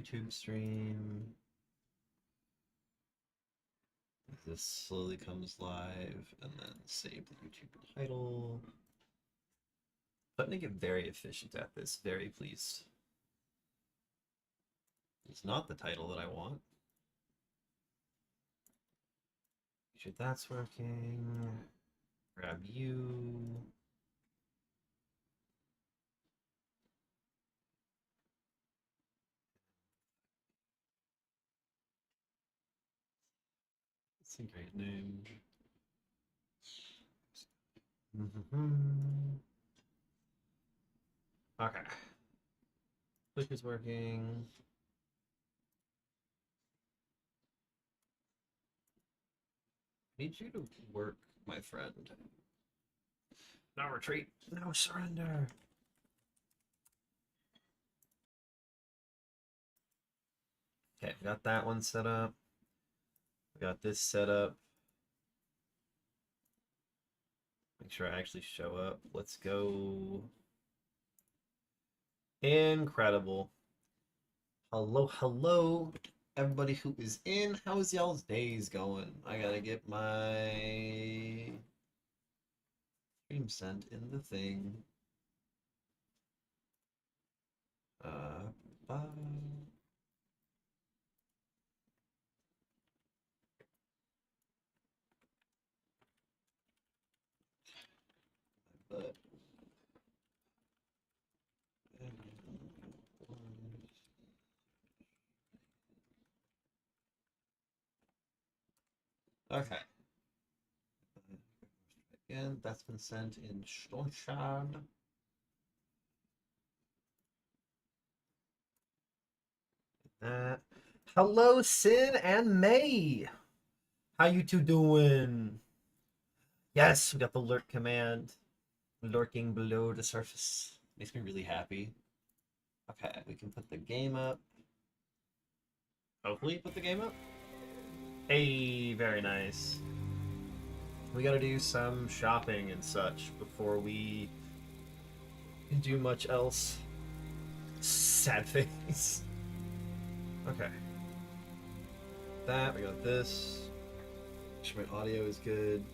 YouTube stream. This slowly comes live, and then save the YouTube title. I'm going to get very efficient at this. Very pleased. It's not the title that I want. Make sure that's working. Grab you. It's a great name. Okay. Click is working. Need you to work, my friend. No retreat. No surrender. Okay, we got that one set up. We got this set up. Make sure I actually show up. Let's go. Incredible. Hello, hello, everybody who is in. How's y'all's days going? I gotta get my stream sent in the thing. Bye. But okay. Again, that's been sent in Storchard. Hello, Sin and May. How you two doing? Yes, we got the lurk command lurking below the surface. Makes me really happy. Okay, we can put the game up. Hopefully put the game up. Hey, very nice. We gotta do some shopping and such before we do much else. Sad face. Okay. That, we got this. Make sure my audio is good.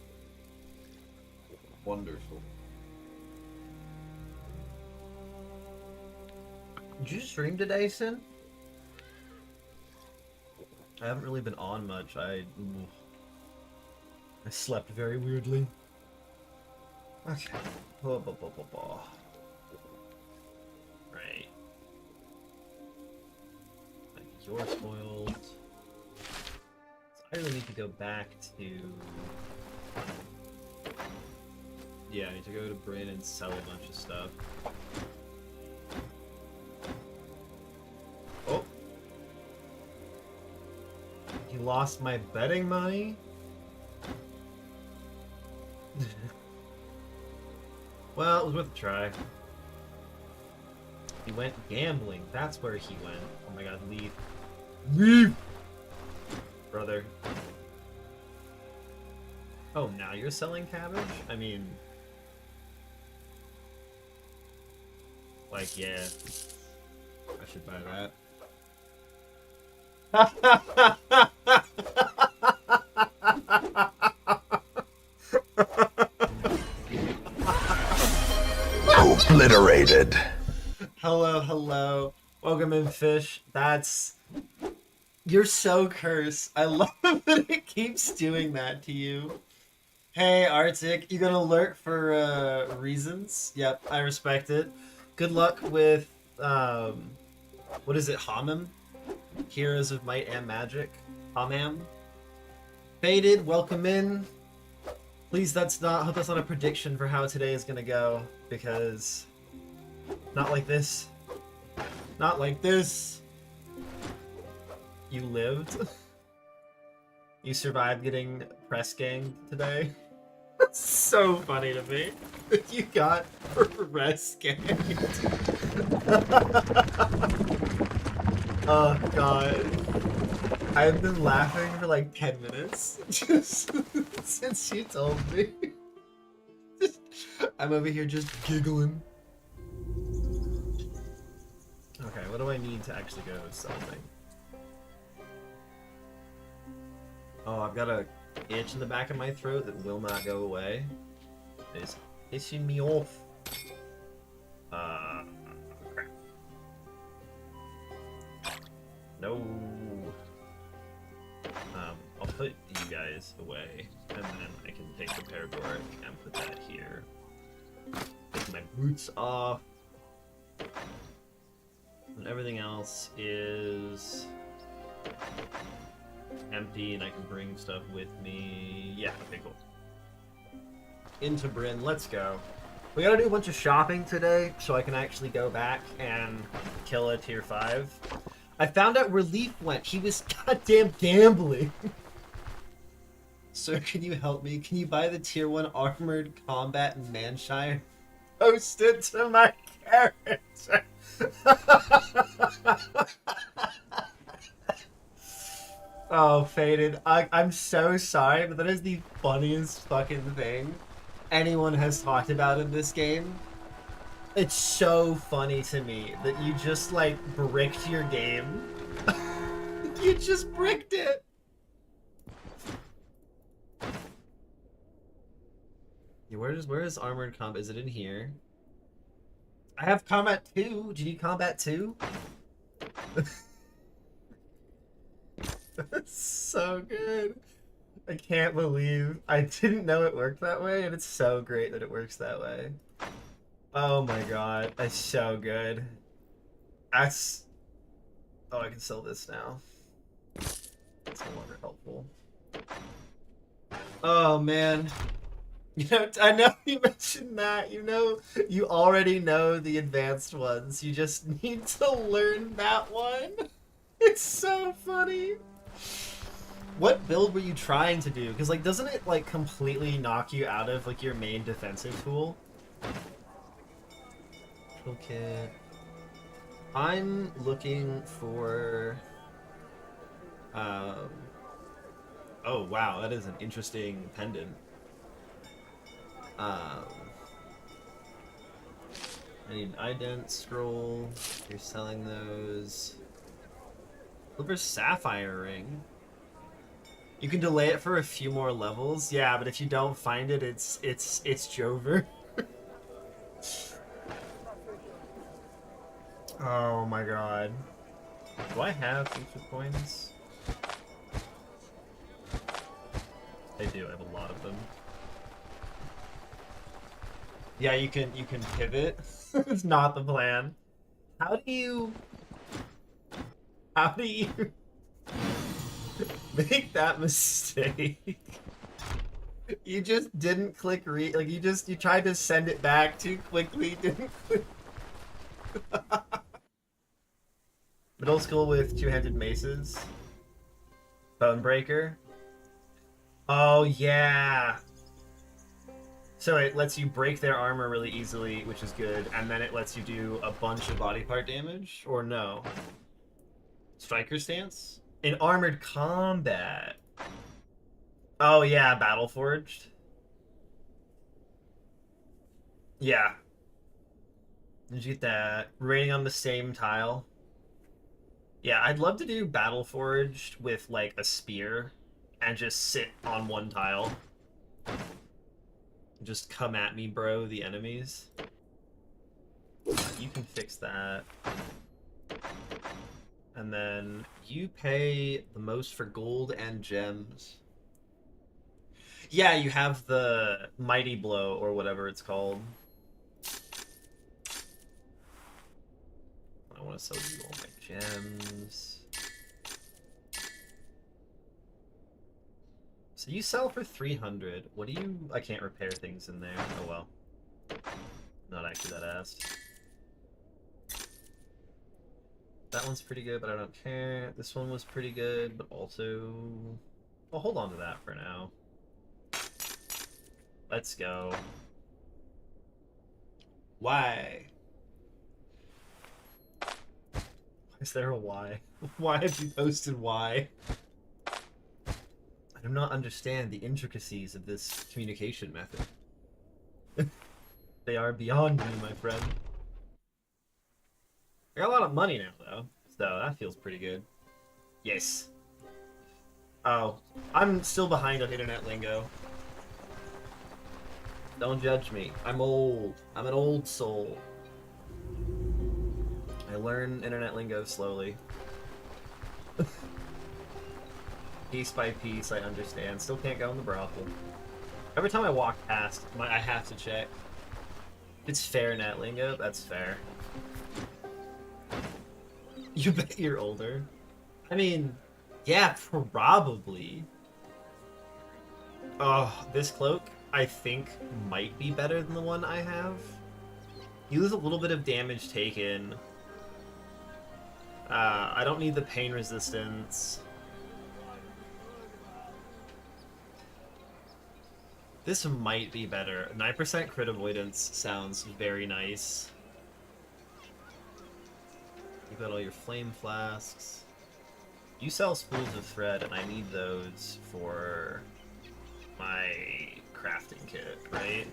Wonderful. Did you stream today, Sin? I haven't really been on much. I slept very weirdly. Okay. Right. You're spoiled. So I really need to go back to... Yeah, I need to go to Bryn and sell a bunch of stuff. Oh! You lost my betting money? Well, it was worth a try. He went gambling. That's where he went. Oh my god, leave. Leave! Brother. Oh, now you're selling cabbage? I mean... Like, yeah. I should buy that. Obliterated. Hello, hello. Welcome in, Fish. That's... You're so cursed. I love that it keeps doing that to you. Hey, Arctic, you gonna lurk for reasons? Yep, I respect it. Good luck with, what is it, Hamam? Heroes of Might and Magic? Hamam? Faded, welcome in. Please, hope that's not a prediction for how today is gonna go, because... Not like this. Not like this. You lived. You survived getting press ganged today. That's so funny to me. You got press ganged. Oh god. I've been laughing for like 10 minutes just since you told me. I'm over here just giggling. Okay, what do I need to actually go something? Oh, I've got a itch in the back of my throat that will not go away. It's pissing me off. Crap. No. I'll put you guys away, and then I can take the paradoric and put that here. Take my boots off. And everything else is empty, and I can bring stuff with me. Yeah, okay, cool. Into Bryn, let's go. We gotta do a bunch of shopping today, so I can actually go back and kill a tier 5. I found out where Leaf went. He was goddamn gambling. Sir, can you help me? Can you buy the tier 1 armored combat in Manshire? Post it to my character. Oh, Faded. I'm so sorry, but that is the funniest fucking thing anyone has talked about in this game. It's so funny to me that you just, like, bricked your game. You just bricked it. Yeah, where is armored combat? Is it in here? I have combat 2. Do you need combat 2? That's so good. I can't believe I didn't know it worked that way, and it's so great that it works that way. Oh my god, that's so good. That's... Oh, I can sell this now. It's no longer helpful. Oh man. You know, I know you mentioned that. You know, you already know the advanced ones. You just need to learn that one. It's so funny. What build were you trying to do? Because, like, doesn't it, like, completely knock you out of, like, your main defensive tool? Toolkit. I'm looking for... Oh, wow, that is an interesting pendant. I need an ident scroll. You're selling those. Silver sapphire ring. You can delay it for a few more levels. Yeah, but if you don't find it, it's Jover. Oh my god. Do I have future coins? I do. I have a lot of them. Yeah, you can pivot. It's not the plan. How do you make that mistake? You just didn't click read. Like, you tried to send it back too quickly. Didn't click. Middle school with two-handed maces. Bonebreaker. Oh yeah. So it lets you break their armor really easily, which is good, and then it lets you do a bunch of body part damage, or no? Striker stance? In armored combat. Oh yeah, Battle Forged. Yeah. Did you get that? Rating on the same tile. Yeah, I'd love to do Battle Forged with, like, a spear, and just sit on one tile. Just come at me, bro, the enemies. You can fix that. And then you pay the most for gold and gems. Yeah, you have the Mighty Blow, or whatever it's called. I want to sell you all my gems. So you sell for 300. What do you... I can't repair things in there. Oh well. Not actually that ass. That one's pretty good, but I don't care. This one was pretty good, but also... I'll hold on to that for now. Let's go. Why? Is there a why? Why have you posted why? I do not understand the intricacies of this communication method. They are beyond me, my friend. I got a lot of money now, though, so that feels pretty good. Yes. Oh, I'm still behind on internet lingo. Don't judge me. I'm old. I'm an old soul. I learn internet lingo slowly. Piece by piece, I understand. Still can't go in the brothel. Every time I walk past, I have to check. If it's fair net lingo, that's fair. You bet you're older. I mean, yeah, probably. Oh, this cloak, I think, might be better than the one I have. You lose a little bit of damage taken. I don't need the pain resistance. This might be better. 9% crit avoidance sounds very nice. You've got all your flame flasks. You sell spools of thread, and I need those for my crafting kit, right?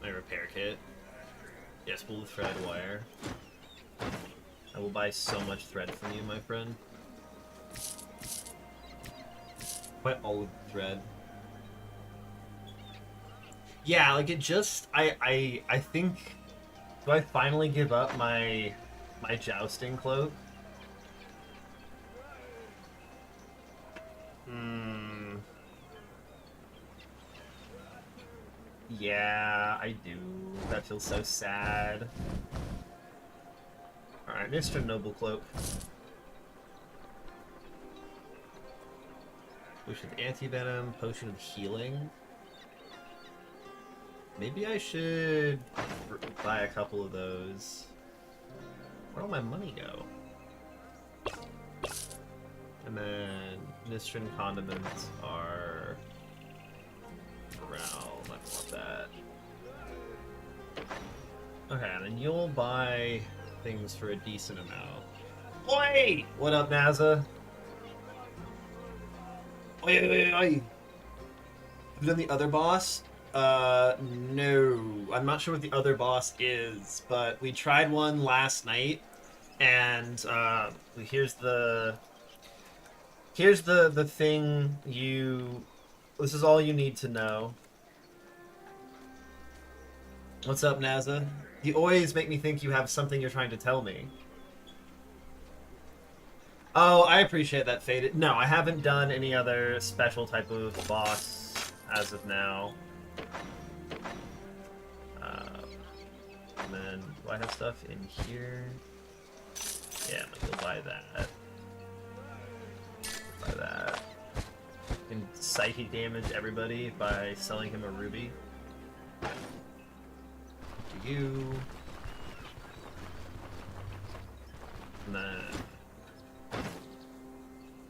My repair kit. Yeah, spool of thread, wire. I will buy so much thread from you, my friend. Quite all of the thread. Yeah, like it just I think, do I finally give up my jousting cloak? Hmm. Yeah, I do. That feels so sad. Alright, Mr. Noble Cloak. Potion of Anti-Venom, Potion of Healing. Maybe I should buy a couple of those. Where'd all my money go? And then Mistrin condiments are morale. I don't want that. Okay, and then you'll buy things for a decent amount. Oi! What up, NASA? Oi, oi, oi, oi. Have you done the other boss? No. I'm not sure what the other boss is, but we tried one last night, and, here's the thing this is all you need to know. What's up, NASA? You always make me think you have something you're trying to tell me. Oh, I appreciate that, Faded. No, I haven't done any other special type of boss as of now. And then, do I have stuff in here? Yeah, I'm gonna buy that. Buy that. You can psychic damage everybody by selling him a ruby. To you. And then,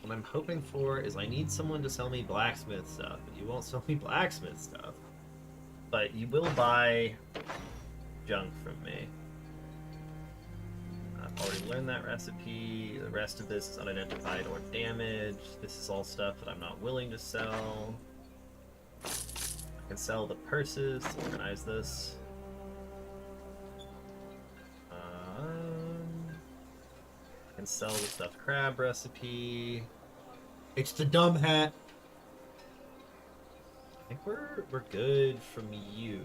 what I'm hoping for is I need someone to sell me blacksmith stuff, but you won't sell me blacksmith stuff. But you will buy junk from me. I've already learned that recipe. The rest of this is unidentified or damaged. This is all stuff that I'm not willing to sell. I can sell the purses to organize this. I can sell the stuffed crab recipe. It's the dumb hat. I think we're good from you.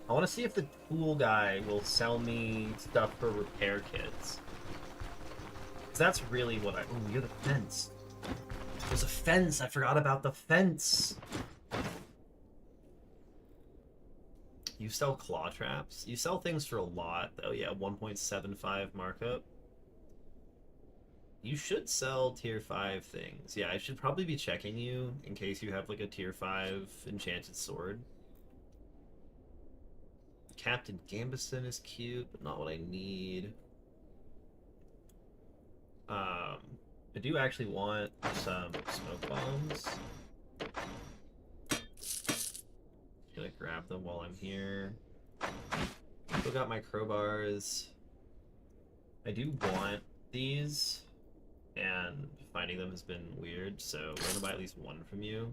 I want to see if the tool guy will sell me stuff for repair kits. 'Cause that's really what I... Ooh, you're the fence. There's a fence. I forgot about the fence. You sell claw traps? You sell things for a lot, though. Yeah, 1.75 markup. You should sell tier 5 things. Yeah, I should probably be checking you in case you have like a tier 5 enchanted sword. Captain Gambison is cute, but not what I need. I do actually want some smoke bombs. Gonna grab them while I'm here. Still got my crowbars. I do want these, and finding them has been weird, so we're gonna buy at least one from you.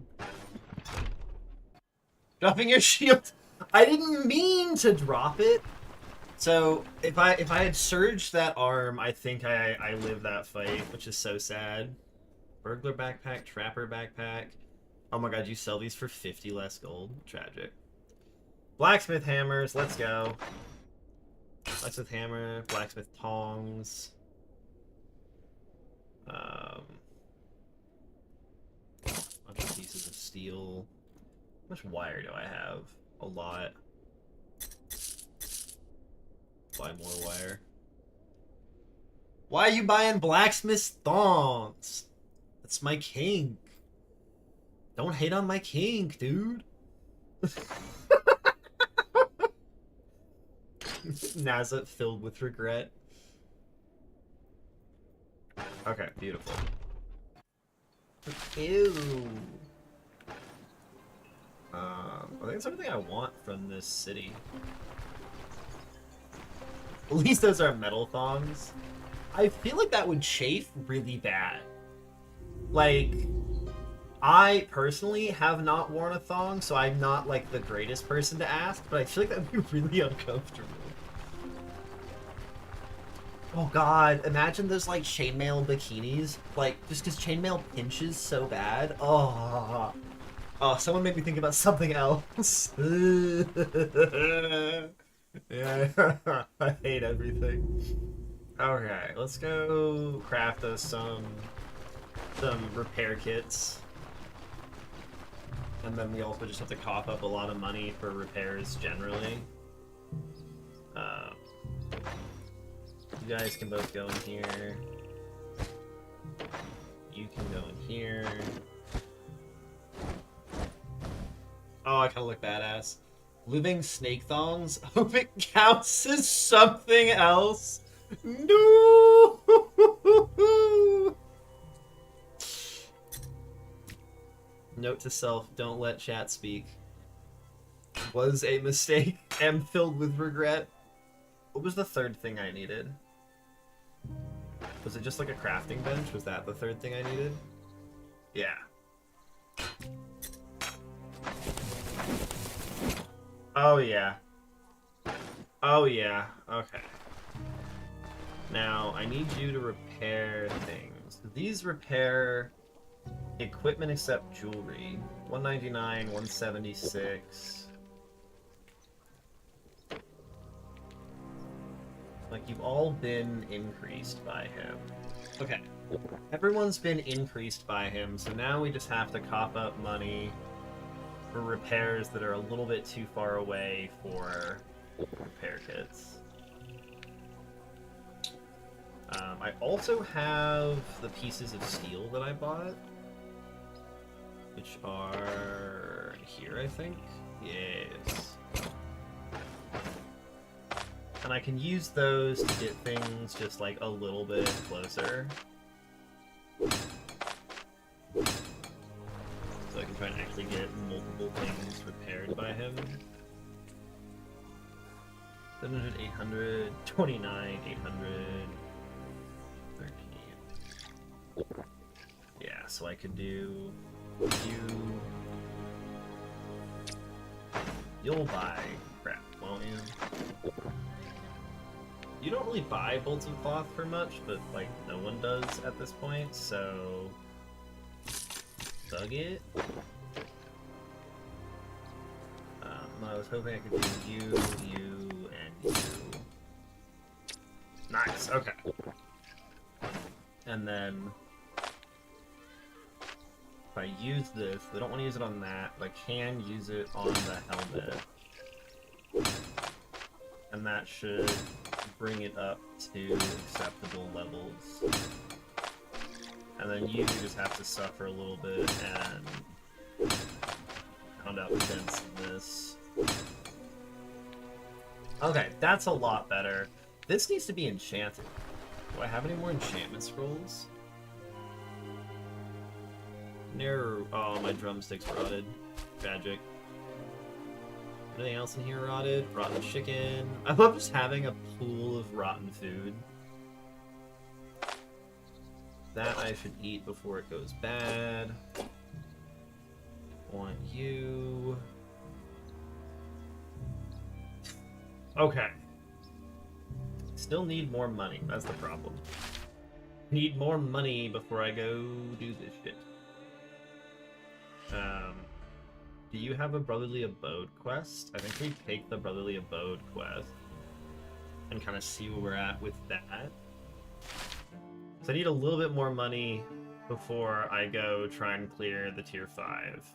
Dropping your shield! I didn't mean to drop it! So if I had surged that arm, I think I live that fight, which is so sad. Burglar backpack, trapper backpack. Oh my god, you sell these for 50 less gold? Tragic. Blacksmith hammers, let's go. Blacksmith hammer, blacksmith tongs. Bunch of pieces of steel. How much wire do I have? A lot. Buy more wire. Why are you buying blacksmith thongs? That's my kink. Don't hate on my kink, dude. Nazza filled with regret. Okay, beautiful. Ew. I think that's everything I want from this city. At least those are metal thongs. I feel like that would chafe really bad. Like, I personally have not worn a thong, so I'm not like the greatest person to ask, but I feel like that would be really uncomfortable. Oh god, imagine those like chainmail bikinis. Like, just because chainmail pinches so bad. Oh. Oh, someone made me think about something else. Yeah, I hate everything. Okay, let's go craft us some repair kits. And then we also just have to cough up a lot of money for repairs generally. You guys can both go in here. You can go in here. Oh, I kind of look badass. Living snake thongs? Hope it counts as something else. No! Note to self, don't let chat speak. Was a mistake. Am filled with regret. What was the third thing I needed? Was it just like a crafting bench? Was that the third thing I needed? Yeah. Oh yeah. Oh yeah. Okay. Now, I need you to repair things. These repair equipment except jewelry. 199, 176. Like, you've all been increased by him. Okay. Everyone's been increased by him, so now we just have to cough up money for repairs that are a little bit too far away for repair kits. I also have the pieces of steel that I bought, which are here, I think. Yes. And I can use those to get things just like a little bit closer. So I can try and actually get multiple things repaired by him. 700, 800, 29, 800, 13. Yeah, so I could do you. You'll buy crap, won't you? You don't really buy bolts of cloth for much, but like no one does at this point, so bug it. I was hoping I could do you, and you. Nice, okay. And then if I use this, I don't want to use it on that, but I can use it on the helmet. And that should bring it up to acceptable levels. And then you just have to suffer a little bit and pound out against this. Okay, that's a lot better. This needs to be enchanted. Do I have any more enchantment scrolls? No. Oh, my drumsticks rotted. Tragic. Anything else in here rotted? Rotten chicken. I love just having a pool of rotten food. That I should eat before it goes bad. Want you. Okay. Still need more money. That's the problem. Need more money before I go do this shit. Do you have a Brotherly Abode quest? I think we take the Brotherly Abode quest and kind of see where we're at with that. So I need a little bit more money before I go try and clear the tier 5.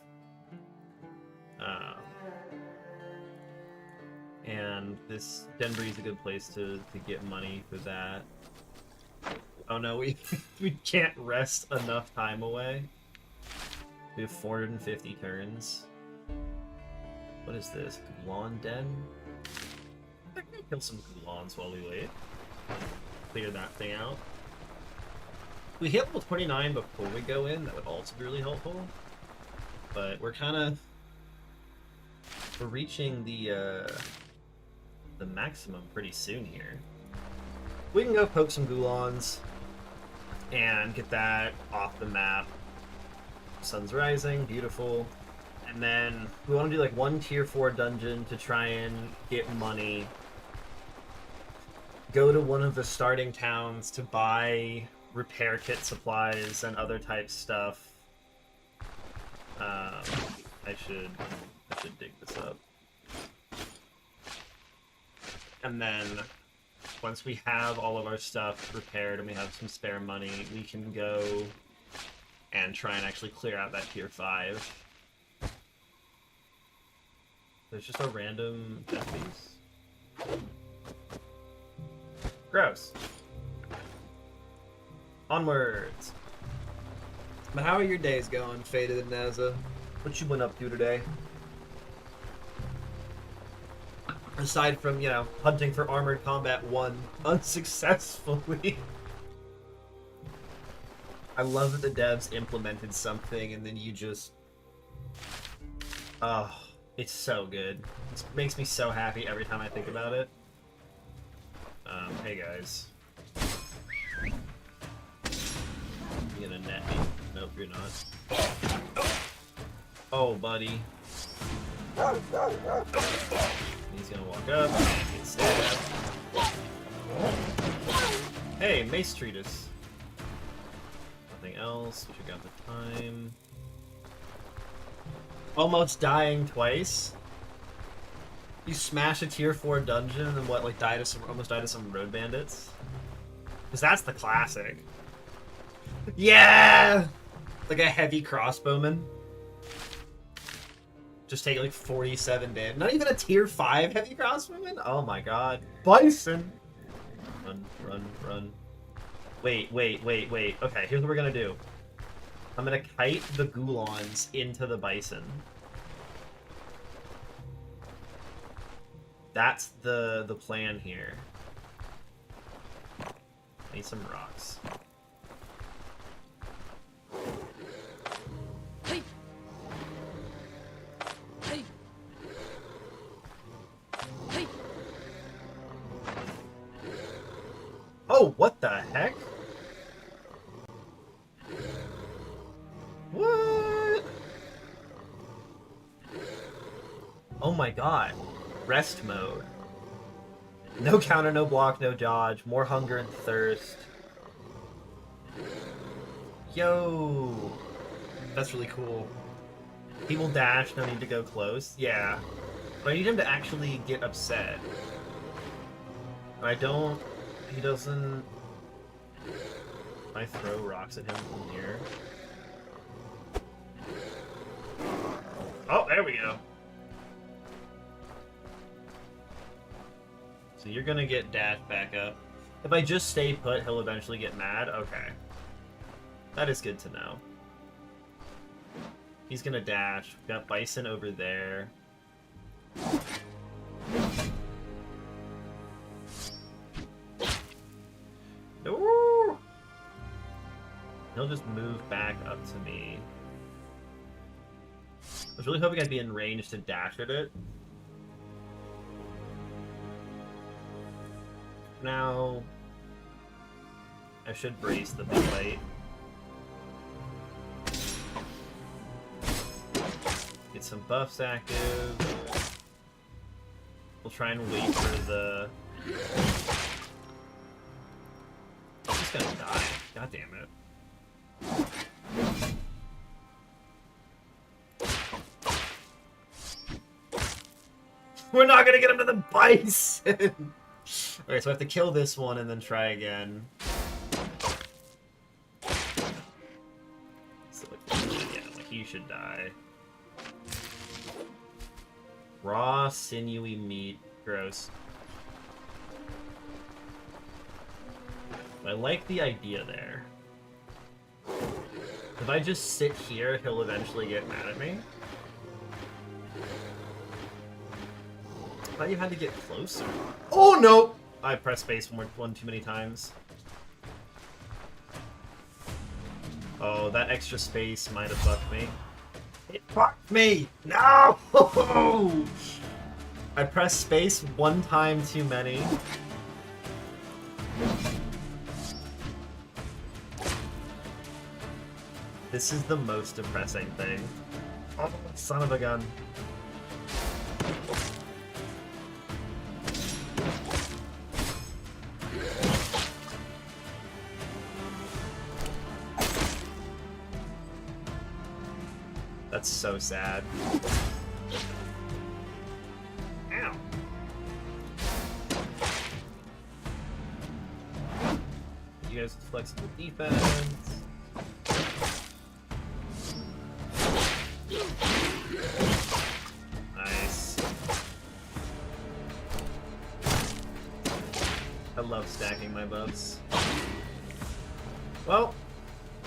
And this Denbury is a good place to get money for that. Oh no, we can't rest enough time away. We have 450 turns. What is this? Ghoulon Den? I can kill some Ghoulons while we wait. Clear that thing out. If we hit level 29 before we go in, that would also be really helpful. But we're reaching the maximum pretty soon here. We can go poke some Ghoulons and get that off the map. Sun's rising, beautiful. And then we want to do like one tier 4 dungeon to try and get money. Go to one of the starting towns to buy repair kit supplies and other type stuff. I should dig this up. And then once we have all of our stuff repaired and we have some spare money, we can go and try and actually clear out that tier 5. There's just a random death piece. Gross. Onwards. But how are your days going, Faded and Naza? What you been up to today? Aside from, you know, hunting for Armored Combat 1 unsuccessfully. I love that the devs implemented something and then you just... Oh, it's so good. It makes me so happy every time I think about it. Hey guys. You gonna net me? Nope, you're not. Oh, buddy. He's gonna walk up and get stabbed. Hey, Mace Treatise. Nothing else. We should got the time. Almost dying twice. You smash a tier 4 dungeon and then what, like almost died to some road bandits? Because that's the classic. Yeah! Like a heavy crossbowman. Just take like 47 damage. Not even a tier 5 heavy crossbowman? Oh my god. Bison! Run, run, run. Wait. Okay, here's what we're gonna do. I'm gonna kite the Ghoulons into the bison. That's the plan here. I need some rocks. Oh, what the heck? What? Oh my god. Rest mode. No counter, no block, no dodge. More hunger and thirst. Yo. That's really cool. He will dash, no need to go close. Yeah. But I need him to actually get upset. I don't... He doesn't... I throw rocks at him from here. Oh, there we go. So you're gonna get dashed back up. If I just stay put, he'll eventually get mad? Okay. That is good to know. He's gonna dash. We've got Bison over there. Ooh! He'll just move back up to me. I was really hoping I'd be in range to dash at it. Now, I should brace the big fight. Get some buffs active. We'll try and wait for the God damn it. We're not gonna get him to the bison! Okay, so I have to kill this one and then try again. So, yeah, like he should die. Raw, sinewy meat. Gross. I like the idea there. If I just sit here, he'll eventually get mad at me. I thought you had to get closer. Oh, no! I pressed space one too many times. Oh, that extra space might have fucked me. It fucked me! No! I pressed space one time too many. This is the most depressing thing. Oh, son of a gun. That's so sad. Ow. You guys with flexible defense. Nice. I love stacking my buffs. Well,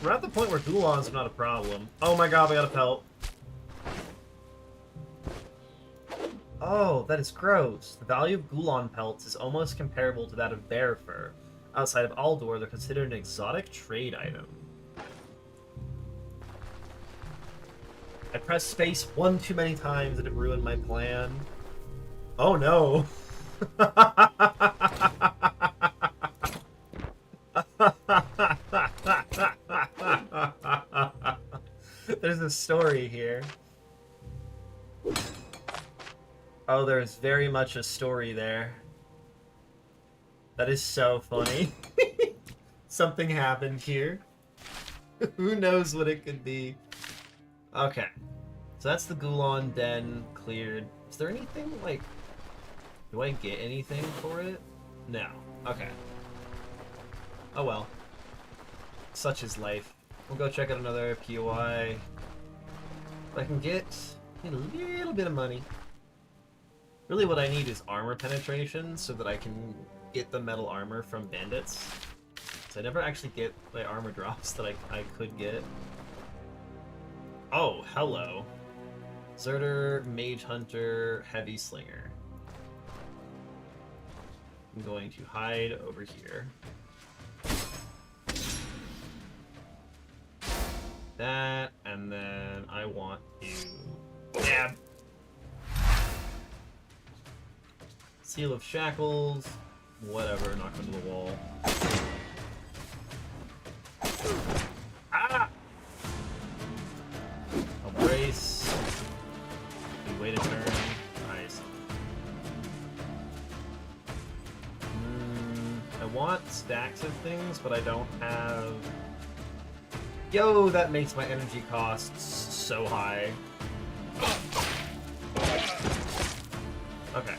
we're at the point where Gulons are not a problem. Oh my god, I got a pelt. Oh, that is gross. The value of Gulon pelts is almost comparable to that of bear fur. Outside of Aldor, they're considered an exotic trade item. I pressed space one too many times and it ruined my plan. Oh no. There's a story here. Oh, there's very much a story there. That is so funny. Something happened here. Who knows what it could be? Okay. So that's the Gulon den cleared. Is there anything, like... Do I get anything for it? No. Okay. Oh well. Such is life. We'll go check out another POI. If I can get a little bit of money. Really what I need is armor penetration so that I can get the metal armor from bandits. So I never actually get the armor drops that I could get. Oh, hello. Zerter, Mage Hunter, Heavy Slinger. I'm going to hide over here. That, and then I want to stab. Seal of Shackles, whatever, knock into the wall. Ah! I'll brace. We wait a turn. Nice. I want stacks of things, but I don't have... Yo, that makes my energy costs so high. Okay.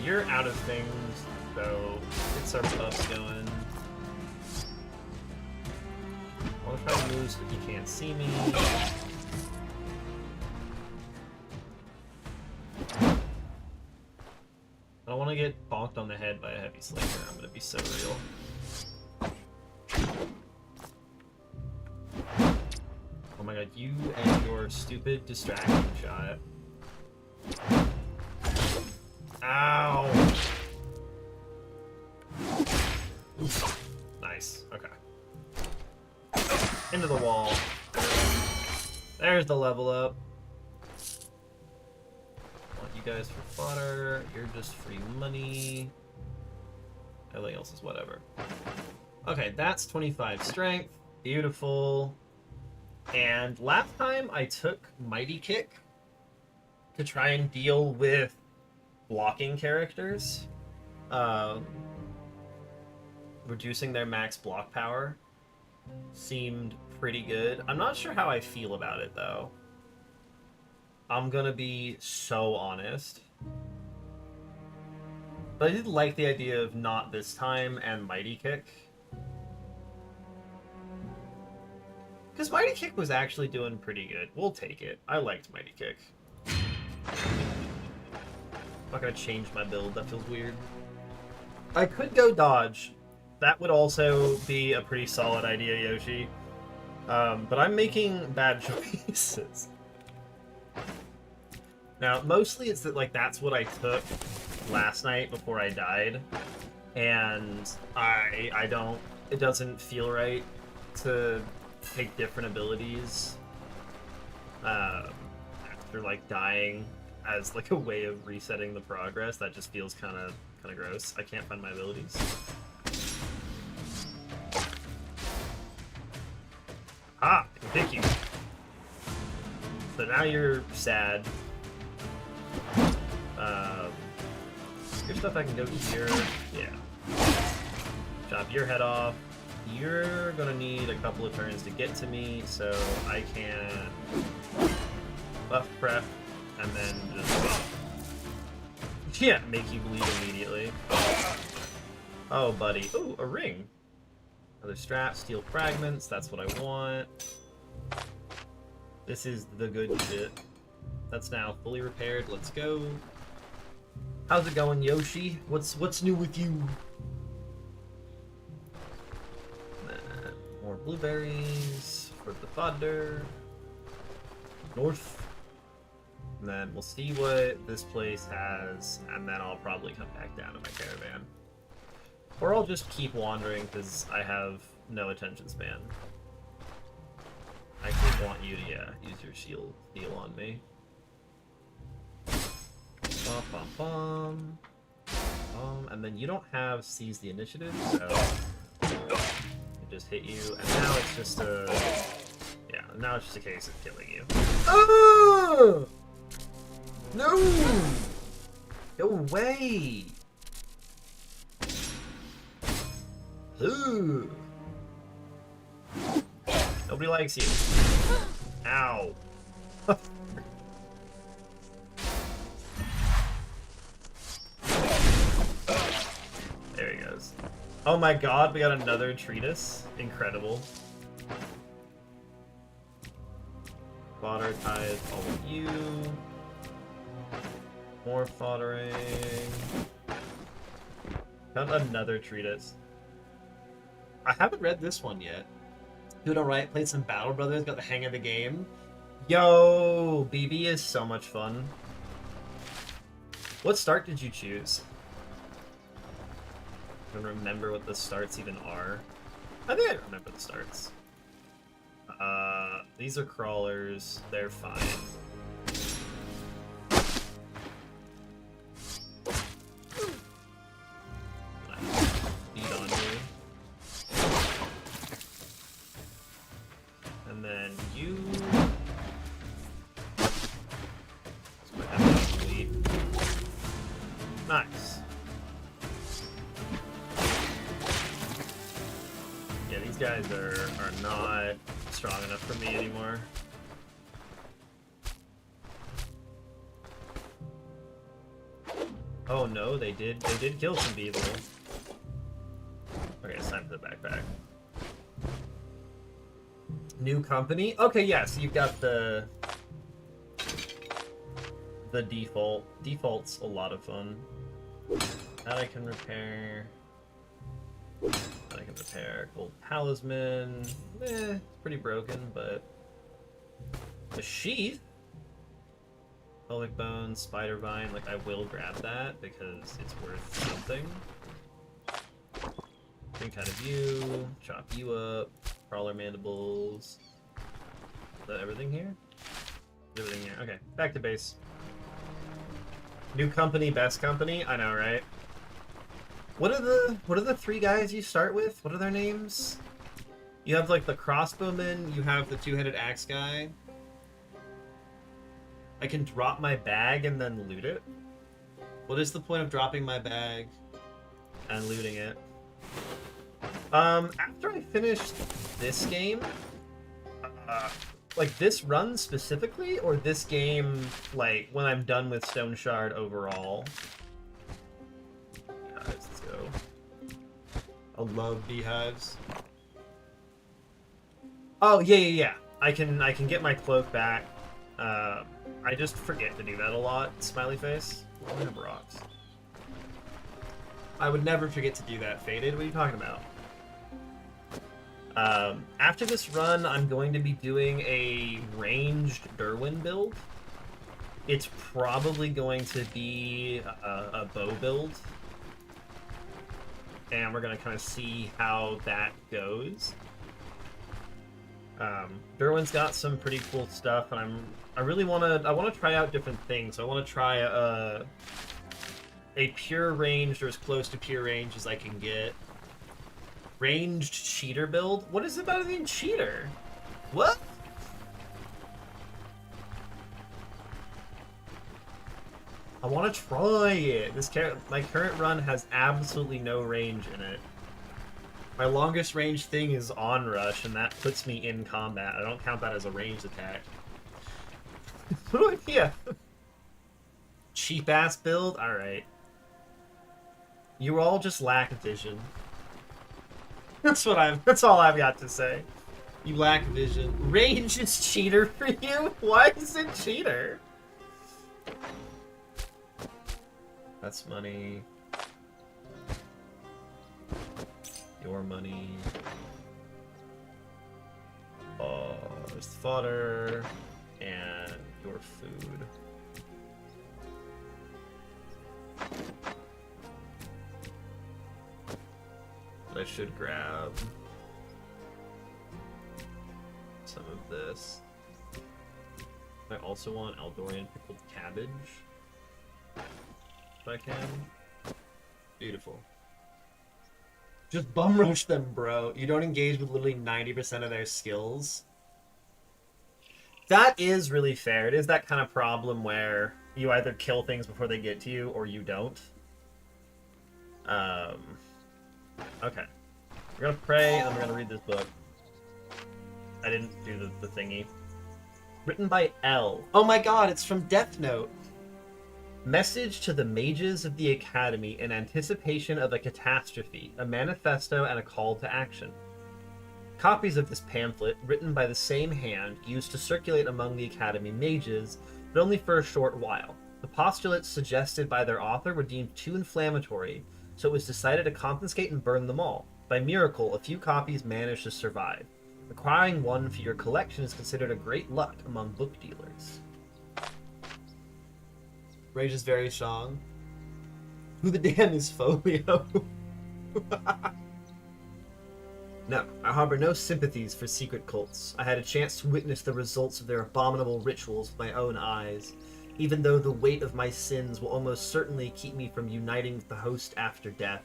You're out of things, so get some buffs going. I want to try to move so that you can't see me. I don't want to get bonked on the head by a heavy slinger. I'm going to be so real. Oh my god, you and your stupid distraction shot. Ow! Nice. Okay. Into the wall. There's the level up. Want you guys for fodder. You're just free money. Everything else is whatever. Okay, that's 25 strength. Beautiful. And last time I took Mighty Kick to try and deal with blocking characters. reducing their max block power seemed pretty good. I'm not sure how I feel about it though. I'm gonna be so honest. But I did like the idea of not this time and Mighty Kick. Because Mighty Kick was actually doing pretty good. We'll take it. I liked Mighty Kick. I'm not gonna change my build, that feels weird. I could go Dodge. That would also be a pretty solid idea, Yoshi. But I'm making bad choices. Now, mostly it's that, like, that's what I took last night before I died. And I don't... It doesn't feel right to take different abilities after, like, dying as, like, a way of resetting the progress. That just feels kind of gross. I can't find my abilities. Ah, I can pick you. So now you're sad. Your stuff I can go here. Yeah. Chop your head off. You're gonna need a couple of turns to get to me, so I can buff prep and then just make you bleed immediately. Oh, buddy. Ooh, a ring. Another strap, steel fragments. That's what I want. This is the good shit. That's now fully repaired. Let's go. How's it going, Yoshi? What's new with you? More blueberries for the fodder. North. And then we'll see what this place has, and then I'll probably come back down to my caravan. Or I'll just keep wandering because I have no attention span. I actually want you to, use your shield heal on me. Bum, bum, bum. And then you don't have seize the initiative, so it just hit you, and now it's just a now it's just a case of killing you. Oh! No! Go away! Ooh. Nobody likes you. Ow. There he goes. Oh my god, we got another treatise. Incredible. Fodder ties all of you. More foddering. Got another treatise. I haven't read this one yet. Doing alright, played some Battle Brothers, got the hang of the game. Yo, BB is so much fun. What start did you choose? I don't remember what the starts even are. I think I remember the starts. These are crawlers. They're fine. Beat on you. And then you... Nice. Yeah, these guys are not strong enough for me anymore. Oh no, they did kill some people. Okay, it's time for the backpack. New company? Okay, yeah, so you've got the default. Default's a lot of fun. That I can repair. That I can repair. Gold talisman. It's pretty broken, but the sheath. Pelvic bone, spider vine. Like, I will grab that because it's worth something. Drink out of you. Chop you up. Crawler mandibles. Is that everything here? Everything here. Okay, back to base. New company, best company. I know, right? What are the three guys you start with? What are their names? You have like the crossbowman. You have the two-headed axe guy. I can drop my bag and then loot it. What is the point of dropping my bag and looting it? After I finished this game, uh, like this run specifically, or this game, like when I'm done with Stone Shard overall. Guys, let's go. I love beehives. Oh yeah. I can get my cloak back. I just forget to do that a lot. Smiley face. I have rocks. I would never forget to do that, Faded. What are you talking about? After this run, I'm going to be doing a ranged Derwin build. It's probably going to be a bow build. And we're going to kind of see how that goes. Derwin's got some pretty cool stuff, and I really want to try out different things. So I want to try a pure ranged, or as close to pure range as I can get. Ranged cheater build? What is it about being cheater? What? I want to try it. My current run has absolutely no range in it. My longest range thing is onrush, and that puts me in combat. I don't count that as a ranged attack. Yeah. Cheap ass build? Alright. You all just lack vision. That's all I've got to say. You lack vision. Range is cheater for you? Why is it cheater? That's money. Your money. Oh, there's fodder. And your food. I should grab some of this. I also want Eldorian pickled cabbage. If I can. Beautiful. Just bum rush them, bro. You don't engage with literally 90% of their skills. That is really fair. It is that kind of problem where you either kill things before they get to you, or you don't. Okay. We're gonna pray, and then we're gonna read this book. I didn't do the thingy. Written by L. Oh my god, it's from Death Note. Message to the mages of the Academy in anticipation of a catastrophe, a manifesto and a call to action. Copies of this pamphlet, written by the same hand, used to circulate among the Academy mages, but only for a short while. The postulates suggested by their author were deemed too inflammatory, so it was decided to confiscate and burn them all. By miracle, a few copies managed to survive. Acquiring one for your collection is considered a great luck among book dealers. Rage is very strong. Who the damn is Folio? No, I harbor no sympathies for secret cults. I had a chance to witness the results of their abominable rituals with my own eyes, even though the weight of my sins will almost certainly keep me from uniting with the host after death,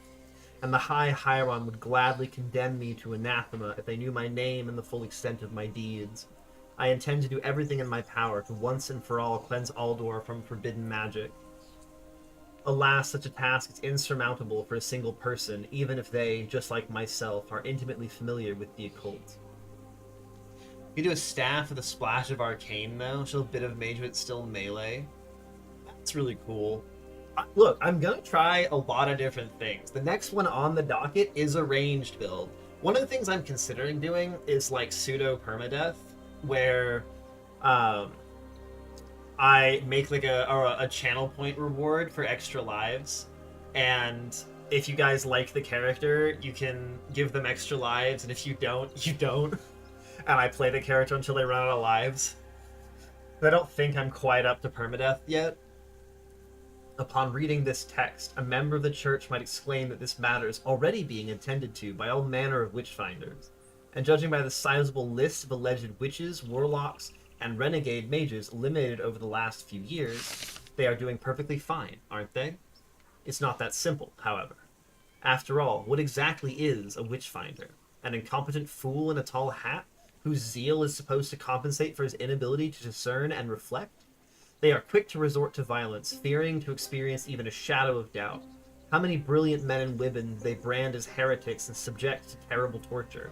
and the High Hieron would gladly condemn me to anathema if they knew my name and the full extent of my deeds. I intend to do everything in my power to once and for all cleanse Aldor from forbidden magic. Alas, such a task is insurmountable for a single person, even if they, just like myself, are intimately familiar with the occult. You do a staff with a splash of arcane, though. Show a bit of mage, but still melee. That's really cool. Look, I'm gonna try a lot of different things. The next one on the docket is a ranged build. One of the things I'm considering doing is like pseudo permadeath, where I make like a channel point reward for extra lives, and if you guys like the character, you can give them extra lives, and if you don't, you don't. And I play the character until they run out of lives. I don't think I'm quite up to permadeath yet. Upon reading this text, a member of the church might exclaim that this matter is already being attended to by all manner of witch-finders, and judging by the sizable list of alleged witches, warlocks, and renegade mages eliminated over the last few years, they are doing perfectly fine, aren't they? It's not that simple, however. After all, what exactly is a witch-finder? An incompetent fool in a tall hat, whose zeal is supposed to compensate for his inability to discern and reflect? They are quick to resort to violence, fearing to experience even a shadow of doubt. How many brilliant men and women they brand as heretics and subject to terrible torture?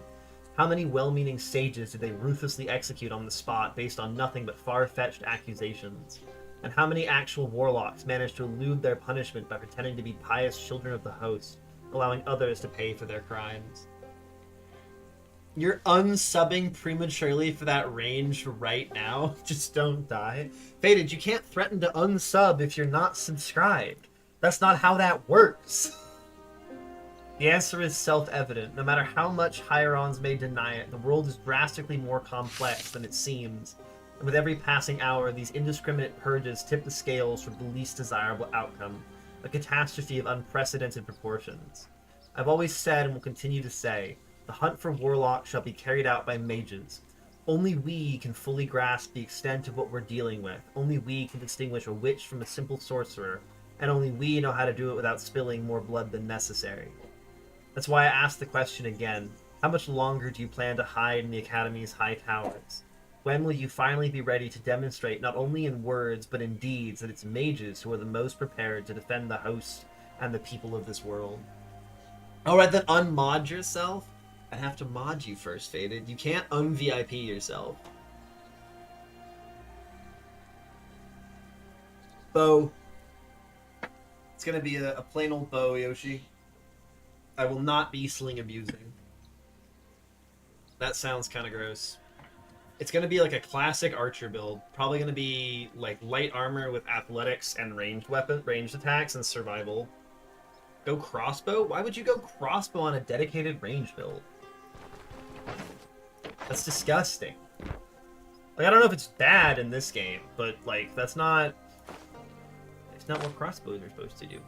How many well-meaning sages do they ruthlessly execute on the spot based on nothing but far-fetched accusations? And how many actual warlocks manage to elude their punishment by pretending to be pious children of the host, allowing others to pay for their crimes? You're unsubbing prematurely for that range right now. Just don't die. Faded, you can't threaten to unsub if you're not subscribed. That's not how that works. The answer is self-evident. No matter how much Hierons may deny it, the world is drastically more complex than it seems. And with every passing hour, these indiscriminate purges tip the scales for the least desirable outcome, a catastrophe of unprecedented proportions. I've always said and will continue to say, the hunt for warlocks shall be carried out by mages. Only we can fully grasp the extent of what we're dealing with. Only we can distinguish a witch from a simple sorcerer, and only we know how to do it without spilling more blood than necessary. That's why I asked the question again. How much longer do you plan to hide in the Academy's high towers? When will you finally be ready to demonstrate, not only in words, but in deeds, that it's mages who are the most prepared to defend the host and the people of this world? Alright, then unmod yourself? I have to mod you first, Faded. You can't un-VIP yourself. Bow. It's gonna be a plain old bow, Yoshi. I will not be sling abusing. That sounds kind of gross. It's going to be like a classic archer build. Probably going to be like light armor with athletics and ranged attacks and survival. Go crossbow? Why would you go crossbow on a dedicated range build? That's disgusting. Like, I don't know if it's bad in this game, but like that's not what crossbows are supposed to do.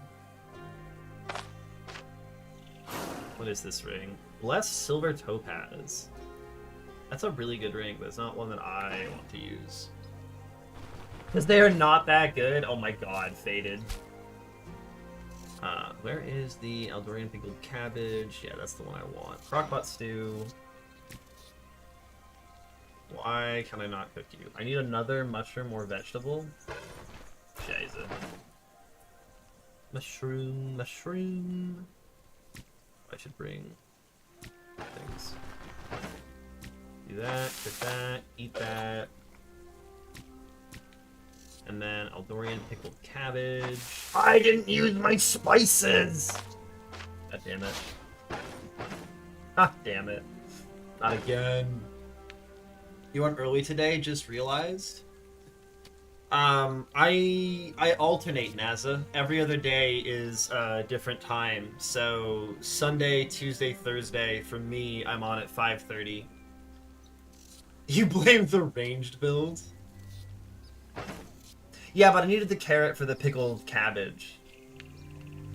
What is this ring? Blessed Silver Topaz. That's a really good ring, but it's not one that I want to use. Because they are not that good. Oh my god, Faded. Where is the Eldorian Pickled Cabbage? Yeah, that's the one I want. Crockpot Stew. Why can I not cook you? I need another mushroom or vegetable. Scheiße. Mushroom. I should bring things. Do that, cook that, eat that. And then Eldorian pickled cabbage. I didn't use my spices! God damn it. Ah, damn it. Not again. You went early today, just realized? I alternate NASA. Every other day is a different time. So Sunday, Tuesday, Thursday, for me, I'm on at 5:30. You blame the ranged build? Yeah, but I needed the carrot for the pickled cabbage.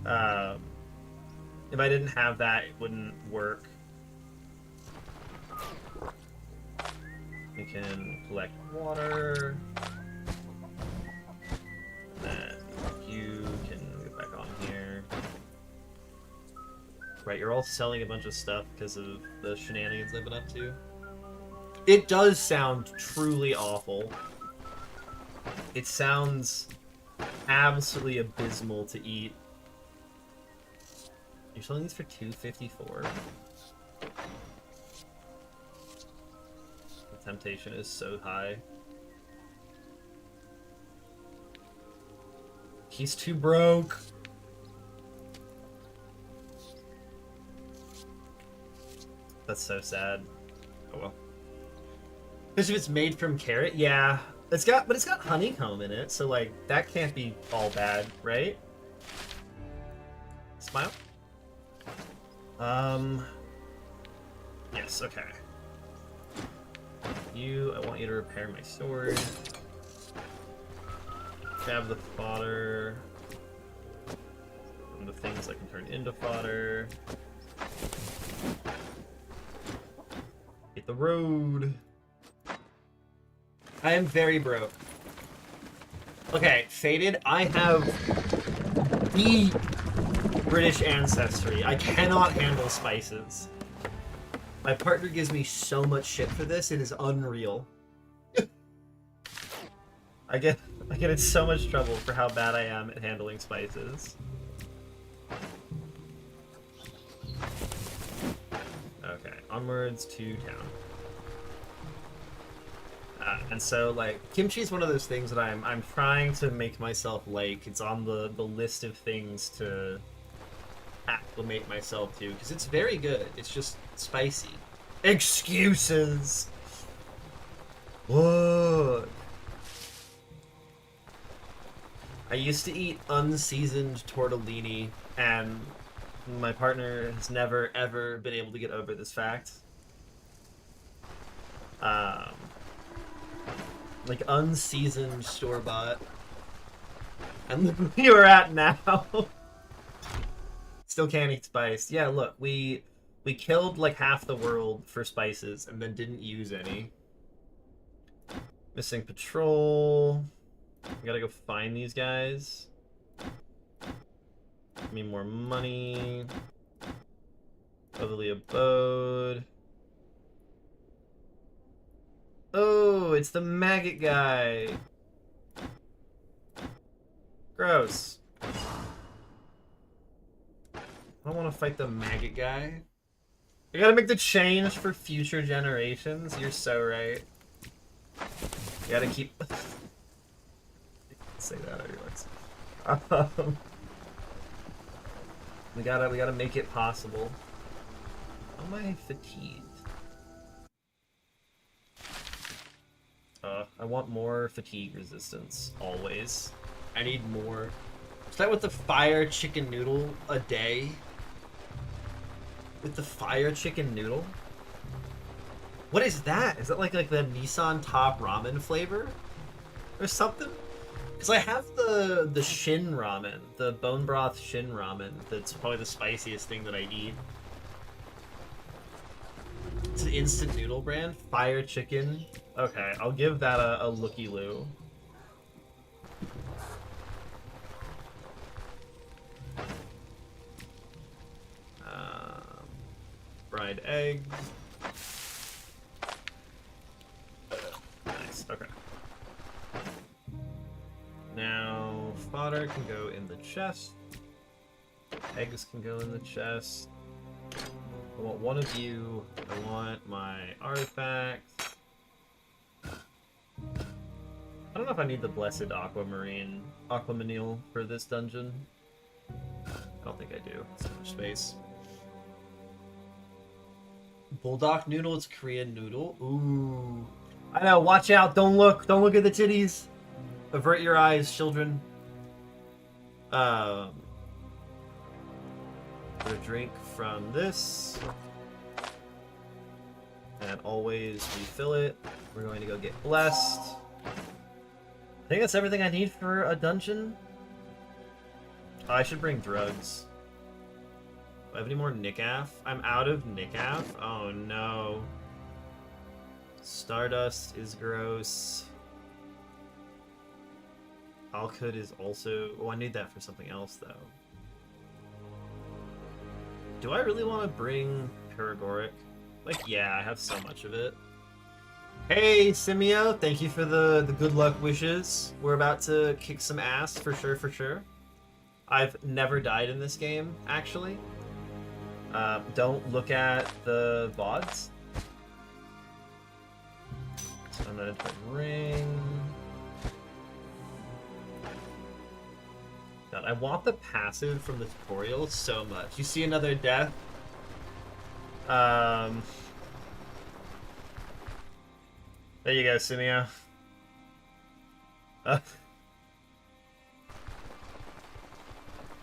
If I didn't have that, it wouldn't work. We can collect water. Then you can get back on here. Right, you're all selling a bunch of stuff because of the shenanigans I've been up to. It does sound truly awful. It sounds absolutely abysmal to eat. You're selling these for $2.54. The temptation is so high. He's too broke. That's so sad. Oh well. Especially if it's made from carrot, yeah. But it's got honeycomb in it, so like that can't be all bad, right? Smile. Yes, okay. I want you to repair my sword. Grab the fodder. And the things I can turn into fodder. Hit the road. I am very broke. Okay, Faded, I have deep British ancestry. I cannot handle spices. My partner gives me so much shit for this, it is unreal. I get in so much trouble for how bad I am at handling spices. onwards to town. And so, like, kimchi is one of those things that I'm trying to make myself like. It's on the list of things to acclimate myself to, because it's very good. It's just spicy. Excuses! Look! I used to eat unseasoned tortellini, and my partner has never, ever been able to get over this fact. Like unseasoned store-bought. And look where you're at now. Still can't eat spice. Yeah, look, we killed like half the world for spices and then didn't use any. Missing patrol. We gotta go find these guys. Give me more money. Lovely abode. Oh, it's the maggot guy. Gross. I don't want to fight the maggot guy. I gotta make the change for future generations. You're so right. You gotta keep... say that, I realize. We gotta make it possible. How am I fatigued? I want more fatigue resistance, always. I need more. Is that with the fire chicken noodle a day? With the fire chicken noodle? What is that? Is that like the Nissan Top ramen flavor? Or something? Because I have the Shin ramen, the bone broth Shin ramen. That's probably the spiciest thing that I eat. It's an instant noodle brand. Fire chicken. Okay, I'll give that a looky-loo. Fried egg. Nice, okay. Now, fodder can go in the chest. Eggs can go in the chest. I want one of you. I want my artifact. I don't know if I need the blessed aquamarine for this dungeon. I don't think I do. It's too much space. Bulldog noodle, it's Korean noodle. Ooh. I know, watch out, don't look at the titties. Avert your eyes, children. Put a drink from this. And always refill it. We're going to go get blessed. I think that's everything I need for a dungeon. Oh, I should bring drugs. Do I have any more Nickaf? I'm out of Nickaf? Oh no. Stardust is gross. Alkud is also... Oh, I need that for something else, though. Do I really want to bring Paragoric? Like, yeah, I have so much of it. Hey, Simio! Thank you for the good luck wishes. We're about to kick some ass, for sure, for sure. I've never died in this game, actually. Don't look at the VODs. I'm gonna put ring. God, I want the passive from the tutorial so much. You see another death? There you go, Simio.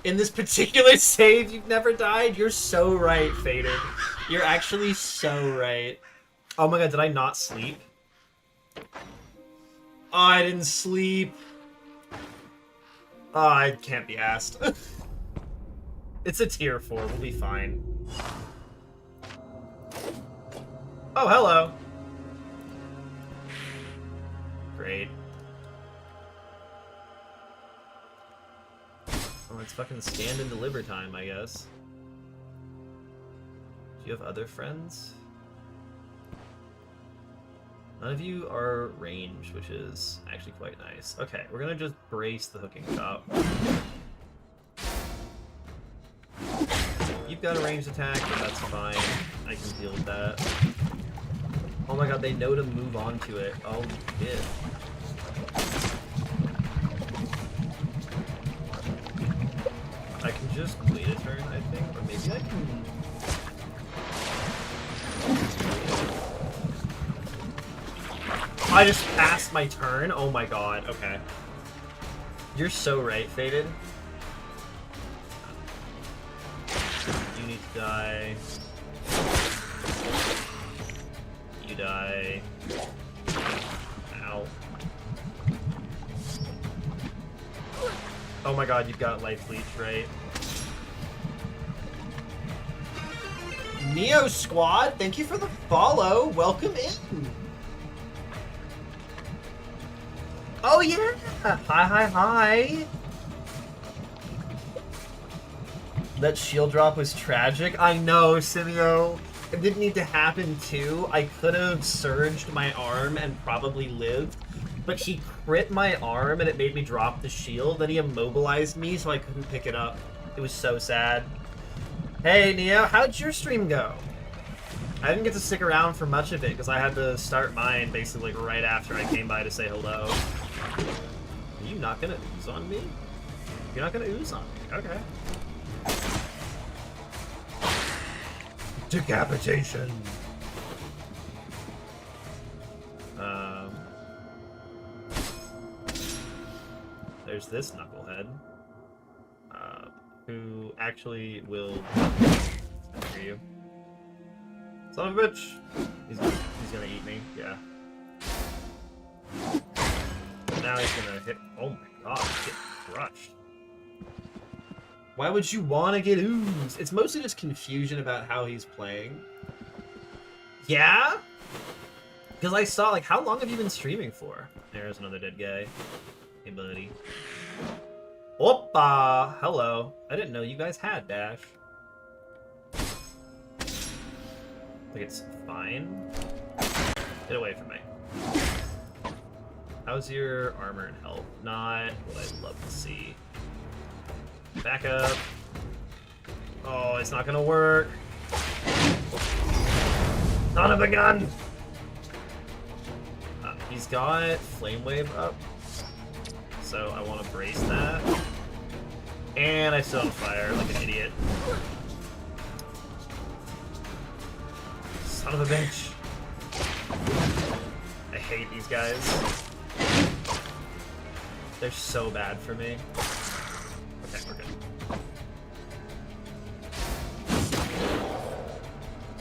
In this particular save, you've never died? You're so right, Fader. You're actually so right. Oh my god, did I not sleep? Oh, I didn't sleep. Oh, I can't be asked. It's a tier 4, we'll be fine. Oh, hello. Great. Oh, it's fucking stand and deliver time, I guess. Do you have other friends? None of you are ranged, which is actually quite nice. Okay, we're gonna just brace the hooking shop. you've got a ranged attack, but that's fine. I can deal with that. Oh my god, they know to move on to it. Oh, shit. I can just wait a turn, I think. Or maybe I can... I just passed my turn? Oh my god, okay. You're so right, Faded. You need to die. You die. Ow. Oh my god, you've got life leech, right? Neo Squad, thank you for the follow. Welcome in. Oh yeah! Hi. That shield drop was tragic. I know, Simeo. It didn't need to happen too. I could have surged my arm and probably lived, but he crit my arm and it made me drop the shield. Then he immobilized me so I couldn't pick it up. It was so sad. Hey, Neo, how'd your stream go? I didn't get to stick around for much of it because I had to start mine basically right after I came by to say hello. Are you not gonna ooze on me? You're not gonna ooze on me. Okay. Decapitation. There's this knucklehead. Who actually will hear you. Son of a bitch! He's gonna eat me, yeah. Now he's gonna hit. Oh my god, get crushed. Why would you want to get oozed? It's mostly just confusion about how he's playing. Yeah? Because I saw, like, how long have you been streaming for? There's another dead guy. Hey, buddy. Oppa! Hello. I didn't know you guys had dash. Like, it's fine. Get away from me. How's your armor and health? Not what I'd love to see. Back up. Oh, it's not gonna work. Son of a gun! He's got Flame Wave up. So I want to brace that. And I still on fire like an idiot. Son of a bitch. I hate these guys. They're so bad for me. Okay, we're good.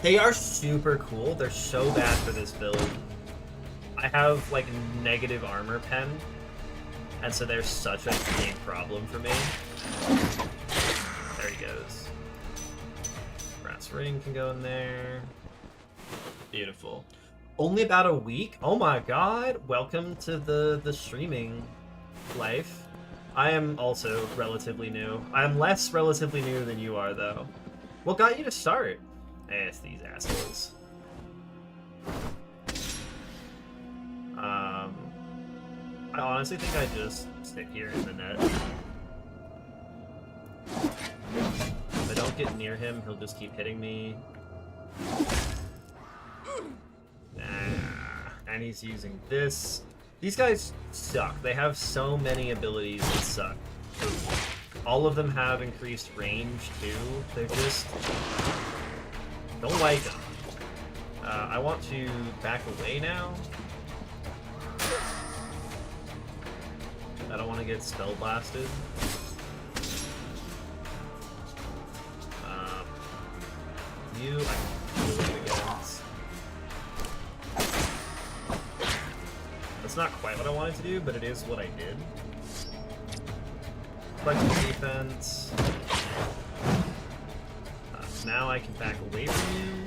They are super cool. They're so bad for this build. I have, like, negative armor pen, and so they're such a big problem for me. There he goes. Brass ring can go in there. Beautiful. Only about a week? Oh my god! Welcome to the streaming life. I am also relatively new. I'm less relatively new than you are, though. What got you to start? It's these assholes. I honestly think I just stick here in the net. If I don't get near him, he'll just keep hitting me. And he's using this. These guys suck. They have so many abilities that suck. All of them have increased range, too. They're just... don't like them. I want to back away now. I don't want to get spell blasted. You, I can do it against. That's not quite what I wanted to do, but it is what I did. Flexible defense. Now I can back away from you.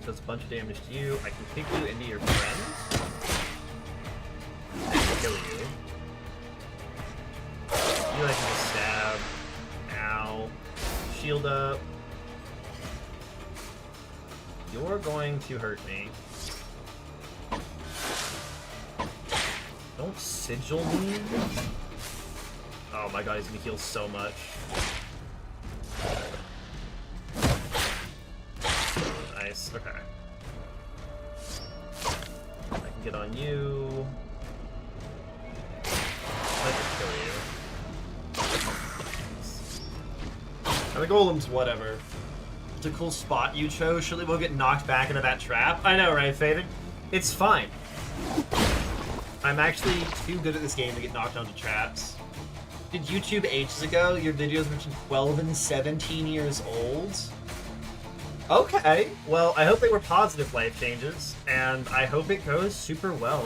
Does a bunch of damage to you. I can kick you into your friend. And kill you. You I can just stab. Ow. Shield up. You're going to hurt me. Don't sigil me. Oh my god, he's gonna heal so much. Nice. Okay. I can get on you. I can kill you. And the golem's whatever. It's a cool spot you chose. Surely we'll get knocked back into that trap. I know, right, Faded? It's fine. I'm actually too good at this game to get knocked onto traps. Did YouTube ages ago, your videos were between 12 and 17 years old? Okay, well, I hope they were positive life changes, and I hope it goes super well.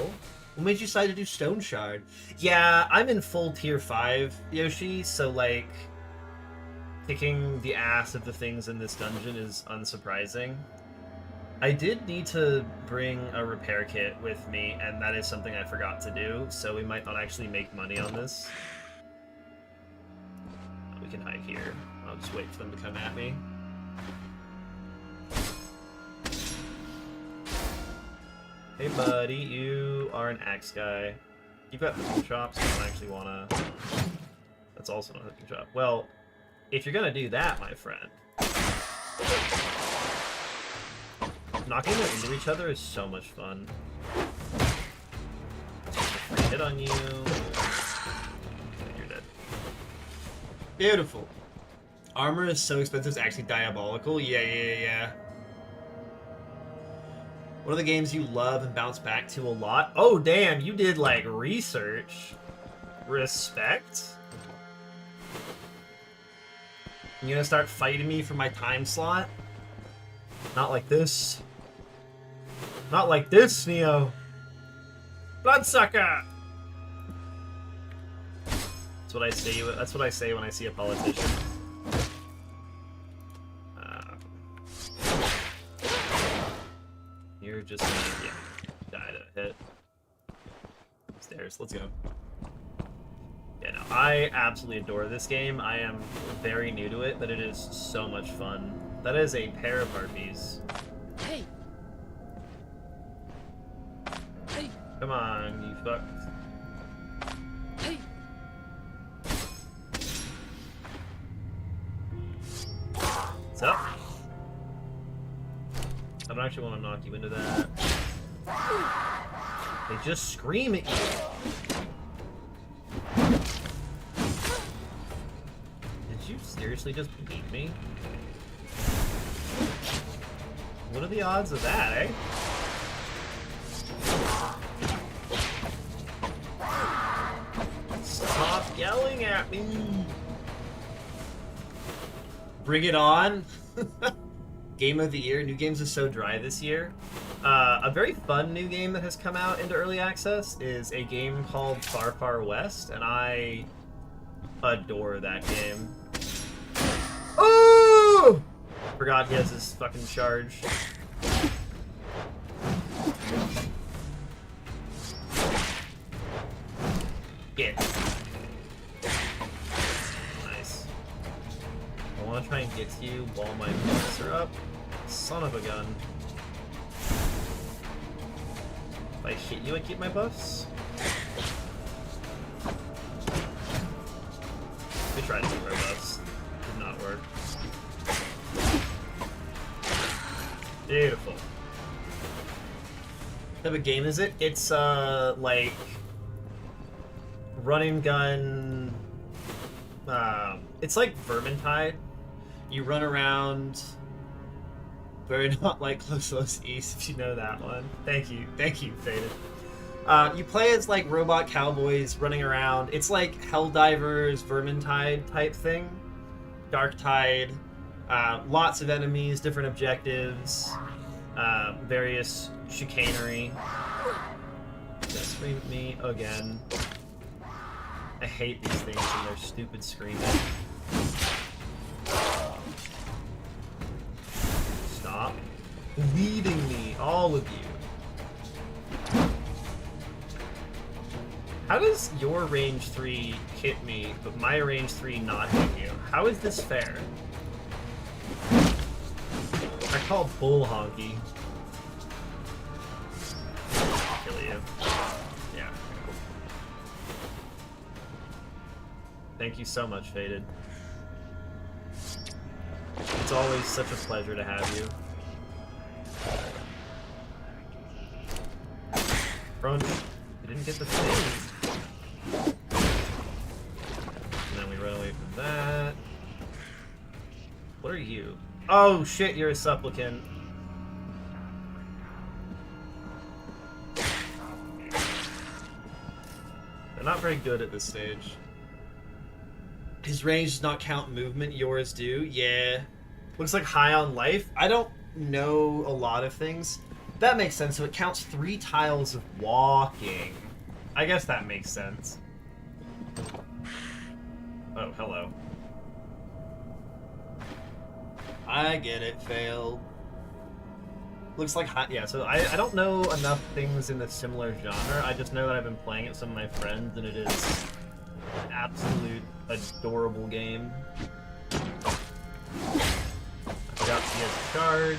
What made you decide to do Stone Shard? Yeah, I'm in full tier 5, Yoshi, so, like, kicking the ass of the things in this dungeon is unsurprising. I did need to bring a repair kit with me, and that is something I forgot to do, so we might not actually make money on this. We can hide here. I'll just wait for them to come at me. Hey buddy, you are an axe guy. You've got hooking chops, I don't actually wanna... That's also not a hooking chop. Well, if you're gonna do that, my friend... Knocking them into each other is so much fun. Free hit on you. You're dead. Beautiful. Armor is so expensive, it's actually diabolical. Yeah. What are the games you love and bounce back to a lot? Oh, damn, you did, like, research. Respect? You gonna start fighting me for my time slot? Not like this. Not like this, Neo. Bloodsucker! That's what I say. That's what I say when I see a politician. You're just gonna, die to hit. Stairs. Let's go. Yeah, no, I absolutely adore this game. I am very new to it, but it is so much fun. That is a pair of harpies. Hey. Hey. Come on, you fucked. Hey. What's up? I don't actually want to knock you into that. They just scream at you. Did you seriously just beat me? What are the odds of that, eh? Stop yelling at me! Bring it on! Game of the year. New games are so dry this year. A very fun new game that has come out into early access is a game called Far Far West, and I adore that game. Oh! Forgot he has his fucking charge. Get. Nice. I want to try and get to you while my buffs are up. Son of a gun. If I hit you, I keep my buffs? We tried to keep our buffs. Did not work. Beautiful. What type of game is it? It's, like... run and gun... it's like Vermintide. You run around... Very not like Close East, if you know that one. Thank you, Faded. You play as like robot cowboys running around. It's like Helldivers, Vermintide type thing. Dark Tide. Lots of enemies, different objectives, various chicanery. Just scream at me again. I hate these things and their stupid screaming. Stop leading me, all of you. How does your range 3 hit me, but my range 3 not hit you? How is this fair? I call bull honky. Kill you. Yeah. Thank you so much, Faded. It's always such a pleasure to have you. crunch. We didn't get the thing. And then we run away from that. What are you? Oh shit, you're a supplicant. They're not very good at this stage. His range does not count movement, yours do. Yeah. Looks like high on life. I don't know a lot of things. That makes sense. So it counts 3 tiles of walking. I guess that makes sense. Oh, hello. I get it, failed. Looks like high. Yeah, so I don't know enough things in the similar genre. I just know that I've been playing it with some of my friends, and it is an absolute adorable game. I forgot he has charge.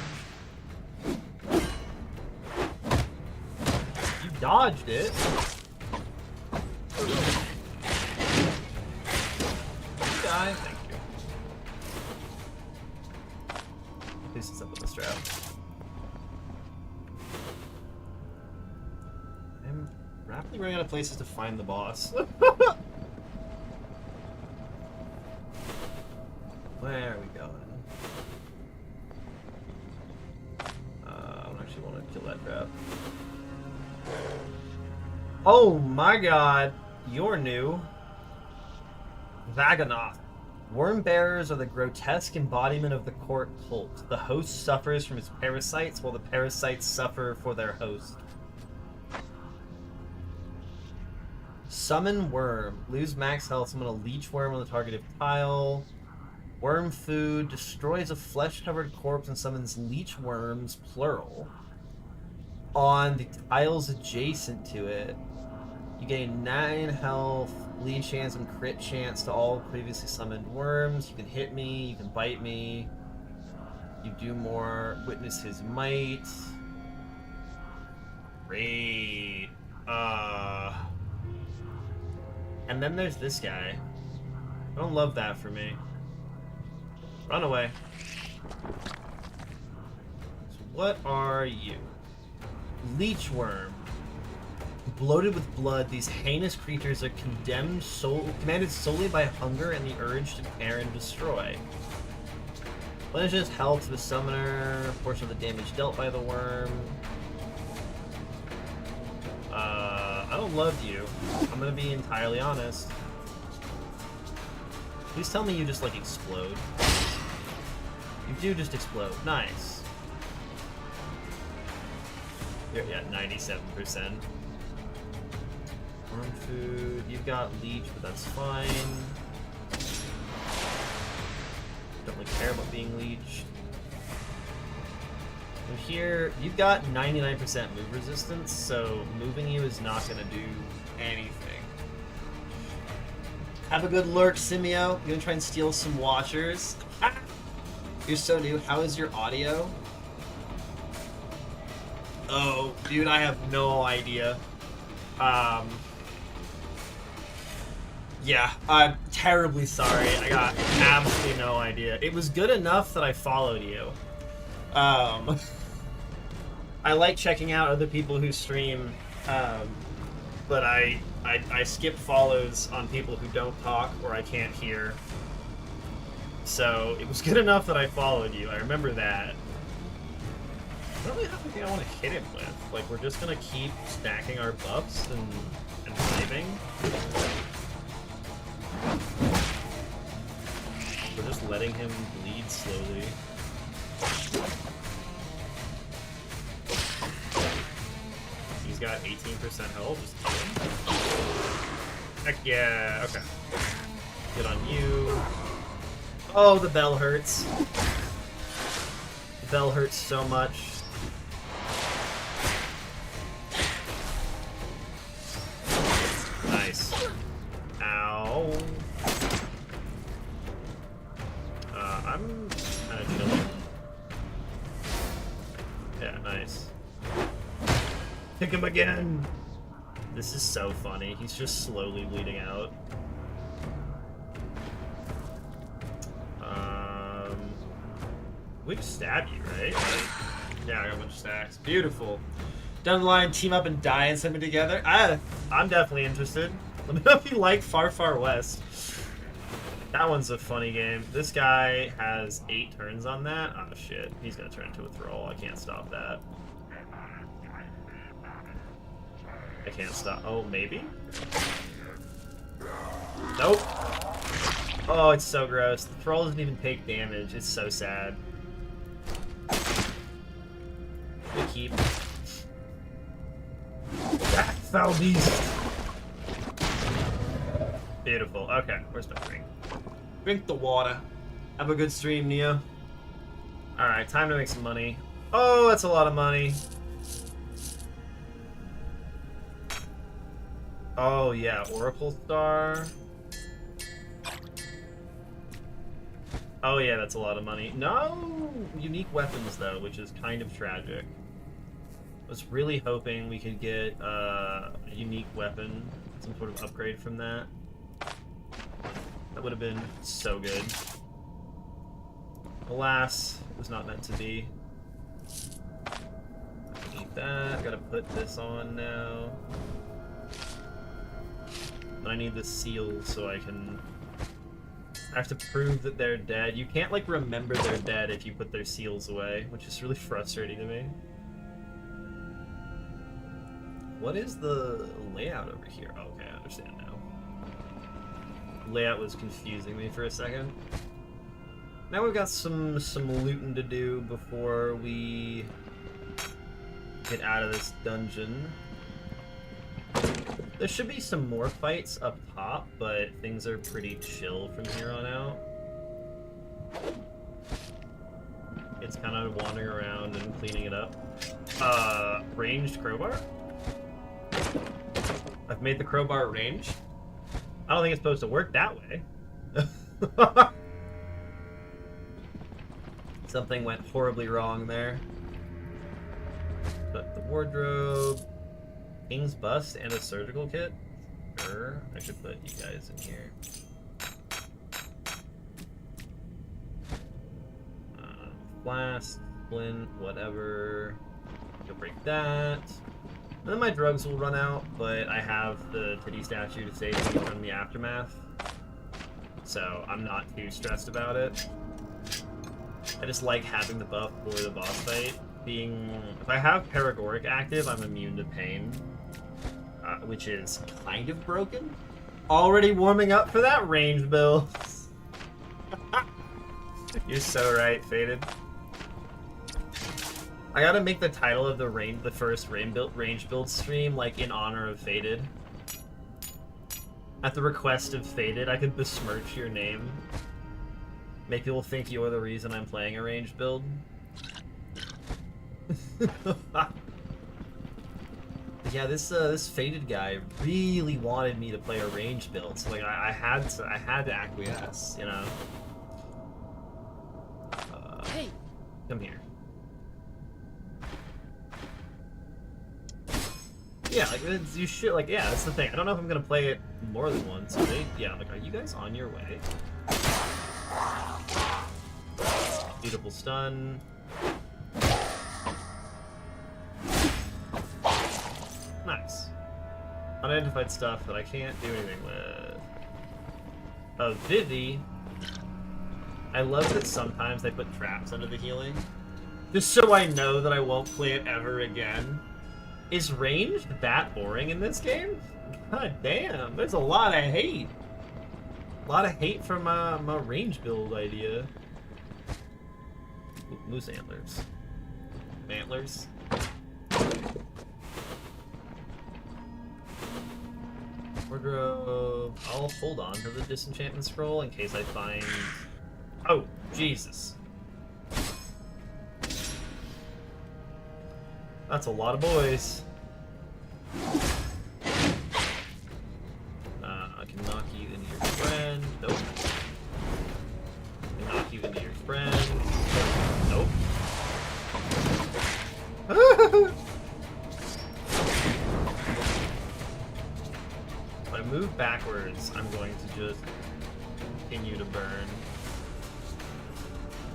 You dodged it. Die. Thank you. At least it's up with the strap. I'm rapidly running out of places to find the boss. Where are we going? I don't actually want to kill that trap. Oh my god, you're new. Vaganoth. Worm bearers are the grotesque embodiment of the court cult. The host suffers from his parasites, while the parasites suffer for their host. Summon worm. Lose max health. Summon a leech worm on the targeted tile. Worm food destroys a flesh-covered corpse and summons leech worms, plural, on the tiles adjacent to it. You gain 9 health, lead chance, and crit chance to all previously summoned worms. You can hit me, you can bite me. You do more. Witness his might. Great. And then there's this guy. I don't love that for me. Run away. So what are you? Leech worm. Bloated with blood, these heinous creatures are commanded solely by hunger and the urge to tear and destroy. Replenishes health to the summoner, a portion of the damage dealt by the worm. I don't love you. I'm gonna be entirely honest. Please tell me you just, like, explode. You do just explode. Nice. You're at 97%. Worm food. You've got leech, but that's fine. Don't really care about being leeched. And here, you've got 99% move resistance, so moving you is not going to do anything. Have a good lurk, Simio. You gonna try and steal some watchers? You're so new. How is your audio? Oh, dude, I have no idea. Yeah, I'm terribly sorry. I got absolutely no idea. It was good enough that I followed you. I like checking out other people who stream, but I skip follows on people who don't talk or I can't hear. So it was good enough that I followed you. I remember that. I don't really have anything I want to hit him with. Like, we're just gonna keep stacking our buffs and saving. We're just letting him bleed slowly. He's got 18% health, just kill him. Heck yeah, okay. Good on you. Oh, the bell hurts. The bell hurts so much. Nice. Ow. I'm kind of chilling. Yeah, nice. Pick him again! This is so funny. He's just slowly bleeding out. We just stabbed you, right? Like, yeah, I got a bunch of stacks. Beautiful. Down the line, team up and die in something together. I'm definitely interested. Let me know if you like Far Far West. That one's a funny game. This guy has 8 turns on that. Oh shit, he's gonna turn into a thrall. I can't stop that. I can't stop. Oh, maybe? Nope. Oh, it's so gross. The thrall doesn't even take damage. It's so sad. We keep. That foul beast. Beautiful. Okay, where's my drink? Drink the water. Have a good stream, Neo. Alright, time to make some money. Oh, that's a lot of money. Oh, yeah, Oracle Star. Oh, yeah, that's a lot of money. No unique weapons, though, which is kind of tragic. I was really hoping we could get a unique weapon, some sort of upgrade from that. That would have been so good. Alas, it was not meant to be. I need that. Gotta put this on now. And I need the seal so I can... I have to prove that they're dead. You can't, like, remember they're dead if you put their seals away, which is really frustrating to me. What is the layout over here? Oh, okay, I understand now. Layout was confusing me for a second. Now we've got some looting to do before we get out of this dungeon. There should be some more fights up top, but things are pretty chill from here on out. It's kind of wandering around and cleaning it up. Ranged crowbar? I've made the crowbar ranged. I don't think it's supposed to work that way. Something went horribly wrong there. Put the wardrobe. King's bust and a surgical kit? Sure, I should put you guys in here. Flask, splint, whatever. You'll break that. And then my drugs will run out, but I have the titty statue to save me from the aftermath. So I'm not too stressed about it. I just like having the buff for the boss fight. If I have Paragoric active, I'm immune to pain. Which is kind of broken. Already warming up for that range build. You're so right, Faded. I gotta make the title of the first range build stream like in honor of Faded. At the request of Faded, I could besmirch your name. Make people think you're the reason I'm playing a range build. Yeah, this Faded guy really wanted me to play a range build, so like I had to acquiesce, you know. Hey, come here. Yeah, like you should like yeah, that's the thing. I don't know if I'm gonna play it more than once. Yeah, like are you guys on your way? Beautiful stun. Nice. Unidentified stuff that I can't do anything with. Vivi. I love that sometimes they put traps under the healing. Just so I know that I won't play it ever again. Is ranged that boring in this game? God damn, there's a lot of hate. A lot of hate for my range build idea. Ooh, moose antlers. Antlers. Wardrobe. I'll hold on to the disenchantment scroll in case I find... Oh, Jesus. That's a lot of boys. I can knock you into your friend. Nope. I can knock you into your friend. Nope. If I move backwards, I'm going to just continue to burn.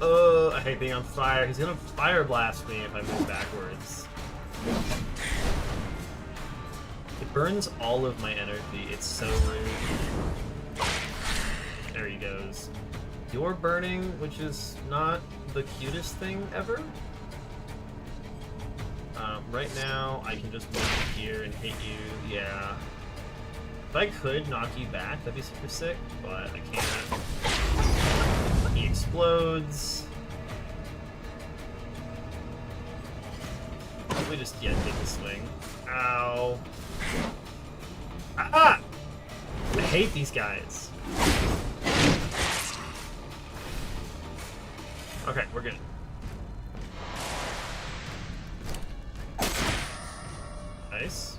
I hate being on fire. He's gonna fire blast me if I move backwards. It burns all of my energy. It's so rude. There he goes. You're burning, which is not the cutest thing ever. Right now, I can just move here and hit you. Yeah. If I could knock you back, that'd be super sick, but I can't. He explodes. Probably just, yeah, take the swing. Ow. Ah! I hate these guys. Okay, we're good. Nice.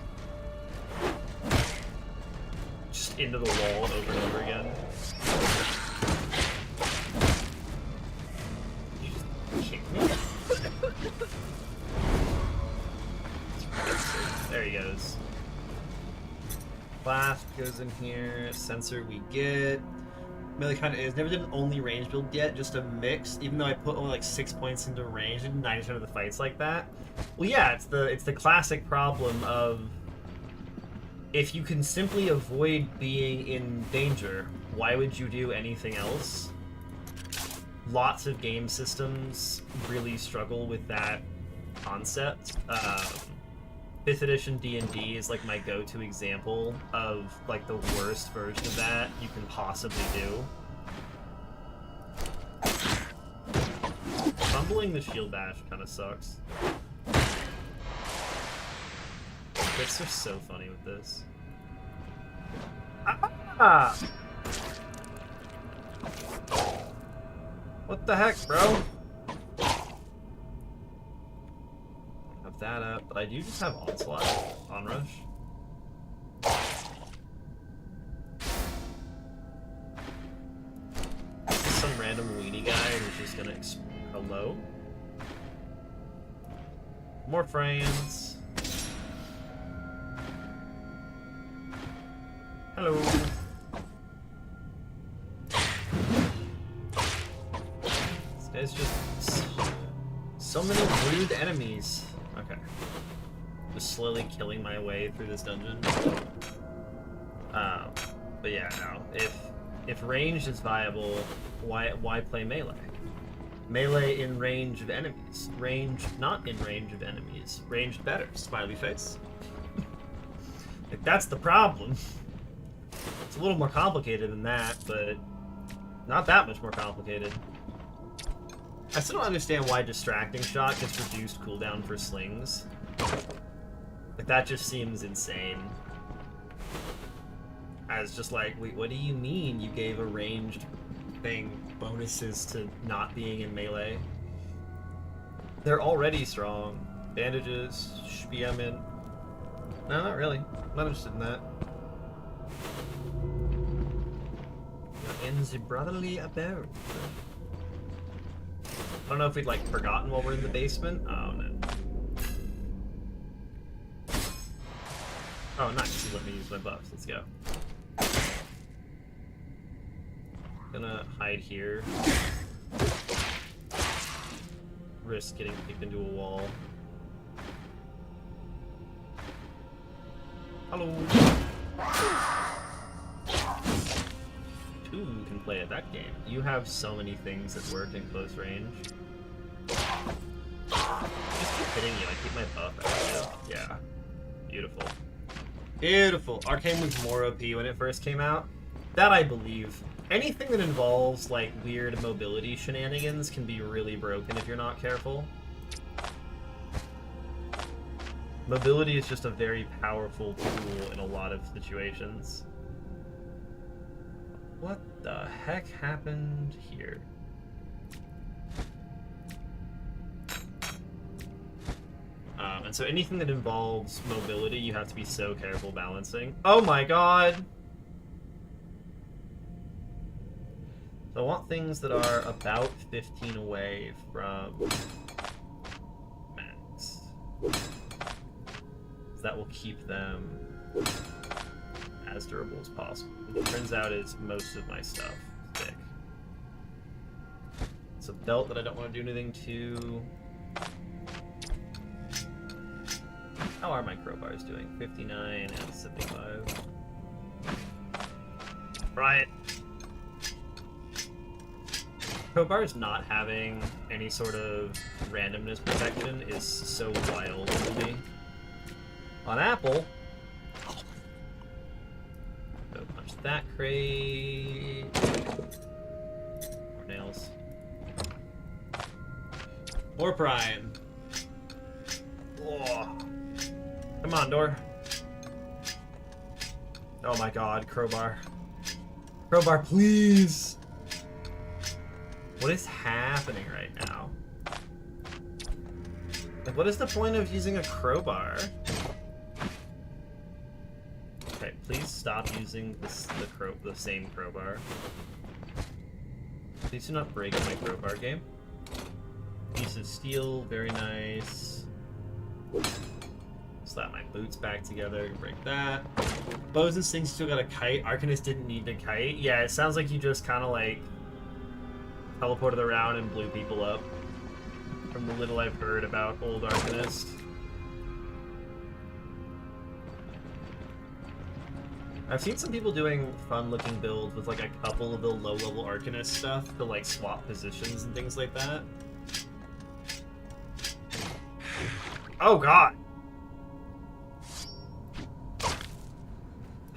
Just into the wall over and over again. You just kick me? There he goes. Blast goes in here. Sensor we get. Melee kind of is. Never did an only range build yet, just a mix. Even though I put only like 6 points into range, and 90% of the fights like that. Well, yeah, it's the classic problem of if you can simply avoid being in danger, why would you do anything else? Lots of game systems really struggle with that concept. 5th edition D&D is like my go-to example of like the worst version of that you can possibly do. Fumbling the shield bash kind of sucks. Crits are so funny with this. Ah! What the heck, bro? Have that up, but I do just have Onslaught on rush. Some random weenie guy who's just gonna hello? More friends. Hello. This guy's just so many rude enemies. Okay. Just slowly killing my way through this dungeon. But yeah, no. If ranged is viable, why play melee? Melee in range of enemies. Ranged not in range of enemies. Ranged better. Smiley face. Like, that's the problem. It's a little more complicated than that, but not that much more complicated. I still don't understand why Distracting Shot gets reduced cooldown for slings. Like, that just seems insane. As just like, wait, what do you mean you gave a ranged thing bonuses to not being in melee? They're already strong. Bandages, Spiamin. No, not really. I'm not interested in that. In the brotherly abode. I don't know if we'd like forgotten while we're in the basement. Oh no. Oh nice, he let me use my buffs. Let's go. Gonna hide here. Risk getting kicked into a wall. Hello. Two can play at that game. You have so many things that work in close range. Just keep hitting you. I keep my buff out. Yeah. Beautiful. Beautiful. Arcane was more OP when it first came out. That I believe. Anything that involves like weird mobility shenanigans can be really broken if you're not careful. Mobility is just a very powerful tool in a lot of situations. What the heck happened here? And so anything that involves mobility, you have to be so careful balancing. Oh my god! So I want things that are about 15 away from max. That will keep them as durable as possible. It turns out is most of my stuff thick. It's a belt that I don't want to do anything to. Oh, How are my crowbars doing? 59 and 75. Right. Crowbars not having any sort of randomness protection is so wild to me. On Apple, go punch that crate. More nails. More Brian. Oh. Come on, door. Oh my god, crowbar. Crowbar, please! What is happening right now? Like, what is the point of using a crowbar? Okay, please stop using the same crowbar. Please do not break my crowbar game. Piece of steel, very nice. Slap my boots back together, break that. Bows and Stings still got a kite. Arcanist didn't need to kite. Yeah, it sounds like you just kind of like teleported around and blew people up. From the little I've heard about old Arcanist. I've seen some people doing fun-looking builds with like a couple of the low-level Arcanist stuff to like swap positions and things like that. Oh god!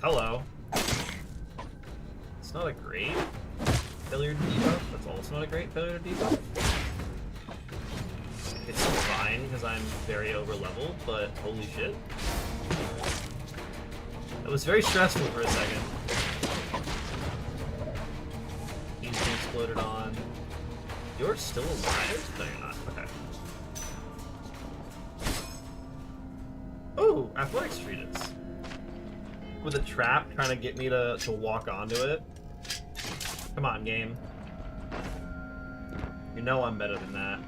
Hello. It's not a great failure to debuff. That's also not a great failure to debuff. It's fine because I'm very over-leveled, but holy shit. That was very stressful for a second. He's been exploded on. You're still alive? No, you're not. Okay. Oh, athletics treatise. With a trap trying to get me to walk onto it. Come on, game. You know I'm better than that.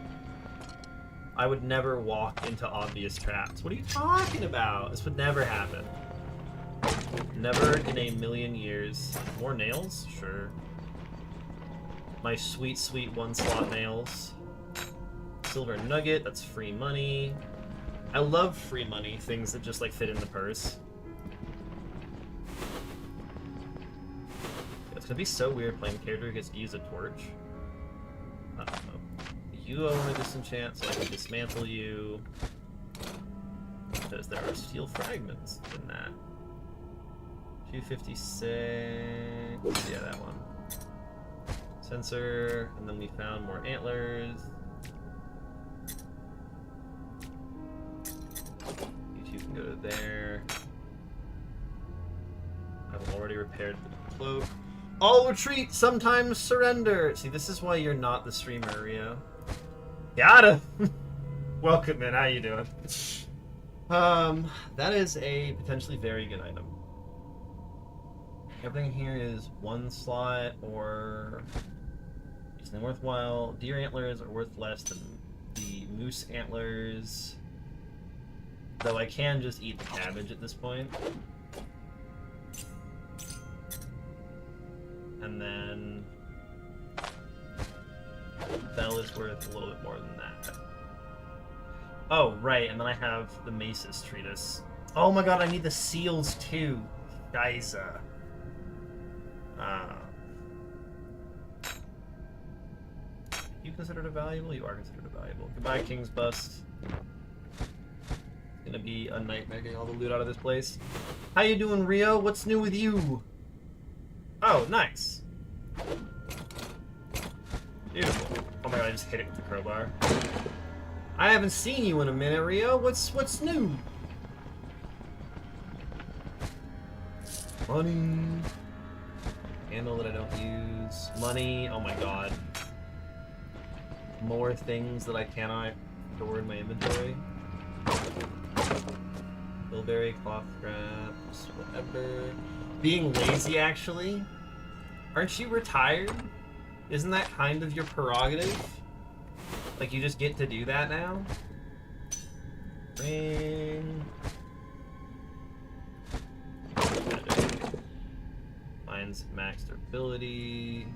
I would never walk into obvious traps. What are you talking about? This would never happen. Never in a million years. More nails? Sure. My sweet, sweet one-slot nails. Silver nugget, that's free money. I love free money, things that just like fit in the purse. It's gonna be so weird playing a character who gets to use a torch. You I want to disenchant so I can dismantle you. Because there are steel fragments in that. 256. Yeah, that one. Sensor, and then we found more antlers. You two can go to there. I've already repaired the cloak. All retreat, sometimes surrender. See, this is why you're not the streamer, Rio. Got him! Welcome, man. How you doing? That is a potentially very good item. Everything here is one slot or something worthwhile. Deer antlers are worth less than the moose antlers. Though I can just eat the cabbage at this point. And then Bell is worth a little bit more than that. Oh, right, and then I have the Mace's Treatise. Oh my god, I need the seals too. Scheiße. You considered it valuable? You are considered it valuable. Goodbye, King's Bust. It's gonna be a nightmare getting all the loot out of this place. How you doing, Rio? What's new with you? Oh, nice. Beautiful. Oh my god, I just hit it with the crowbar. I haven't seen you in a minute, Rio. What's new? Money. Handle that I don't use. Money. Oh my god. More things that I cannot store in my inventory. Bilberry, cloth scraps, whatever. Being lazy, actually. Aren't you retired? Isn't that kind of your prerogative? Like, you just get to do that now? Ring. Mine's max durability.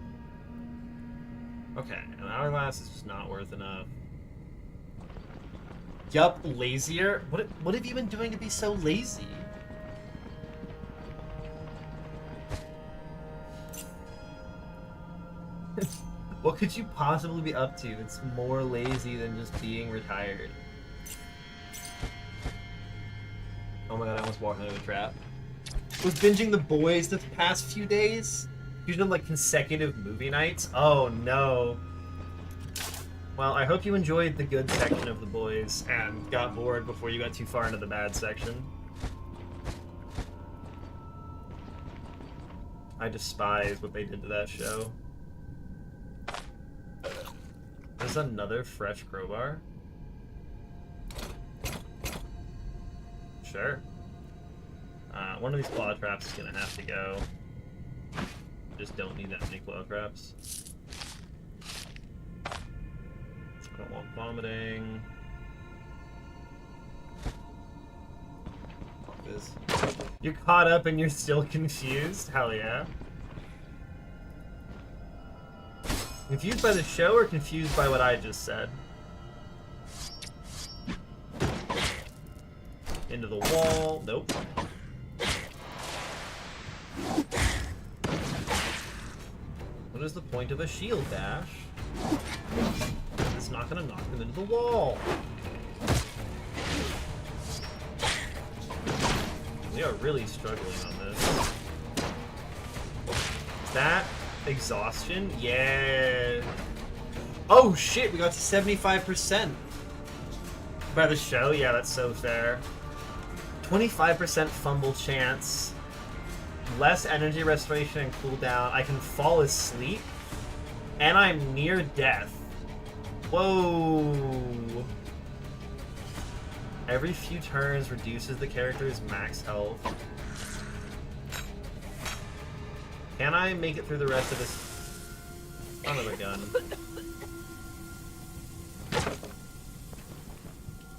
Okay, an hourglass is just not worth enough. Yup, lazier. What have you been doing to be so lazy? What could you possibly be up to that's more lazy than just being retired? Oh my god, I almost walked into a trap. Was binging The Boys the past few days? You've done like consecutive movie nights? Oh no. Well, I hope you enjoyed the good section of The Boys and got bored before you got too far into the bad section. I despise what they did to that show. There's another fresh crowbar? Sure. One of these claw traps is gonna have to go. Just don't need that many claw traps. I don't want vomiting. Fuck this. You're caught up and you're still confused? Hell yeah. Confused by the show or confused by what I just said? Into the wall. Nope. What is the point of a shield dash? It's not gonna knock them into the wall. We are really struggling on this. Is that exhaustion? Yeah. Oh shit, we got to 75%. By the show? Yeah, that's so fair. 25% fumble chance. Less energy restoration and cooldown. I can fall asleep. And I'm near death. Whoa. Every few turns reduces the character's max health. Can I make it through the rest of this? Son of a gun.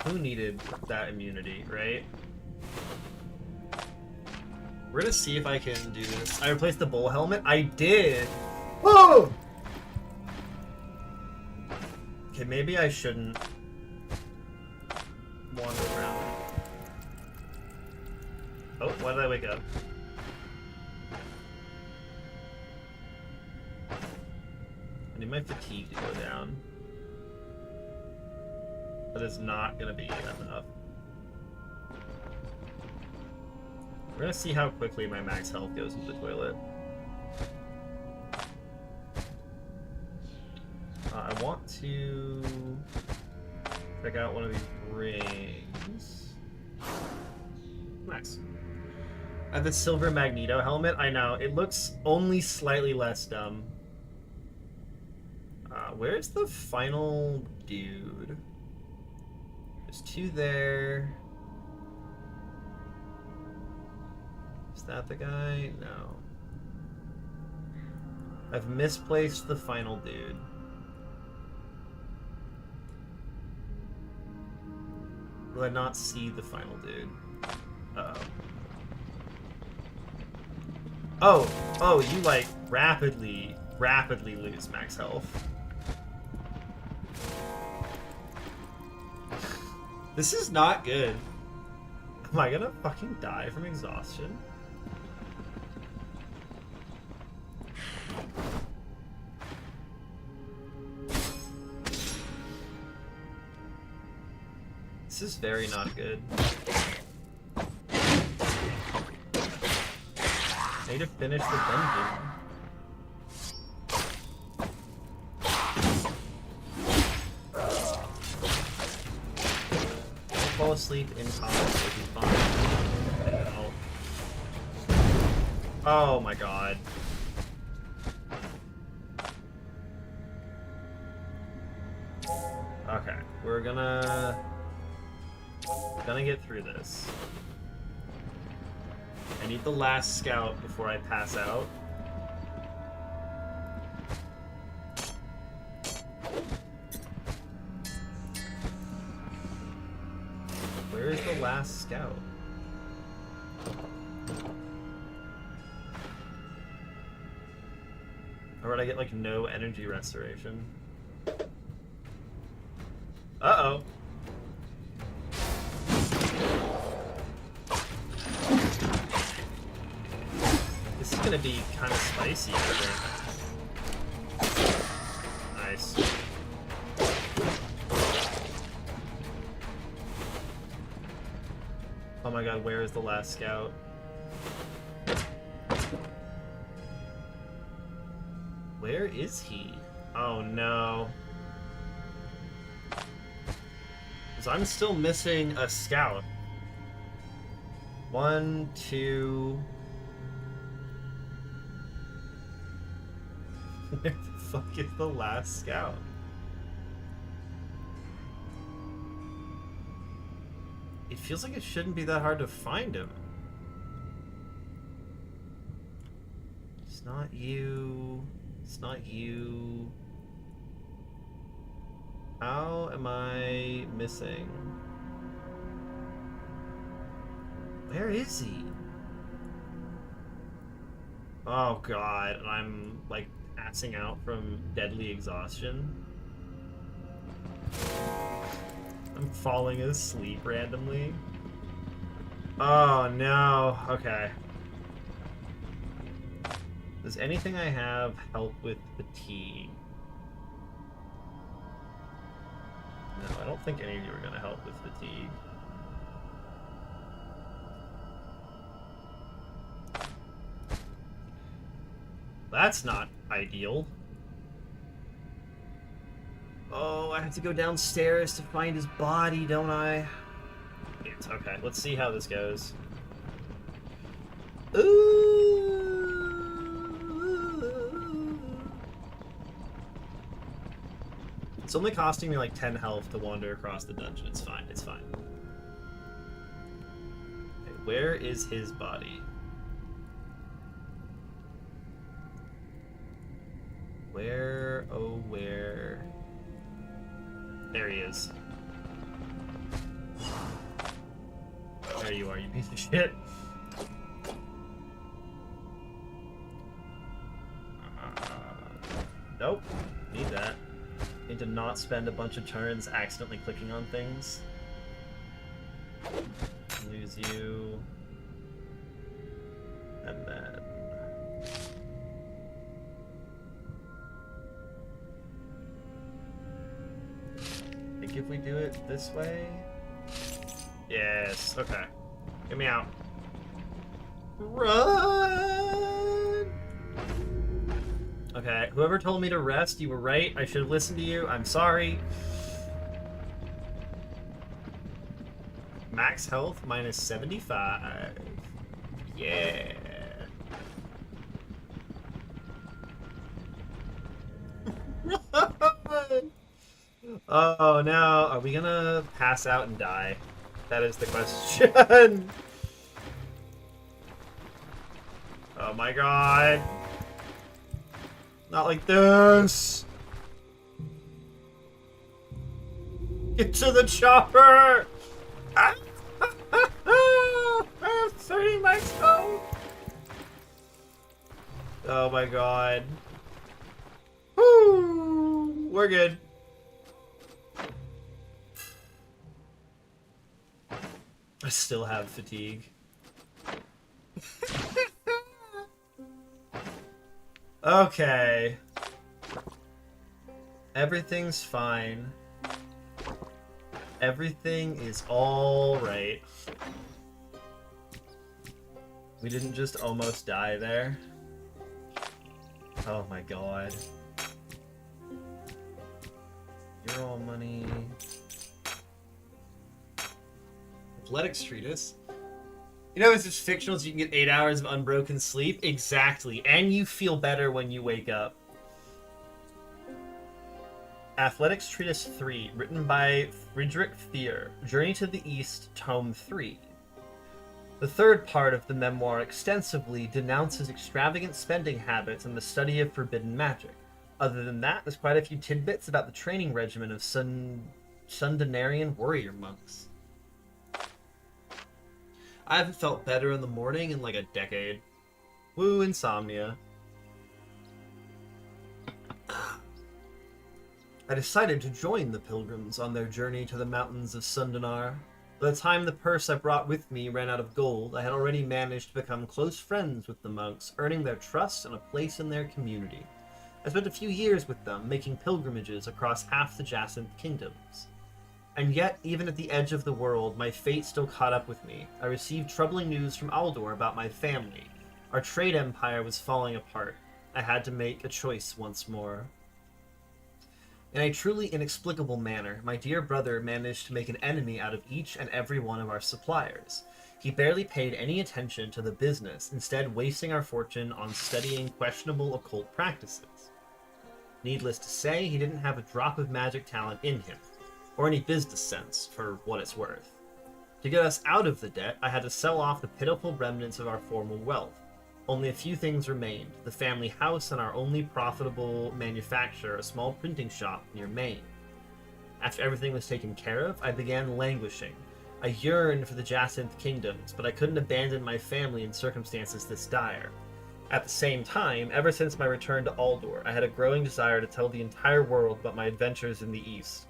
Who needed that immunity, right? We're gonna see if I can do this. I replaced the bull helmet? I did! Whoa! Okay, maybe I shouldn't wander around. Oh, why did I wake up? I need my fatigue to go down. But it's not gonna be enough. We're gonna see how quickly my max health goes into the toilet. I want to check out one of these rings. Nice. I have the silver Magneto helmet. I know, it looks only slightly less dumb. Where's the final dude? There's two there. Is that the guy? No. I've misplaced the final dude. Will I not see the final dude? Uh-oh. Oh, you like rapidly lose max health. This is not good. Am I gonna fucking die from exhaustion? This is very not good. I need to finish the dungeon. Don't fall asleep in combat, it'll be fine. Oh my god. Okay, we're gonna get through this. I need the last scout before I pass out. Where is the last scout? Or would I get like no energy restoration? Uh-oh. gonna be kind of spicy, I think. Nice. Oh my god, where is the last scout? Where is he? Oh no. Because I'm still missing a scout. 1, 2... Where the fuck is the last scout? It feels like it shouldn't be that hard to find him. It's not you. It's not you. How am I missing? Where is he? Oh god, and I'm like passing out from deadly exhaustion. I'm falling asleep randomly. Oh no, okay. Does anything I have help with fatigue? No, I don't think any of you are going to help with fatigue. That's not ideal. Oh, I have to go downstairs to find his body, don't I? It's okay. Let's see how this goes. Ooh. It's only costing me like 10 health to wander across the dungeon. It's fine. It's fine. Okay, where is his body? Where, oh where? There he is. There you are, you piece of shit. Nope. Need that. Need to not spend a bunch of turns accidentally clicking on things. Lose you. And then... I think if we do it this way... Yes, okay. Get me out. Run! Okay, whoever told me to rest, you were right. I should have listened to you. I'm sorry. Max health minus 75. Yeah. Oh no, are we gonna pass out and die? That is the question. Oh my god. Not like this. Get to the chopper. I have 30 max health. Oh my god. Woo, we're good. I still have fatigue. Okay. Everything's fine. Everything is all right. We didn't just almost die there. Oh my god. You're all money. Athletics treatise. You know, it's just fictional, so you can get 8 hours of unbroken sleep? Exactly. And you feel better when you wake up. Athletics Treatise 3, written by Friedrich Fehr. Journey to the East, Tome 3. The third part of the memoir extensively denounces extravagant spending habits and the study of forbidden magic. Other than that, there's quite a few tidbits about the training regimen of Sundonarian warrior monks. I haven't felt better in the morning in like a decade. Woo, insomnia. I decided to join the pilgrims on their journey to the mountains of Sundanar. By the time the purse I brought with me ran out of gold, I had already managed to become close friends with the monks, earning their trust and a place in their community. I spent a few years with them, making pilgrimages across half the Jacinth kingdoms. And yet, even at the edge of the world, my fate still caught up with me. I received troubling news from Aldor about my family. Our trade empire was falling apart. I had to make a choice once more. In a truly inexplicable manner, my dear brother managed to make an enemy out of each and every one of our suppliers. He barely paid any attention to the business, instead wasting our fortune on studying questionable occult practices. Needless to say, he didn't have a drop of magic talent in him, or any business sense, for what it's worth. To get us out of the debt, I had to sell off the pitiful remnants of our former wealth. Only a few things remained: the family house and our only profitable manufacture, a small printing shop near Maine. After everything was taken care of, I began languishing. I yearned for the Jacinth kingdoms, but I couldn't abandon my family in circumstances this dire. At the same time, ever since my return to Aldor, I had a growing desire to tell the entire world about my adventures in the East.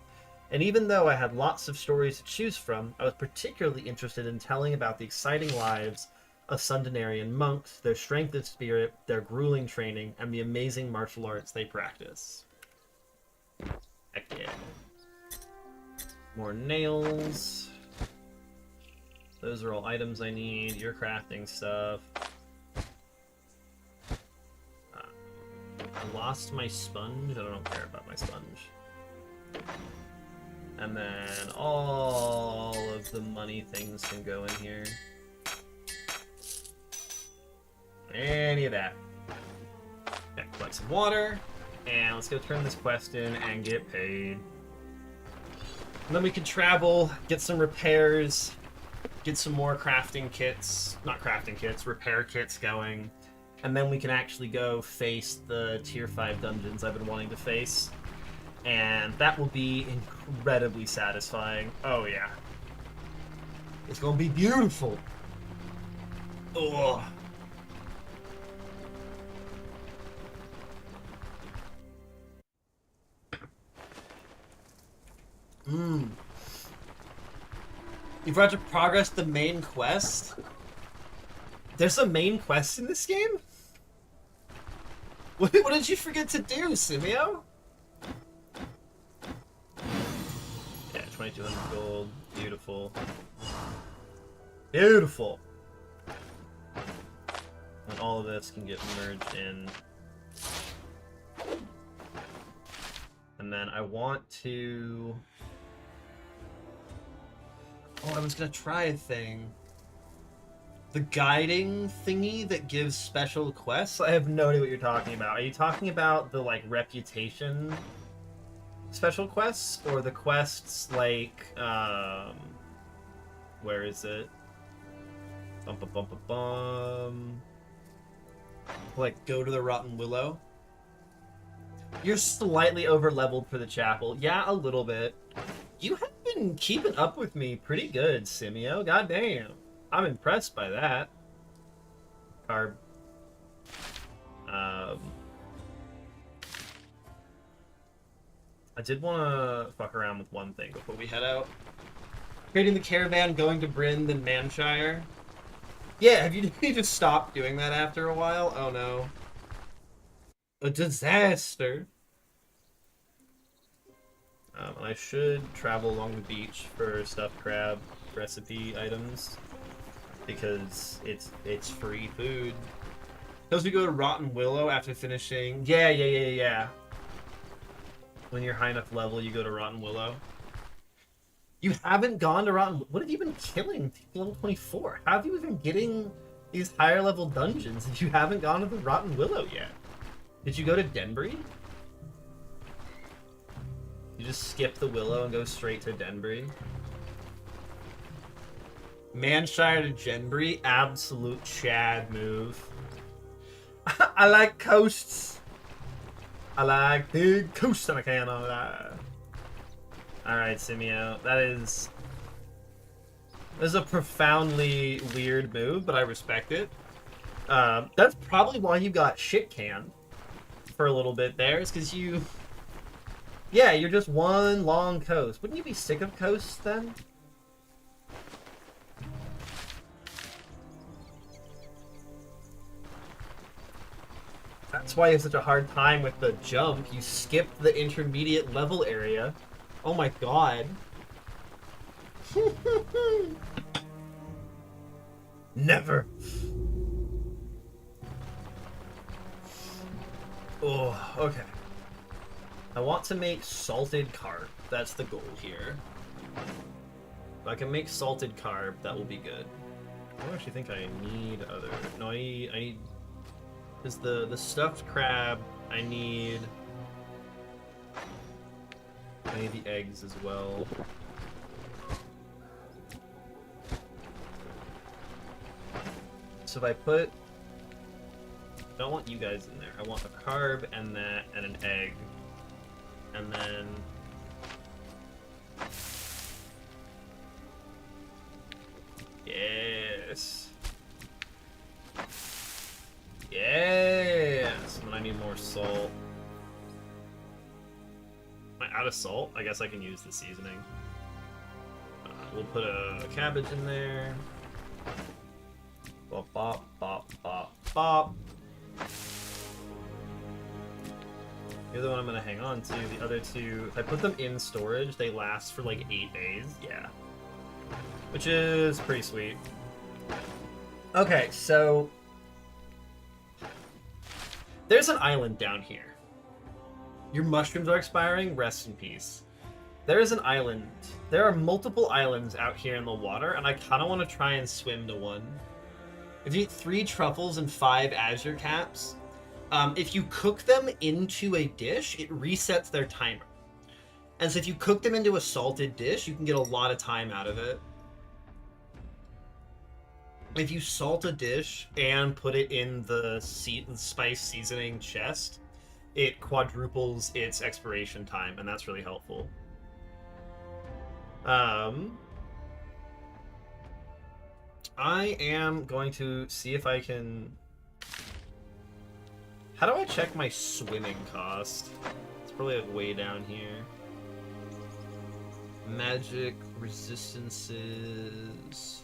And even though I had lots of stories to choose from, I was particularly interested in telling about the exciting lives of Sundonarian monks, their strength of spirit, their grueling training, and the amazing martial arts they practice. Heck yeah. More nails. Those are all items I need. Your crafting stuff. I lost my sponge. I don't care about my sponge. And then all of the money things can go in here. Any of that. Okay, collect some water. And let's go turn this quest in and get paid. And then we can travel, get some repairs, get some more crafting kits. Not crafting kits, repair kits going. And then we can actually go face the tier 5 dungeons I've been wanting to face. And that will be incredibly satisfying. Oh yeah. It's gonna be beautiful. Ugh. You've got to progress the main quest? There's a main quest in this game? What did you forget to do, Simeo? Yeah, 2200 gold. Beautiful. Beautiful! And all of this can get merged in. And then I want to... Oh, I was gonna try a thing. The guiding thingy that gives special quests? I have no idea what you're talking about. Are you talking about the, like, reputation special quests? Or the quests, like, where is it? Bum, bum, bum, bum, bum. Like, go to the Rotten Willow? You're slightly over-leveled for the chapel. Yeah, a little bit. You have been keeping up with me pretty good, Simeo. Goddamn. I'm impressed by that. Carb. I did want to fuck around with one thing before we head out. Creating the caravan, going to Bryn, then Manshire. Yeah, have you just stopped doing that after a while? Oh no. A disaster. And I should travel along the beach for stuffed crab recipe items. Because it's free food. Suppose we go to Rotten Willow after finishing. Yeah. When you're high enough level, you go to Rotten Willow. You haven't gone to Rotten... What have you been killing? Level 24. How have you been getting these higher level dungeons if you haven't gone to the Rotten Willow yet? Did you go to Denbury? You just skip the Willow and go straight to Denbury? Manshire to Genbury, absolute Chad move. I like coasts. I like big coasts and I can on that. Alright, Simeo. This is a profoundly weird move, but I respect it. That's probably why you got shit canned for a little bit there, is because you... Yeah, you're just one long coast. Wouldn't you be sick of coasts then? That's why you have such a hard time with the jump. You skipped the intermediate level area. Oh my god. Never. Oh, okay. I want to make salted carp. That's the goal here. If I can make salted carp, that will be good. I don't actually think I need other... No, I need... Because the stuffed crab, I need the eggs as well. So if I put... I don't want you guys in there. I want a carb and that and an egg. And then... Yes. Yes! And then I need more salt. Am I out of salt? I guess I can use the seasoning. We'll put a cabbage in there. Bop, bop, bop, bop, bop. The other one I'm gonna hang on to. The other two, if I put them in storage, they last for like 8 days. Yeah. Which is pretty sweet. Okay, so... There's an island down here. Your mushrooms are expiring? Rest in peace. There is an island. There are multiple islands out here in the water, and I kind of want to try and swim to one. If you eat 3 truffles and 5 azure caps, if you cook them into a dish, it resets their timer. And so if you cook them into a salted dish, you can get a lot of time out of it. If you salt a dish and put it in the spice seasoning chest, it quadruples its expiration time, and that's really helpful. I am going to see if I can... How do I check my swimming cost? It's probably like way down here. Magic resistances...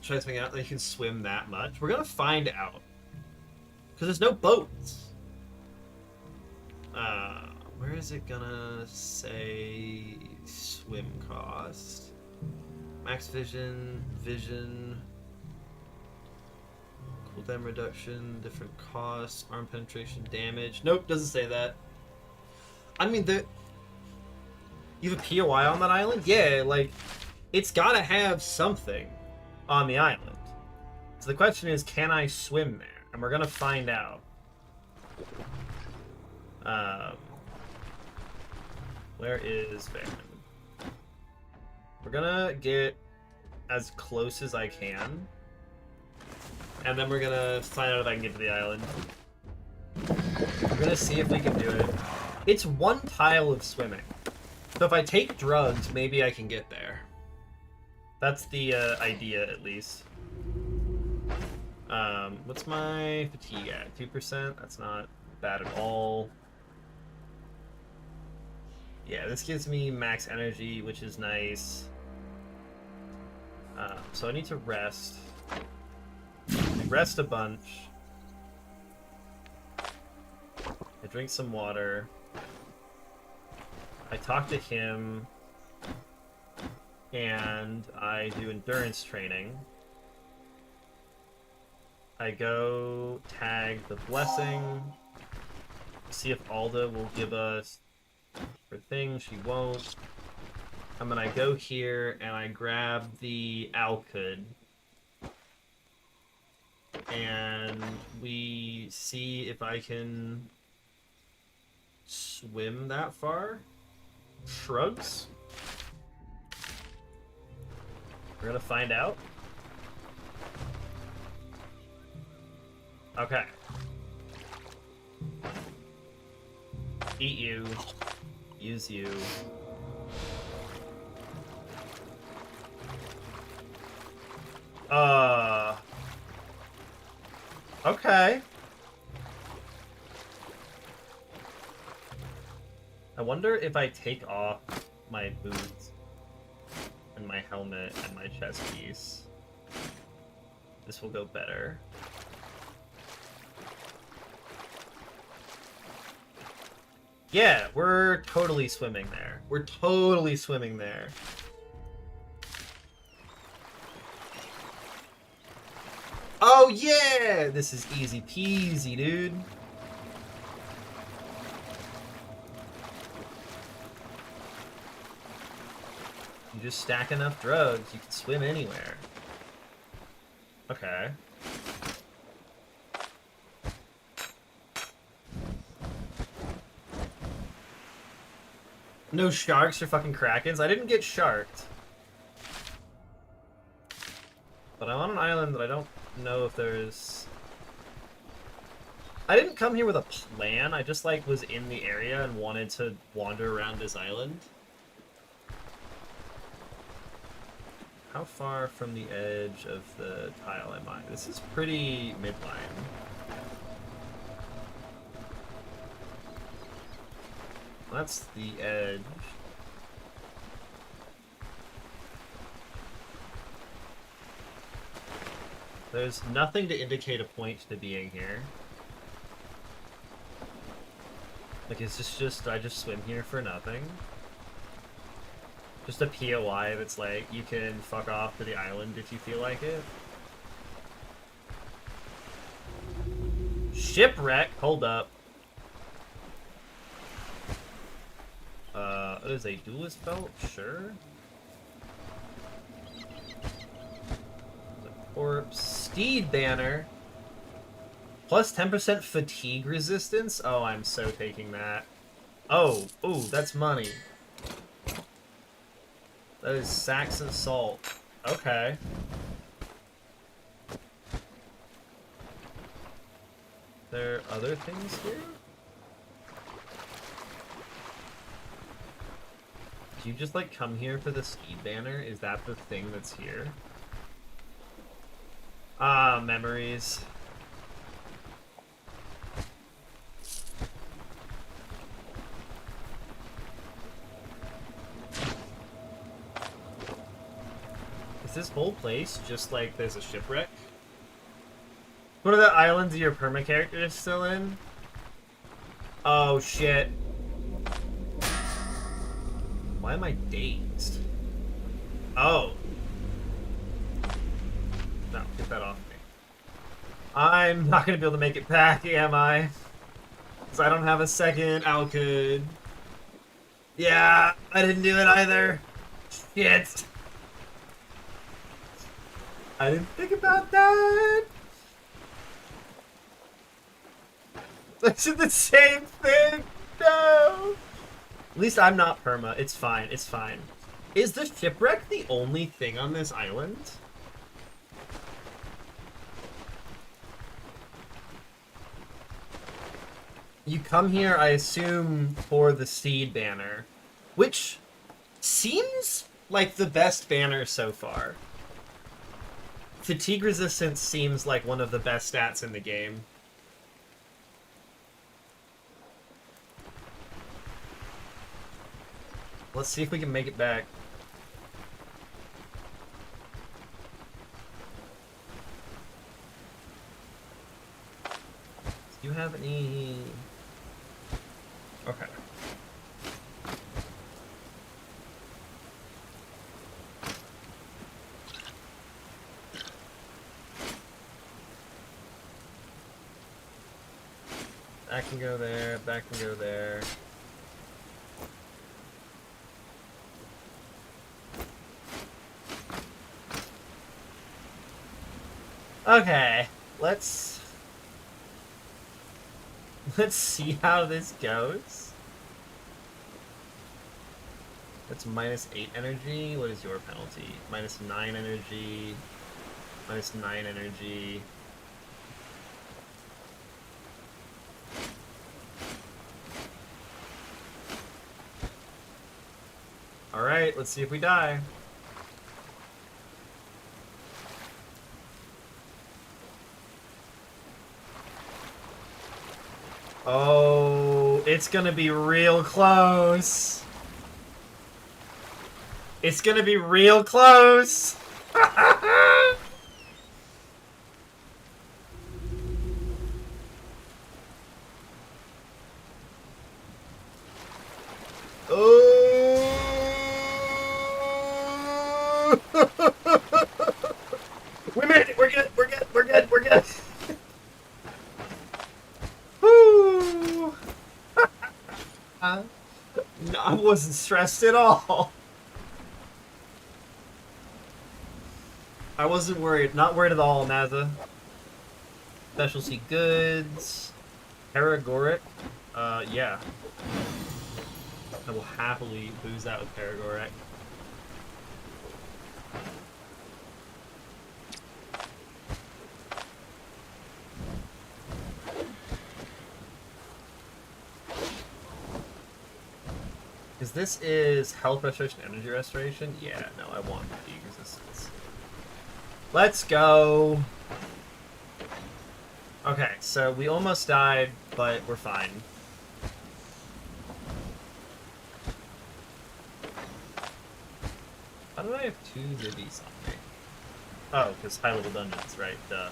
Try something out that you can swim that much. We're gonna find out. Because there's no boats. Where is it gonna say swim cost? Max vision, cooldown reduction, different costs, arm penetration, damage. Nope, doesn't say that. I mean, you have a POI on that island? Yeah, like, it's gotta have something on the island. So the question is, can I swim there? And we're gonna find out. Where is Van? We're gonna get as close as I can. And then we're gonna find out if I can get to the island. We're gonna see if we can do it. It's 1 tile of swimming. So if I take drugs, maybe I can get there. That's the idea, at least. What's my fatigue at? 2%? That's not bad at all. Yeah, this gives me max energy, which is nice. So I need to rest. Rest a bunch. I drink some water. I talk to him. And I do endurance training. I go tag the blessing. See if Alda will give us her thing. She won't. And then I go here and I grab the Alcud. And we see if I can swim that far. Shrugs. We're gonna find out. Okay. Eat you. Use you. Okay. I wonder if I take off my boots and my helmet and my chest piece, this will go better. Yeah, we're totally swimming there. We're totally swimming there. Oh yeah! This is easy peasy, dude. You just stack enough drugs, you can swim anywhere. Okay. No sharks or fucking krakens? I didn't get sharked. But I'm on an island that I don't know if there's... I didn't come here with a plan, I just, like, was in the area and wanted to wander around this island. How far from the edge of the tile am I? This is pretty midline. That's the edge. There's nothing to indicate a point to being here. Like, is this just, I just swim here for nothing? Just a POI that's like, you can fuck off to the island if you feel like it. Shipwreck? Hold up. It is a duelist belt? Sure. The corpse. Steed banner. Plus 10% fatigue resistance? Oh, I'm so taking that. Oh, ooh, that's money. That is sacks and salt. Okay. There are other things here? Do you just, like, come here for the steed banner? Is that the thing that's here? Ah, memories. Is this whole place just like there's a shipwreck? What are the islands your perma character is still in? Oh shit. Why am I dazed? Oh. No, get that off me. I'm not gonna be able to make it back, am I? Because I don't have a second Alcud. Yeah, I didn't do it either. Shit. I didn't think about that. That's the same thing. No. At least I'm not perma. It's fine. It's fine. Is the shipwreck the only thing on this island? You come here, I assume, for the Steed banner, which seems like the best banner so far. Fatigue resistance seems like one of the best stats in the game. Let's see if we can make it back. Do you have any... Okay. That can go there, that can go there. Okay, let's see how this goes. That's -8 energy. What is your penalty? -9 energy. -9 energy. Alright, let's see if we die. Oh, it's gonna be real close. It's gonna be real close. We made it! We're good! We're good! We're good! We're good! Woo! No, I wasn't stressed at all. I wasn't worried. Not worried at all, NASA. Specialty goods. Paragoric. Yeah. I will happily booze that with Paragoric. Because this is health restoration, energy restoration. Yeah, no, I want fatigue resistance. Let's go. Okay, so we almost died, but we're fine. How do I have 2 Zibbies on me? Oh, because high level dungeons, right? Duh.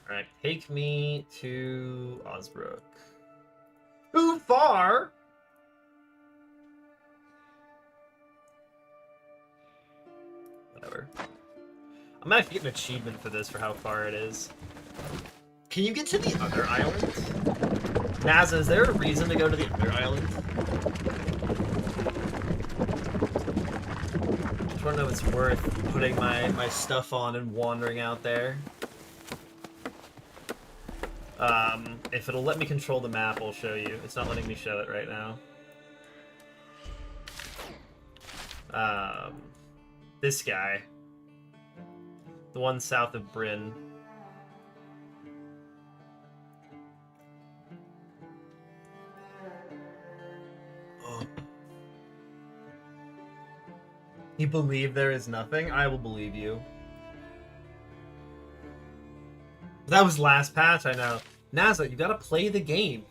Alright, take me to Osbrook. Too far! Whatever. I'm gonna have to get an achievement for this for how far it is. Can you get to the other island? NASA, is there a reason to go to the other island? Just wanna know if it's worth putting my stuff on and wandering out there. If it'll let me control the map, I'll show you. It's not letting me show it right now. This guy. The one south of Bryn. Oh. You believe there is nothing? I will believe you. That was last patch, I know. NASA, you gotta play the game.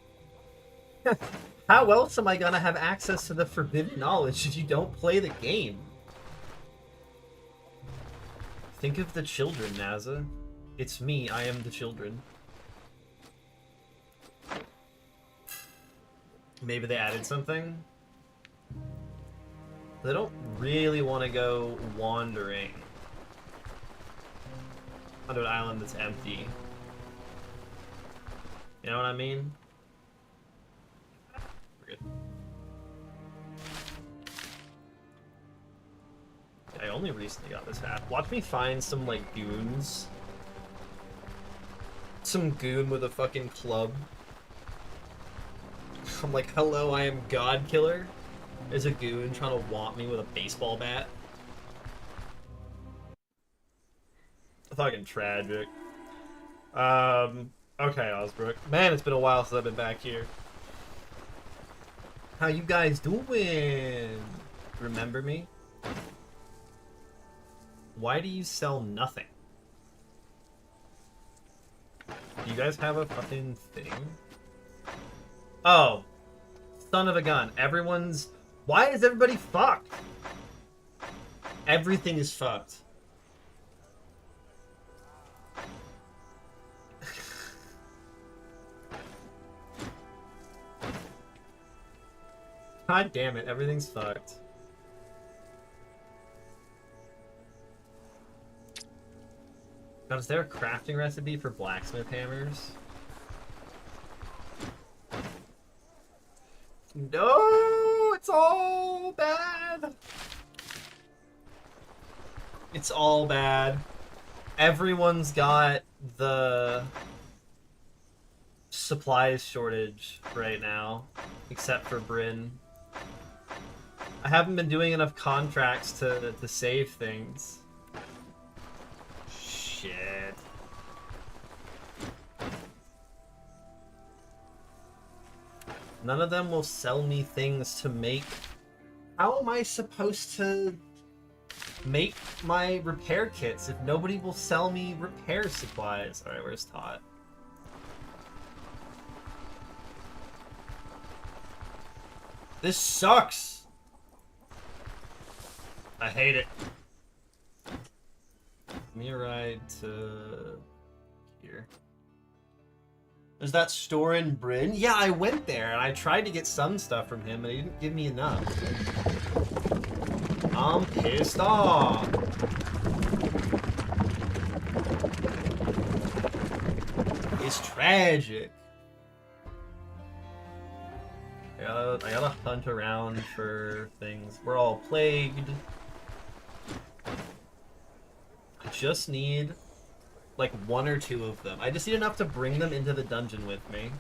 How else am I gonna have access to the forbidden knowledge if you don't play the game? Think of the children, NASA. It's me, I am the children. Maybe they added something? They don't really want to go wandering onto an island that's empty. You know what I mean? We're good. I only recently got this hat. Watch me find some, like, goons. Some goon with a fucking club. I'm like, hello, I am God Killer. There's a goon trying to whomp me with a baseball bat. Fucking tragic. Okay, Osbrook. Man, it's been a while since I've been back here. How you guys doing? Remember me? Why do you sell nothing? Do you guys have a fucking thing? Oh. Son of a gun. Everyone's... Why is everybody fucked? Everything is fucked. God damn it, everything's fucked. God, is there a crafting recipe for blacksmith hammers? No, it's all bad. It's all bad. Everyone's got the supplies shortage right now, except for Bryn. I haven't been doing enough contracts to save things. Shit. None of them will sell me things to make. How am I supposed to make my repair kits if nobody will sell me repair supplies? Alright, where's Todd? This sucks! I hate it. Give me a ride to here. There's that store in Bryn. Yeah, I went there and I tried to get some stuff from him, but he didn't give me enough. I'm pissed off. It's tragic. I gotta hunt around for things. We're all plagued. I just need like 1 or 2 of them. I just need enough to bring them into the dungeon with me.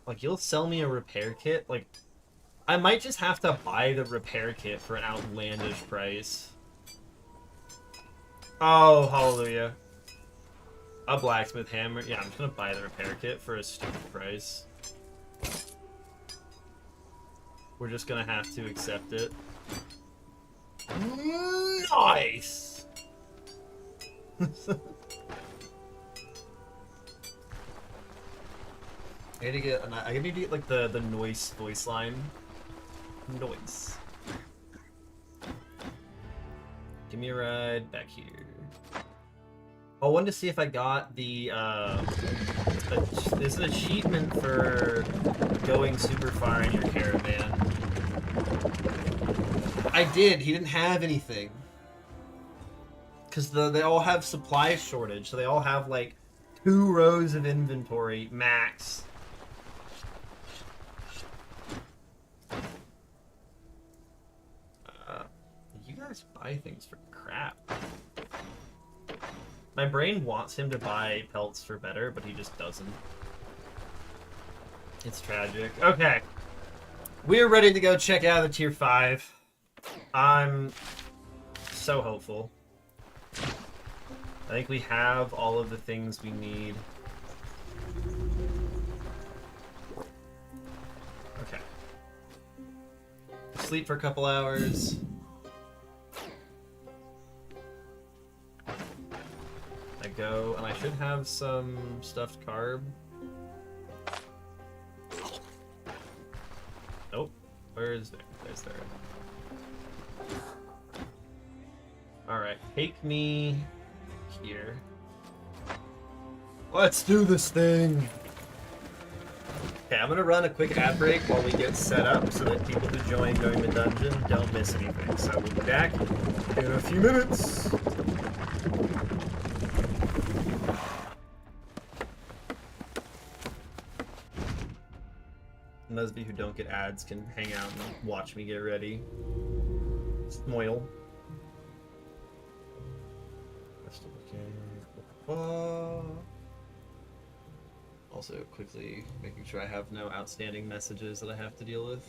Like, you'll sell me a repair kit? Like, I might just have to buy the repair kit for an outlandish price. Oh, hallelujah. A blacksmith hammer. Yeah, I'm just gonna buy the repair kit for a stupid price. We're just gonna have to accept it. Nice! I need to get like the noise voice line. Noise. Give me a ride back here. I wanted to see if I got the there's an achievement for going super far in your caravan. I did. He didn't have anything. Because they all have supply shortage, so they all have like 2 rows of inventory max. You guys buy things for crap. My brain wants him to buy pelts for better, but he just doesn't. It's tragic. Okay. We're ready to go check out the tier 5. I'm so hopeful. I think we have all of the things we need. Okay. Sleep for a couple hours. I go, and I should have some stuffed carb. Nope. Where is there? There's there. Alright, take me here. Let's do this thing! Okay, I'm gonna run a quick ad break while we get set up so that people who join during the dungeon don't miss anything. So we'll be back in a few minutes. And those of you who don't get ads can hang out and watch me get ready. Smoil. Also, quickly making sure I have no outstanding messages that I have to deal with.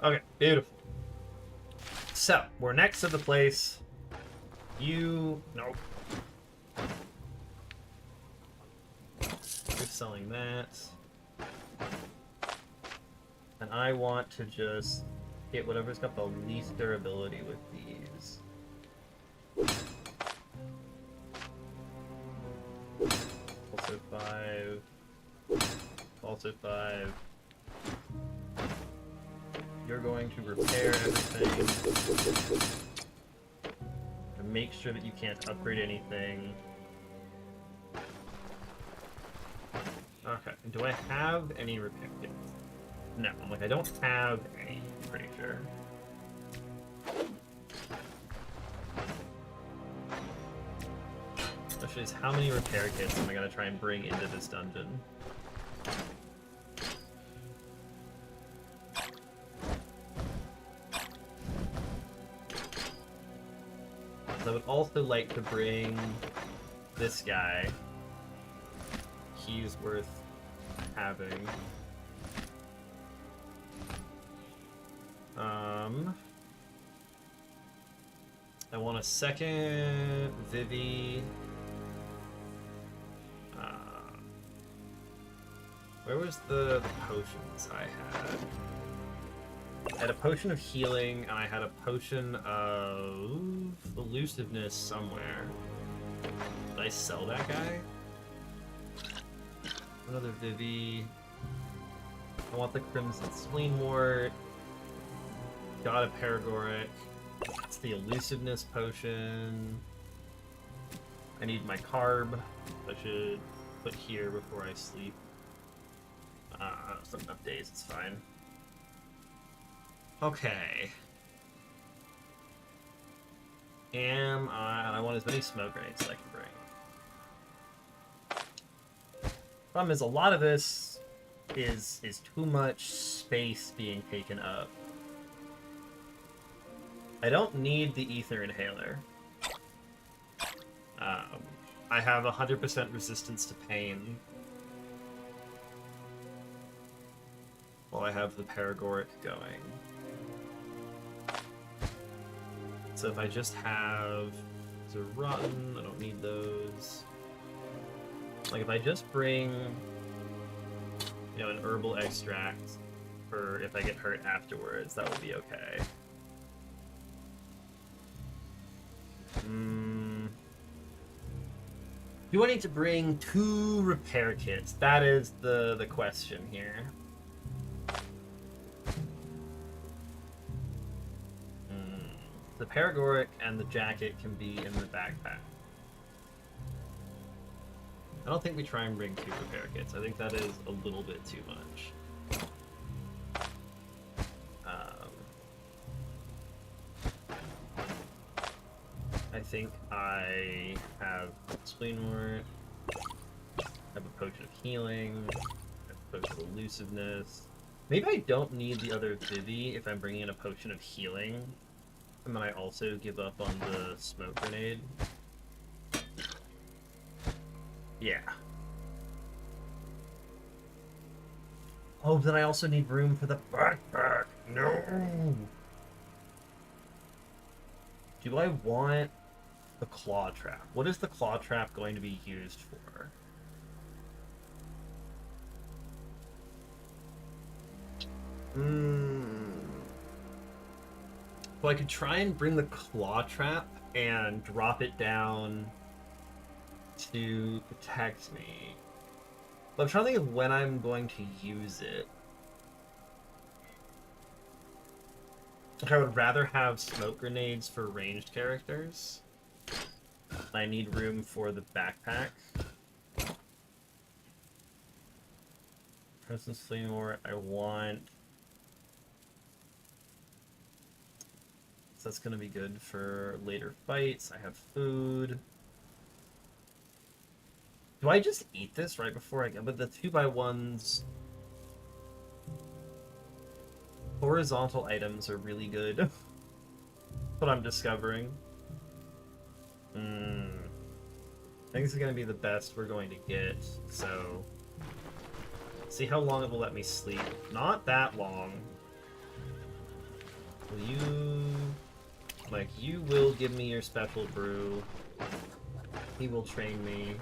Okay, beautiful. So, we're next to the place. Nope. You're selling that. And I want to just get whatever's got the least durability with these. Also 5. Also 5. You're going to repair everything. And make sure that you can't upgrade anything. Okay, do I have any repair kits? No, I don't have any, I'm pretty sure. Question is, how many repair kits am I gonna try and bring into this dungeon? I would also like to bring this guy. He's worth having. I want a second Vivi. Where was the potions I had? I had a potion of healing, and I had a potion of elusiveness somewhere. Did I sell that guy? Another Vivi. I want the Crimson Spleenwort. Got a Paragoric. It's the elusiveness potion. I need my carb. I should put here before I sleep. It's not enough days, it's fine. Okay. I want as many smoke grenades as I can bring. Problem is, a lot of this is too much space being taken up. I don't need the ether inhaler. I have 100% resistance to pain. While I have the Paragoric going. So if I just have a rotten, I don't need those. Like if I just bring, you know, an herbal extract for if I get hurt afterwards, that would be okay. Do I need to bring 2 repair kits? That is the question here. The Paragoric and the jacket can be in the backpack. I don't think we try and bring 2 repair kits. I think that is a little bit too much. I think I have spleen wart. I have a potion of healing. I have a potion of elusiveness. Maybe I don't need the other Vivi if I'm bringing in a potion of healing. And then I also give up on the smoke grenade. Yeah. Oh, then I also need room for the backpack. No! Do I want the claw trap? What is the claw trap going to be used for? Well, I could try and bring the claw trap and drop it down to protect me. But I'm trying to think of when I'm going to use it. Like, I would rather have smoke grenades for ranged characters. I need room for the backpack. Presence Flame Wart, I want... So that's going to be good for later fights. I have food. Do I just eat this right before I go? But the 2x1s... Horizontal items are really good. What I'm discovering. I think this is going to be the best we're going to get, so... See how long it will let me sleep. Not that long. Will you... Like, you will give me your special brew. He will train me.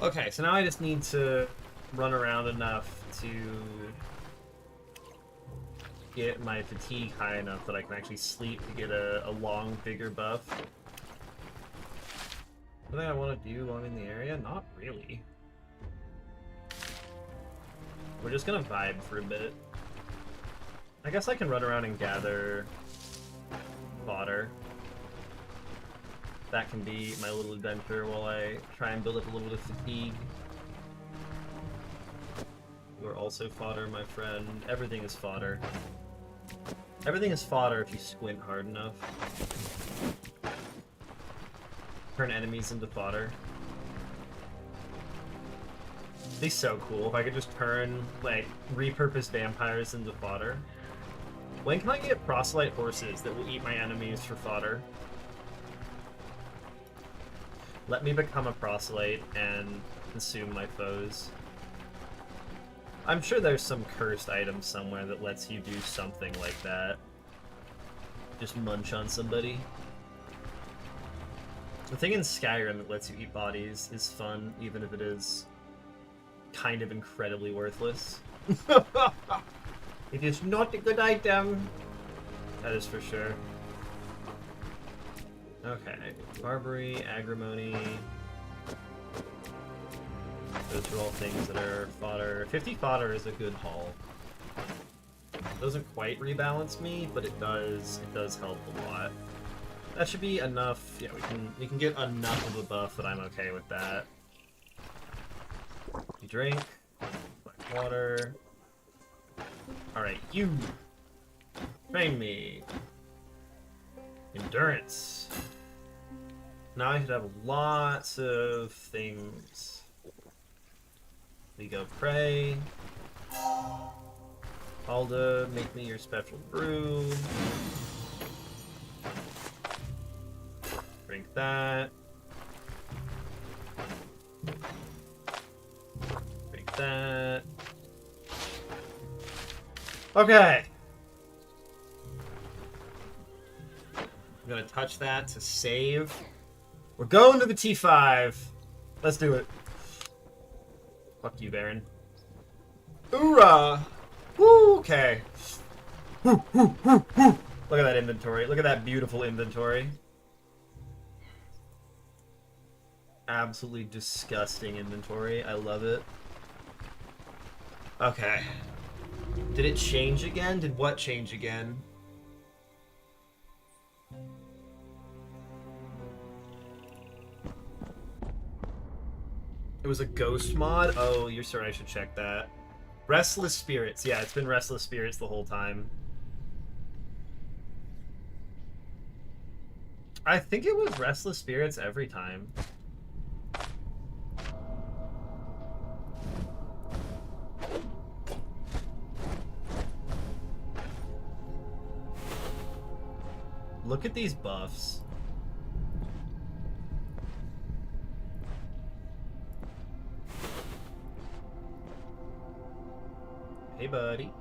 Okay, so now I just need to run around enough to get my fatigue high enough that I can actually sleep to get a long, bigger buff. Something I want to do while I'm in the area? Not really. We're just gonna vibe for a bit. I guess I can run around and gather fodder. That can be my little adventure while I try and build up a little bit of fatigue. You are also fodder, my friend. Everything is fodder. Everything is fodder if you squint hard enough. Turn enemies into fodder. It'd be so cool if I could just turn, like, repurpose vampires into fodder. When can I get proselyte horses that will eat my enemies for fodder? Let me become a proselyte and consume my foes. I'm sure there's some cursed item somewhere that lets you do something like that. Just munch on somebody. The thing in Skyrim that lets you eat bodies is fun, even if it is kind of incredibly worthless. It is not a good item. That is for sure. Okay, Barbary, Agrimony. Those are all things that are fodder. 50 fodder is a good haul. Doesn't quite rebalance me, but it does help a lot. That should be enough. Yeah, we can get enough of a buff that I'm okay with that. You drink. Black water. Alright, you. Train me. Endurance. Now I should have lots of things. We go pray. Alda, make me your special brew. Drink that. Drink that. Okay. I'm gonna touch that to save. We're going to the T5. Let's do it. Fuck you, Baron. Hoorah! Woo, okay. Woo, woo, woo, woo. Look at that inventory. Look at that beautiful inventory. Absolutely disgusting inventory. I love it. Okay. Did it change again? Did what change again? It was a ghost mod? Oh, you're certain I should check that. Restless Spirits. Yeah, it's been Restless Spirits the whole time. I think it was Restless Spirits every time. Look at these buffs. Hey, buddy.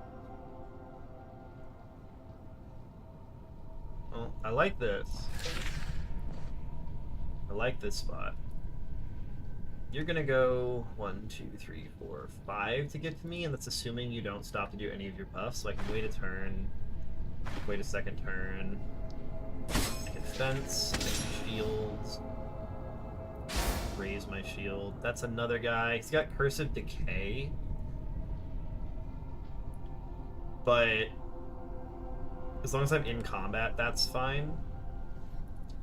Oh, I like this. I like this spot. You're gonna go 1, 2, 3, 4, 5 to get to me, and that's assuming you don't stop to do any of your buffs. So I can wait a turn, wait a second turn. I can fence, make shields, raise my shield. That's another guy. He's got Cursive Decay. But as long as I'm in combat, that's fine.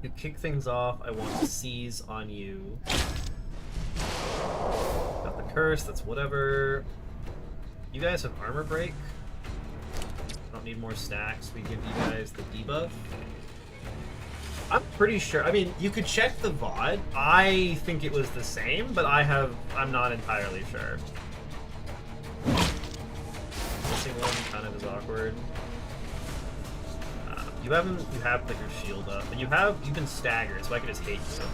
To kick things off, I want to seize on you. Got the curse, that's whatever. You guys have armor break. Don't need more stacks. We give you guys the debuff. I'm pretty sure. I mean, you could check the VOD. I think it was the same, but I'm not entirely sure. Missing one kind of is awkward. You have like your shield up, and you've been staggered, so I can just hate you.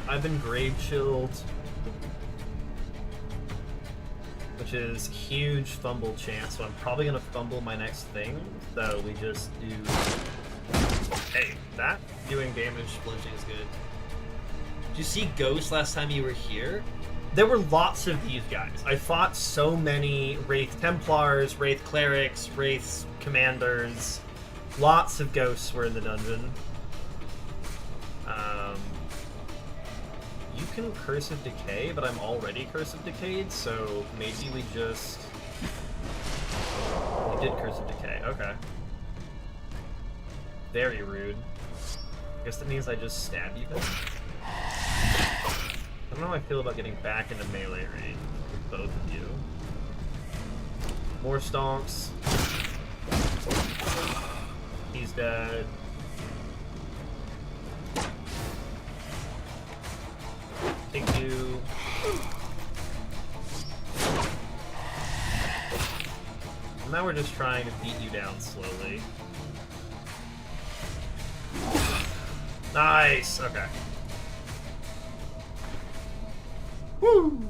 I've been grave chilled, which is huge fumble chance, so I'm probably gonna fumble my next thing. So we just do. Hey, that doing damage flinching is good. Did you see Ghost last time you were here? There were lots of these guys. I fought so many Wraith Templars, Wraith Clerics, Wraith Commanders. Lots of ghosts were in the dungeon. You can Cursive Decay, but I'm already Cursive Decayed, so maybe we just... You did Cursive Decay, okay. Very rude. I guess that means I just stab you then? I don't know how I feel about getting back into melee range with both of you. More stonks. He's dead. Take you. And now we're just trying to beat you down slowly. Nice! Okay. Woo!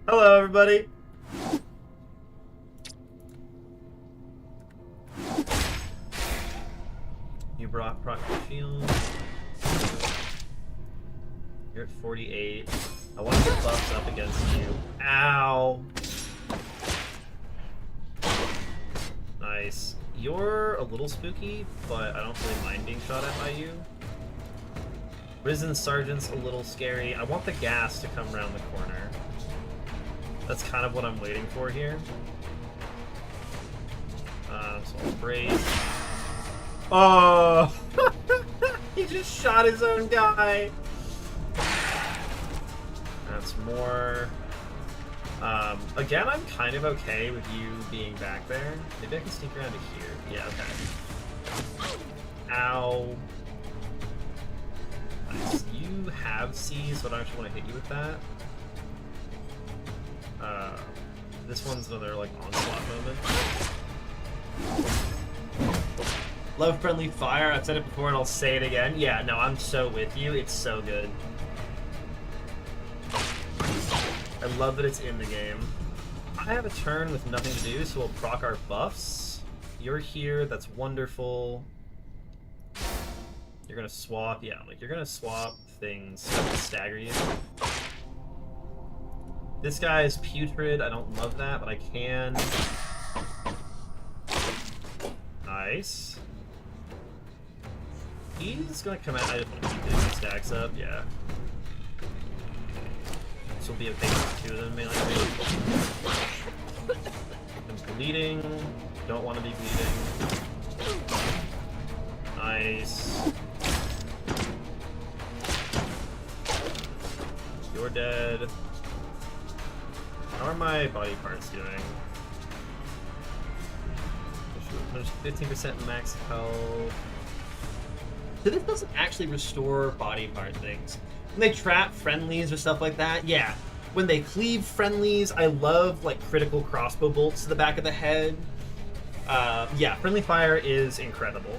Hello, everybody. You proc your shield. You're at 48. I want to get buffed up against you. Ow! Nice. You're a little spooky, but I don't really mind being shot at by you. Risen Sergeant's a little scary. I want the gas to come around the corner. That's kind of what I'm waiting for here. So I'll brace. Oh! He just shot his own guy! That's more... again, I'm kind of okay with you being back there. Maybe I can sneak around to here. Yeah, okay. Ow. Nice. You have C, so I don't actually want to hit you with that. This one's another, like, onslaught moment. Love friendly fire. I've said it before and I'll say it again. Yeah, no, I'm so with you. It's so good. I love that it's in the game. I have a turn with nothing to do, so we'll proc our buffs. You're here, that's wonderful. You're gonna swap, yeah, like you're gonna swap things to stagger you. This guy is putrid, I don't love that, but I can. Nice. He's gonna come out, I just want to keep getting these stacks up, yeah. This will be okay with two of them, mainly. I'm bleeding. Don't want to be bleeding. Nice. You're dead. How are my body parts doing? There's 15% max health. So this doesn't actually restore body part things. When they trap friendlies or stuff like that, yeah. When they cleave friendlies, I love like critical crossbow bolts to the back of the head. Yeah, friendly fire is incredible.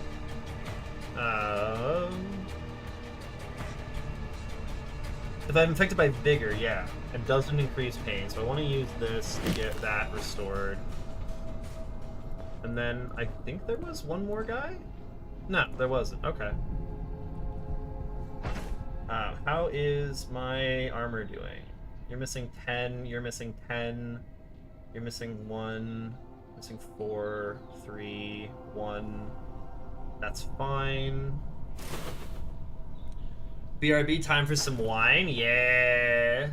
If I'm infected by vigor, yeah, it doesn't increase pain, so I want to use this to get that restored. And then I think there was one more guy? No, there wasn't. Okay. How is my armor doing? You're missing 10, you're missing 10, you're missing 1, missing 4, 3, 1. That's fine. BRB, time for some wine? Yeah.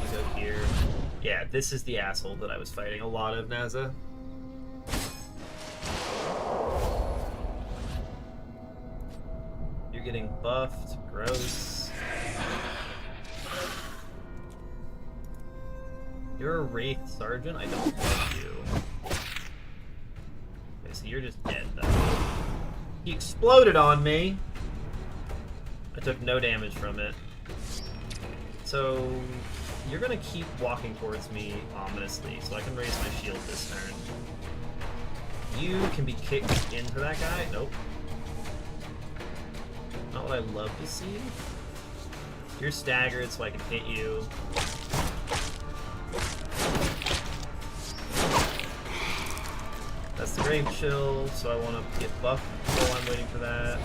I'll go here. Yeah, this is the asshole that I was fighting a lot of, Naza. You're getting buffed. Gross. You're a Wraith Sergeant? I don't love you. Okay, so you're just dead, though. He exploded on me! I took no damage from it. So, you're gonna keep walking towards me ominously, so I can raise my shield this turn. You can be kicked into that guy. Nope. Not what I love to see. You're staggered, so I can hit you. That's the Grave Chill, so I want to get buffed while I'm waiting for that.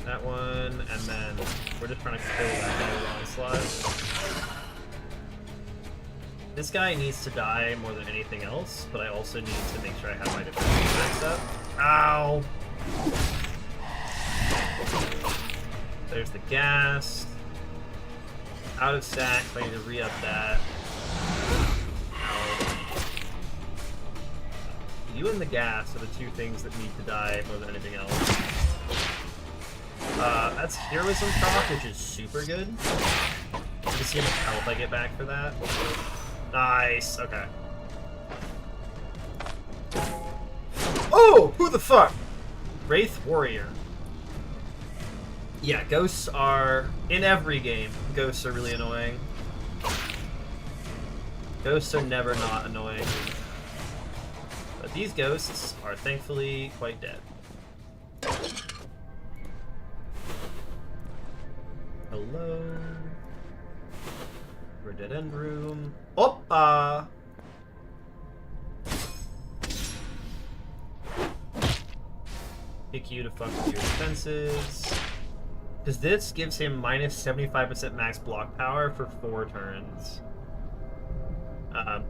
That one, and then we're just trying to kill that guy with onslaught. This guy needs to die more than anything else, but I also need to make sure I have my defense maxed up. Ow! There's the gas. Out of stack, so I need to re-up that. Ow. You and the gas are the two things that need to die more than anything else. That's Heroism proc, which is super good. You can see how much health I get back for that. Nice, okay. Oh! Who the fuck? Wraith Warrior. Yeah, ghosts are... in every game, ghosts are really annoying. Ghosts are never not annoying. But these ghosts are thankfully quite dead. Hello? We're dead end room. Oppa! Pick you to fuck with your defenses. Because this gives him minus 75% max block power for 4 turns.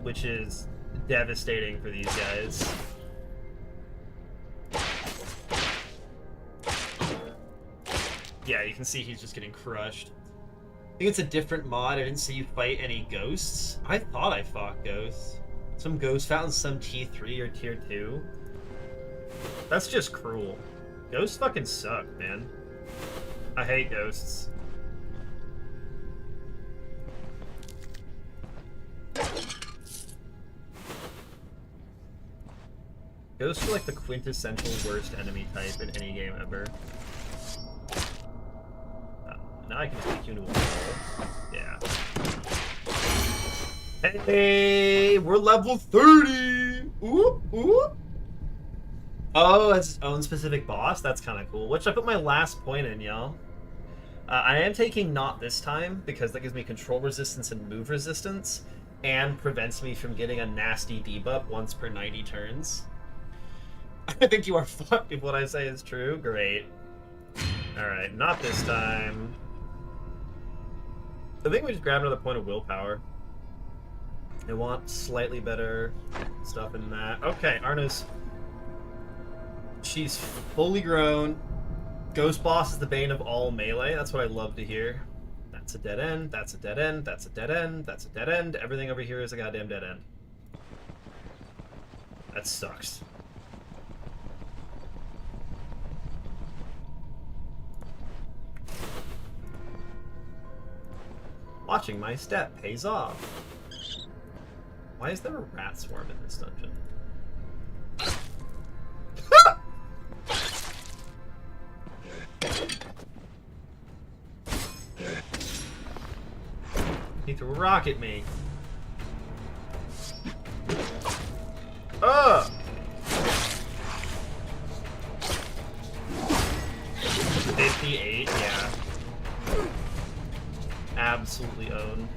Which is devastating for these guys. Yeah, you can see he's just getting crushed. I think it's a different mod. I didn't see you fight any ghosts. I thought I fought ghosts. Some ghost fountains, some T3 or tier 2. That's just cruel. Ghosts fucking suck, man. I hate ghosts. Ghosts are like the quintessential worst enemy type in any game ever. Now I can just make you into a wall. Yeah. Hey, we're level 30! Ooh, ooh! Oh, it's its own specific boss? That's kind of cool. Which I put my last point in, y'all. I am taking Not this time, because that gives me control resistance and move resistance, and prevents me from getting a nasty debuff once per 90 turns. I think you are fucked if what I say is true. Great. Alright, not this time. I think we just grab another point of willpower. I want slightly better stuff in that. Okay, Arna's... She's fully grown. Ghost Boss is the bane of all melee. That's what I love to hear. That's a dead end. That's a dead end. That's a dead end. That's a dead end. Everything over here is a goddamn dead end. That sucks. Watching my step pays off. Why is there a rat swarm in this dungeon? He threw a rock at me. Ugh! 58, yeah. Absolutely own.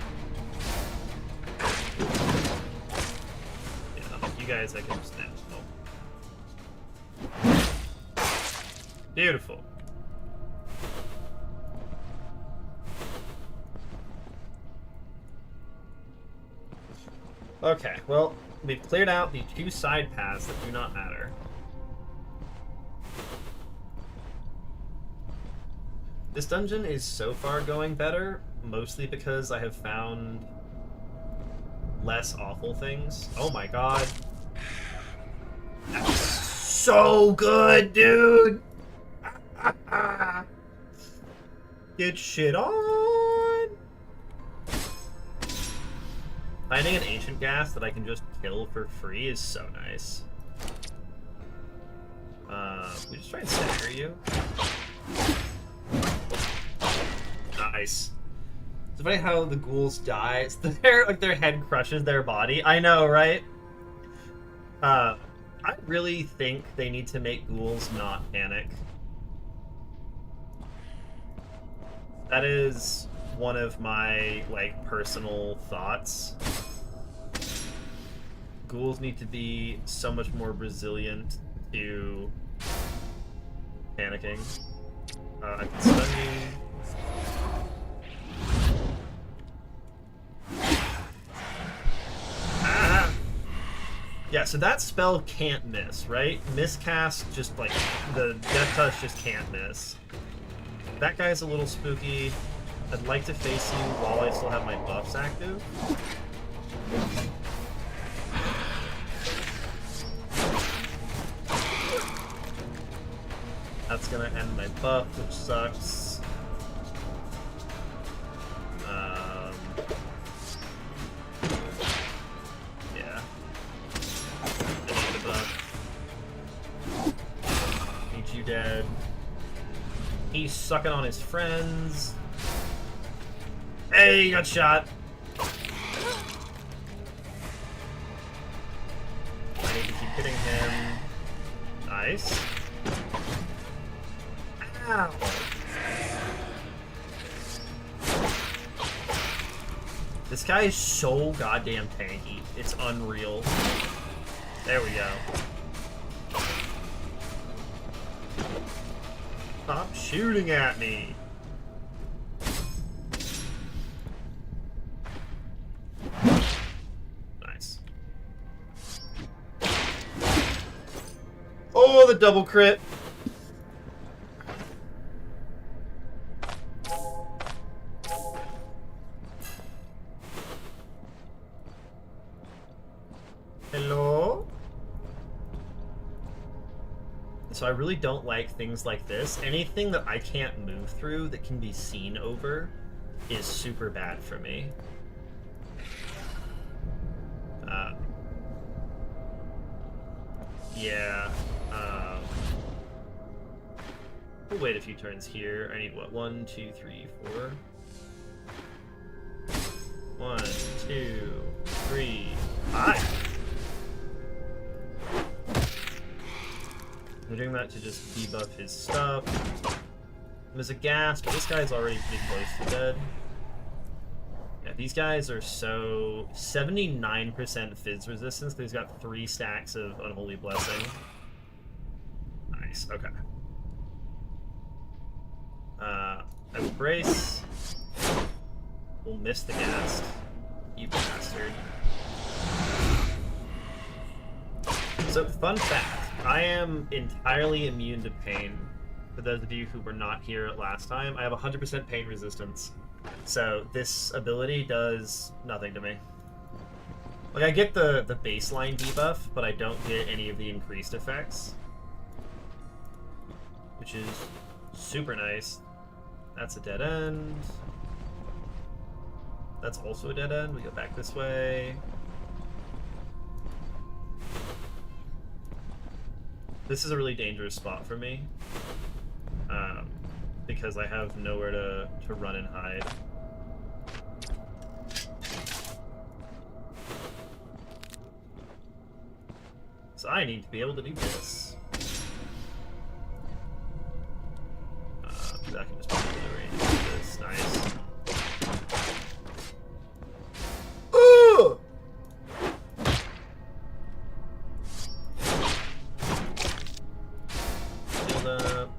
Yeah, you guys I can just beautiful. Okay, well, we've cleared out the 2 side paths that do not matter. This dungeon is so far going better, mostly because I have found less awful things. Oh my god. That's so good, dude! Get shit on! Finding an ancient gas that I can just kill for free is so nice. We just try and stagger you. Nice. It's funny how the ghouls die. It's their head crushes their body. I know, right? I really think they need to make ghouls not panic. That is one of my, like, personal thoughts. Ghouls need to be so much more resilient to panicking. I can stun you. Ah! Yeah, so that spell can't miss, right? Miscast, just like, the Death Touch just can't miss. That guy's a little spooky. I'd like to face you while I still have my buffs active. That's gonna end my buff, which sucks. Yeah. I need the buff. Need you dead. He's sucking on his friends. Hey, he got shot. I need to keep hitting him. Nice. Ow. This guy is so goddamn tanky. It's unreal. There we go. Stop shooting at me. Oh, the double crit. Hello? So I really don't like things like this. Anything that I can't move through that can be seen over is super bad for me. Yeah. We'll wait a few turns here. I need what? 1, 2, 3, 4. 1, 2, 3, 5. I'm doing that to just debuff his stuff. There's a gas, but this guy's already pretty close to dead. Yeah, these guys are so 79% fizz resistance because he's got 3 stacks of Unholy Blessing. Nice, okay. I will brace. We'll miss the gas. You bastard. So, fun fact, I am entirely immune to pain. For those of you who were not here last time, I have 100% pain resistance. So this ability does nothing to me. Like, I get the baseline debuff, but I don't get any of the increased effects. Which is super nice. That's a dead end. That's also a dead end. We go back this way. This is a really dangerous spot for me. Because I have nowhere to run and hide. So I need to be able to do this. That can just be able to range of this. Nice. Ooh! Shield up.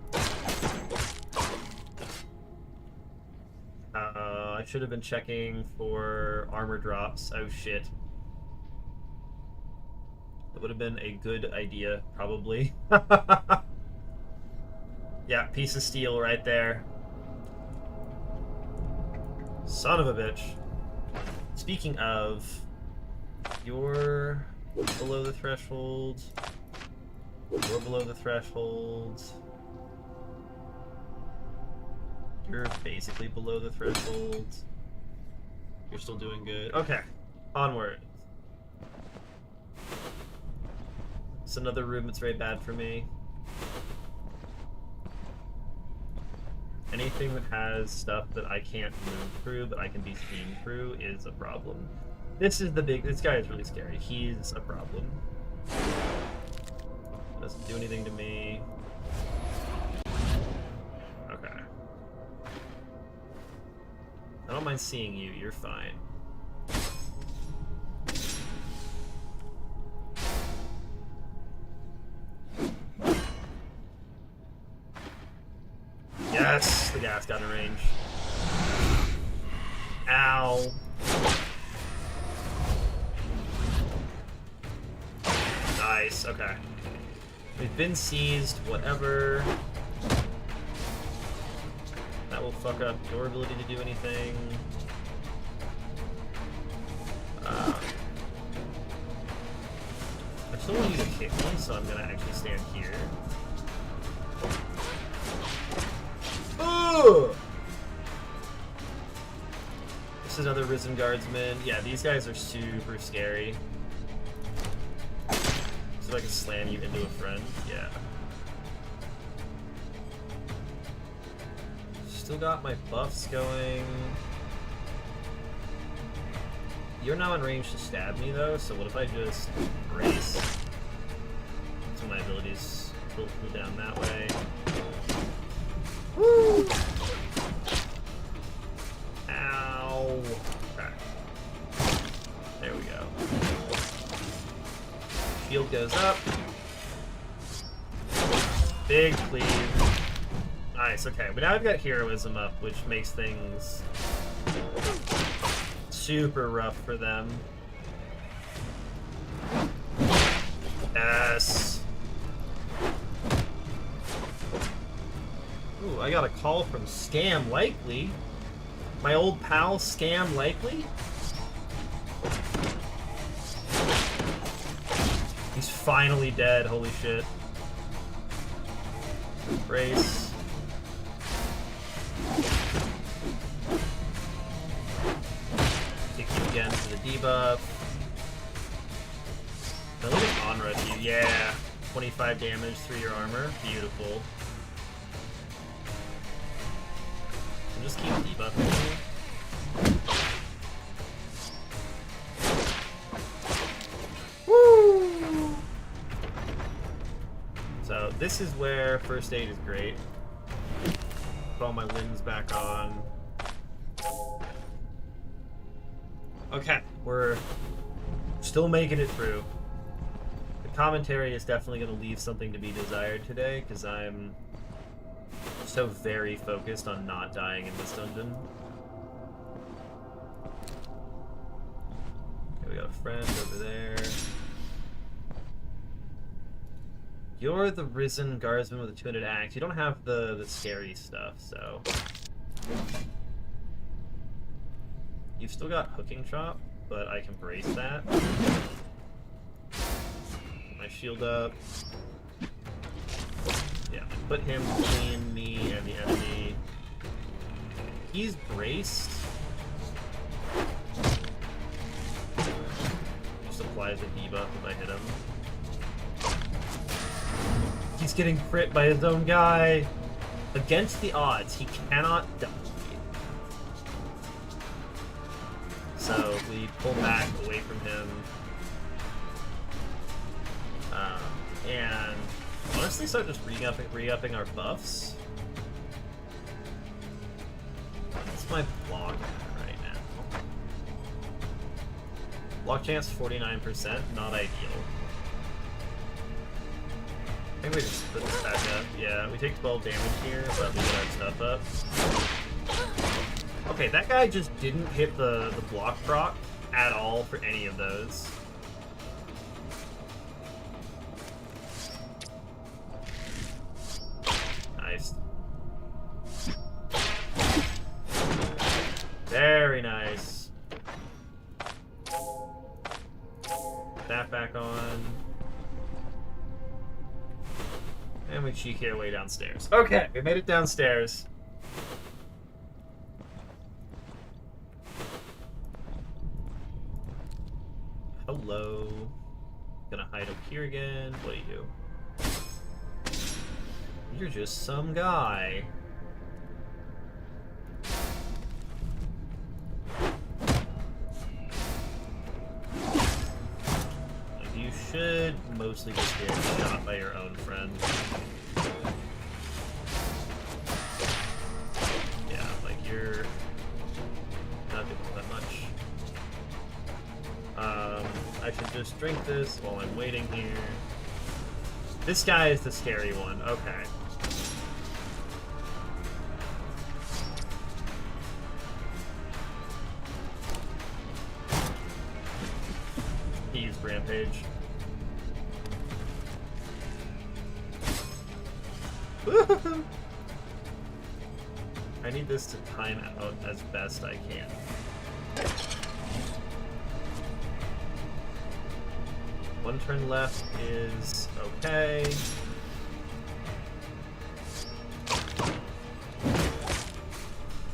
I should have been checking for armor drops. Oh shit. That would have been a good idea, probably. Yeah, piece of steel right there. Son of a bitch. Speaking of, you're below the threshold. You're below the threshold. You're basically below the threshold. You're still doing good. Okay, onward. It's another room that's very bad for me. Anything that has stuff that I can't move through, but I can be seen through, is a problem. This guy is really scary. He's a problem. Doesn't do anything to me. Okay. I don't mind seeing you, you're fine. Yes, the gas got in range. Ow. Nice, okay. We've been seized, whatever. That will fuck up your ability to do anything. I still want you to kick me, so I'm gonna actually stand here. Ooh! This is another Risen Guardsman. Yeah, these guys are super scary. So I can slam you into a friend. Yeah. Still got my buffs going. You're now in range to stab me, though, so what if I just brace? So my abilities will go down that way. Woo! Ow! Okay. There we go. Shield goes up. Big cleave. Nice, okay. But now I've got heroism up, which makes things super rough for them. Yes. Ooh, I got a call from Scam Likely. My old pal, Scam Likely? He's finally dead, holy shit. Brace. Kick you again for the debuff. Now look at on-rush you. Yeah. 25 damage through your armor. Beautiful. So just keep debuffing you. Woo! So this is where first aid is great. Put all my limbs back on. Okay, we're still making it through. The commentary is definitely going to leave something to be desired today, because I'm so very focused on not dying in this dungeon. Okay, we got a friend over there. You're the risen guardsman with a two-handed axe. You don't have the scary stuff, so... You've still got hooking chop, but I can brace that. Put my shield up. Yeah, put him between me and the enemy. He's braced. Just applies a debuff if I hit him. He's getting crit by his own guy. Against the odds, he cannot die. So we pull back away from him. And honestly start just re-upping our buffs. What's my block at right now? Block chance 49%, not ideal. I think we just put this back up. Yeah, we take 12 damage here, but we get our stuff up. Okay, that guy just didn't hit the block proc at all for any of those. Nice. Very nice. Put that back on. And we cheeky our way downstairs. Okay, we made it downstairs. Hello. Gonna hide up here again. What do you do? You're just some guy. You should mostly just get shot by your own friend. Yeah, like you're not doing that much. I should just drink this while I'm waiting here. This guy is the scary one. Okay. He used Rampage. I need this to time out as best I can. One turn left is okay.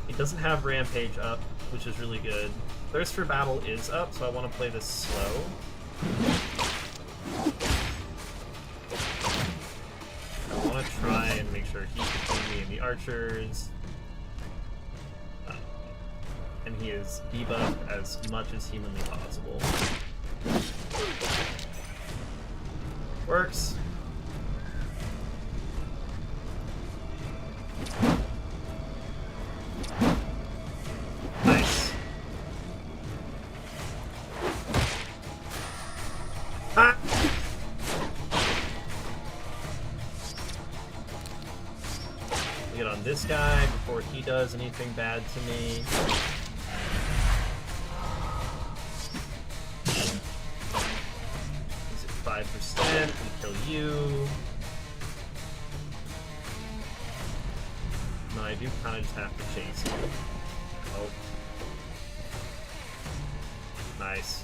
He doesn't have Rampage up, which is really good. Thirst for Battle is up, so I want to play this slow. I want to try and make sure he's between me and the archers. And he is debuffed as much as humanly possible. Works. Nice. Ah! Get on this guy before he does anything bad to me. He's at 5%. We kill you. do kind of just have to chase you. Oh. Nice.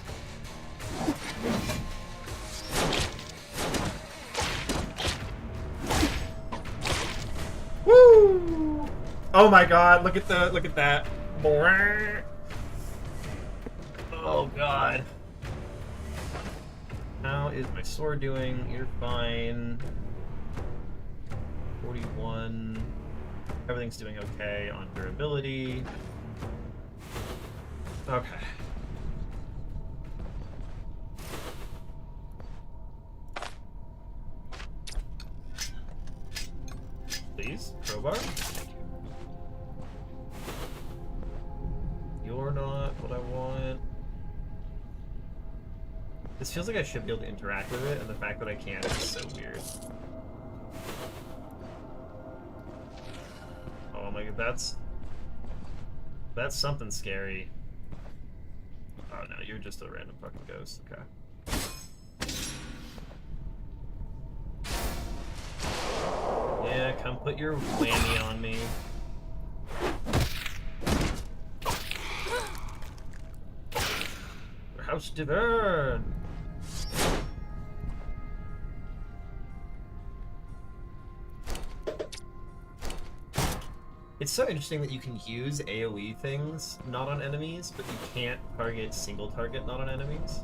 Woo! Oh my god, look at that. Oh god. How is my sword doing? You're fine. 41. Everything's doing okay on durability. Okay. Please, crowbar. Thank you. You're not what I want. This feels like I should be able to interact with it, and the fact that I can't is so weird. Oh my god, that's something scary. Oh no, you're just a random fucking ghost. Okay. Yeah, come put your whammy on me. House Divine! It's so interesting that you can use AoE things not on enemies, but you can't target single target not on enemies.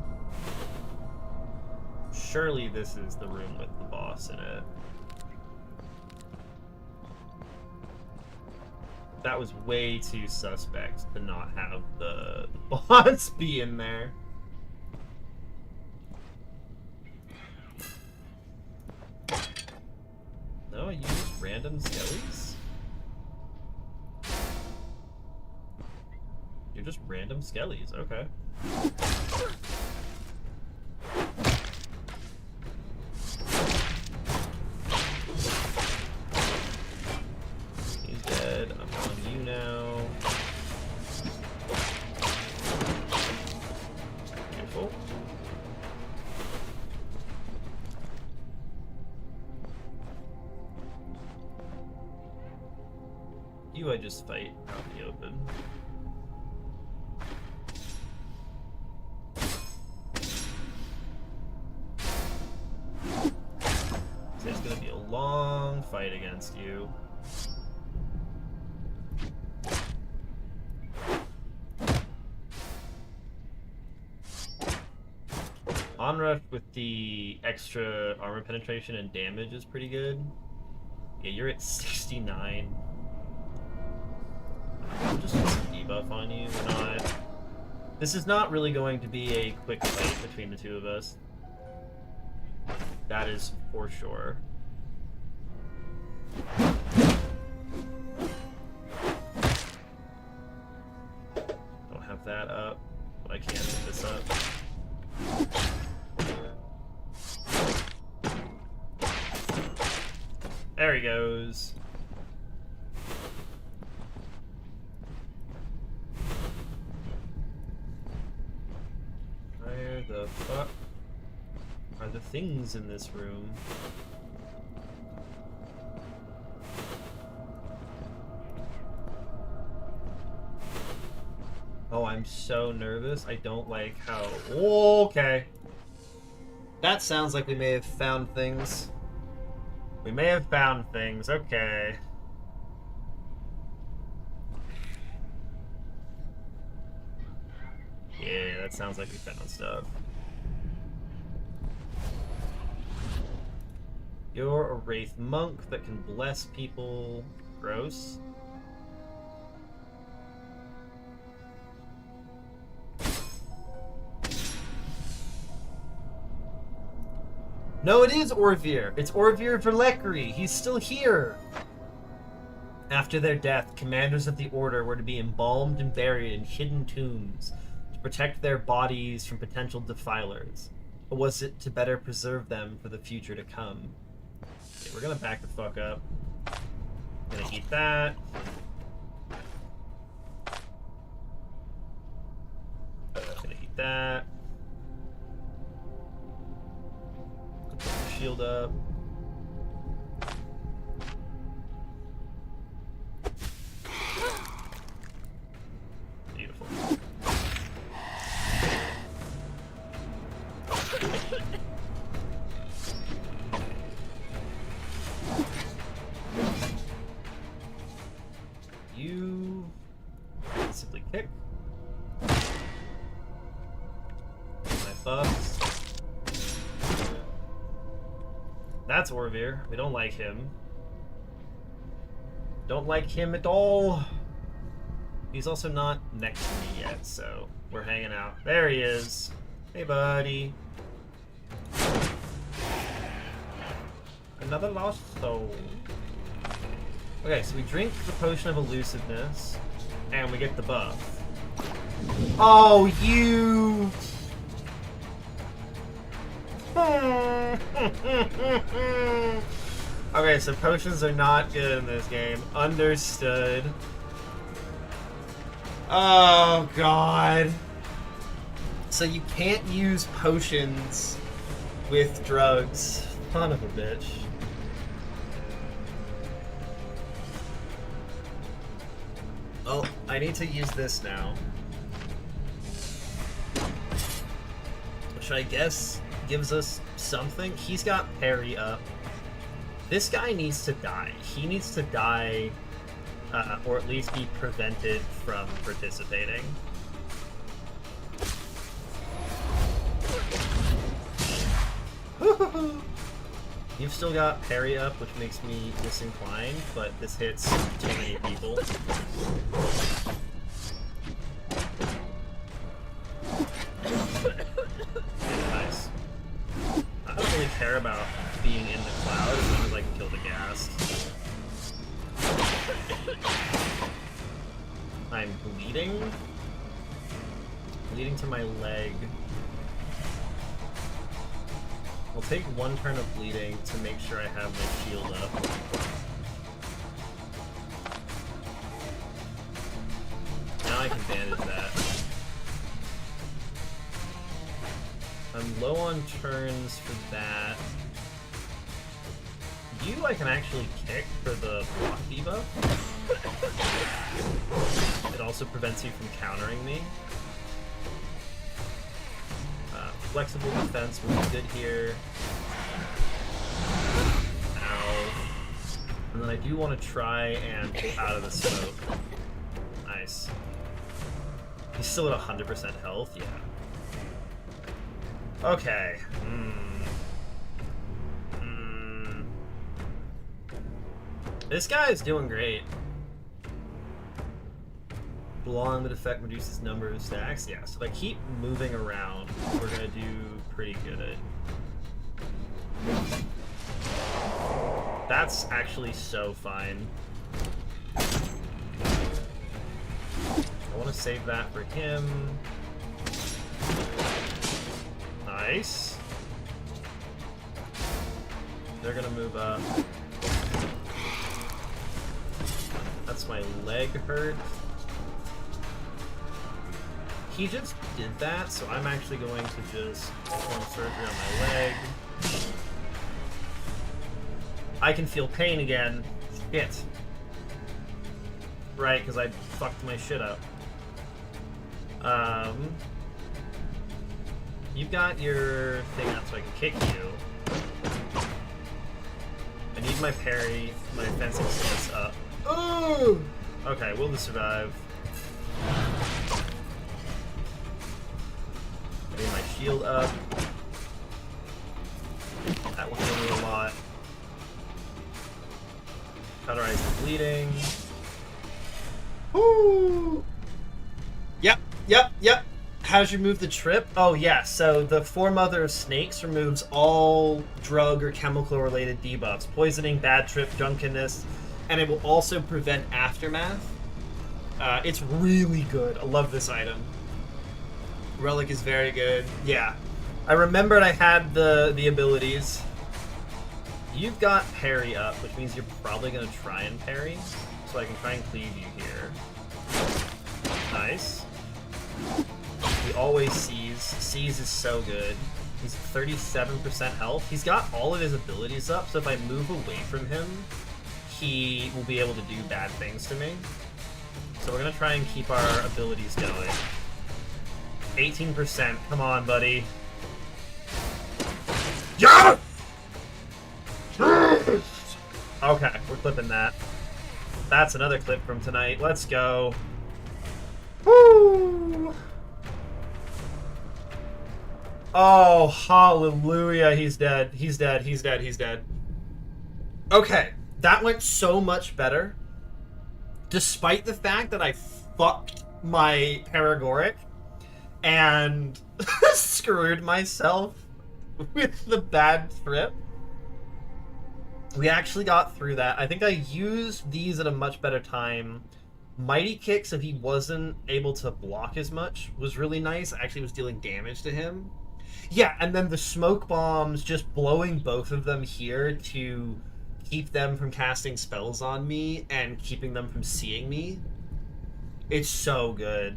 Surely this is the room with the boss in it. That was way too suspect to not have the boss be in there. No, you use random skellies? You're just random skellies, okay. He's dead. I'm on you now. Beautiful. You I just fight out in the open. It's gonna be a long fight against you. Onrush with the extra armor penetration and damage is pretty good. Yeah, you're at 69. I'll just put some debuff on you. We're not... This is not really going to be a quick fight between the two of us. That is for sure. Don't have that up, but I can pick this up. There he goes. Where the fuck are the things in this room? Oh, I'm so nervous. I don't like how... Okay. That sounds like we may have found things. We may have found things. Okay. Yeah, that sounds like we found stuff. You're a Wraith Monk that can bless people. Gross. No, it is Orvir. It's Orvir Verlecri. He's still here. After their death, commanders of the Order were to be embalmed and buried in hidden tombs to protect their bodies from potential defilers. Or was it to better preserve them for the future to come? Okay, we're gonna back the fuck up. Gonna eat that. Gonna eat that. Put the shield up. That's Orvir. We don't like him. Don't like him at all. He's also not next to me yet, so we're hanging out. There he is. Hey, buddy. Another lost soul. Okay, so we drink the potion of elusiveness, and we get the buff. Oh, you... Okay, so potions are not good in this game. Understood. Oh, God. So you can't use potions with drugs. Son of a bitch. Oh, I need to use this now. Which I guess gives us something. He's got parry up. This guy needs to die. He needs to die, or at least be prevented from participating. You've still got parry up, which makes me disinclined, but this hits too many people. Nice. I don't really care about being in the cloud as long as I can kill the ghast. I'm bleeding. Bleeding to my leg. I'll take one turn of bleeding to make sure I have my shield up. Now I can bandage that. I'm low on turns for that. You I can actually kick for the block debuff. It also prevents you from countering me. Flexible defense will be good here. Ow. And then I do want to try and pull out of the smoke. Nice. He's still at 100% health? Yeah. Okay. This guy is doing great. Belong the effect reduces number of stacks. Yeah, so if I keep moving around, we're gonna do pretty good. That's actually so fine. I want to save that for him. Nice. They're gonna move up. That's my leg hurt. He just did that, so I'm actually going to just perform surgery on my leg. I can feel pain again. Shit. Right, because I fucked my shit up. You've got your thing up so I can kick you. I need my parry, my fencing stance up. Ooh! Okay, we'll just survive. Getting my shield up. That will heal me a lot. Cauterize the bleeding. Woo! Yep. How'd you remove the trip? Oh yeah, so the Foremother of Snakes removes all drug or chemical related debuffs. Poisoning, bad trip, drunkenness, and it will also prevent aftermath. It's really good. I love this item. Relic is very good. Yeah. I remembered I had the abilities. You've got parry up, which means you're probably going to try and parry. So I can try and cleave you here. Nice. He always sees. Sees is so good. He's 37% health. He's got all of his abilities up, so if I move away from him, he will be able to do bad things to me. So we're going to try and keep our abilities going. 18%. Come on, buddy. Yeah! Okay, we're clipping that. That's another clip from tonight. Let's go. Woo! Oh, hallelujah. He's dead. He's dead. He's dead. He's dead. Okay, that went so much better. Despite the fact that I fucked my Paragoric and screwed myself with the bad trip. We actually got through that. I think I used these at a much better time. Mighty Kick, so he wasn't able to block as much, was really nice. Actually was dealing damage to him. Yeah, and then the smoke bombs, just blowing both of them here to keep them from casting spells on me and keeping them from seeing me. It's so good.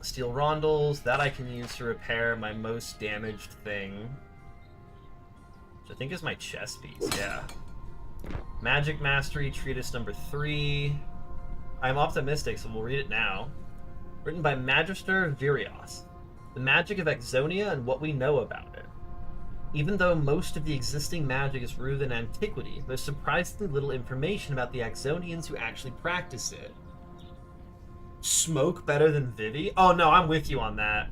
Steel Rondels, that I can use to repair my most damaged thing. Which I think is my chess piece, yeah. Magic Mastery Treatise number 3. I'm optimistic, so we'll read it now. Written by Magister Virios. The magic of Exonia and what we know about it. Even though most of the existing magic is rooted in antiquity, there's surprisingly little information about the Exonians who actually practice it. Smoke better than Vivi? Oh no, I'm with you on that.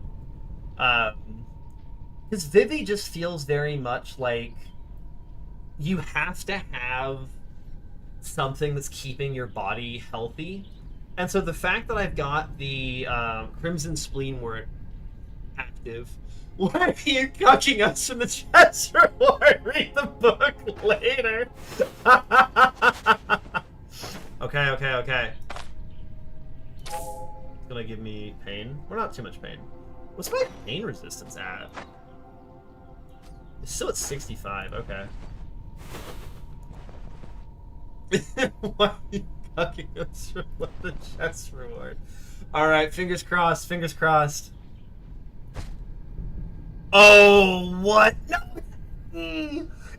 Because Vivi just feels very much like you have to have something that's keeping your body healthy. And so the fact that I've got the Crimson Spleen word active, why are you cucking us from the chest reward? Read the book later. Okay. It's gonna give me pain. Or not too much pain. What's my pain resistance at? It's still at 65, okay. Why are you cucking us from the chest reward? Alright, fingers crossed, fingers crossed. Oh, what? No,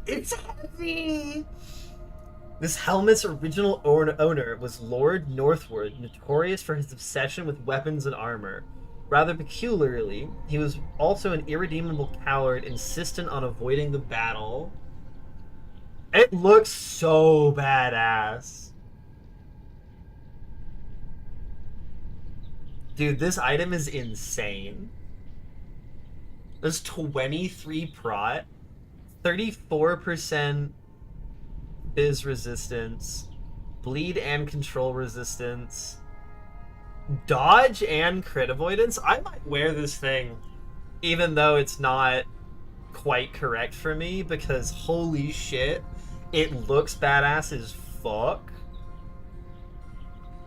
it's heavy. This helmet's original owner was Lord Northward, notorious for his obsession with weapons and armor. Rather peculiarly, he was also an irredeemable coward insistent on avoiding the battle. It looks so badass. Dude, this item is insane. There's 23 prot, 34% biz resistance, bleed and control resistance, dodge and crit avoidance. I might wear this thing even though it's not quite correct for me, because holy shit, it looks badass as fuck.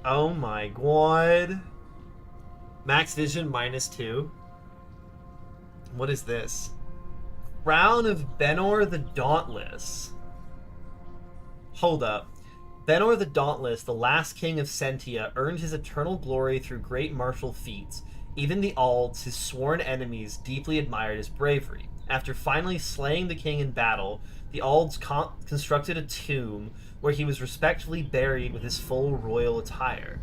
Oh my god. Max vision -2. What is this? Crown of Benor the Dauntless. Hold up. Benor the Dauntless, the last king of Sentia, earned his eternal glory through great martial feats. Even the Alds, his sworn enemies, deeply admired his bravery. After finally slaying the king in battle, the Alds constructed a tomb where he was respectfully buried with his full royal attire.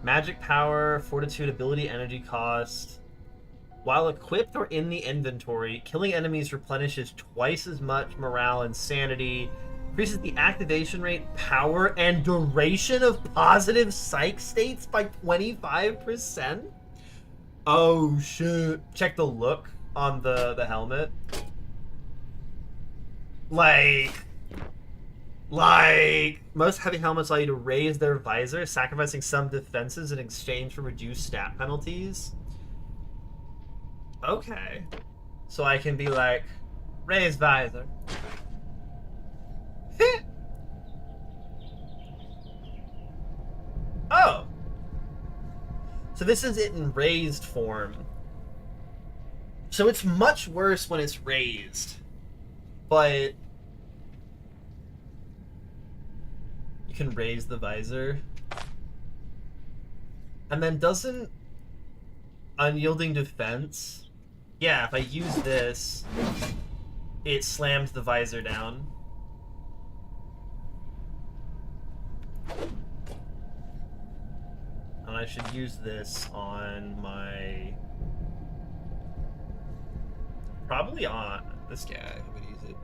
Magic power, fortitude, ability, energy cost. While equipped or in the inventory, killing enemies replenishes twice as much morale and sanity, increases the activation rate, power, and duration of positive psych states by 25%? Oh shit. Check the look on the helmet. Like, most heavy helmets allow you to raise their visor, sacrificing some defenses in exchange for reduced stat penalties. Okay. So I can be like, raise visor. Oh. So this is it in raised form. So it's much worse when it's raised. But you can raise the visor. And then doesn't unyielding defense... Yeah, if I use this, it slams the visor down. And I should use this on my... Probably on this guy. I'm gonna use it.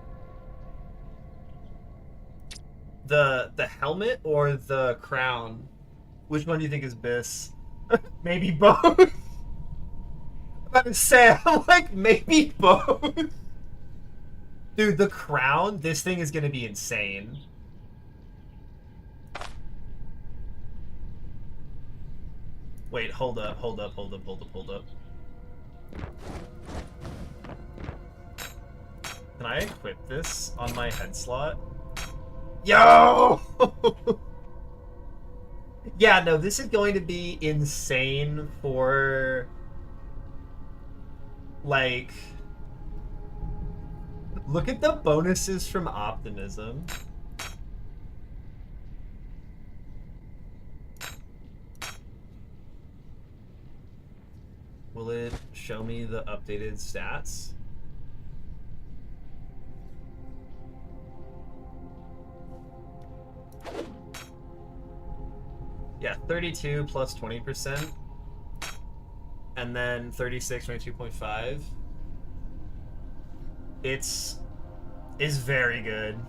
The helmet or the crown? Which one do you think is best? Maybe both. I'm about to say, I'm like, maybe both. Dude, the crown, this thing is gonna be insane. Wait, hold up. Can I equip this on my head slot? Yo! Yeah, no, this is going to be insane for, like, look at the bonuses from Optimism. Will it show me the updated stats? Yeah, 32 plus 20%. And then 36, 22.5. Is very good.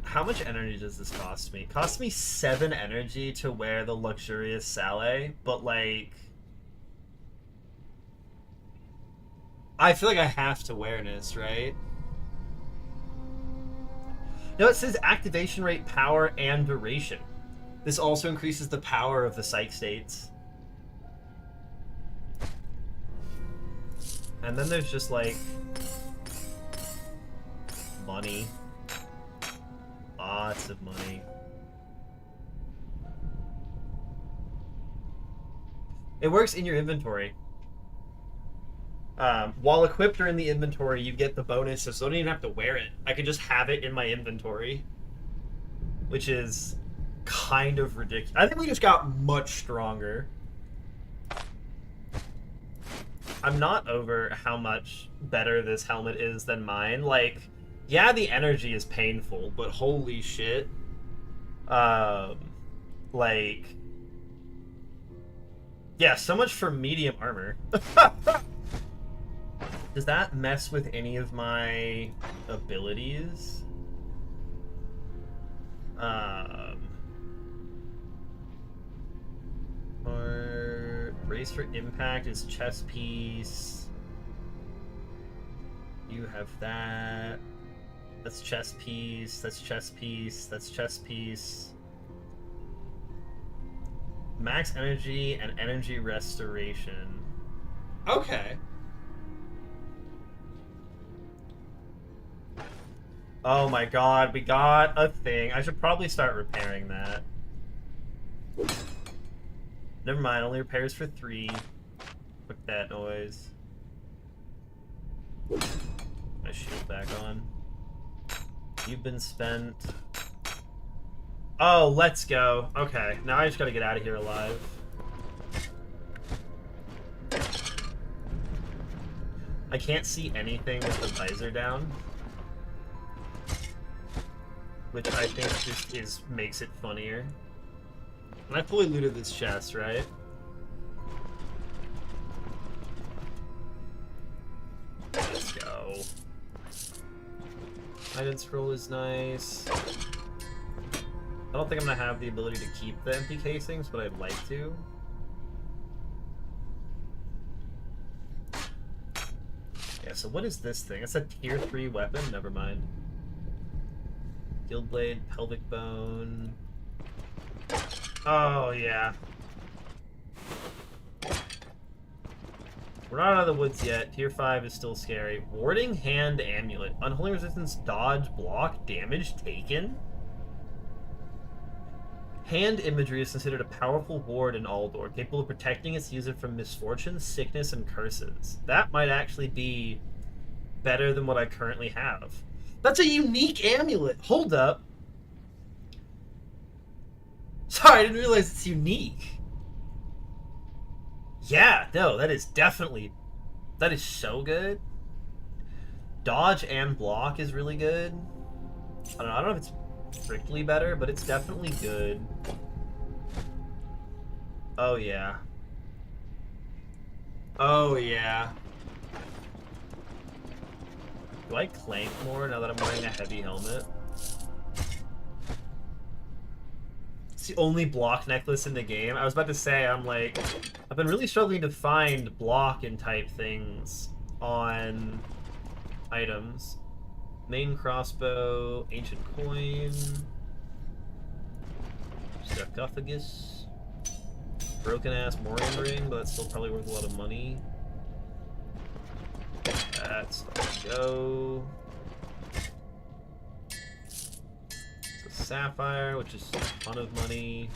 How much energy does this cost me? It costs me 7 energy to wear the luxurious Saleh, but like, I feel like I have to wear this, right? No, it says activation rate, power, and duration. This also increases the power of the psych states. And then there's just like money. Lots of money. It works in your inventory. While equipped or in the inventory, you get the bonus, so I don't even have to wear it. I can just have it in my inventory, which is kind of ridiculous. I think we just got much stronger. I'm not over how much better this helmet is than mine. Like, yeah, the energy is painful, but holy shit. Like, yeah, so much for medium armor. Does that mess with any of my abilities? Or brace for impact is chest piece. You have that. That's chest piece. That's chest piece. That's chest piece. Max energy and energy restoration. Okay. Oh my god, we got a thing. I should probably start repairing that. Never mind, only repairs for 3. Fuck that noise. My shield back on. You've been spent. Oh, let's go. Okay, now I just gotta get out of here alive. I can't see anything with the visor down, which I think just makes it funnier. And I fully looted this chest, right? Let's go. Hidden scroll is nice. I don't think I'm gonna have the ability to keep the empty casings, but I'd like to. Yeah, so what is this thing? It's a tier 3 weapon? Never mind. Guild blade, pelvic bone. Oh, yeah. We're not out of the woods yet. Tier 5 is still scary. Warding hand amulet. Unholy resistance, dodge, block, damage taken? Hand imagery is considered a powerful ward in Aldor, capable of protecting its user from misfortune, sickness, and curses. That might actually be better than what I currently have. That's a unique amulet! Hold up. Sorry, I didn't realize it's unique. Yeah, no, that is definitely... That is so good. Dodge and block is really good. I don't know if it's strictly better, but it's definitely good. Oh, yeah. Oh, yeah. Do I clank more now that I'm wearing a heavy helmet? It's the only block necklace in the game. I was about to say, I'm like, I've been really struggling to find block and type things on items. Main crossbow, ancient coin, sarcophagus, broken ass Morian ring, but that's still probably worth a lot of money. That's go. It's a sapphire, which is a ton of money.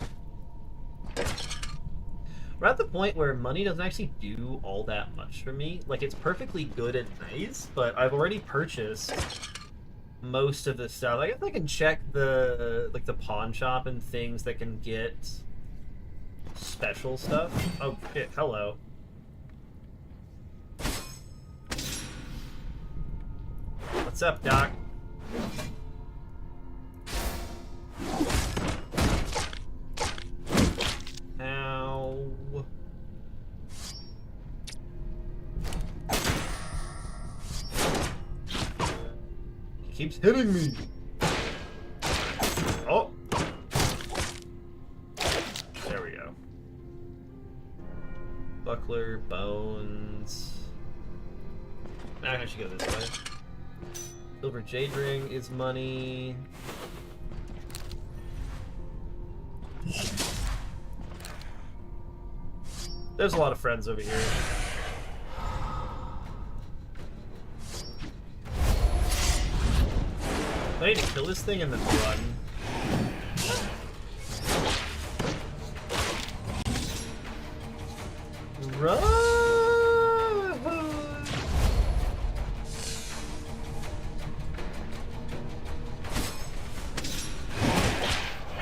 We're at the point where money doesn't actually do all that much for me. Like, it's perfectly good and nice, but I've already purchased most of the stuff. I guess I can check the pawn shop and things that can get special stuff. Oh shit, hello. What's up, Doc? Ow. He keeps hitting me. Oh. There we go. Buckler, bones. Now I should go this way. Silver jade ring is money. There's a lot of friends over here. I need to kill this thing and then run. Run!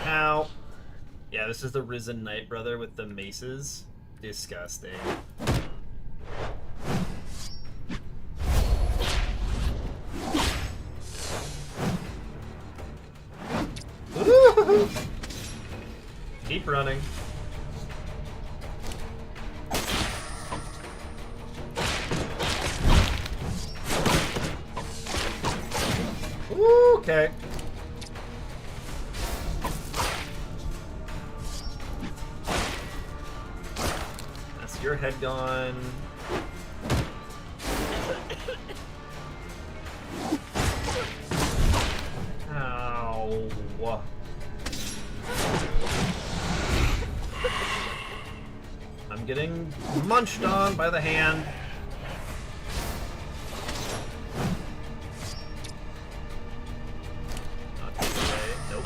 Ow. Yeah, this is the Risen Knight brother with the maces. Disgusting. Keep running. Okay. That's your head gone. Ow. I'm getting munched on by the hand. Not this way. Nope.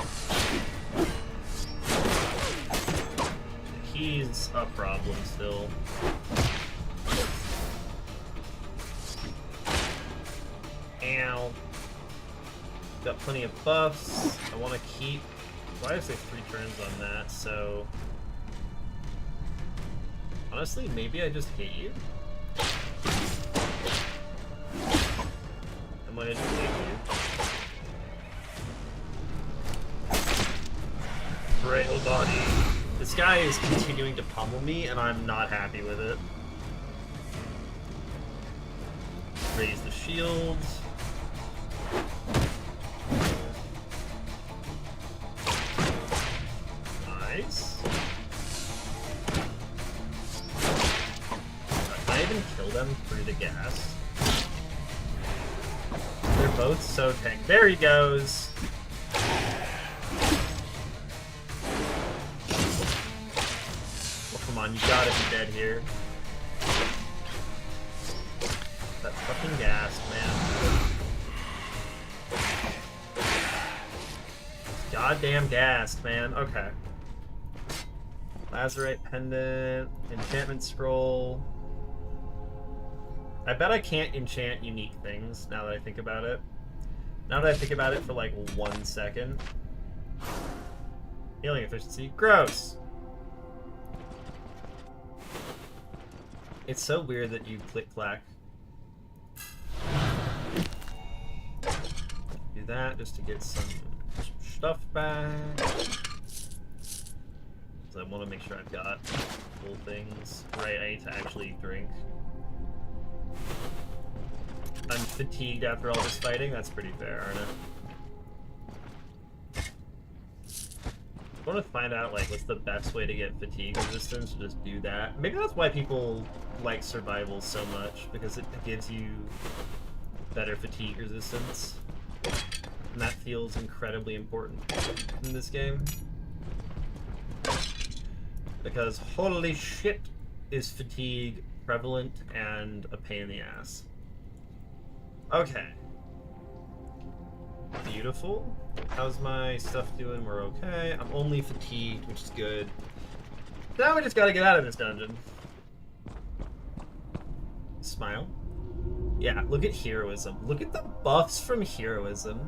He's a problem still. Ow. Got plenty of buffs. I want to keep... Why did I say 3 turns on that? So... Honestly, maybe I just hate you. I might just hate you. Frail body. This guy is continuing to pummel me, and I'm not happy with it. Raise the shield. Nice. I even kill them through the gas. They're both so tank. There he goes. Well, come on, you gotta be dead here. That fucking gas, man. Goddamn gassed, man. Okay. Lazarite pendant, enchantment scroll. I bet I can't enchant unique things now that I think about it. Now that I think about it for like 1 second. Healing efficiency. Gross! It's so weird that you click-clack. Do that just to get some stuff back. So I want to make sure I've got full things. Right, I need to actually drink. I'm fatigued after all this fighting. That's pretty fair, aren't want to find out like what's the best way to get fatigue resistance. Just do that. Maybe that's why people like survival so much, because it gives you better fatigue resistance, and that feels incredibly important in this game. Because holy shit, is fatigue prevalent and a pain in the ass. Okay. Beautiful. How's my stuff doing? We're okay. I'm only fatigued, which is good. Now we just gotta get out of this dungeon. Smile. Yeah, look at heroism. Look at the buffs from heroism.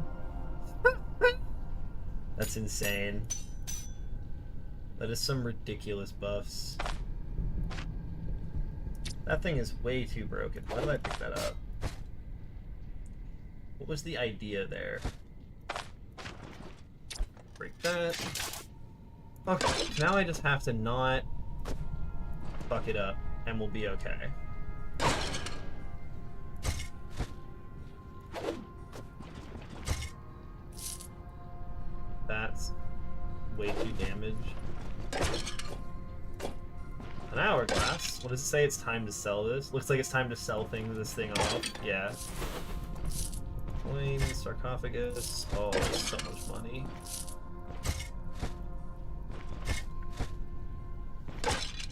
That's insane. That is some ridiculous buffs. That thing is way too broken. Why did I pick that up? What was the idea there? Break that. Okay, now I just have to not fuck it up, and we'll be okay. That's way too damaged. An hourglass. What does it say? It's time to sell this. Looks like it's time to sell this thing off. Yeah. Coin, sarcophagus. Oh, so much money.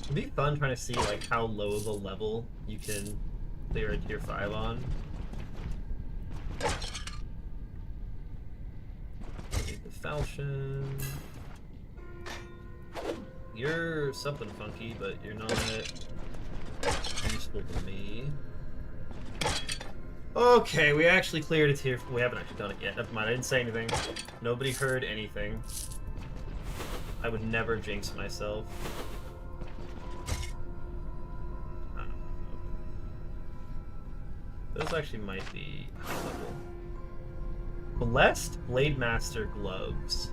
It'd be fun trying to see like how low of a level you can clear a tier 5 on. Need the falchion. You're something funky, but you're not useful to me. Okay, we actually cleared a tier. We haven't actually done it yet. Never mind, I didn't say anything. Nobody heard anything. I would never jinx myself. Those actually might be high level. Blessed Blade Master gloves.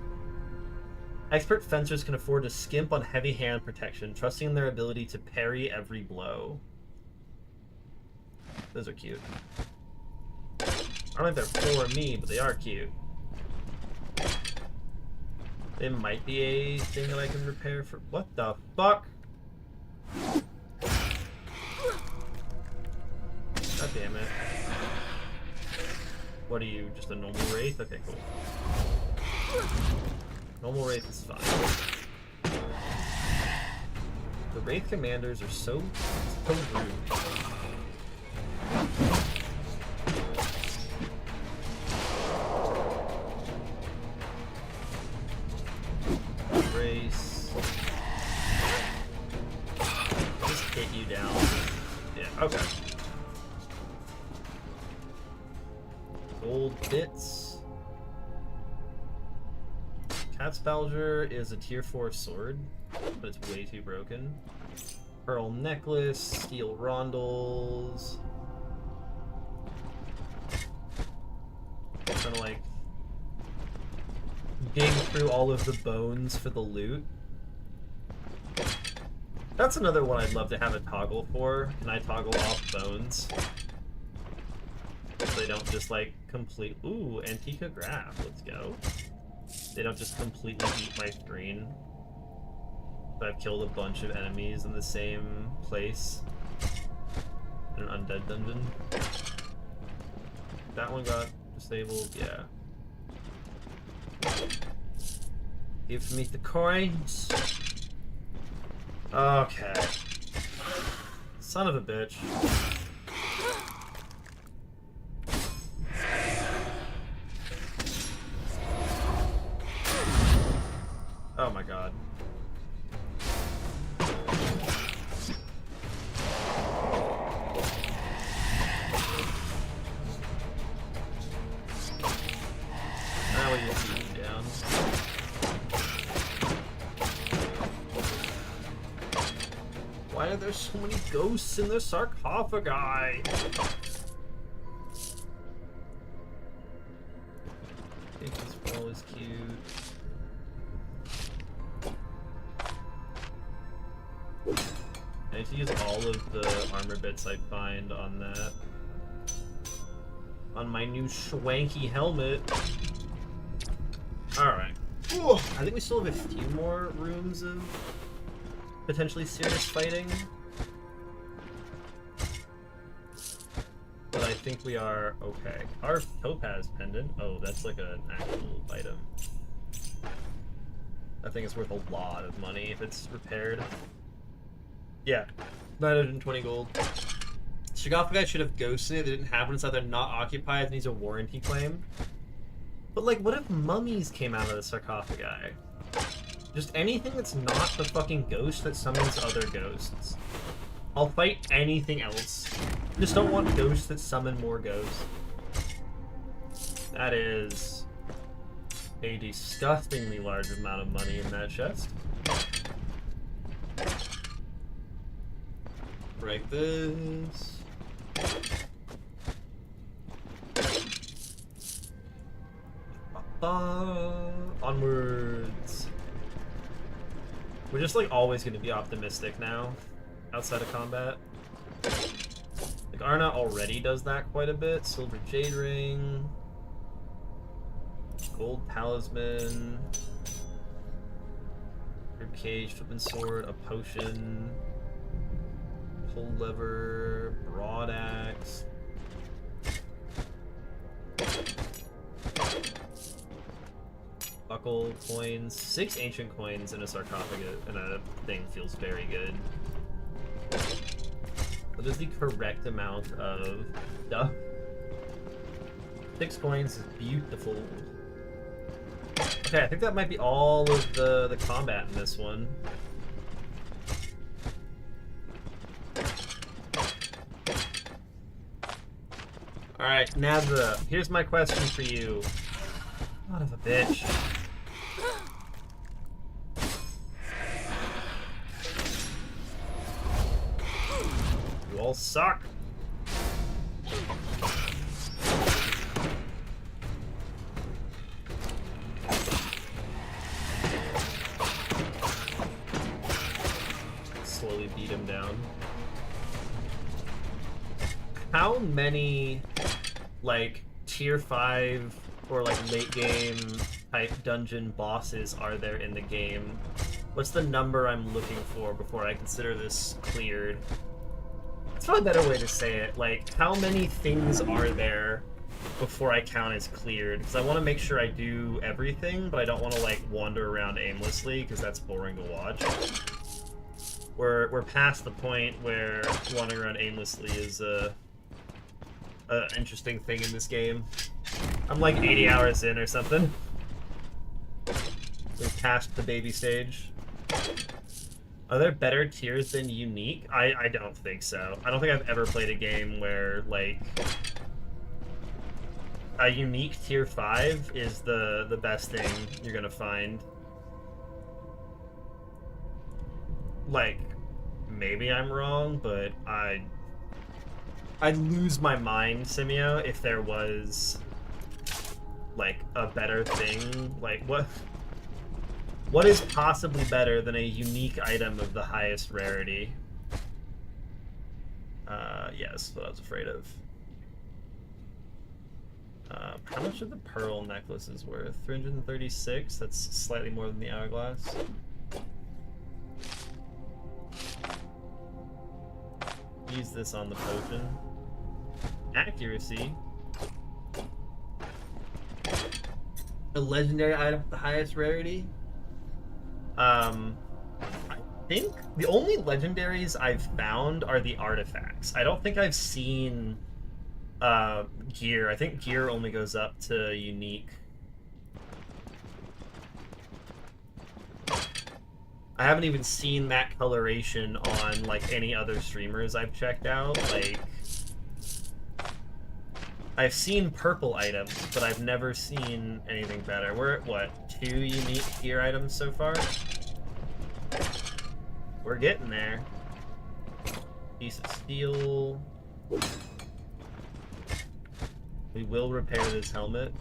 Expert fencers can afford to skimp on heavy hand protection, trusting in their ability to parry every blow. Those are cute. I don't think they're for me, but they are cute. They might be a thing that I can repair for. What the fuck? God damn it. What are you, just a normal wraith? Okay, cool. Normal wraith is fine. The wraith commanders are so rude. Race. Just hit you down. Yeah, okay. Gold bits. Catspalger is a tier 4 sword, but it's way too broken. Pearl necklace, steel rondels. Trying to like dig through all of the bones for the loot. That's another one I'd love to have a toggle for. Can I toggle off bones? So they don't just like complete. Ooh, Antica Graph. Let's go. They don't just completely eat my screen. But I've killed a bunch of enemies in the same place. In an undead dungeon. That one got disabled, yeah. Give me the coins. Okay. Son of a bitch. Oh my god. Now we just beat him down. Why are there so many ghosts in the sarcophagi? I think this wall is cute. I need to use all of the armor bits I find on that. On my new swanky helmet. Alright. Ooh, I think we still have a few more rooms of potentially serious fighting. But I think we are okay. Our topaz pendant. Oh, that's like an actual item. I think it's worth a lot of money if it's repaired. Yeah, 920 gold. Sarcophagi should have ghosted. They didn't have one. It's either not occupied and needs a warranty claim. But like, what if mummies came out of the sarcophagi? Just anything that's not the fucking ghost that summons other ghosts. I'll fight anything else. Just don't want ghosts that summon more ghosts. That is a disgustingly large amount of money in that chest. Break this. Onwards. We're just like always going to be optimistic now, outside of combat. Like Arna already does that quite a bit. Silver Jade Ring, Gold Talisman, Rib Cage, Flippin' Sword, a Potion, Pull Lever, Broad Axe. Buckle coins, 6 ancient coins in a sarcophagus and a thing feels very good. What is the correct amount of stuff? 6 coins is beautiful. Okay, I think that might be all of the combat in this one. Alright, Nazra, here's my question for you. Son of a bitch. You all suck. Slowly beat him down. How many, like, tier 5 or, like, late game type dungeon bosses are there in the game? What's the number I'm looking for before I consider this cleared? It's probably a better way to say it. Like, how many things are there before I count as cleared? Because I want to make sure I do everything, but I don't want to, like, wander around aimlessly, because that's boring to watch. We're past the point where wandering around aimlessly is a interesting thing in this game. I'm like 80 hours in or something. We've passed the baby stage. Are there better tiers than unique? I don't think so. I don't think I've ever played a game where, like, a unique tier 5 is the best thing you're gonna find. Like, maybe I'm wrong, but I'd lose my mind, Simio, if there was, like, a better thing. Like, what is possibly better than a unique item of the highest rarity? Yes, what I was afraid of. How much are the pearl necklaces worth? 336? That's slightly more than the hourglass. Use this on the potion. Accuracy. A legendary item with the highest rarity? I think the only legendaries I've found are the artifacts. I don't think I've seen gear. I think gear only goes up to unique. I haven't even seen that coloration on, like, any other streamers I've checked out. Like, I've seen purple items, but I've never seen anything better. We're at, what, 2 unique gear items so far? We're getting there. Piece of steel. We will repair this helmet.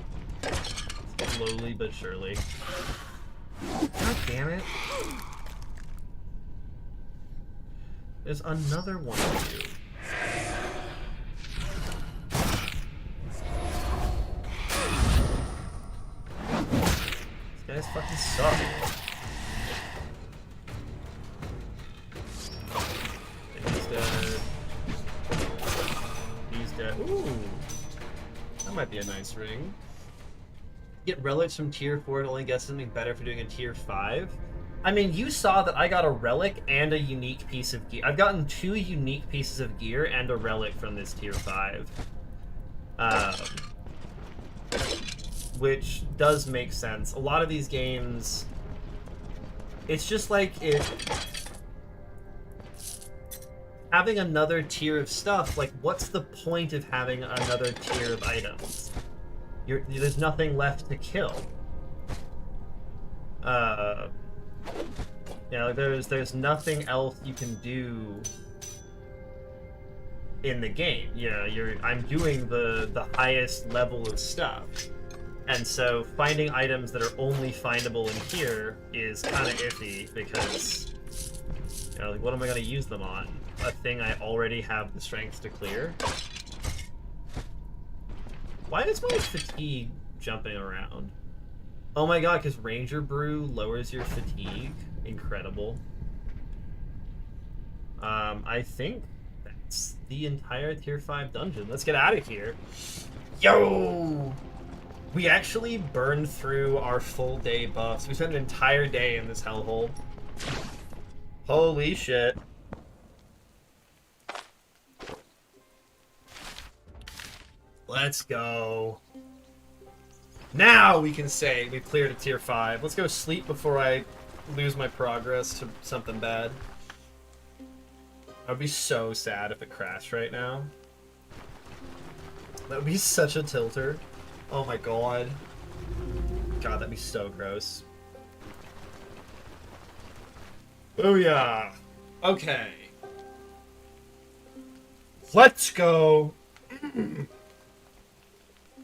Slowly but surely. God damn it. There's another one of you. This guys fucking suck. He's dead. He's dead. Ooh. That might be a nice ring. Get relics from tier 4 to only get something better for doing a tier 5. I mean, you saw that I got a relic and a unique piece of gear. I've gotten 2 unique pieces of gear and a relic from this tier 5. Which does make sense. A lot of these games, it's just like having another tier of stuff, like, what's the point of having another tier of items? There's nothing left to kill. You know, there's nothing else you can do in the game. You know, I'm doing the highest level of stuff. And so finding items that are only findable in here is kind of iffy because, you know, like, what am I going to use them on? A thing I already have the strength to clear? Why is my fatigue jumping around? Oh my god, because Ranger Brew lowers your fatigue. Incredible. I think that's the entire tier 5 dungeon. Let's get out of here. Yo! We actually burned through our full day buffs. We spent an entire day in this hellhole. Holy shit. Let's go. Now we can say we cleared a tier 5. Let's go sleep before I lose my progress to something bad. I'd be so sad if it crashed right now. That would be such a tilter. Oh my god. God, that'd be so gross. Booyah! Okay. Let's go!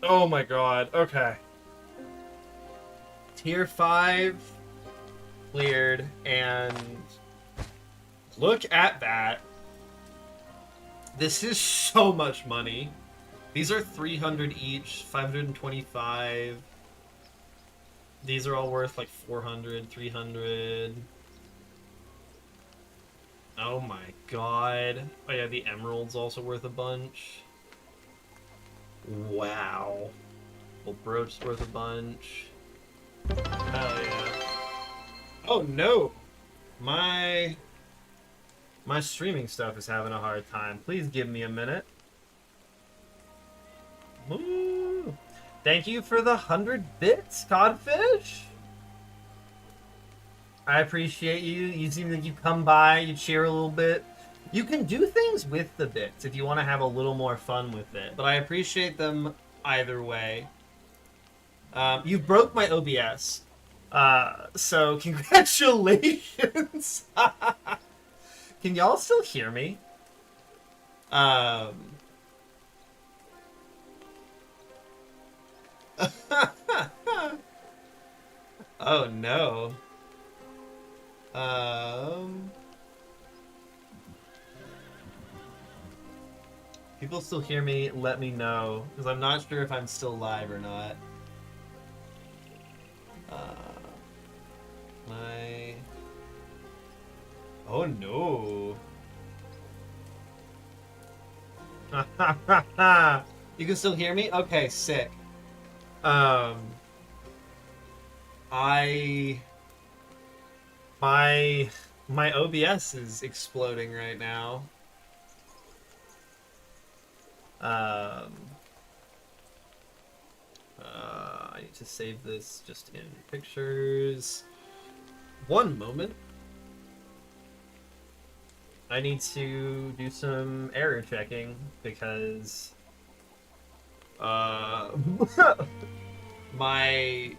Oh my god, okay. Tier 5 cleared, and look at that. This is so much money. These are 300 each, 525. These are all worth like 400, 300. Oh my god. Oh yeah, the emerald's also worth a bunch. Wow. Well, brooch's worth a bunch. Hell yeah. Oh no! My streaming stuff is having a hard time. Please give me a minute. Woo. Thank you for the 100 bits, Codfish. I appreciate you. You seem like you come by, you cheer a little bit. You can do things with the bits if you want to have a little more fun with it, but I appreciate them either way. You broke my OBS, so congratulations. Can y'all still hear me? Oh no. People still hear me, let me know, because I'm not sure if I'm still live or not. Oh no. You can still hear me? Okay, sick. My OBS is exploding right now. I need to save this just in pictures. One moment. I need to do some error checking because my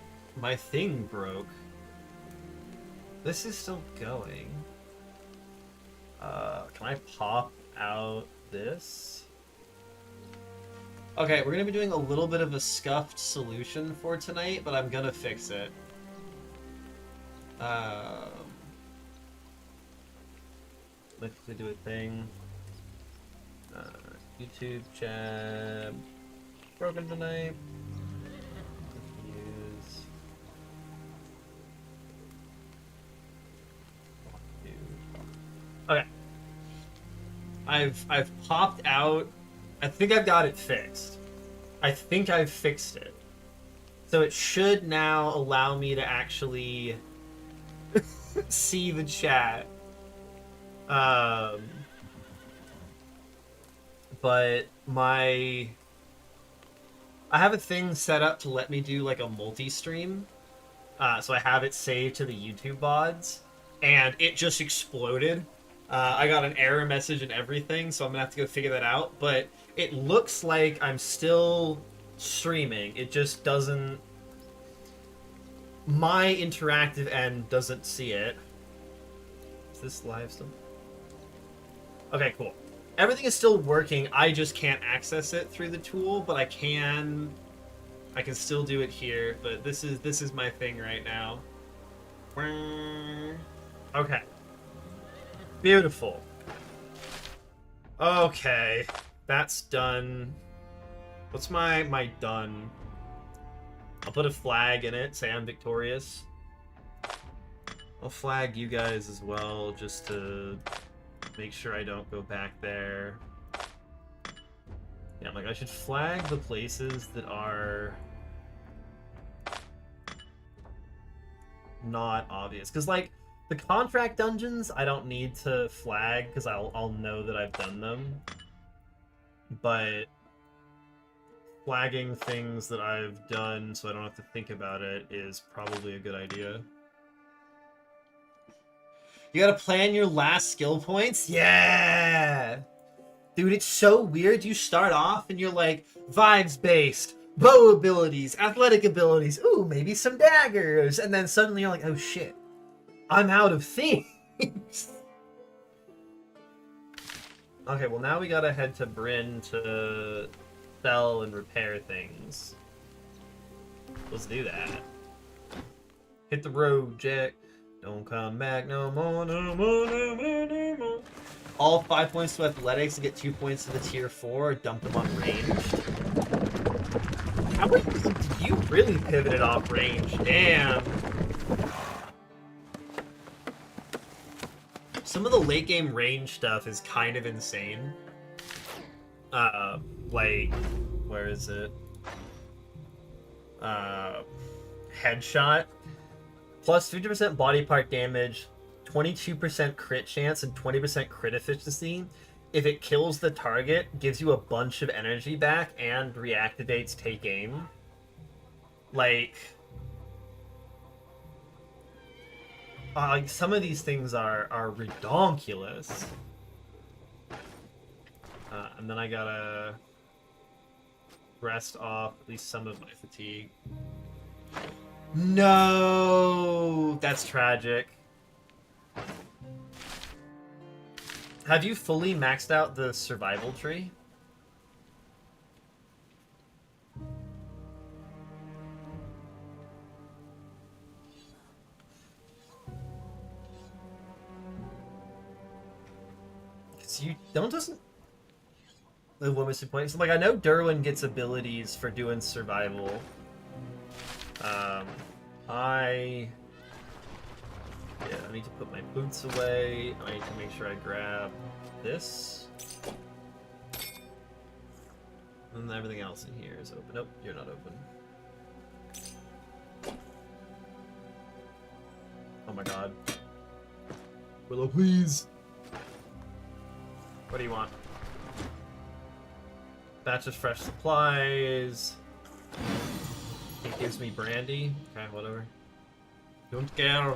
thing broke. This is still going. Can I pop out this? Okay, we're gonna be doing a little bit of a scuffed solution for tonight, but I'm gonna fix it. Let's do a thing. YouTube chat broken tonight. Use I've popped out. I think I've got it fixed. I think I've fixed it. So it should now allow me to actually see the chat. But I have a thing set up to let me do like a multi-stream. So I have it saved to the YouTube VODs, and it just exploded. I got an error message and everything, so I'm gonna have to go figure that out. But it looks like I'm still streaming. It just doesn't. My interactive end doesn't see it. Is this live still? Okay, cool. Everything is still working. I just can't access it through the tool, but I can still do it here. But this is my thing right now. Okay. Beautiful. Okay. That's done. What's my done? I'll put a flag in it, say I'm victorious. I'll flag you guys as well, just to make sure I don't go back there. Yeah, like I should flag the places that are not obvious. Because like the contract dungeons, I don't need to flag because I'll know that I've done them. But flagging things that I've done so I don't have to think about it is probably a good idea. You gotta plan your last skill points? Yeah! Dude, it's so weird. You start off and you're like, vibes based, bow abilities, athletic abilities, ooh, maybe some daggers. And then suddenly you're like, oh shit, I'm out of themes. Okay, well now we gotta head to Bryn to sell and repair things. Let's do that. Hit the road, Jack. Don't come back no more, no more, no more, no more. All 5 points to athletics and get 2 points to the tier 4, dump them on ranged. How did you really pivoted off range? Damn. Some of the late game range stuff is kind of insane. Like, where is it? Headshot. Plus 50% body part damage, 22% crit chance, and 20% crit efficiency. If it kills the target, gives you a bunch of energy back, and reactivates take aim. Like some of these things are redonkulous. And then I gotta rest off at least some of my fatigue. No! That's tragic. Have you fully maxed out the survival tree? Because you doesn't. What was the point? So, like, I know Derwin gets abilities for doing survival. I need to put my boots away. I need to make sure I grab this. And everything else in here is open. Nope, you're not open. Oh my god. Willow, please! What do you want? Batch of fresh supplies. It gives me brandy. Okay, whatever. Don't care.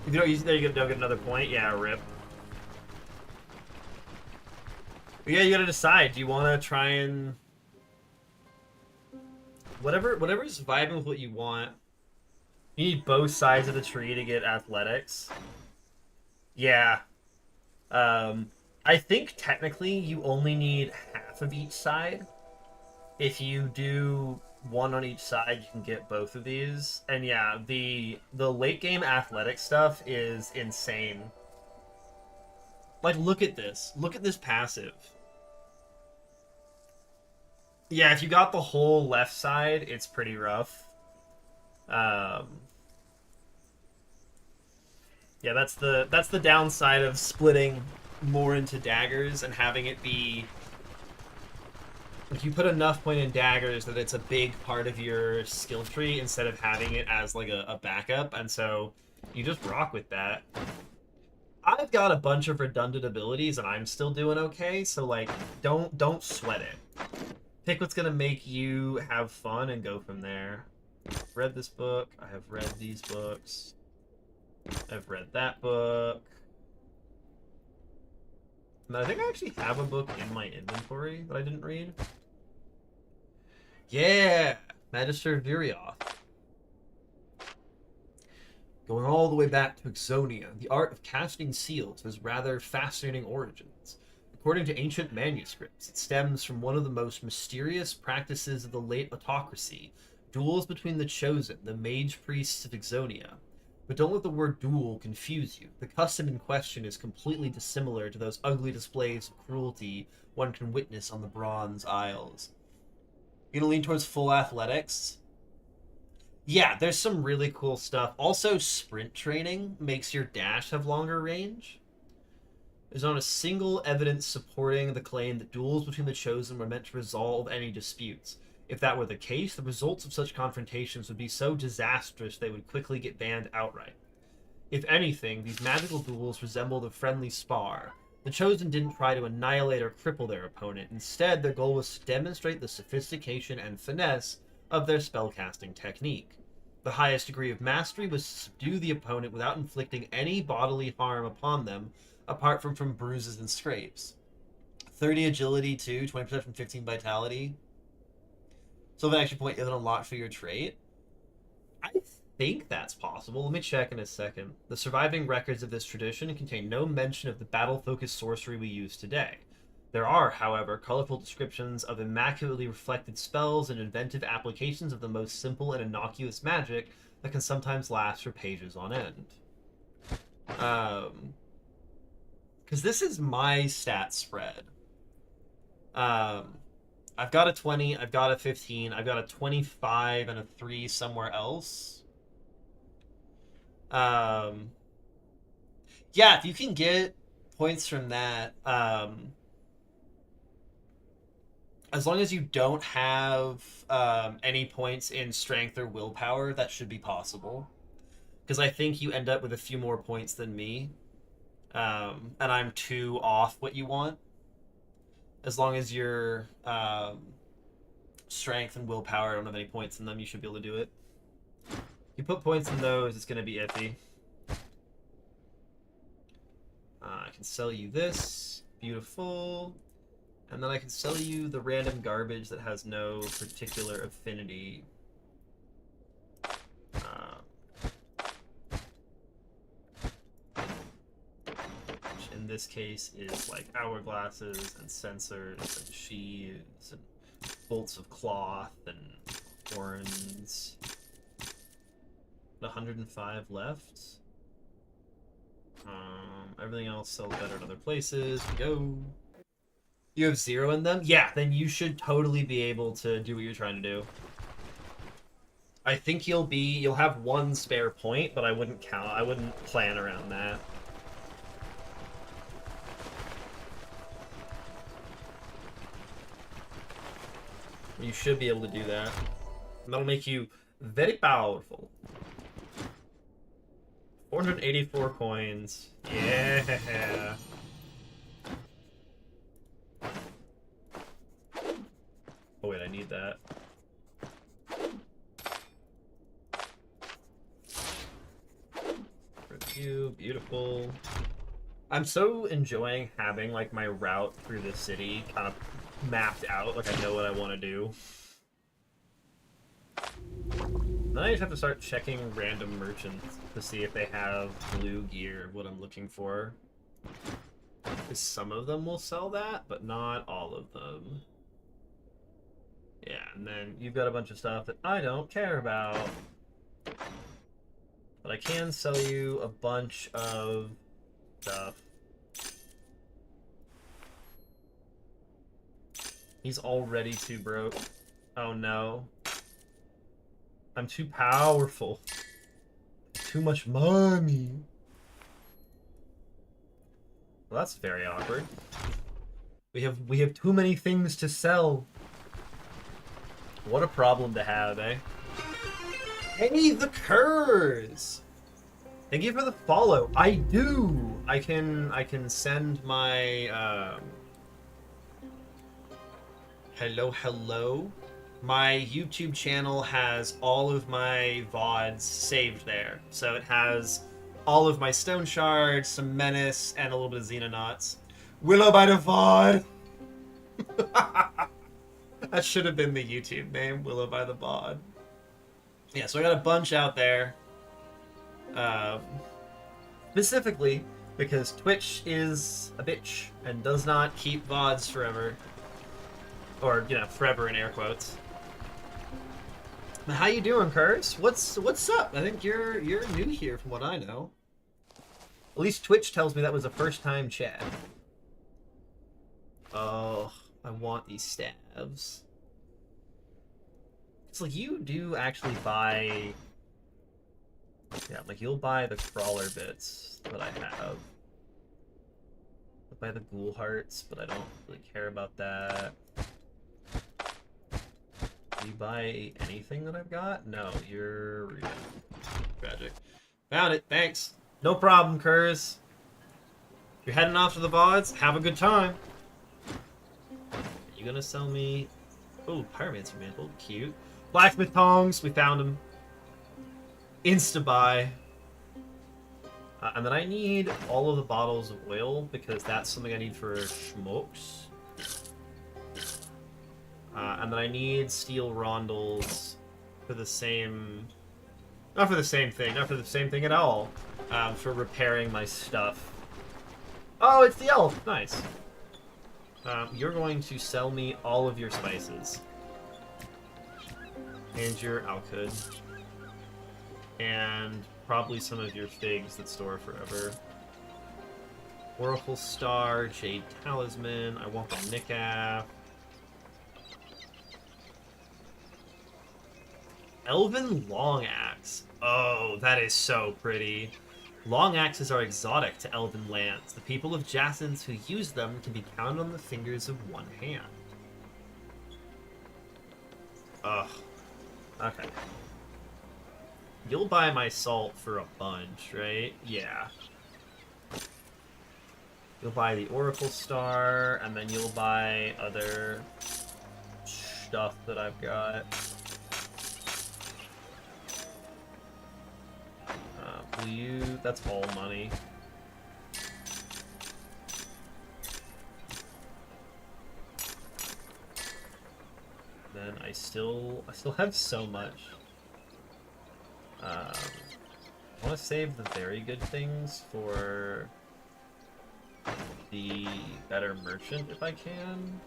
If you don't use it there, you don't get another point. Yeah, rip. But yeah, you gotta decide. Do you want to try and whatever's vibing with what you want. You need both sides of the tree to get athletics. Yeah. I think technically you only need half of each side. If you do one on each side, you can get both of these. And yeah, the late game athletic stuff is insane. Like, look at this. Look at this passive. Yeah, if you got the whole left side, it's pretty rough. Yeah, that's the downside of splitting more into daggers and having it be like you put enough point in daggers that it's a big part of your skill tree instead of having it as like a backup, and so you just rock with that. I've got a bunch of redundant abilities and I'm still doing okay, so like don't sweat it. Pick what's gonna make you have fun and go from there. I've read this book, I have read these books, I've read that book. And I think I actually have a book in my inventory that I didn't read. Yeah! Magister Virioth. Going all the way back to Ixonia, the art of casting seals has rather fascinating origins. According to ancient manuscripts, it stems from one of the most mysterious practices of the late autocracy, duels between the Chosen, the mage priests of Ixonia. But don't let the word duel confuse you. The custom in question is completely dissimilar to those ugly displays of cruelty one can witness on the Bronze Isles. You gonna lean towards full athletics? Yeah, there's some really cool stuff. Also, sprint training makes your dash have longer range. There's not a single evidence supporting the claim that duels between the Chosen were meant to resolve any disputes. If that were the case, the results of such confrontations would be so disastrous they would quickly get banned outright. If anything, these magical duels resembled a friendly spar. The Chosen didn't try to annihilate or cripple their opponent. Instead, their goal was to demonstrate the sophistication and finesse of their spellcasting technique. The highest degree of mastery was to subdue the opponent without inflicting any bodily harm upon them, apart from bruises and scrapes. 30 agility too, 20% from 15 vitality. So an extra point isn't unlocked for your trait. I think that's possible. Let me check in a second. The surviving records of this tradition contain no mention of the battle-focused sorcery we use today. There are, however, colorful descriptions of immaculately reflected spells and inventive applications of the most simple and innocuous magic that can sometimes last for pages on end. Because this is my stat spread. I've got a 20, I've got a 15, I've got a 25 and a 3 somewhere else. Yeah, if you can get points from that, as long as you don't have any points in strength or willpower, that should be possible. Because I think you end up with a few more points than me, and I'm 2 off what you want. As long as your strength and willpower don't have any points in them, you should be able to do it. If you put points in those, it's going to be iffy. I can sell you this. Beautiful. And then I can sell you the random garbage that has no particular affinity. Which in this case is like hourglasses and sensors and sheaves and bolts of cloth and horns. 105 left. Everything else sells better in other places. Go. You have 0 in them? Yeah, then you should totally be able to do what you're trying to do. I think you'll have 1 spare point, but I wouldn't plan around that. You should be able to do that. That'll make you very powerful. 484 coins. Yeah. Oh wait, I need that. Review, beautiful. I'm so enjoying having like my route through the city kind of mapped out, like I know what I want to do. Then I just have to start checking random merchants to see if they have blue gear, what I'm looking for. Because some of them will sell that, but not all of them. Yeah, and then you've got a bunch of stuff that I don't care about. But I can sell you a bunch of stuff. He's already too broke. Oh no. I'm too powerful. Too much money. Well, that's very awkward. We have too many things to sell. What a problem to have, eh? Hey, the Curs! Thank you for the follow. I do. I can send my hello. My YouTube channel has all of my VODs saved there. So it has all of my Stone Shards, some Menace, and a little bit of Xenonauts. Willow by the VOD! That should have been the YouTube name, Willow by the VOD. Yeah, so I got a bunch out there. Specifically because Twitch is a bitch and does not keep VODs forever. Or, you know, forever in air quotes. How you doing, Curse? What's up? I think you're new here from what I know. At least Twitch tells me that was a first-time chat. Oh, I want these stabs. It's like you do actually buy... Yeah, like you'll buy the crawler bits that I have. I'll buy the ghoul hearts, but I don't really care about that. Do you buy anything that I've got? No, you're tragic. Found it, thanks. No problem, Curs. You're heading off to the VODs? Have a good time. Are you gonna sell me... Oh, Pyromancer Mantle, cute. Blacksmith Tongs, we found him. Insta-buy. And then I need all of the bottles of oil, because that's something I need for smokes. And then I need steel rondels for the same... Not for the same thing, not for the same thing at all. For repairing my stuff. Oh, it's the elf! Nice. You're going to sell me all of your spices. And your alkyd. And probably some of your figs that store forever. Oracle Star, Jade Talisman, I want the Nickaf. Elven Long Axe. Oh, that is so pretty. Long axes are exotic to elven lands. The people of Jassens who use them can be counted on the fingers of one hand. Ugh. Okay. You'll buy my salt for a bunch, right? Yeah. You'll buy the Oracle Star, and then you'll buy other stuff that I've got. Will you... That's all money. Then I still have so much. I want to save the very good things for the better merchant if I can,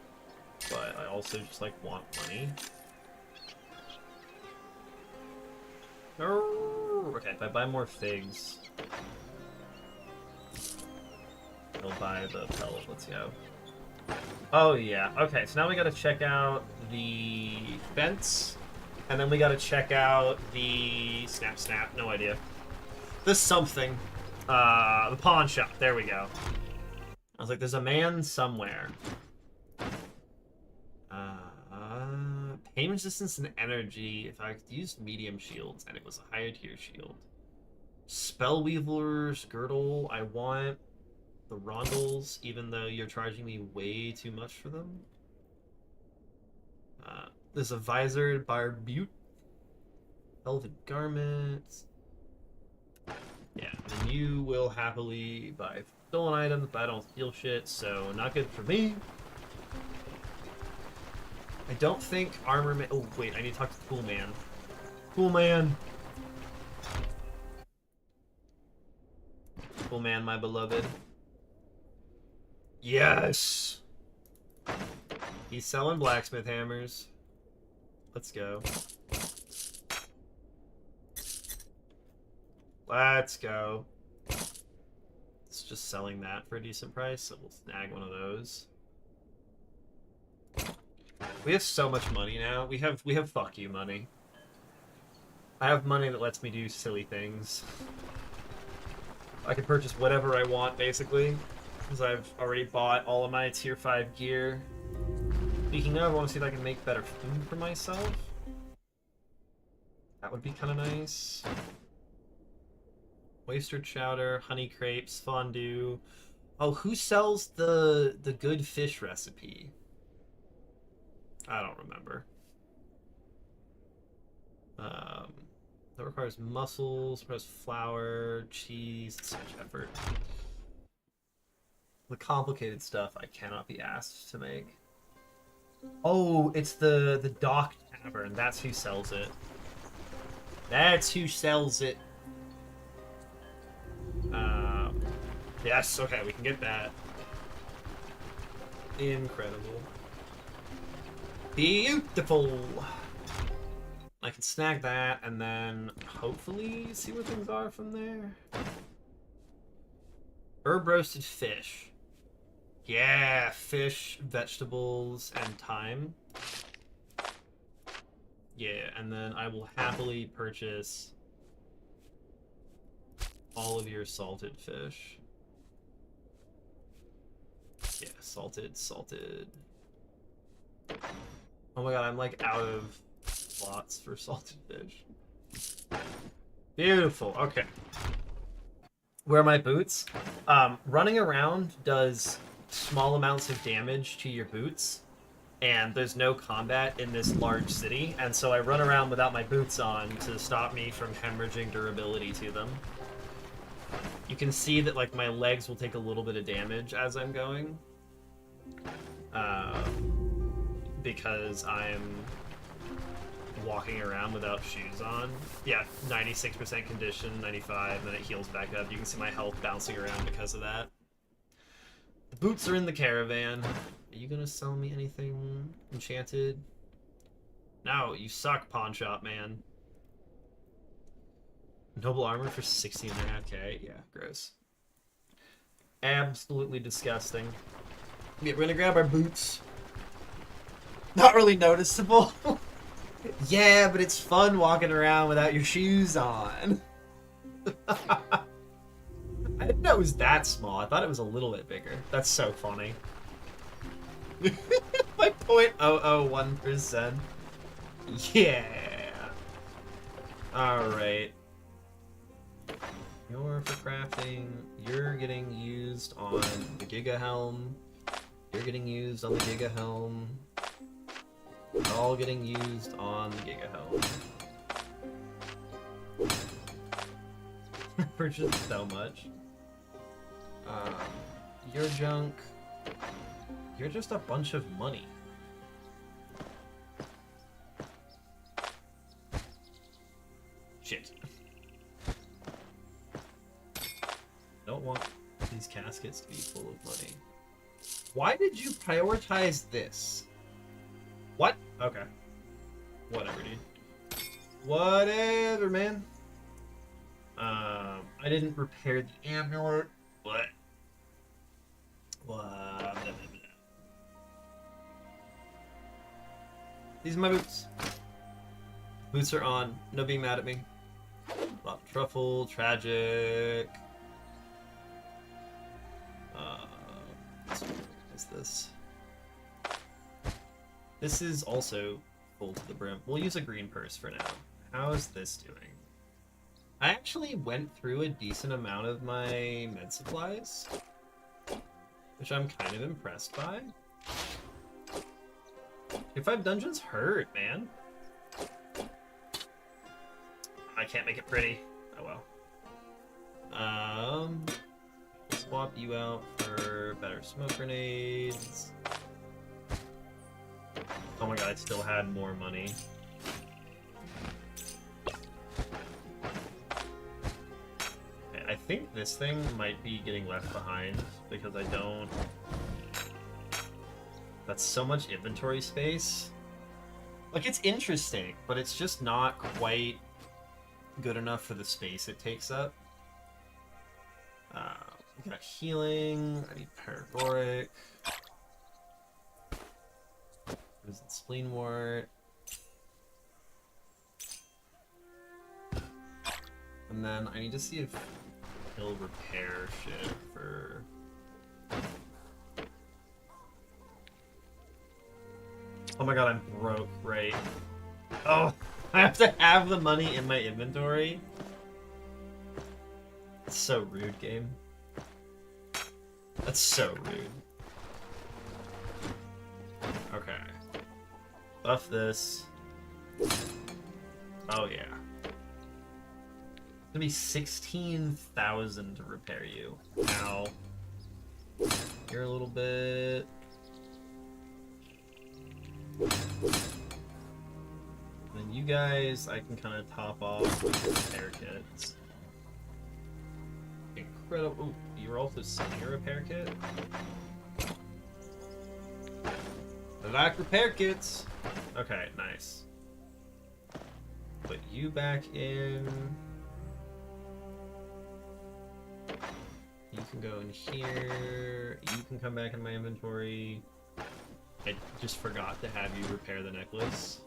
but I also just like want money. Okay, if I buy more figs, I'll buy the pellet. Let's go. Oh yeah. Okay, so now we gotta check out the fence. And then we gotta check out the... Snap. No idea. The something. The pawn shop. There we go. I was like, there's a man somewhere. Pain resistance and energy. If I used medium shields and it was a higher tier shield. Spellweaver's girdle. I want the rondels, even though you're charging me way too much for them. There's a visored barbute. Velvet garments. Yeah, and you will happily buy stolen items, but I don't steal shit, so not good for me. I don't think armor man... Oh, wait, I need to talk to Cool Man. Cool Man! Cool Man, my beloved. Yes! He's selling blacksmith hammers. Let's go. Let's go. It's just selling that for a decent price, so we'll snag one of those. We have so much money now. We have fuck you money. I have money that lets me do silly things. I can purchase whatever I want, basically. Because I've already bought all of my tier 5 gear. Speaking of, I want to see if I can make better food for myself. That would be kind of nice. Oyster chowder, honey crepes, fondue. Oh, who sells the good fish recipe? I don't remember. Um, that requires mussels, requires flour, cheese, so much effort. The complicated stuff I cannot be asked to make. Oh, it's the Dock Tavern. That's who sells it. That's who sells it. Yes, okay, we can get that. Incredible. Beautiful. I can snag that and then hopefully see where things are from there. Herb roasted fish. Yeah, fish, vegetables, and thyme. Yeah, and then I will happily purchase all of your salted fish. Yeah, salted. Oh my god, I'm like out of slots for salted fish. Beautiful, okay. Where are my boots? Running around does small amounts of damage to your boots, and there's no combat in this large city, and so I run around without my boots on to stop me from hemorrhaging durability to them. You can see that like my legs will take a little bit of damage as I'm going, because I'm walking around without shoes on. Yeah, 96% condition, 95, then it heals back up. You can see my health bouncing around because of that. The boots are in the caravan. Are you gonna sell me anything enchanted? No, you suck, pawn shop man. Noble armor for 16.5k? Yeah, gross. Absolutely disgusting. Yeah, we're gonna grab our boots. Not really noticeable. Yeah, but it's fun walking around without your shoes on. I didn't know it was that small. I thought it was a little bit bigger. That's so funny. My 0.001%. Yeah. Alright. You're for crafting. You're getting used on the Giga Helm. You're getting used on the Giga Helm. We're all getting used on the Giga Helm. Purchased so much. You're junk. You're just a bunch of money. Shit. Don't want these caskets to be full of money. Why did you prioritize this? What? Okay. Whatever, dude. Whatever, man. I didn't repair the amulet. What? What? These are my boots. Boots are on. No being mad at me. Rock truffle, tragic. What is this? This is also full to the brim. We'll use a green purse for now. How is this doing? I actually went through a decent amount of my med supplies, which I'm kind of impressed by. Tier 5 dungeons hurt, man. I can't make it pretty. Oh well. Swap you out for better smoke grenades. Oh my god, I still had more money. Okay, I think this thing might be getting left behind because I don't... That's so much inventory space. Like, it's interesting, but it's just not quite good enough for the space it takes up. We got healing. I need paragoric. There's the spleen wart. And then I need to see if he'll repair shit for Oh my god, I'm broke, right? Oh, I have to have the money in my inventory. That's so rude, game. That's so rude. Okay. Buff this. Oh yeah. It's gonna be 16,000 to repair you. Ow. You're a little bit. Then you guys, I can kind of top off with repair kits. Incredible. Ooh, you're also sending a repair kit? I like repair kits! Okay, nice. Put you back in. You can go in here. You can come back in my inventory. I just forgot to have you repair the necklace.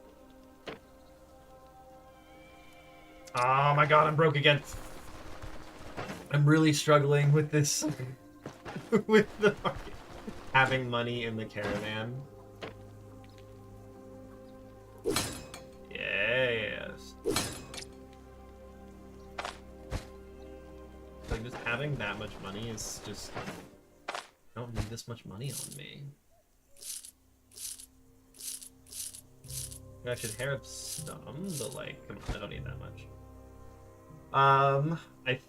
Oh my god, I'm broke again. I'm really struggling with this. With the having money in the caravan. Yes. Like, just having that much money is just... I don't need this much money on me. I should have some, but like, come on, I don't need that much. I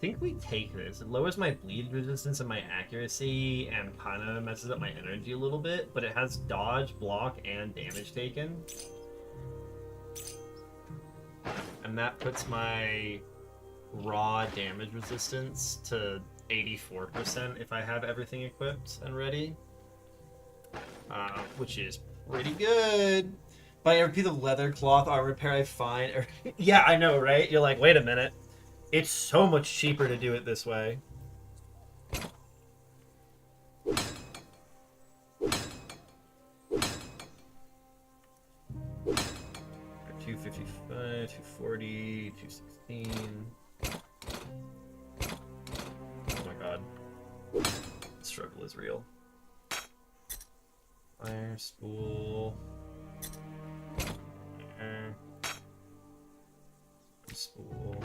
think we take this. It lowers my bleed resistance and my accuracy and kind of messes up my energy a little bit, but it has dodge, block, and damage taken. And that puts my raw damage resistance to 84% if I have everything equipped and ready. Which is pretty good. Buy every piece of leather, cloth, armor repair I find. Yeah, I know, right? You're like, wait a minute. It's so much cheaper to do it this way. $255, $240, $216. Oh my god. The struggle is real. Fire, spool. Spool.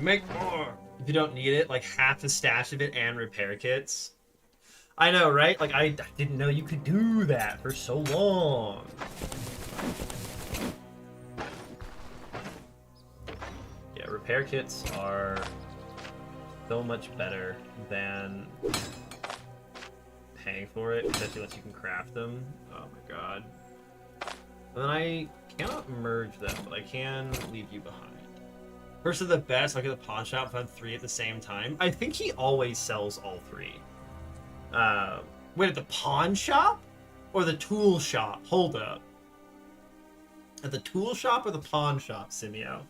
Make more! If you don't need it, like half a stash of it and repair kits. I know, right? Like, I didn't know you could do that for so long. Yeah, repair kits are so much better than paying for it, especially once you can craft them. Oh my god. And then I cannot merge them, but I can leave you behind. First of the best, like at the pawn shop, found 3 at the same time. I think he always sells all 3. Wait, at the pawn shop? Or the tool shop? Hold up. At the tool shop or the pawn shop, Simeo?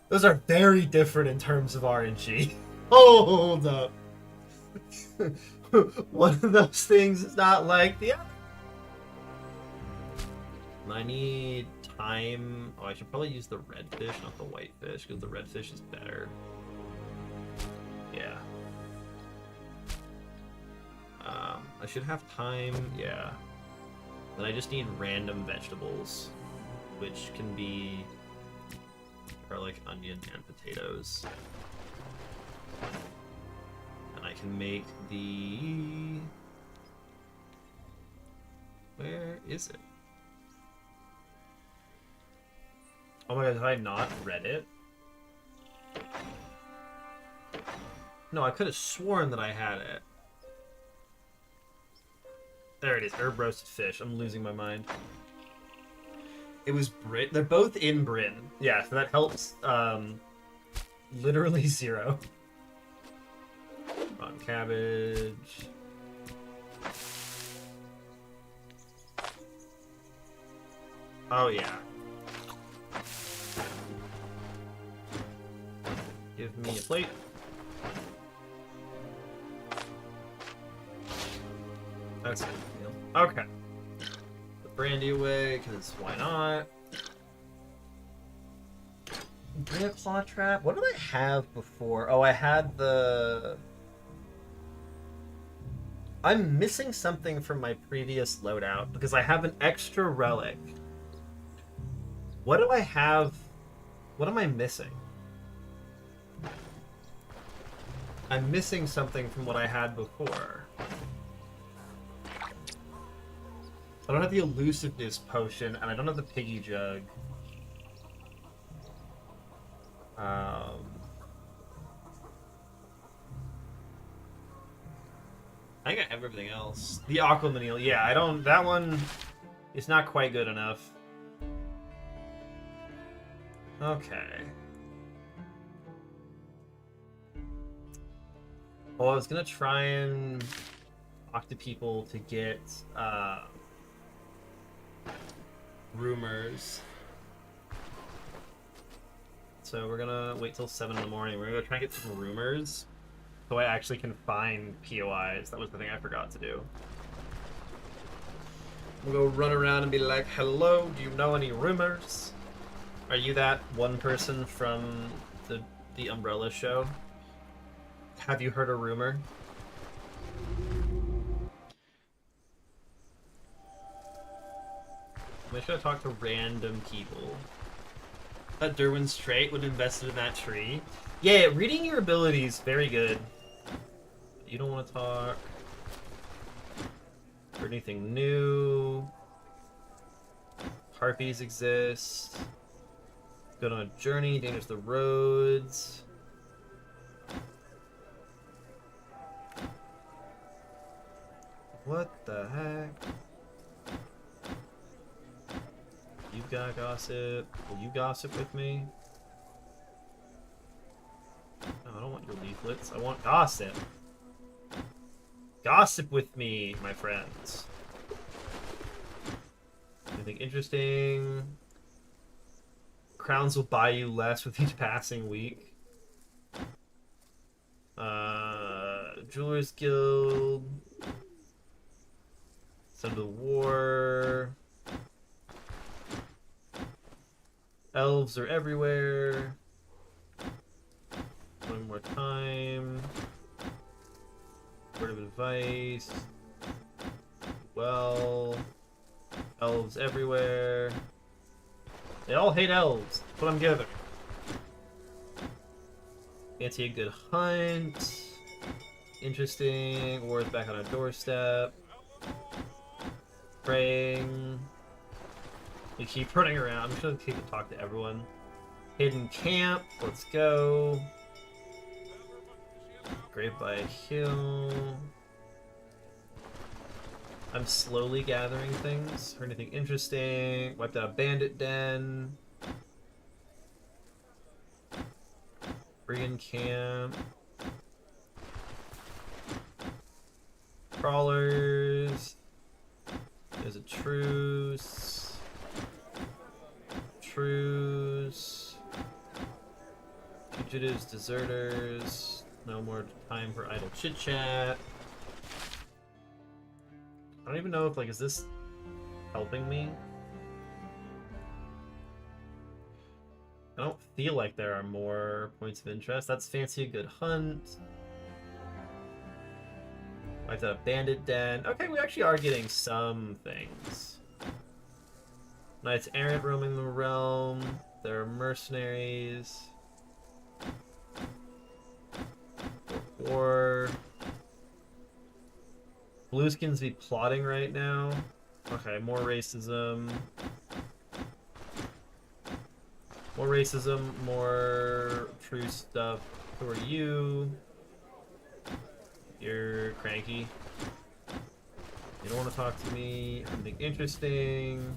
Those are very different in terms of RNG. Hold up. One of those things is not like the other. I need time. Oh, I should probably use the red fish, not the white fish, because the red fish is better. Yeah. I should have time. Yeah. Then I just need random vegetables, which can be garlic, onion, and potatoes. And I can make the... Where is it? Oh my god, did I not read it? No, I could have sworn that I had it. There it is, herb roasted fish. I'm losing my mind. It was Brit. They're both in Bryn. Yeah, so that helps. Literally 0. On cabbage. Oh yeah. Give me a plate. That's a good deal. Okay. Put brandy away, because why not? Bring a claw trap? What did I have before? Oh, I had the... I'm missing something from my previous loadout because I have an extra relic. What do I have? What am I missing? I'm missing something from what I had before. I don't have the elusiveness potion, and I don't have the piggy jug. I think I have everything else. The Aquamanil, yeah, I don't... That one is not quite good enough. Okay. Well, I was gonna try and talk to people to get, rumors. So we're gonna wait till 7 in the morning. We're gonna go try and get some rumors so I actually can find POIs. That was the thing I forgot to do. We'll go run around and be like, hello, do you know any rumors? Are you that one person from the Umbrella show? Have you heard a rumor? I'm just gonna talk to random people. That Derwin's trait would invested in that tree. Yeah, reading your abilities, very good. You don't want to talk. Or anything new. Harpies exist. Go on a journey, dangers the roads. What the heck? You got gossip. Will you gossip with me? No, I don't want your leaflets. I want gossip. Gossip with me, my friends. Anything interesting? Crowns will buy you less with each passing week. Jewelers Guild. Son of the War. Elves are everywhere. One more time. Word of advice. Well. Elves everywhere. They all hate elves. That's what I'm getting. Fancy a good hunt. Interesting. War's back on our doorstep. Praying. We keep running around. I'm just gonna keep to talk to everyone. Hidden camp. Let's go. Grave by a hill. I'm slowly gathering things. Heard anything interesting? Wiped out a bandit den. Brigand camp. Crawlers. There's a truce. Truce. Fugitives, deserters. No more time for idle chit chat. I don't even know if, like, is this helping me? I don't feel like there are more points of interest. That's fancy a good hunt. Like the bandit den. Okay, we actually are getting some things. Knights errant roaming the realm. There are mercenaries. War. Blueskins be plotting right now. Okay, more racism. More racism, more true stuff. Who are you? You're cranky. You don't want to talk to me. Something interesting.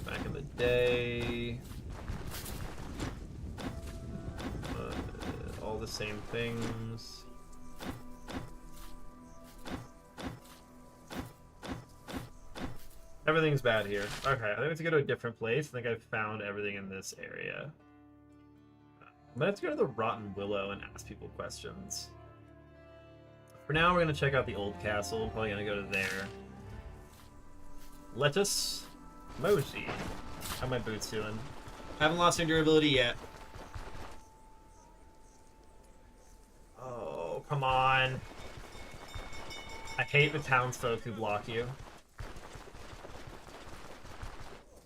Back in the day. All the same things. Everything's bad here. Okay, I think I have to go to a different place. I think I've found everything in this area. I'm gonna have to go to the Rotten Willow and ask people questions. For now, we're gonna check out the old castle. Probably gonna go to there. Let us mosey. How my boots doing? Haven't lost any durability yet. Oh, come on. I hate the townsfolk who block you.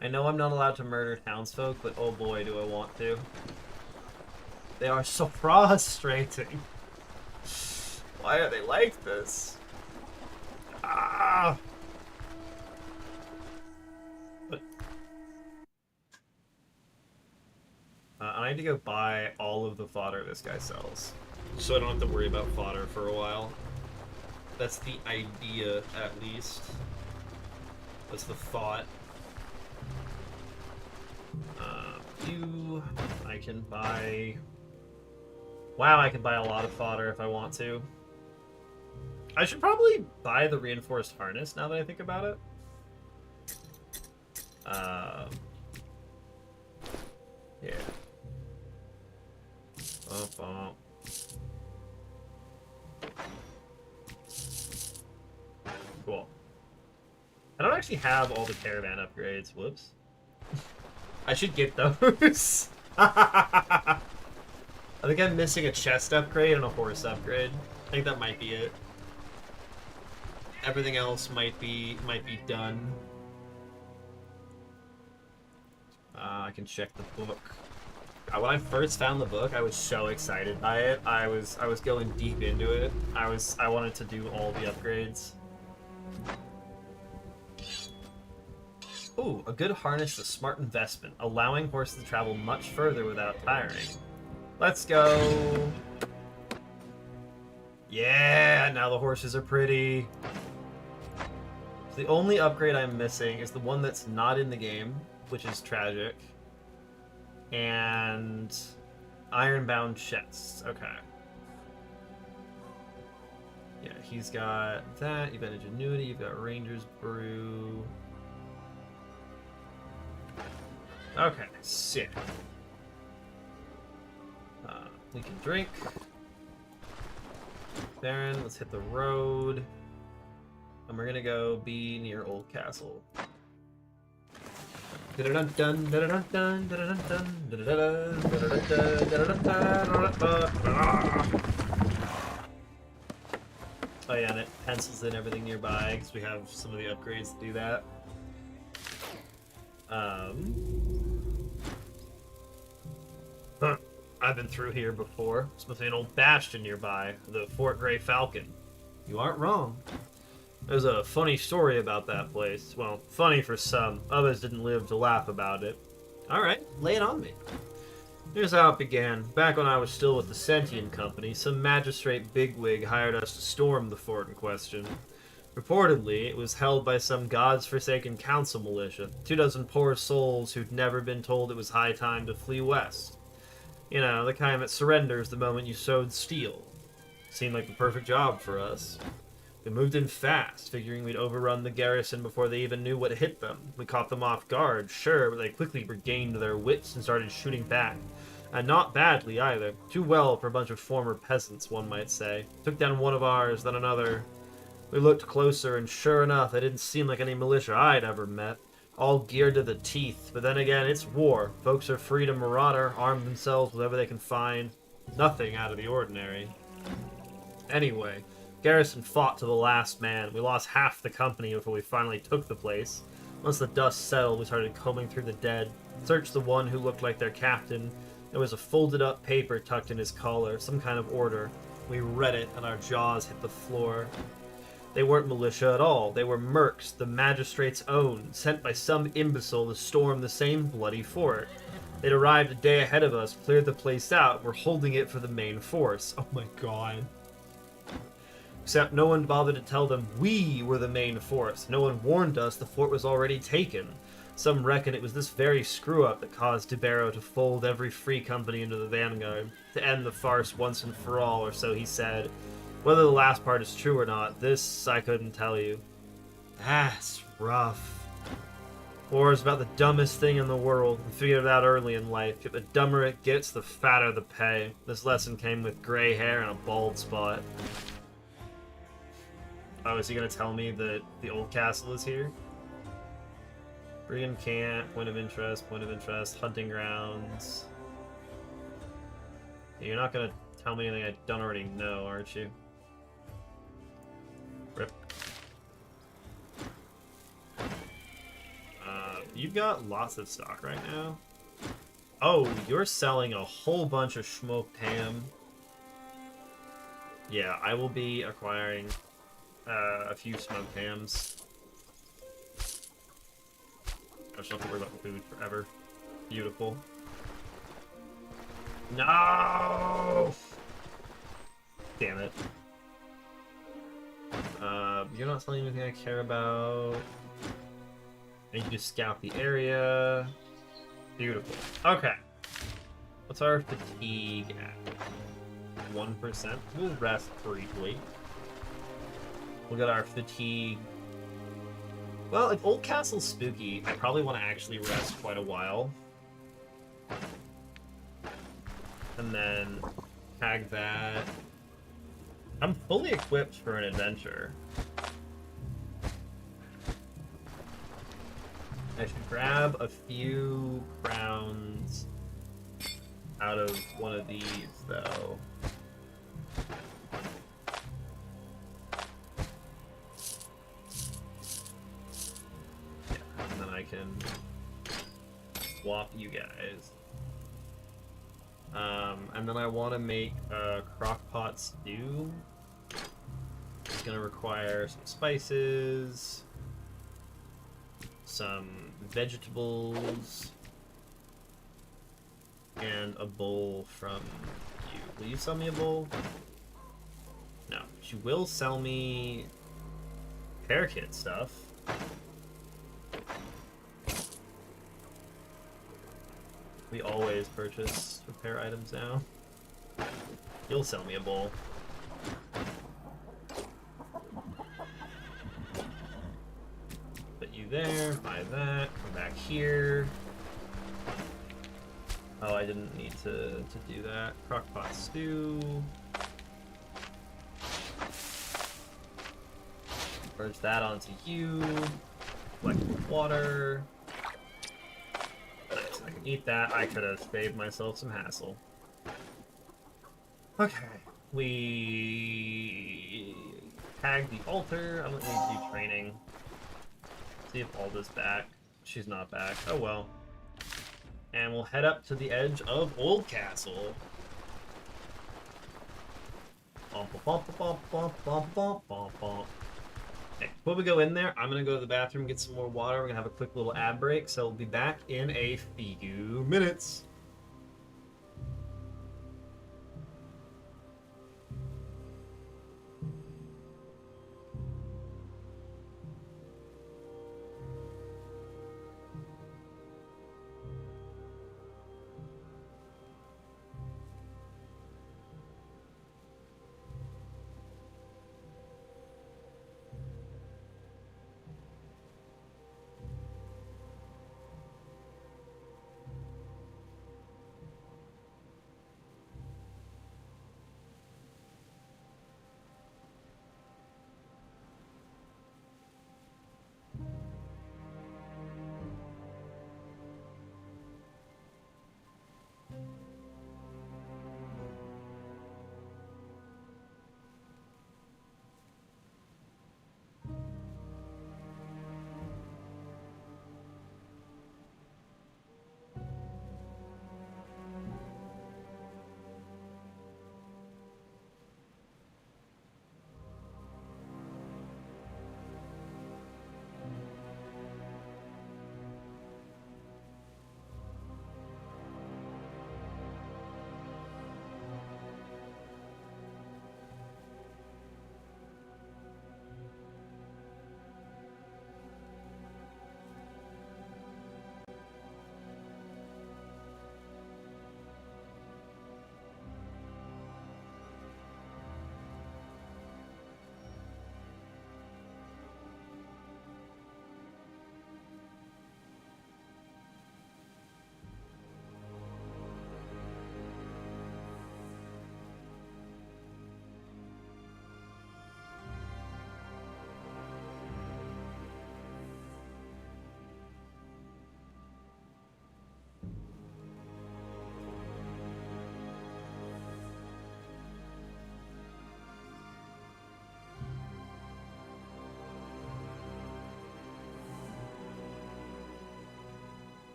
I know I'm not allowed to murder townsfolk, but oh boy, do I want to. They are so frustrating. Why are they like this? Ah! But I need to go buy all of the fodder this guy sells, so I don't have to worry about fodder for a while. That's the idea, at least. That's the thought. I can buy... Wow, I can buy a lot of fodder if I want to. I should probably buy the reinforced harness now that I think about it. Yeah. Cool. I don't actually have all the caravan upgrades. Whoops. I should get those. I think I'm missing a chest upgrade and a horse upgrade. I think that might be it. Everything else might be done. I can check the book. When I first found the book, I was so excited by it. I was going deep into it. I wanted to do all the upgrades. Ooh, a good harness is a smart investment, allowing horses to travel much further without tiring. Let's go. Yeah, now the horses are pretty. So the only upgrade I'm missing is the one that's not in the game, which is tragic. And ironbound chests. Okay. Yeah, he's got that. You've got ingenuity. You've got ranger's brew. Okay, sick. We can drink. Baron, let's hit the road. And we're gonna go be near Old Castle. Oh yeah, and it pencils in everything nearby because we have some of the upgrades to do that. I've been through here before. It's must be an old bastion nearby, the Fort Grey Falcon. You aren't wrong. There's a funny story about that place. Well, funny for some. Others didn't live to laugh about it. Alright, lay it on me. Here's how it began. Back when I was still with the Sentient Company, some magistrate bigwig hired us to storm the fort in question. Reportedly, it was held by some god's-forsaken council militia, 24 poor souls who'd never been told it was high time to flee west. You know, the kind that surrenders the moment you sowed steel. Seemed like the perfect job for us. We moved in fast, figuring we'd overrun the garrison before they even knew what hit them. We caught them off guard, sure, but they quickly regained their wits and started shooting back. And not badly, either. Too well for a bunch of former peasants, one might say. Took down one of ours, then another. We looked closer, and sure enough, they didn't seem like any militia I'd ever met. All geared to the teeth, but then again, it's war. Folks are free to marauder, arm themselves with whatever they can find. Nothing out of the ordinary. Anyway, garrison fought to the last man. We lost half the company before we finally took the place. Once the dust settled, we started combing through the dead. Searched the one who looked like their captain. There was a folded up paper tucked in his collar, some kind of order. We read it, and our jaws hit the floor. They weren't militia at all. They were mercs, the magistrate's own, sent by some imbecile to storm the same bloody fort. They'd arrived a day ahead of us, cleared the place out, and were holding it for the main force. Oh my god. Except no one bothered to tell them we were the main force. No one warned us the fort was already taken. Some reckon it was this very screw-up that caused DeBarrow to fold every free company into the vanguard, to end the farce once and for all, or so he said. Whether the last part is true or not, this I couldn't tell you. That's rough. War is about the dumbest thing in the world. We figured it out early in life. Yet the dumber it gets, the fatter the pay. This lesson came with gray hair and a bald spot. Oh, is he gonna tell me that the old castle is here? Brigand camp, point of interest, hunting grounds. You're not gonna tell me anything I don't already know, aren't you? Rip. you've got lots of stock right now. Oh, you're selling a whole bunch of smoked ham. Yeah, I will be acquiring a few smoked hams. I just don't have to worry about food forever. Beautiful. No! Damn it. You're not selling anything I care about. I need you to scout the area. Beautiful. Okay. What's our fatigue at? 1%. We'll rest briefly. We'll get our fatigue. Well, if Old Castle's spooky, I probably want to actually rest quite a while. And then tag that. I'm fully equipped for an adventure. I should grab a few crowns out of one of these, though. Yeah, and then I can swap you guys. And then I want to make a crockpot stew. It's gonna require some spices, some vegetables, and a bowl from you. Will you sell me a bowl? No, but you will sell me repair kit stuff. We always purchase repair items now. You'll sell me a bowl. Put you there, buy that, come back here. Oh, I didn't need to do that. Crockpot stew. Merge that onto you. Collect water. Nice, I can eat that. I could have saved myself some hassle. Okay. We tag the altar. I don't need to do training. See if Alda's back. She's not back. Oh well. And we'll head up to the edge of Old Castle. Okay, before we go in there, I'm gonna go to the bathroom, get some more water. We're gonna have a quick little ad break, so we'll be back in a few minutes.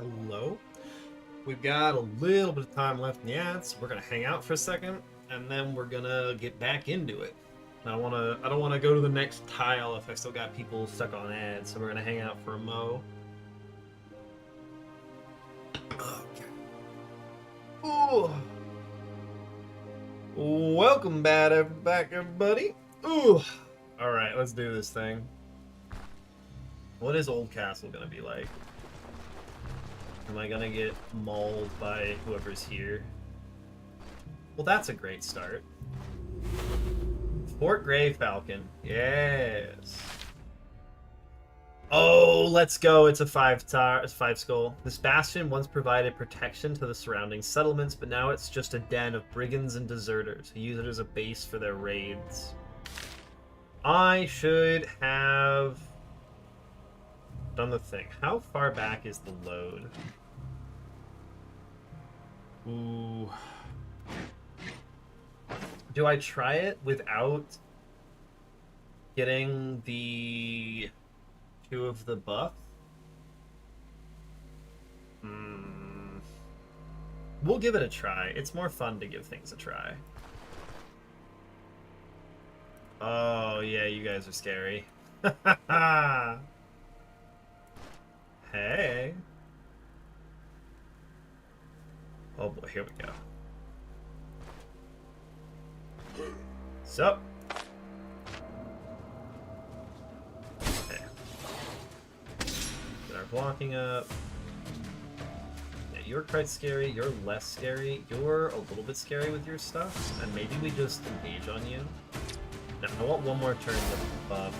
Hello. We've got a little bit of time left in the ads. We're gonna hang out for a second, and then we're gonna get back into it. I don't wanna go to the next tile if I still got people stuck on ads. So we're gonna hang out for a mo. Okay. Ooh. Welcome back, everybody. Ooh. All right, let's do this thing. What is Old Castle gonna be like? Am I gonna get mauled by whoever's here? Well, that's a great start. Fort Grey Falcon. Yes. Oh, let's go. It's a five skull. This bastion once provided protection to the surrounding settlements, but now it's just a den of brigands and deserters who use it as a base for their raids. I should have done the thing. How far back is the load? Ooh. Do I try it without getting the 2 of the buff? We'll give it a try. It's more fun to give things a try. Oh, yeah, you guys are scary. Hey. Oh boy, here we go. So. Okay. Get our blocking up. Yeah, you're quite scary. You're less scary. You're a little bit scary with your stuff. And maybe we just engage on you. No, I want one more turn with the buff.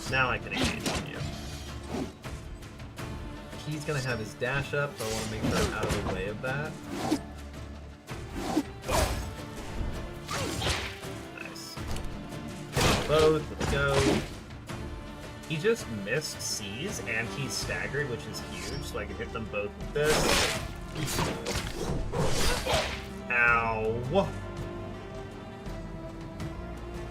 Now I can engage on you. He's gonna have his dash up, so I want to make sure I'm out of the way of that. Nice. Both, let's go. He just missed C's and he's staggered, which is huge, so I can hit them both with this. Ow.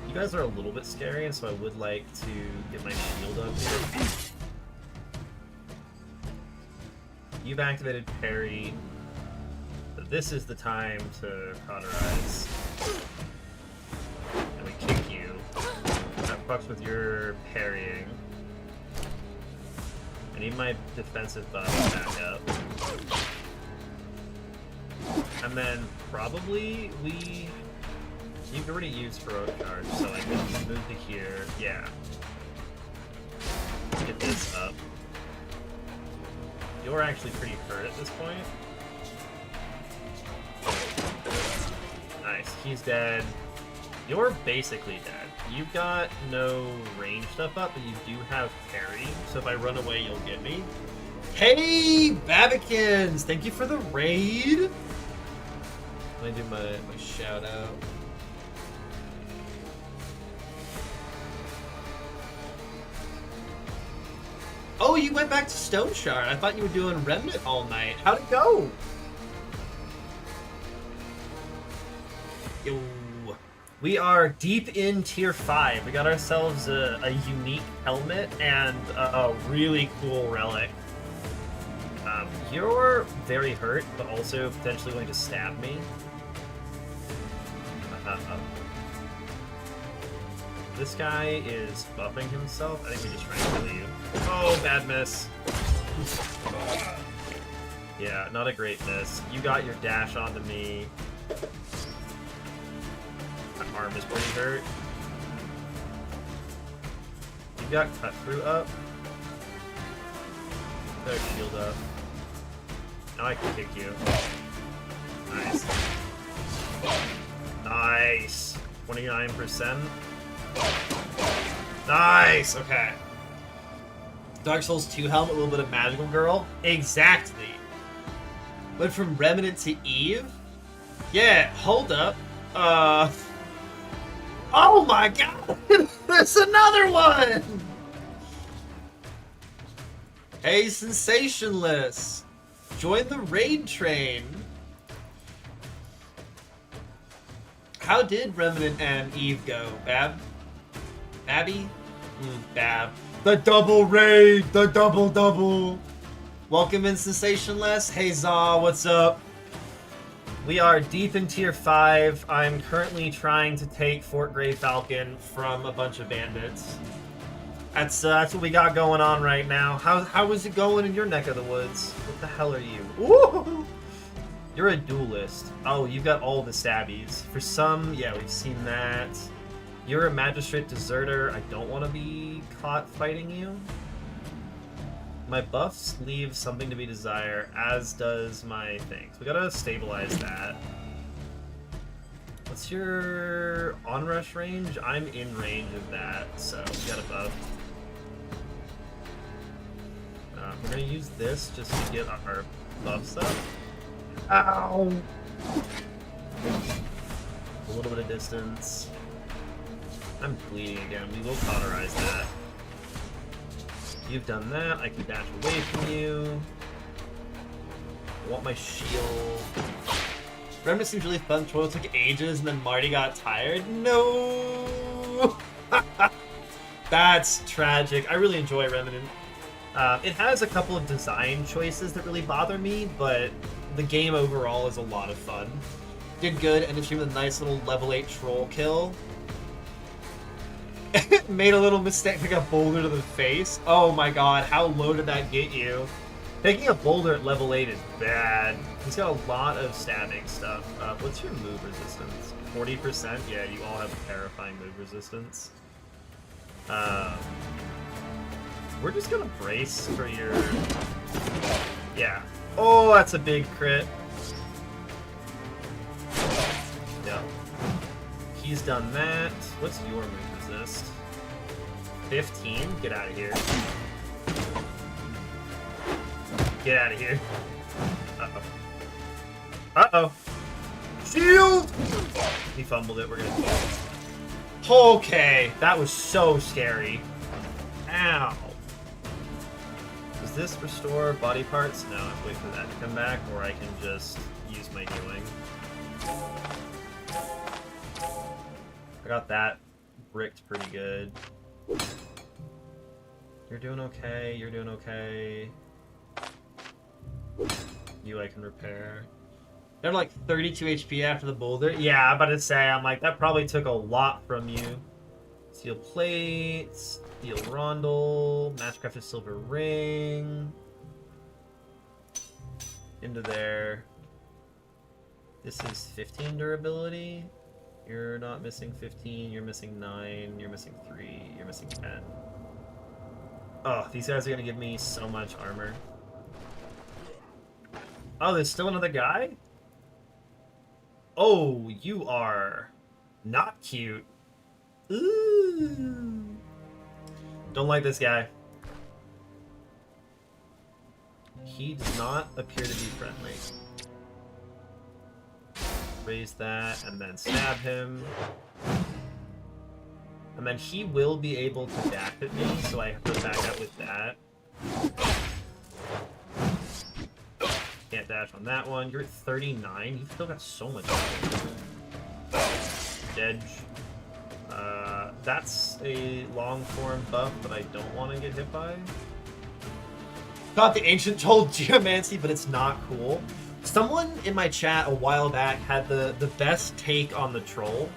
You guys are a little bit scary, and so I would like to get my shield up here. You've activated parry, but this is the time to cauterize. And we kick you. That fucks with your parrying. I need my defensive buff back up. And then probably you've already used heroic charge, so I can move to here. Yeah. Get this up. You're actually pretty hurt at this point. Nice. He's dead. You're basically dead. You've got no range stuff up, but you do have parry, so if I run away, you'll get me. Hey, Babikins! Thank you for the raid! Let me do my shout out. Oh, you went back to Stone Shard. I thought you were doing Remnant all night. How'd it go? Yo. We are deep in tier 5. We got ourselves a unique helmet and a really cool relic. You're very hurt, but also potentially going to stab me. This guy is buffing himself. I think we just try to kill you. Oh, bad miss. Yeah, not a great miss. You got your dash onto me. My arm is pretty hurt. You've got cut through up. Got shield up. Now I can kick you. Nice. Nice. 29%. Nice! Okay. Dark Souls 2 helmet, a little bit of Magical Girl. Exactly. Went from Remnant to Eve? Yeah, hold up. Oh my god! There's another one! Hey, Sensationless! Join the raid train! How did Remnant and Eve go, Bab? Babby? Bab. The double raid! The double! Welcome in Sensationless. Hey Zaw, what's up? We are deep in tier 5. I'm currently trying to take Fort Grey Falcon from a bunch of bandits. That's what we got going on right now. How is it going in your neck of the woods? What the hell are you? Ooh! You're a duelist. Oh, you've got all the stabbies. For some, yeah, we've seen that. You're a magistrate deserter. I don't want to be caught fighting you. My buffs leave something to be desired, as does my things. We gotta stabilize that. What's your onrush range? I'm in range of that, so we got a buff. We're gonna use this just to get our buffs up. Ow! A little bit of distance. I'm bleeding again. We will cauterize that. You've done that. I can dash away from you. I want my shield. Remnant seems really fun. Toil took ages and then Marty got tired. No! That's tragic. I really enjoy Remnant. It has a couple of design choices that really bother me, but the game overall is a lot of fun. Did good, and then she with a nice little level 8 troll kill. Made a little mistake, took a boulder to the face. Oh my god, how low did that get you? Taking a boulder at level 8 is bad. He's got a lot of stabbing stuff. What's your move resistance? 40%? Yeah, you all have terrifying move resistance. We're just gonna brace for your... Yeah. Oh, that's a big crit. Yep. He's done that. What's your move resist? 15? Get out of here. Get out of here. Uh-oh. Uh-oh. Shield! He fumbled it. We're gonna... Okay. That was so scary. Ow. Does this restore body parts? No, I have to wait for that to come back, or I can just use my healing. I got that bricked pretty good. You're doing okay. You're doing okay. You I can repair. They're like 32 HP after the boulder. Yeah, I'm about to say, I'm like, that probably took a lot from you. Steel plates, steel rondel, matchcrafted silver ring. Into there. This is 15 durability. You're not missing 15, you're missing 9, you're missing 3, you're missing 10. Oh, these guys are gonna give me so much armor. Oh, there's still another guy? Oh, you are not cute. Ooh. Don't like this guy. He does not appear to be friendly. Raise that, and then stab him. And then he will be able to dash at me, so I have to back out with that. Can't dash on that one. You're at 39. You've still got so much edge. That's a long form buff that I don't want to get hit by. Thought the ancient told geomancy, but it's not cool. Someone in my chat a while back had the best take on the troll,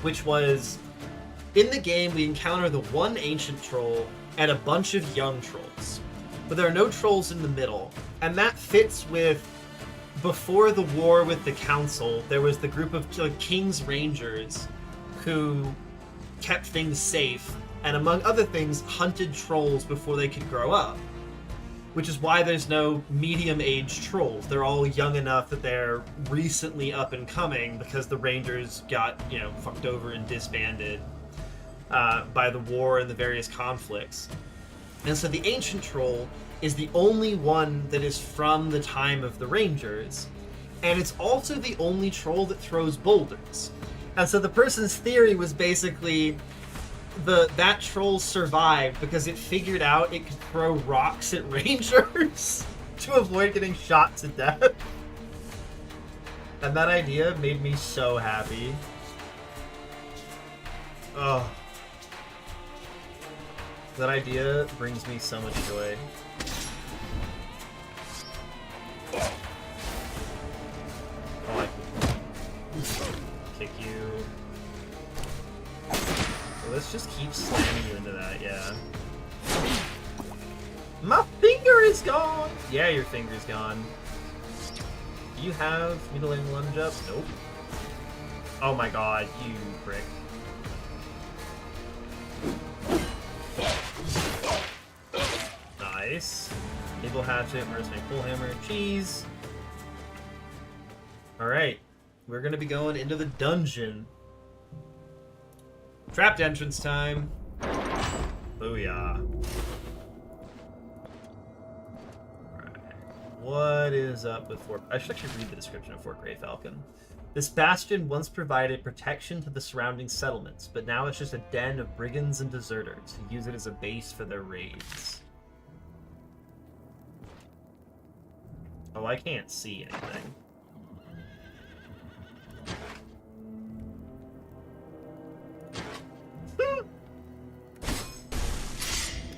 which was, in the game we encounter the one ancient troll and a bunch of young trolls. But there are no trolls in the middle. And that fits with, before the war with the council, there was the group of King's Rangers who kept things safe, and among other things, hunted trolls before they could grow up. Which is why there's no medium-aged trolls. They're all young enough that they're recently up and coming because the Rangers got, fucked over and disbanded by the war and the various conflicts. And so the ancient troll is the only one that is from the time of the Rangers, and it's also the only troll that throws boulders. And so the person's theory was basically that troll survived because it figured out it could throw rocks at Rangers to avoid getting shot to death. And that idea made me so happy. Oh. That idea brings me so much joy. Let's just keep slamming you into that, yeah. My finger is gone! Yeah, your finger's gone. Do you have mutilating lunge up? Nope. Oh my god, you prick. Nice. Evil Hatchet, Mercenary Full Hammer, cheese. Alright, we're gonna be going into the dungeon. Trapped entrance time. Booyah. Alright. What is up with Fort... I should actually read the description of Fort Grey Falcon. This bastion once provided protection to the surrounding settlements, but now it's just a den of brigands and deserters who use it as a base for their raids. Oh, I can't see anything.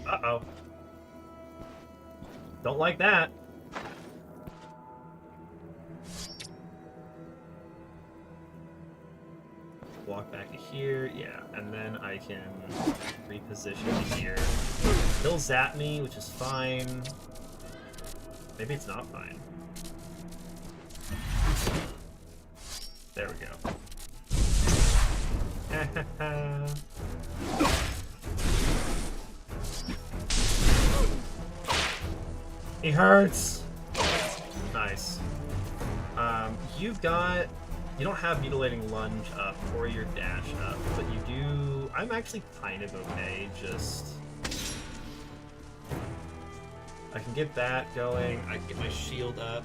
Uh-oh. Don't like that. Walk back to here, yeah, and then I can reposition here. He'll zap me, which is fine. Maybe it's not fine. There we go. He hurts! Nice. You've got... You don't have Mutilating Lunge up or your dash up, but you do... I'm actually kind of okay, just... I can get that going, I can get my shield up.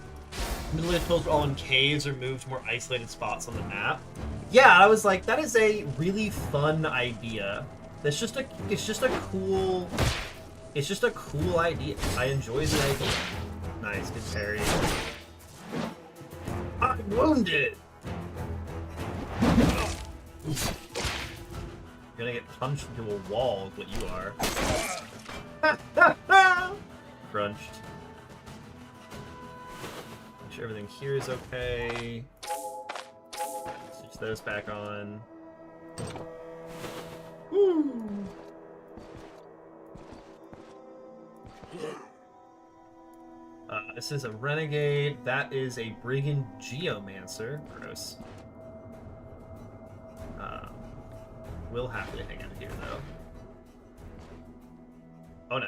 Mutilated Pills are all in caves or moved to more isolated spots on the map. Yeah, I was like, that is a really fun idea. It's just a cool... It's just a cool idea. I enjoy the idea. Nice, good parry. I'm wounded! You're gonna get punched into a wall is what you are. Crunched. Make sure everything here is okay. Switch those back on. Woo! This is a renegade. That is a brigand geomancer. Gross. We'll happily hang out here, though. Oh no.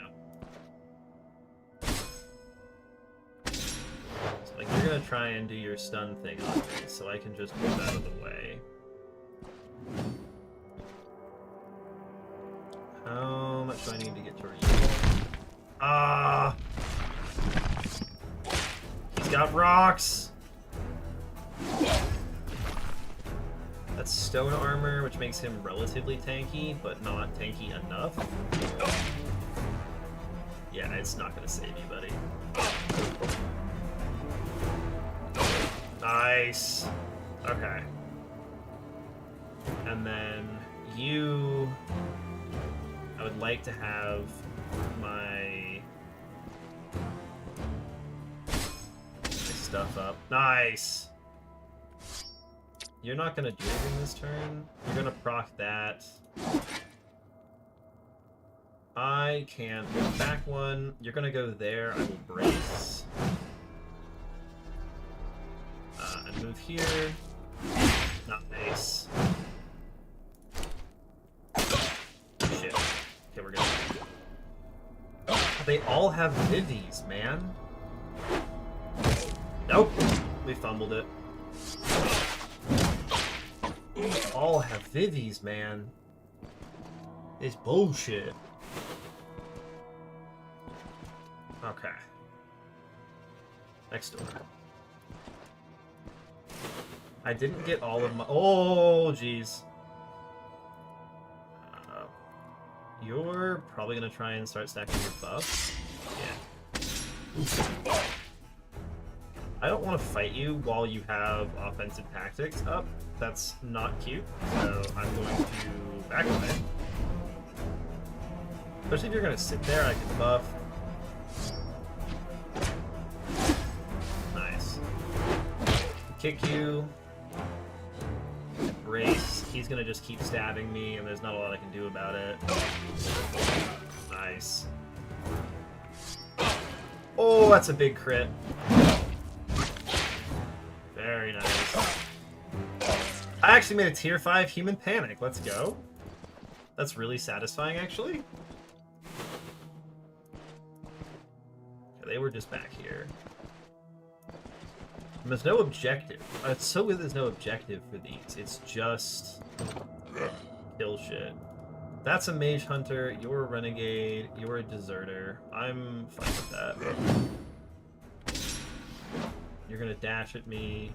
So, like, you're gonna try and do your stun thing on me, so I can just move out of the way. How much do I need to get toward you? Ah! He's got rocks! That's stone armor, which makes him relatively tanky, but not tanky enough. Yeah, it's not gonna save you, buddy. Nice! Okay. And then you... I would like to have my stuff up. Nice! You're not gonna do anything this turn. You're gonna proc that. I can move back one. You're gonna go there. I will brace. And move here. Nice. Shit. Okay, we're good. They all have Vivies, man. Nope. We fumbled it. They all have Vivies, man. It's bullshit. Okay. Next door. I didn't get all of my... Oh, jeez. You're probably going to try and start stacking your buffs. Yeah. I don't want to fight you while you have offensive tactics up. That's not cute. So I'm going to back away. Especially if you're going to sit there, I can buff. Nice. Kick you. Brace. he's gonna just keep stabbing me, and there's not a lot I can do about it. Nice. Oh, that's a big crit. Very nice. I actually made a tier 5 human panic. Let's go. That's really satisfying, actually. They were just back here. And there's no objective. It's so weird there's no objective for these. It's just kill shit. That's a mage hunter, you're a renegade, you're a deserter. I'm fine with that. You're gonna dash at me.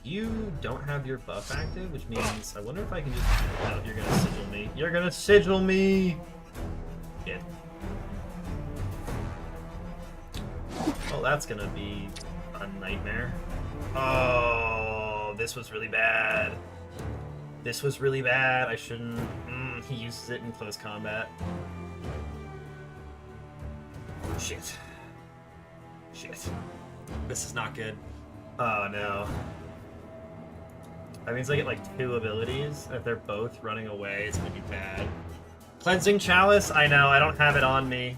You don't have your buff active, which means I wonder if I can just... No, you're gonna sigil me. You're gonna sigil me! Yeah. Oh, that's gonna be a nightmare. Oh, this was really bad. This was really bad. I shouldn't... he uses it in close combat. Shit. Shit. This is not good. Oh, no. That means I get, like, 2 abilities. If they're both running away, it's gonna be bad. Cleansing Chalice? I know, I don't have it on me.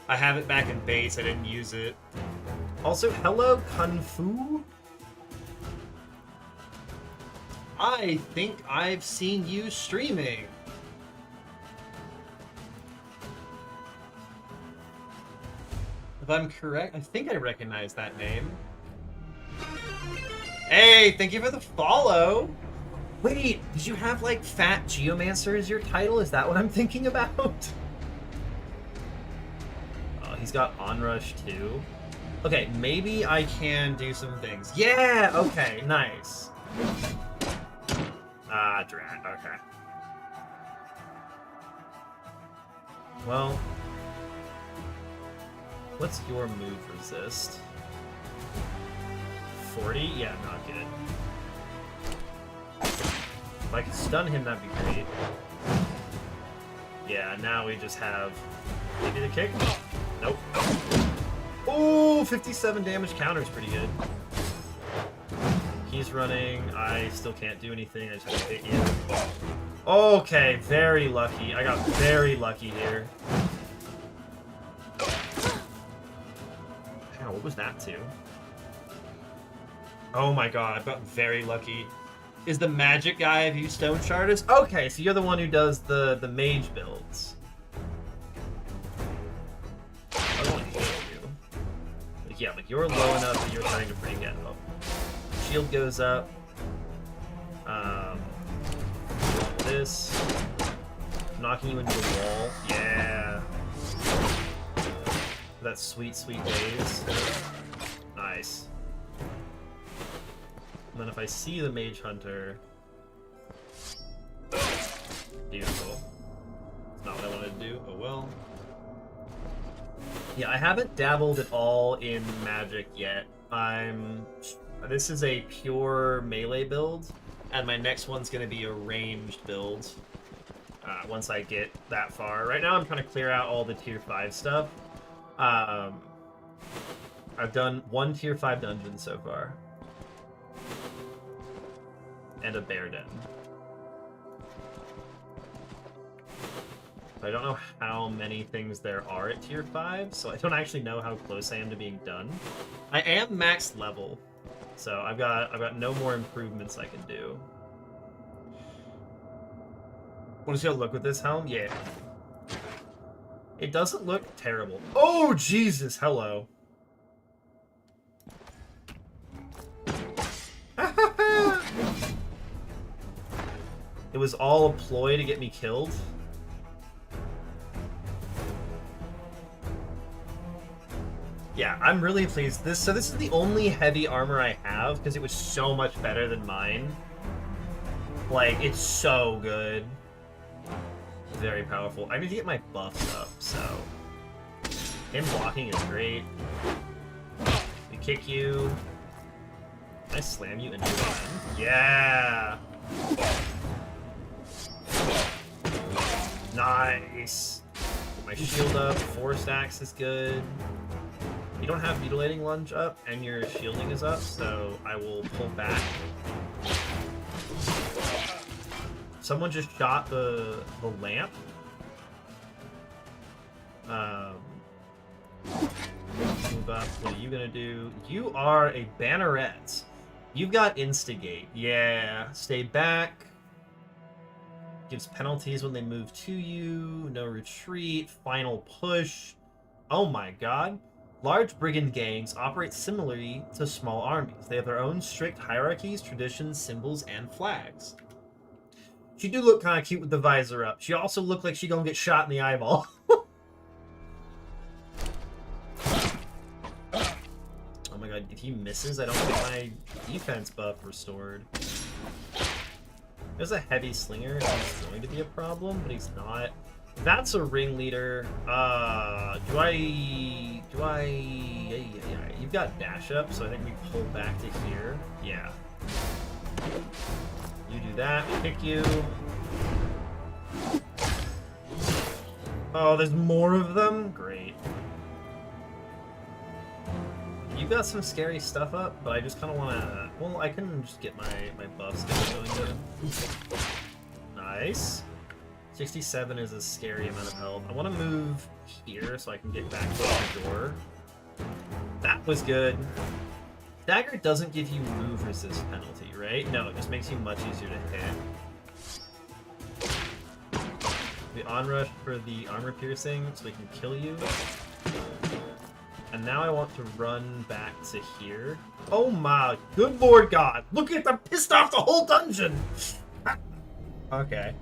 I have it back in base. I didn't use it. Also, hello, Kung Fu? I think I've seen you streaming. If I'm correct, I think I recognize that name. Hey, thank you for the follow. Wait, did you have, like, Fat Geomancer as your title? Is that what I'm thinking about? Oh, he's got Onrush, too. Okay, maybe I can do some things. Yeah, okay, nice. Ah, drat, okay. Well, what's your move resist? 40? Yeah, not good. If I could stun him, that'd be great. Yeah, now we just have... Maybe the kick? Nope. Oh, 57 damage counter is pretty good. He's running. I still can't do anything. I just have to hit you. Okay, very lucky. I got very lucky here. Ow, what was that to? Oh my god, I've gotten very lucky. Is the magic guy of you Stone Sharders? Okay, so you're the one who does the mage builds. I don't want to heal you. Like, yeah, like you're low enough that you're trying to bring it up. Shield goes up. This. Knocking you into the wall. Yeah. That sweet, sweet days. Nice. And then if I see the Mage Hunter... Beautiful. It's not what I wanted to do. Oh well. Yeah, I haven't dabbled at all in magic yet. This is a pure melee build, and my next one's going to be a ranged build once I get that far. Right now I'm trying to clear out all the tier 5 stuff. I've done 1 tier 5 dungeon so far. And a bear den. I don't know how many things there are at tier 5, so I don't actually know how close I am to being done. I am max level, so I've got no more improvements I can do. Want to see how to look with this helm? Yeah. It doesn't look terrible. Oh, Jesus, hello. It was all a ploy to get me killed. Yeah, I'm really pleased. So this is the only heavy armor I have, because it was so much better than mine. Like, it's so good. Very powerful. I need to get my buffs up, so... Him blocking is great. We kick you. Can I slam you into the end? Yeah! Nice! Get my shield up. 4 stacks is good. You don't have Mutilating Lunge up, and your shielding is up, so I will pull back. Someone just shot the lamp. Move up. What are you gonna do? You are a banneret. You've got instigate. Yeah. Stay back. Gives penalties when they move to you. No retreat. Final push. Oh my god. Large brigand gangs operate similarly to small armies. They have their own strict hierarchies, traditions, symbols, and flags. She do look kind of cute with the visor up. She also looked like she gonna get shot in the eyeball. Oh my god, if he misses, I don't get my defense buff restored. There's a heavy slinger. He's going to be a problem, but he's not. That's a ringleader. Yeah, you've got dash up, so I think we pull back to here. Yeah. You do that, pick you. Oh, there's more of them? Great. You got some scary stuff up, but I just kind of want to... Well, I can just get my buffs going there. Nice. 67 is a scary amount of health. I want to move here so I can get back to the door. That was good. Dagger doesn't give you move resist penalty, right? No, it just makes you much easier to hit. The onrush for the armor piercing so we can kill you. And now I want to run back to here. Oh my good lord god! Look at them pissed off the whole dungeon! Okay.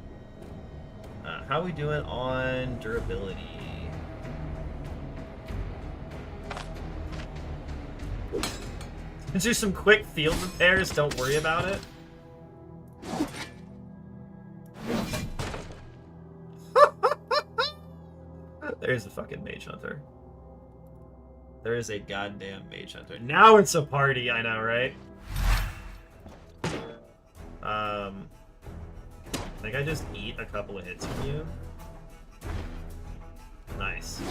How are we doing on durability? Let's do some quick field repairs, don't worry about it. There's a fucking mage hunter. There is a goddamn mage hunter. Now it's a party, I know, right? I think I just eat a couple of hits from you. Nice.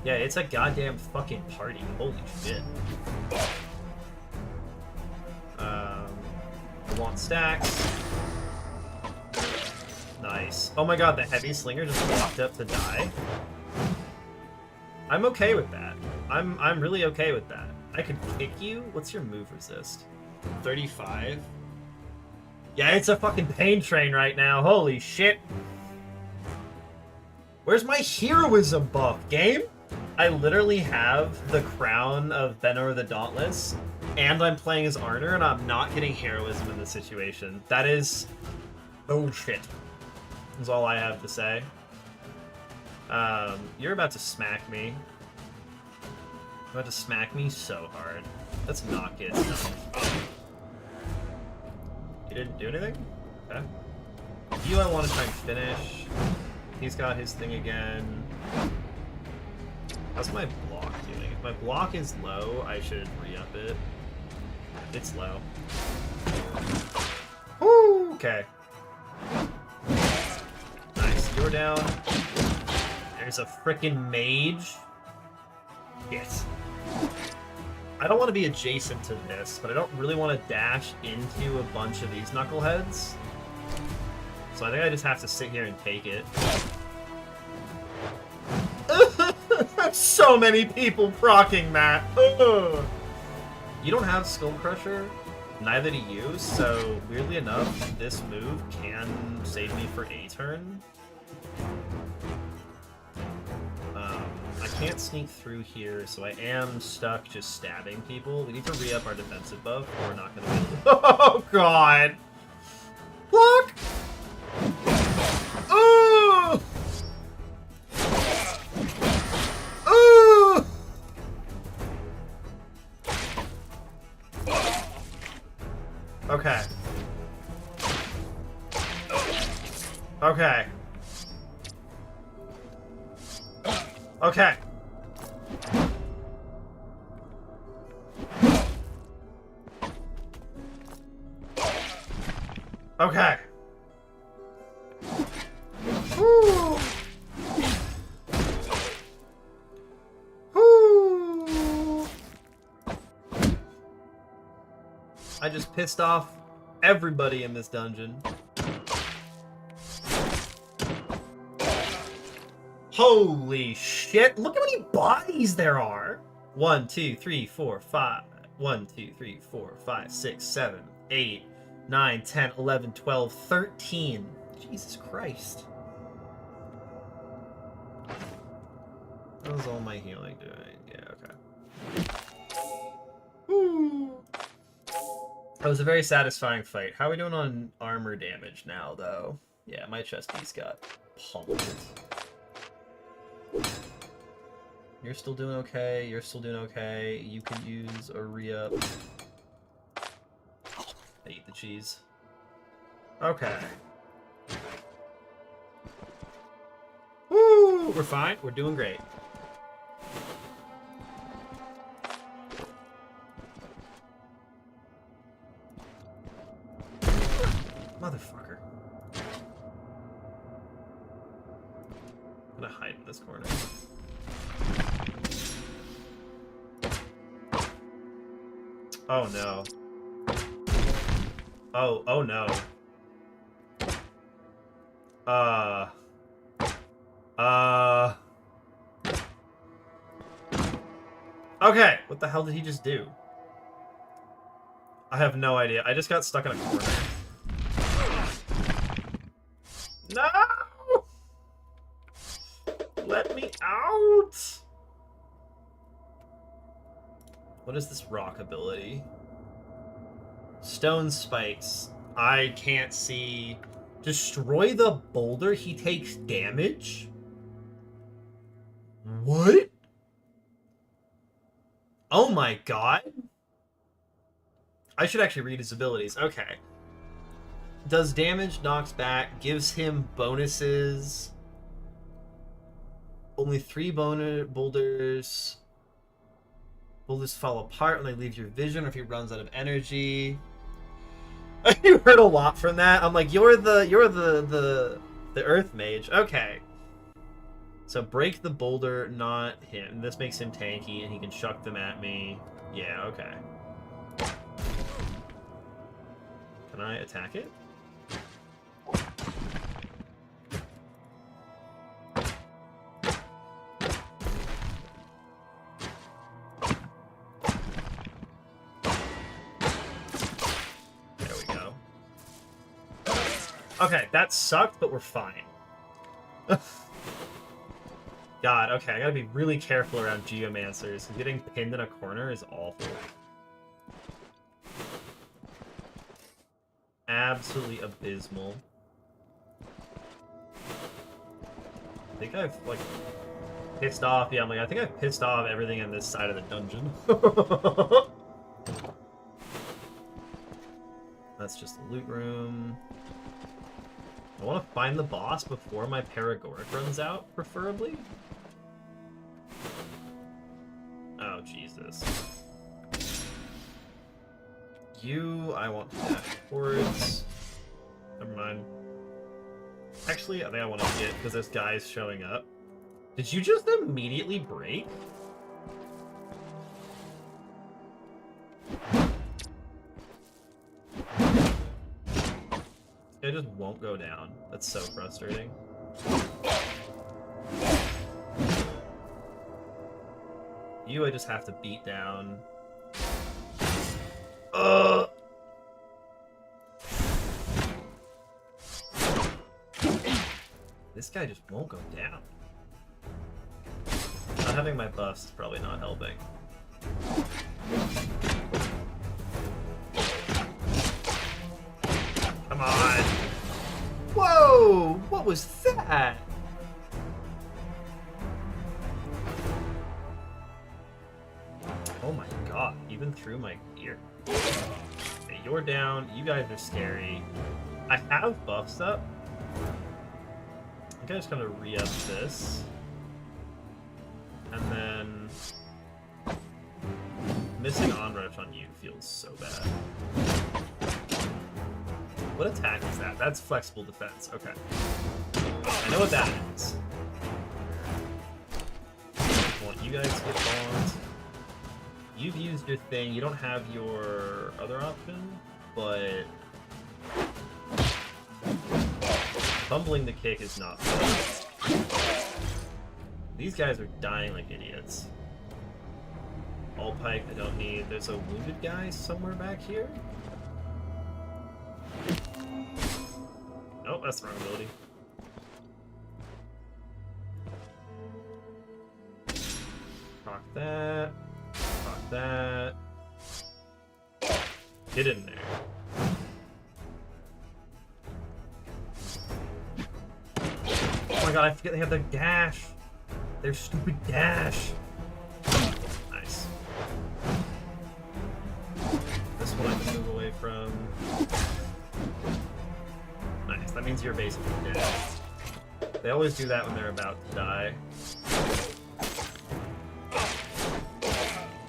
Yeah, it's a goddamn fucking party. Holy shit. I want stacks. Nice. Oh my god, the heavy slinger just walked up to die. I'm okay with that. I'm really okay with that. I could kick you. What's your move resist? 35? Yeah, it's a fucking pain train right now. Holy shit. Where's my heroism buff, game? I literally have the crown of Benor the Dauntless, and I'm playing as Arner, and I'm not getting heroism in this situation. That is bullshit. That's all I have to say. You're about to smack me. You're about to smack me so hard. Let's not get done. You didn't do anything? Okay. You I want to try and finish. He's got his thing again. How's my block doing? If my block is low, I should re-up it. It's low. Woo! Okay. Nice. You're down. There's a frickin' mage. Yes. I don't want to be adjacent to this, but I don't really want to dash into a bunch of these knuckleheads. So I think I just have to sit here and take it. So many people proccing that. Ugh. You don't have Skull Crusher, neither do you, so weirdly enough, this move can save me for a turn. I can't sneak through here, so I am stuck just stabbing people. We need to re-up our defensive buff, or we're not going to be able to... Oh, God! Look! Ooh! Ooh! Okay. Okay. Okay. Okay. Woo. Woo. I just pissed off everybody in this dungeon. Holy shit! Look how many bodies there are! 1, 2, 3, 4, 5. 1, 2, 3, 4, 5, 6, 7, 8, 9, 10, 11, 12, 13. Jesus Christ. What was all my healing doing? Yeah, okay. Woo! That was a very satisfying fight. How are we doing on armor damage now, though? Yeah, my chest piece got pummeled. You're still doing okay. You're still doing okay. You can use a re-up. I eat the cheese. Okay. Woo! We're fine. We're doing great. Motherfucker. I'm gonna hide in this corner. Oh no. Oh no. Okay, what the hell did he just do? I have no idea. I just got stuck in a corner. No! Let me out! What is this rock ability? Stone spikes. I can't see. Destroy the boulder, he takes damage? What? Oh my god. I should actually read his abilities. Okay. Does damage, knocks back, gives him bonuses. Only 3 boulders. Boulders fall apart when they leave your vision or if he runs out of energy. You heard a lot from that. I'm like, you're the earth mage. Okay. So break the boulder, not him. This makes him tanky and he can chuck them at me. Yeah, okay. Can I attack it? There we go. Okay, that sucked, but we're fine. God, okay, I gotta be really careful around geomancers. Getting pinned in a corner is awful. Absolutely abysmal. I think I've, like, pissed off. Yeah, I'm like, I think I've pissed off everything on this side of the dungeon. That's just the loot room. I want to find the boss before my Paragoric runs out, preferably. Oh, Jesus. You, I want to dash towards. Never mind. Actually, I think I want to get, because there's guys showing up. Did you just immediately break? It just won't go down. That's so frustrating. You, I just have to beat down. This guy just won't go down. Not having my buffs is probably not helping. Come on! Whoa! What was that? Oh my god, even through my gear. Okay, you're down, you guys are scary. I have buffs up. I think I just gotta re-up this. And then... missing onrush on you feels so bad. What attack is that? That's flexible defense. Okay. I know what that is. I want you guys to get bombed. You've used your thing. You don't have your other option, but Fumbling the kick is not fun. These guys are dying like idiots. All pike, I don't need. There's a wounded guy somewhere back here. Oh, that's the wrong ability. Proc that. Proc that. Get in there. Oh my god, I forget they have their dash. Their stupid dash. Nice. This one I can move away from. Nice, that means you're basically dead. They always do that when they're about to die.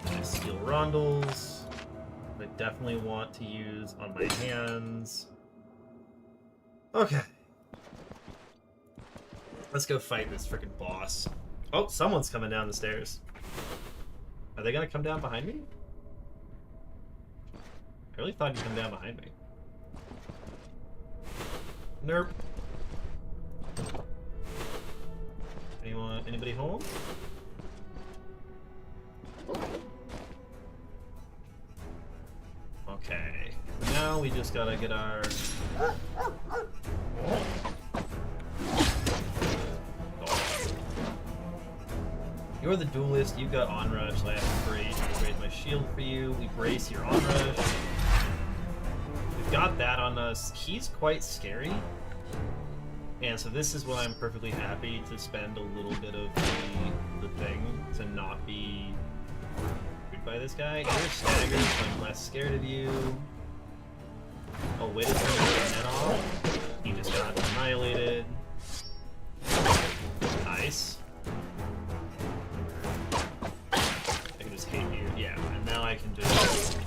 Nice steel rondels. I definitely want to use on my hands. Okay. Let's go fight this freaking boss. Oh, someone's coming down the stairs. Are they gonna come down behind me? I really thought you'd come down behind me. Nope. Anybody home? Okay. Now we just gotta get our... You're the duelist, you've got onrush, so I have to brace. Raise my shield for you. We brace your onrush. We've got that on us. He's quite scary. And so this is when I'm perfectly happy to spend a little bit of the thing to not be screwed by this guy. You're staggered, so I'm less scared of you. Oh, wait a second, head off. He just got annihilated. Nice. I can just hit you. Yeah, and now I can just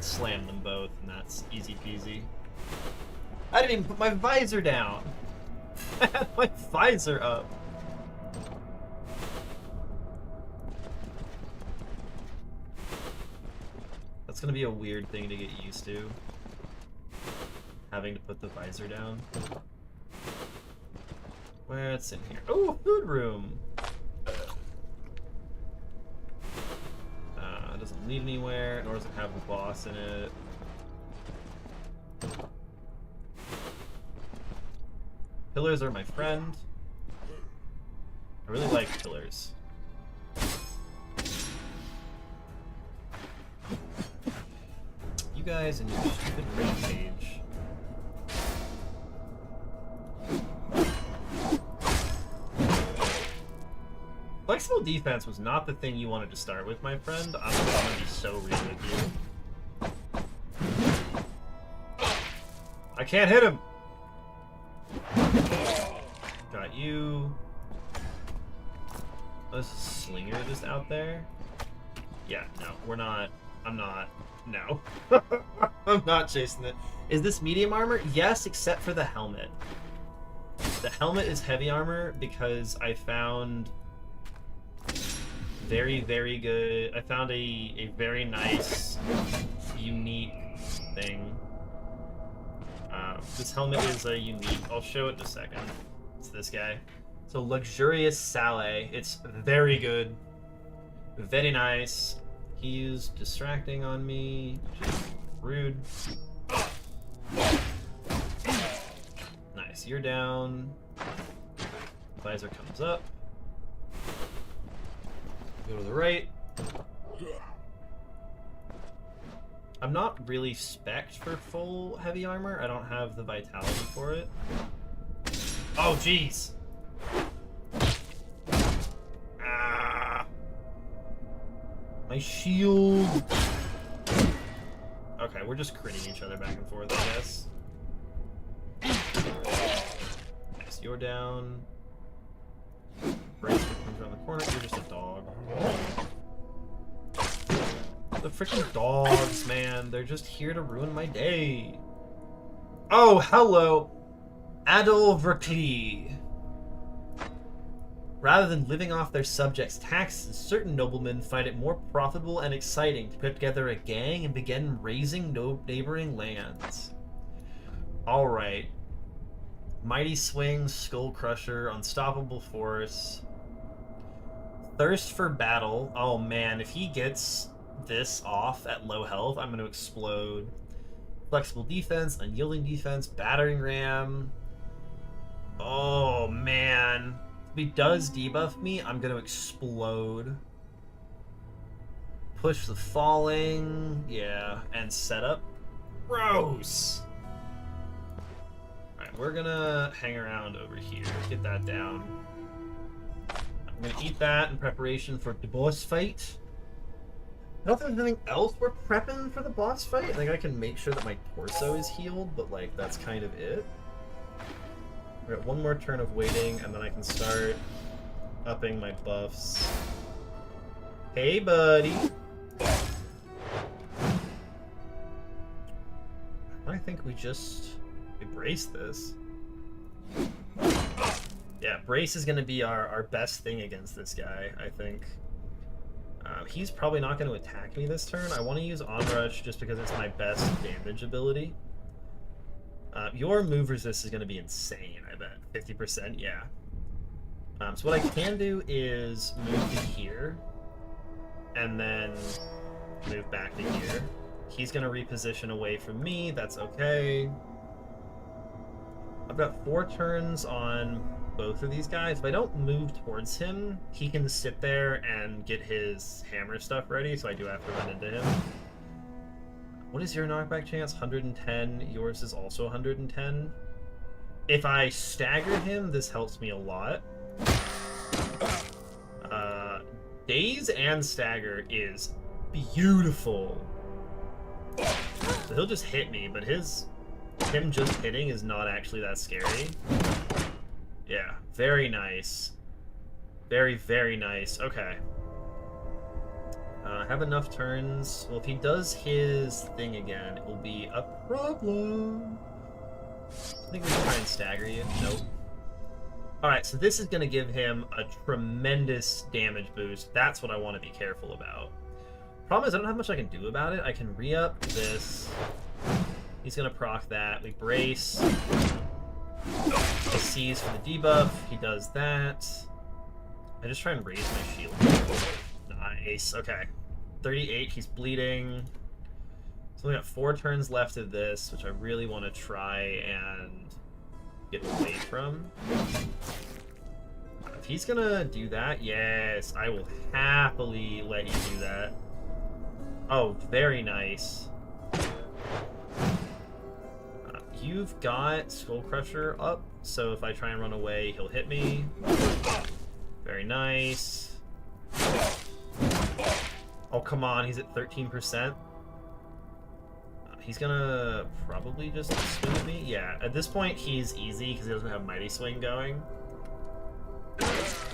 slam them both, and that's easy peasy. I didn't even put my visor down. I had my visor up. That's gonna be a weird thing to get used to. Having to put the visor down. What's in here? Oh, food room. It doesn't lead anywhere, nor does it have the boss in it. Pillars are my friend. I really like pillars. You guys and your stupid rampage. Flexible defense was not the thing you wanted to start with, my friend. I'm gonna be so real with you. I can't hit him! Got you. There's a slinger just out there. Yeah, no, we're not. I'm not. No. I'm not chasing it. Is this medium armor? Yes, except for the helmet. The helmet is heavy armor because I found very, very good. I found a very nice, unique thing. This helmet is a unique. I'll show it in a second. It's this guy. So luxurious Saleh. It's very good. Very nice. He's distracting on me, which is rude. Nice. You're down. Visor comes up. Go to the right. I'm not really spec'd for full heavy armor. I don't have the vitality for it. Oh, jeez. Ah. My shield. Okay, we're just critting each other back and forth, I guess. Nice, you're down. Brace comes around the corner. You're just a dog. The freaking dogs, man. They're just here to ruin my day. Oh, hello. Adol Verkli. Rather than living off their subjects' taxes, certain noblemen find it more profitable and exciting to put together a gang and begin raising neighboring lands. Alright. Mighty Swing, Skull Crusher, Unstoppable Force, Thirst for Battle. Oh man, if he gets this off at low health, I'm going to explode. Flexible Defense, Unyielding Defense, Battering Ram. Oh man. If he does debuff me, I'm going to explode. Push the Falling. Yeah, and Setup. Gross. Alright, we're gonna hang around over here. Get that down. I'm gonna eat that in preparation for the boss fight. I don't think there's anything else we're prepping for the boss fight. I think I can make sure that my torso is healed, but like that's kind of it. We're at one more turn of waiting, and then I can start upping my buffs. Hey, buddy. I think we brace this. Yeah, brace is going to be our best thing against this guy, I think. He's probably not going to attack me this turn. I want to use Onrush just because it's my best damage ability. Your move resist is going to be insane, I bet. 50%, yeah. So what I can do is move to here, and then move back to here. He's going to reposition away from me. That's okay. I've got 4 turns on both of these guys. If I don't move towards him, he can sit there and get his hammer stuff ready, so I do have to run into him. What is your knockback chance? 110. Yours is also 110. If I stagger him, this helps me a lot. Daze and stagger is beautiful. So he'll just hit me, but him just hitting is not actually that scary. Yeah, very nice. Very, very nice. Okay. I have enough turns. Well, if he does his thing again, it will be a problem. I think we can try and stagger you. Nope. Alright, so this is going to give him a tremendous damage boost. That's what I want to be careful about. Problem is, I don't have much I can do about it. I can re-up this. He's going to proc that. We brace. He sees for the debuff. He does that. I just try and raise my shield. Nice. Okay. 38. He's bleeding. So we got 4 turns left of this, which I really want to try and get away from. If he's gonna do that, yes, I will happily let you do that. Oh, very nice. You've got Skull Crusher up, so if I try and run away, he'll hit me. Very nice. Oh, come on, he's at 13%. He's gonna probably just swing at me. Yeah, at this point, he's easy because he doesn't have Mighty Swing going.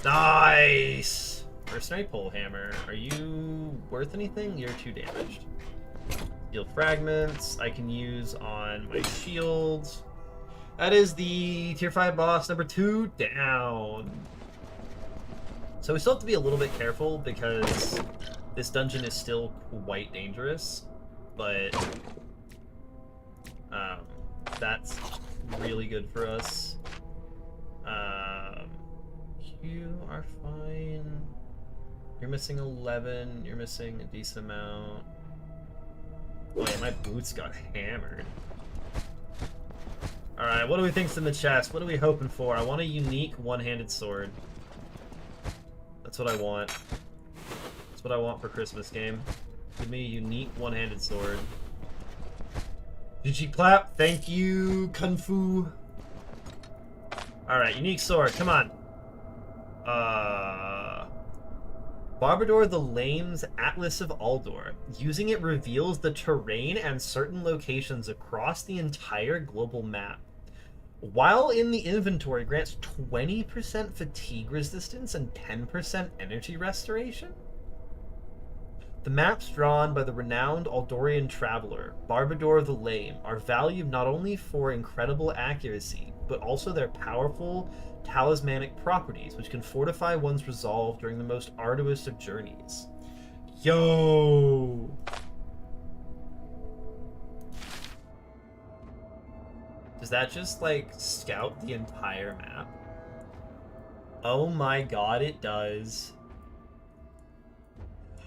Nice! Mercenary Pole Hammer. Are you worth anything? You're 2 damaged. Steel Fragments I can use on my shields. That is the tier 5 boss number 2 down. So we still have to be a little bit careful because this dungeon is still quite dangerous, but that's really good for us. You are fine. You're missing 11. You're missing a decent amount. Oh yeah, my boots got hammered. Alright, what do we think's in the chest? What are we hoping for? I want a unique one-handed sword. That's what I want. That's what I want for Christmas game. Give me a unique one-handed sword. GG clap. Thank you, Kung Fu. Alright, unique sword. Come on. Barbador the Lame's Atlas of Aldor. Using it reveals the terrain and certain locations across the entire global map. While in the inventory, grants 20% fatigue resistance and 10% energy restoration. The maps drawn by the renowned Aldorian traveler, Barbador the Lame, are valued not only for incredible accuracy, but also their powerful talismanic properties, which can fortify one's resolve during the most arduous of journeys. Yo! Does that just, like, scout the entire map? Oh my god, it does. So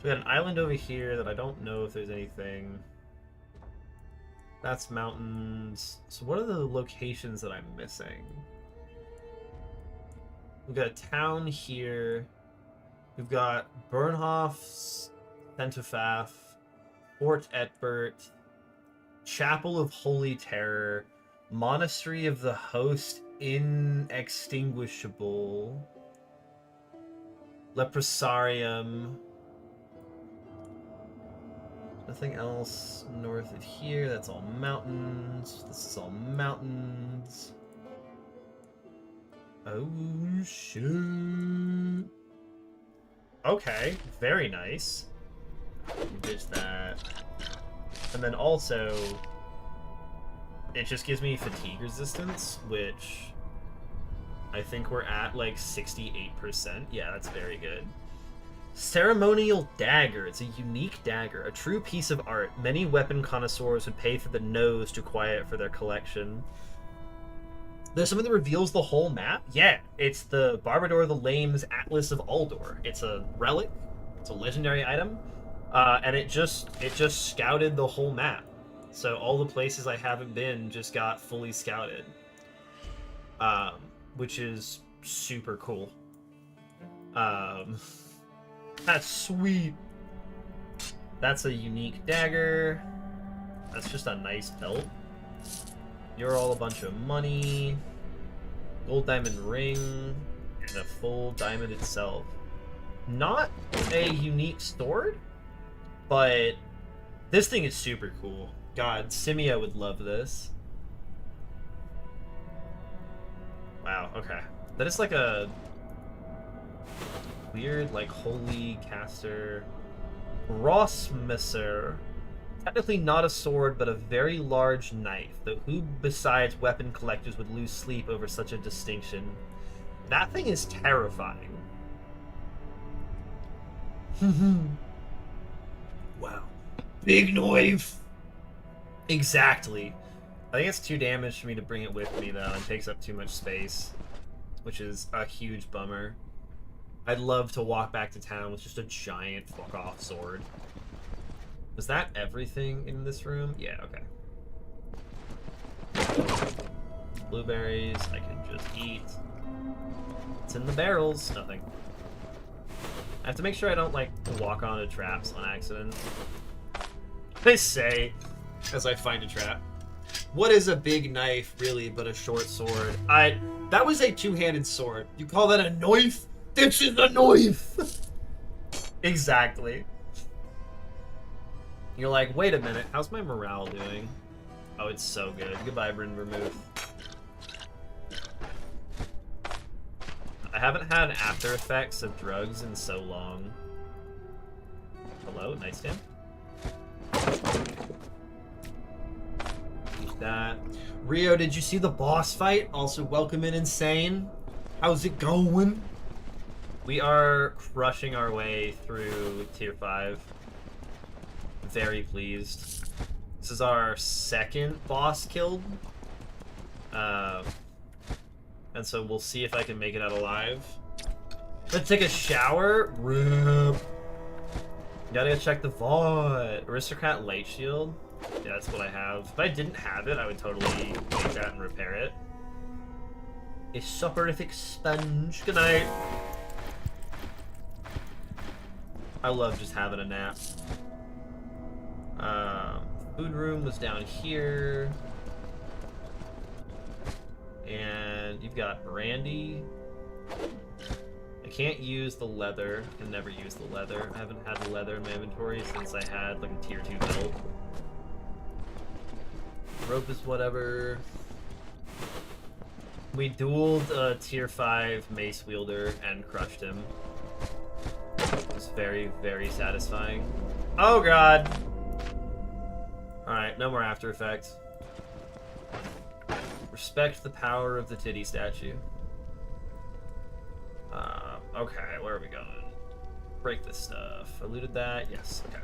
we got an island over here that I don't know if there's anything. That's mountains. So what are the locations that I'm missing? We've got a town here. We've got Bernhof, Centifaf, Fort Etbert, Chapel of Holy Terror, Monastery of the Host Inextinguishable, Leprosarium. Nothing else north of here. That's all mountains. This is all mountains. Oh, shit. Okay, very nice. Ditch that. And then also, it just gives me fatigue resistance, which I think we're at like 68%. Yeah, that's very good. Ceremonial Dagger. It's a unique dagger, a true piece of art. Many weapon connoisseurs would pay for the nose to acquire it for their collection. There's something that reveals the whole map? Yeah, it's the Barbador the Lame's Atlas of Aldor. It's a relic. It's a legendary item. And it just scouted the whole map. So all the places I haven't been just got fully scouted. Which is super cool. That's sweet. That's a unique dagger. That's just a nice belt. You're all a bunch of money. Gold diamond ring. And a full diamond itself. Not a unique sword, but this thing is super cool. God, Simia would love this. Wow, okay. That is like a weird, like, holy caster. Rossmisser. Technically not a sword, but a very large knife, though who besides weapon collectors would lose sleep over such a distinction? That thing is terrifying. Wow. Big knife! Exactly. I think it's too damaged for me to bring it with me, though, and takes up too much space, which is a huge bummer. I'd love to walk back to town with just a giant fuck-off sword. Was that everything in this room? Yeah, okay. Blueberries, I can just eat. It's in the barrels. Nothing. I have to make sure I don't, like, walk onto traps on accident. I say, as I find a trap. What is a big knife, really, but a short sword? That was a two-handed sword. You call that a knife? This is a knife! Exactly. You're like, wait a minute, how's my morale doing? Oh, it's so good. Goodbye, Bryn Vermouth. I haven't had after effects of drugs in so long. Hello, nightstand? Use that. Rio, did you see the boss fight? Also, welcome in Insane. How's it going? We are crushing our way through Tier 5. Very pleased. This is our second boss killed. And so we'll see if I can make it out alive. Let's take a shower. Rip. Gotta go check the vault. Aristocrat Light Shield. Yeah, that's what I have. If I didn't have it, I would totally take that and repair it. A soporific sponge. Good night. I love just having a nap. Food room was down here. And you've got brandy. I can't use the leather. I can never use the leather. I haven't had the leather in my inventory since I had like a tier 2 belt. Rope is whatever. We dueled a tier 5 mace wielder and crushed him. It was very, very satisfying. Oh god! Alright, no more after effects. Respect the power of the titty statue. Okay, where are we going? Break this stuff. I looted that? Yes, okay.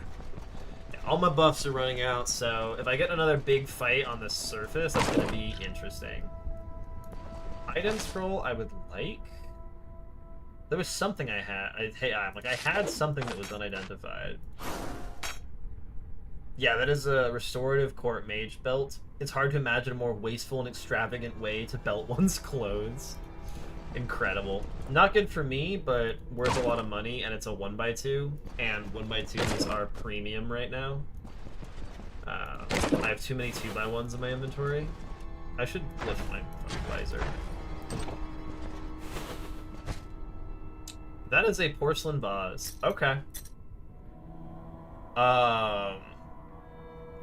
All my buffs are running out, so if I get another big fight on the surface, that's going to be interesting. Item scroll I would like. There was something I had. I had something that was unidentified. Yeah, that is a restorative court mage belt. It's hard to imagine a more wasteful and extravagant way to belt one's clothes. Incredible. Not good for me, but worth a lot of money, and it's a 1x2, and 1x2s are premium right now. I have too many 2x1s in my inventory. I should lift my visor. That is a porcelain vase. Okay.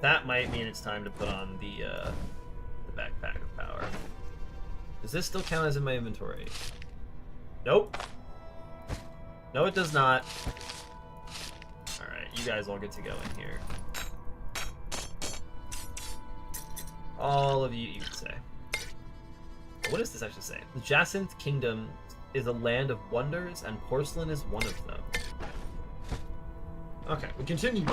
That might mean it's time to put on the backpack of power. Does this still count as in my inventory? Nope. No, it does not. Alright, you guys all get to go in here. All of you can say. What does this actually say? The Jacinth Kingdom is a land of wonders, and porcelain is one of them. Okay, we continue.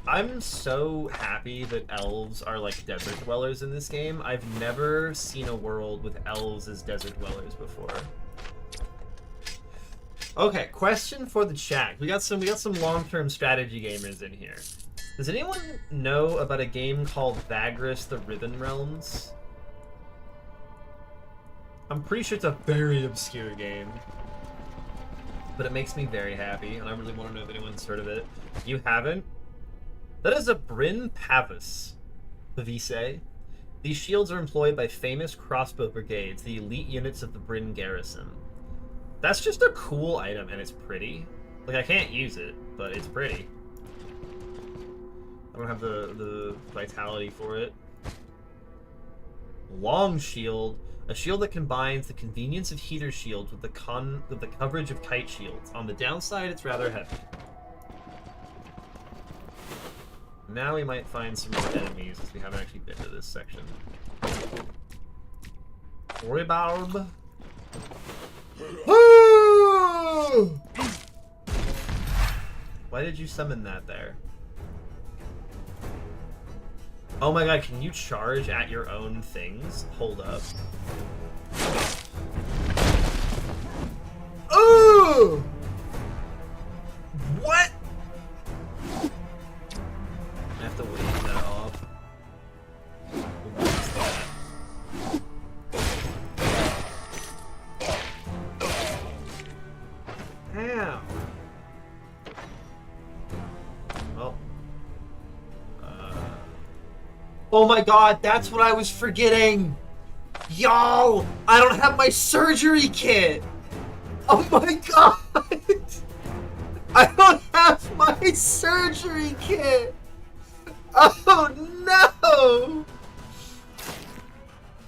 I'm so happy that elves are like desert dwellers in this game. I've never seen a world with elves as desert dwellers before. Okay, question for the chat. We got some long-term strategy gamers in here. Does anyone know about a game called Vagris the Riven Realms? I'm pretty sure it's a very obscure game. But it makes me very happy, and I really want to know if anyone's heard of it. You haven't? That is a Bryn Pavis, Pavise. These shields are employed by famous crossbow brigades, the elite units of the Bryn garrison. That's just a cool item, and it's pretty. Like, I can't use it, but it's pretty. I don't have the vitality for it. Long shield. A shield that combines the convenience of heater shields with the coverage of kite shields. On the downside, it's rather heavy. Now we might find some more enemies, as we haven't actually been to this section. Rebarb. Why did you summon that there? Oh my god, can you charge at your own things? Hold up. Ooh! What? I have to wave that off. What is that? Ow. Well. Oh my god, that's what I was forgetting! Yo! I don't have my surgery kit! Oh my god! I don't have my surgery kit! Oh no!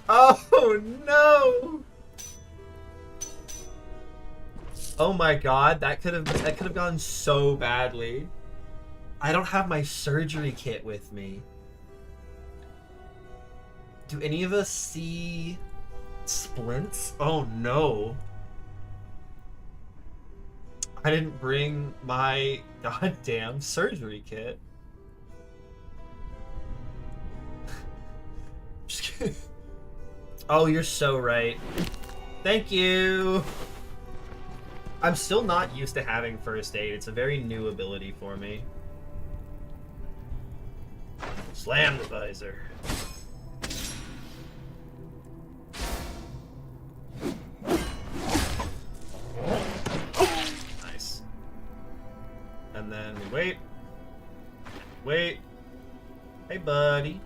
Oh no! Oh my god, that could have gone so badly. I don't have my surgery kit with me. Do any of us see splints? Oh no. I didn't bring my goddamn surgery kit. Just kidding. Oh, you're so right. Thank you. I'm still not used to having first aid. It's a very new ability for me. Slam the visor. Nice. And then we wait. Wait. Hey, buddy.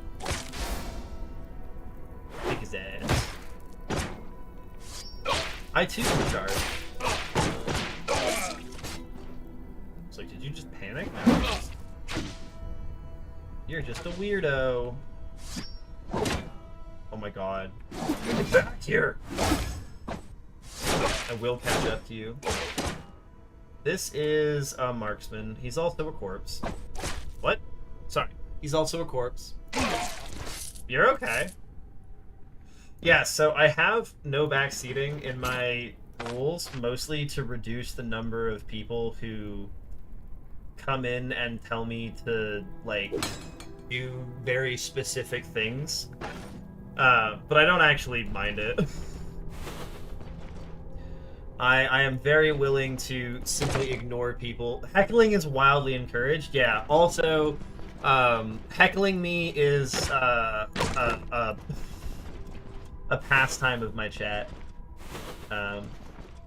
Kick his ass. I too can charge. It's like, did you just panic? No. You're just a weirdo. Oh my god. Get back here! I will catch up to you. This is a marksman. He's also a corpse. What? Sorry. He's also a corpse. You're okay. Yeah, so I have no backseating in my rules, mostly to reduce the number of people who come in and tell me to, like, do very specific things. But I don't actually mind it. I am very willing to simply ignore people. Heckling is wildly encouraged. Yeah. Also, heckling me is a pastime of my chat.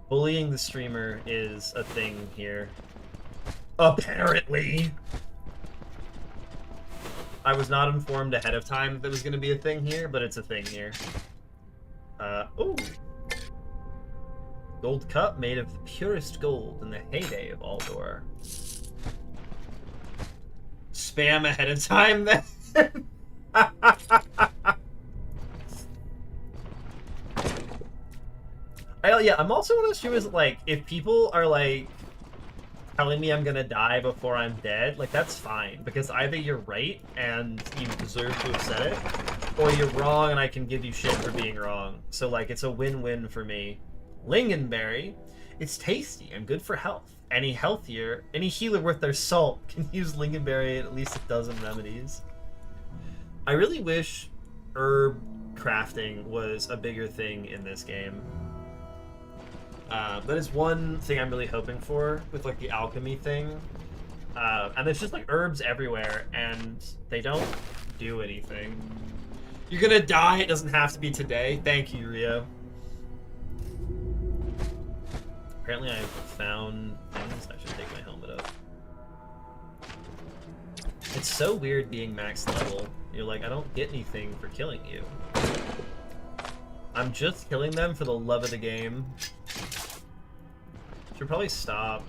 Bullying the streamer is a thing here. Apparently. I was not informed ahead of time that was going to be a thing here, but it's a thing here. Ooh. Gold cup made of the purest gold in the heyday of Aldor. Spam ahead of time then? Yeah, I'm also one of those streamers that, like, if people are, like, telling me I'm gonna die before I'm dead, like, that's fine. Because either you're right and you deserve to have said it, or you're wrong and I can give you shit for being wrong. So, like, it's a win-win for me. Lingonberry. It's tasty and good for health. Any healer worth their salt can use Lingonberry at least a dozen remedies. I really wish herb crafting was a bigger thing in this game. That is one thing I'm really hoping for with, like, the alchemy thing. And there's just, like, herbs everywhere, and they don't do anything. You're gonna die, it doesn't have to be today. Thank you, Rio. Apparently I've found things. I should take my helmet up. It's so weird being max level. You're like, I don't get anything for killing you. I'm just killing them for the love of the game. Should probably stop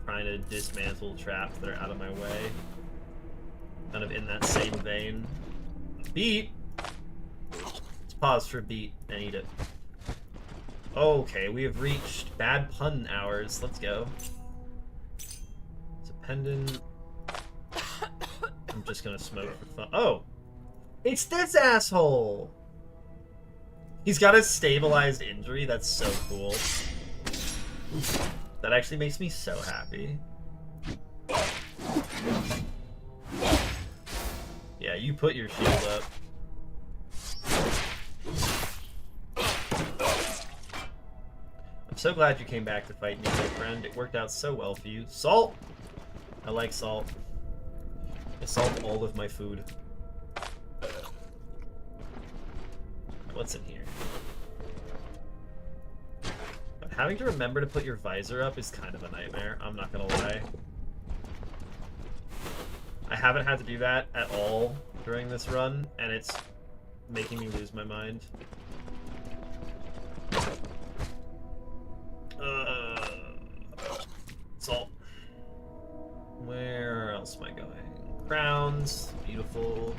trying to dismantle traps that are out of my way. Kind of in that same vein. Beat! Let's pause for beat and eat it. Okay, we have reached bad pun hours. Let's go. It's a pendant. I'm just gonna smoke for fun. Oh! It's this asshole! He's got a stabilized injury. That's so cool. That actually makes me so happy. Yeah, you put your shield up. I'm so glad you came back to fight me, my friend. It worked out so well for you. Salt! I like salt. I salt all of my food. What's in here? But having to remember to put your visor up is kind of a nightmare, I'm not gonna lie. I haven't had to do that at all during this run, and it's making me lose my mind. Salt. Where else am I going? Crowns. Beautiful.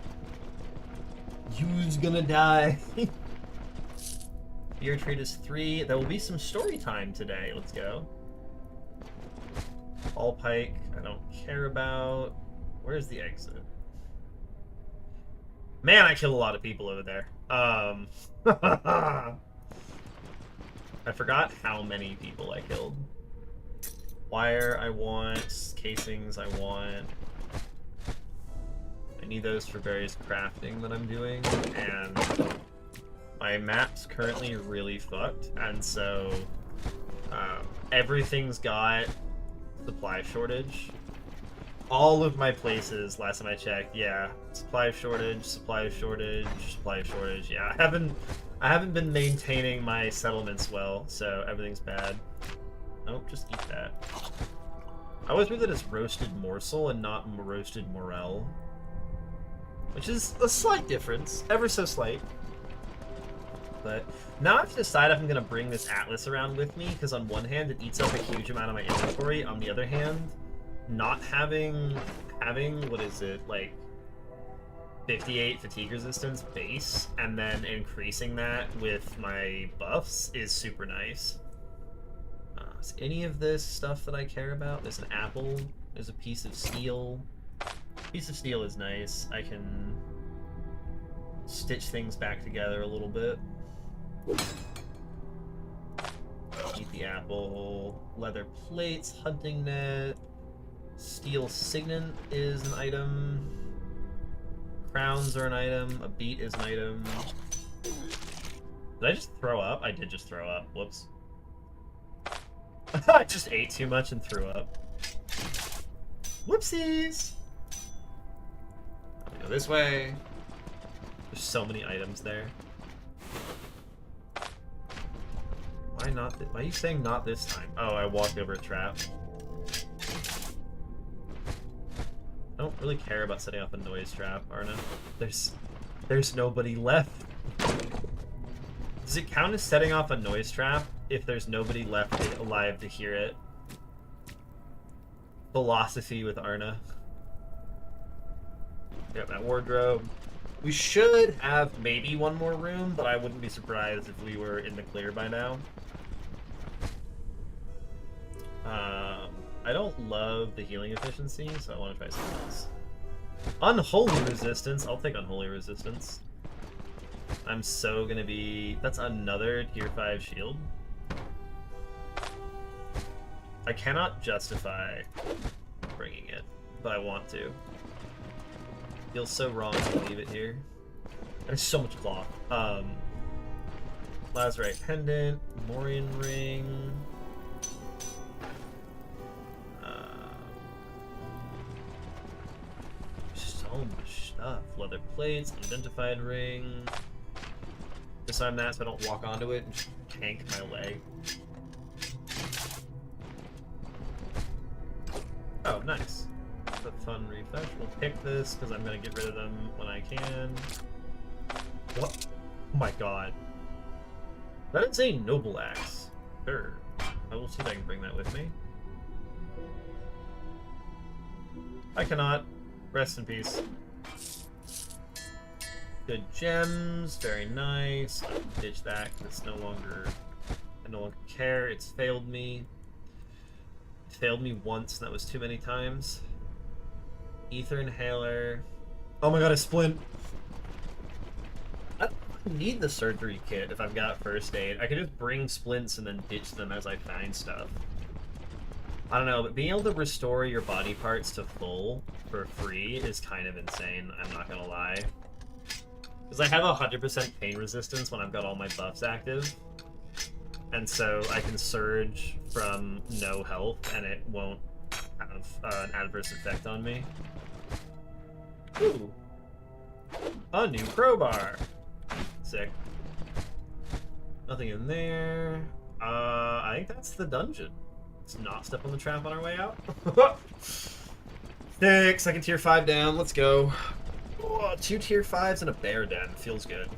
You's gonna die. Beer treat is 3. There will be some story time today. Let's go. All pike. I don't care about. Where's the exit? Man, I killed a lot of people over there. I forgot how many people I killed. Wire I want. Casings I want. I need those for various crafting that I'm doing. And my map's currently really fucked. And so everything's got supply shortage. All of my places, last time I checked, yeah. Supply shortage, supply shortage, supply shortage. Yeah, I haven't been maintaining my settlements well, so everything's bad. Nope, just eat that. I always read that it's roasted morsel and not roasted morel. Which is a slight difference, ever so slight. But now I have to decide if I'm going to bring this atlas around with me, because on one hand it eats up a huge amount of my inventory, on the other hand, not having, what is it, like 58 fatigue resistance base, and then increasing that with my buffs is super nice. Is any of this stuff that I care about? There's an apple, there's a piece of steel. Piece of steel is nice. I can stitch things back together a little bit. Eat the apple. Leather plates, hunting net. Steel Signet is an item. Crowns are an item. A beat is an item. Did I just throw up? I did just throw up. Whoops. I just ate too much and threw up. Whoopsies! Go this way. There's so many items there. Why not? Why are you saying not this time? Oh, I walked over a trap. I don't really care about setting up a noise trap, Arna. There's nobody left. Does it count as setting off a noise trap if there's nobody left alive to hear it? Philosophy with Arna. Got that wardrobe. We should have maybe one more room, but I wouldn't be surprised if we were in the clear by now. I don't love the healing efficiency, so I want to try something else. Unholy Resistance. I'll take Unholy Resistance. I'm so gonna be... That's another tier 5 shield. I cannot justify bringing it, but I want to. Feels so wrong to leave it here. There's so much cloth. Lazarite Pendant, Morian Ring. So much stuff. Leather plates, Identified Ring. Disarm that so I don't walk onto it and just tank my leg. Oh, nice. That's a fun refresh. We'll pick this because I'm going to get rid of them when I can. What? Oh my god. That is a noble axe. Sure. I will see if I can bring that with me. I cannot. Rest in peace. Good gems. Very nice. I'll ditch that because it's no longer... I no longer care. It's failed me. It failed me once, and that was too many times. Ether Inhaler. Oh my god, a splint! I don't need the surgery kit if I've got first aid. I could just bring splints and then ditch them as I find stuff. I don't know, but being able to restore your body parts to full for free is kind of insane, I'm not gonna lie. Because I have 100% pain resistance when I've got all my buffs active. And so I can surge from no health and it won't have an adverse effect on me. Ooh. A new crowbar. Sick. Nothing in there. I think that's the dungeon. Let's not step on the trap on our way out. Sick. Second tier 5 down. Let's go. Oh, 2 tier 5s and a bear den. Feels good.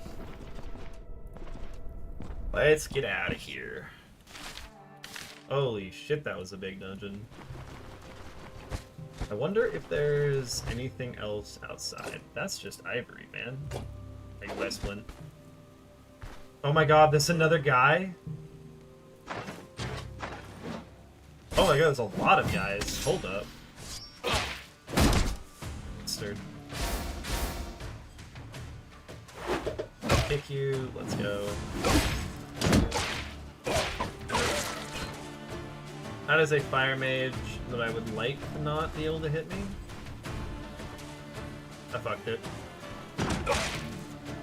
Let's get out of here. Holy shit, that was a big dungeon. I wonder if there's anything else outside. That's just ivory, man. Hey, Westland. Oh my god, there's another guy? Oh my god, there's a lot of guys. Hold up. Bastard. Kick you. Let's go. That is a fire mage that I would like to not be able to hit me. I fucked it.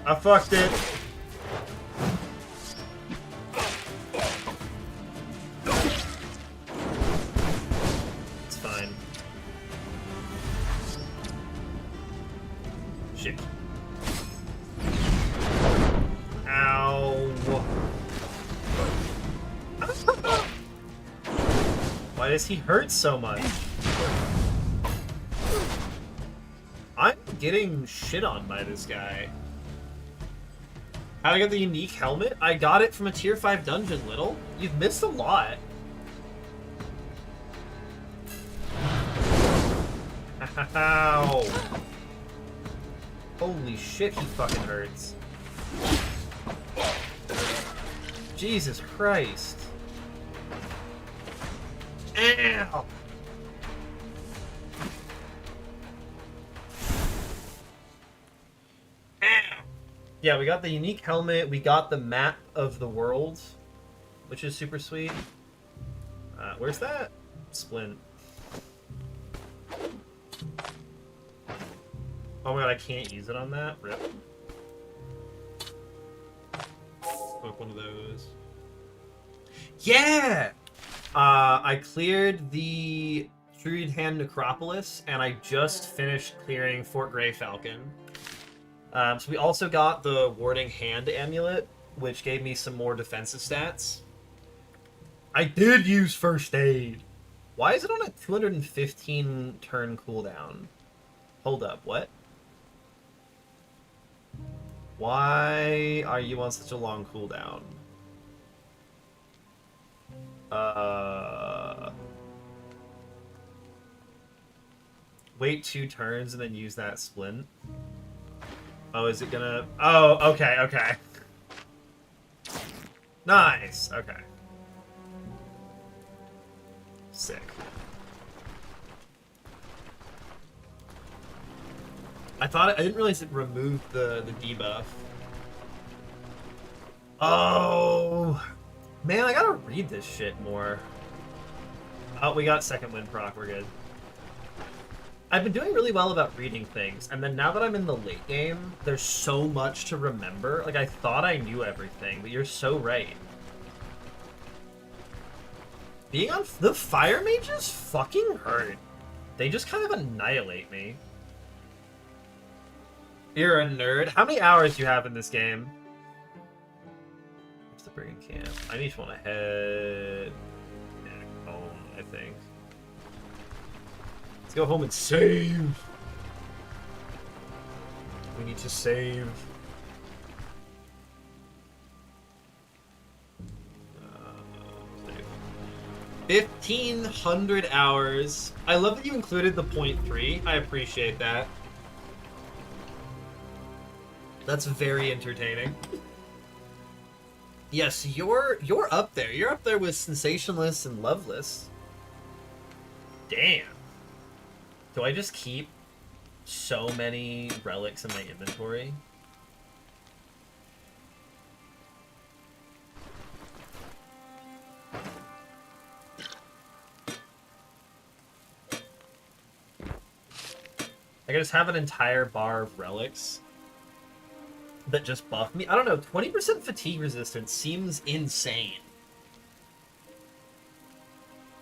I fucked it! It's fine. Shit. Ow. Why does he hurt so much? I'm getting shit on by this guy. How did I get the unique helmet? I got it from a tier 5 dungeon, Little. You've missed a lot. Ow. Holy shit, he fucking hurts. Jesus Christ. Ow! Ow! Yeah, we got the unique helmet, we got the map of the world, which is super sweet. Where's that? Splint. Oh my god, I can't use it on that? Rip. Book one of those. Yeah! I cleared the Druid Hand Necropolis, and I just finished clearing Fort Grey Falcon. So we also got the Warding Hand Amulet, which gave me some more defensive stats. I did use First Aid! Why is it on a 215 turn cooldown? Hold up, what? Why are you on such a long cooldown? Wait 2 turns and then use that splint. Oh, is it gonna... Oh, okay, okay. Nice, okay. Sick. I didn't realize it removed the debuff. Oh, man, I gotta read this shit more. Oh, we got second wind proc, we're good. I've been doing really well about reading things, and then now that I'm in the late game, there's so much to remember. Like, I thought I knew everything, but you're so right. Being on the fire mages fucking hurt. They just kind of annihilate me. You're a nerd. How many hours do you have in this game? Where's the Brigand Camp? I just want to head back home, I think. Let's go home and save. We need to save. 1,500 hours. I love that you included the 0.3. I appreciate that. That's very entertaining. Yes, you're up there. You're up there with Sensationless and Loveless. Damn. Do I just keep so many relics in my inventory? I just have an entire bar of relics that just buff me. I don't know, 20% fatigue resistance seems insane.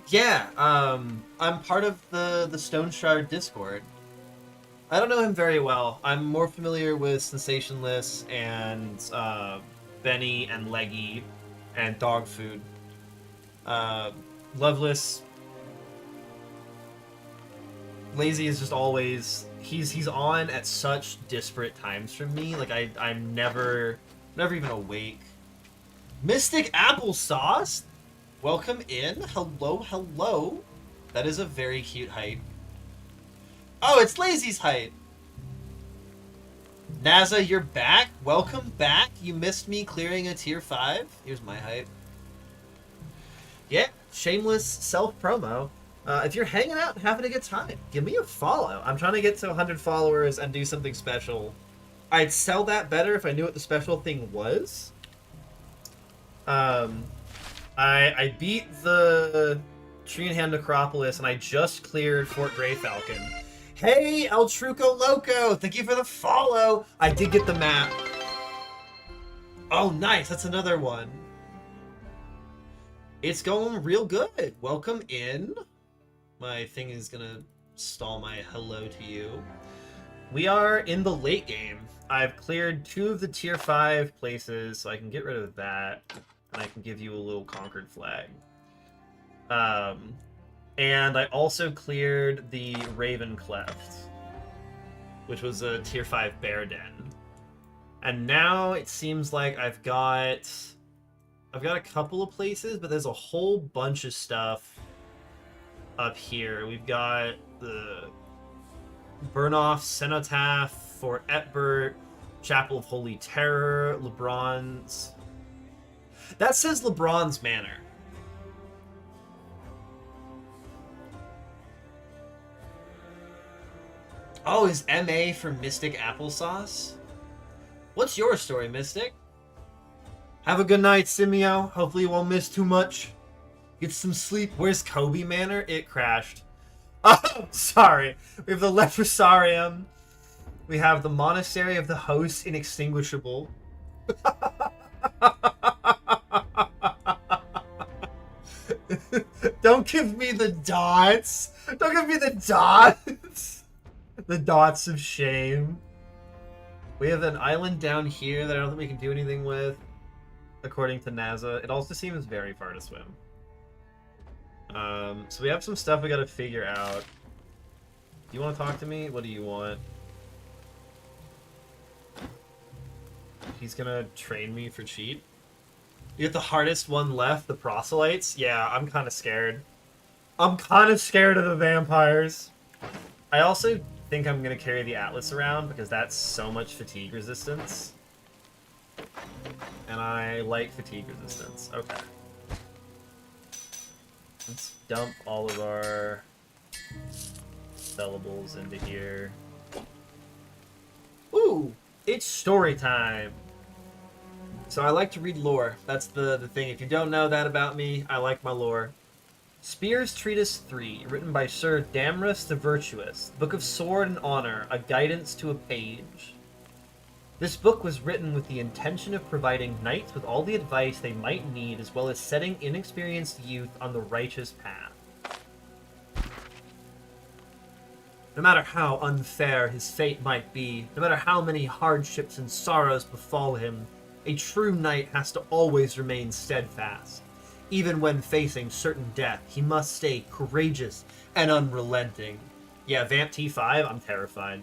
Yeah, I'm part of the Stone Shard Discord. I don't know him very well. I'm more familiar with Sensationless and Benny and Leggy and Dog Food. Loveless. Lazy is just always he's on at such disparate times from me. Like I'm never even awake. Mystic Applesauce, welcome in. Hello. That is a very cute height. Oh, it's Lazy's height. Naza, you're back. Welcome back. You missed me clearing a tier 5. Here's my height. Yeah, shameless self-promo. If you're hanging out and having a good time, give me a follow. I'm trying to get to 100 followers and do something special. I'd sell that better if I knew what the special thing was. I beat the Tree in Hand Necropolis, and I just cleared Fort Grey Falcon. Hey, El Truco Loco! Thank you for the follow! I did get the map. Oh, nice. That's another one. It's going real good. Welcome in. My thing is gonna stall my hello to you. We are in the late game. I've cleared 2 of the tier 5 places, so I can get rid of that, and I can give you a little conquered flag. And I also cleared the Raven Cleft, which was a tier 5 bear den. And now it seems like I've got a couple of places, but there's a whole bunch of stuff up here. We've got the Burnoff Cenotaph, Fort Etbert, Chapel of Holy Terror, LeBron's. That says LeBron's Manor. Oh, is MA for Mystic Applesauce? What's your story, Mystic? Have a good night, Simio. Hopefully you won't miss too much. Get some sleep. Where's Kobe Manor? It crashed. Oh, sorry. We have the Leprosarium. We have the Monastery of the Host Inextinguishable. Don't give me the dots. Don't give me the dots. The dots of shame. We have an island down here that I don't think we can do anything with, according to NASA. It also seems very far to swim. So we have some stuff we gotta figure out. Do you want to talk to me? What do you want? He's gonna train me for cheat. You get the hardest one left, the proselytes. Yeah, I'm kind of scared. I'm kind of scared of the vampires. I also think I'm gonna carry the Atlas around because that's so much fatigue resistance. And I like fatigue resistance. Okay. Let's dump all of our sellables into here. Ooh! It's story time! So I like to read lore. That's the thing. If you don't know that about me, I like my lore. Spears Treatise 3, written by Sir Damrus the Virtuous, Book of Sword and Honor, a guidance to a page. This book was written with the intention of providing knights with all the advice they might need, as well as setting inexperienced youth on the righteous path. No matter how unfair his fate might be, no matter how many hardships and sorrows befall him, a true knight has to always remain steadfast. Even when facing certain death, he must stay courageous and unrelenting. Yeah, Vamp T5, I'm terrified.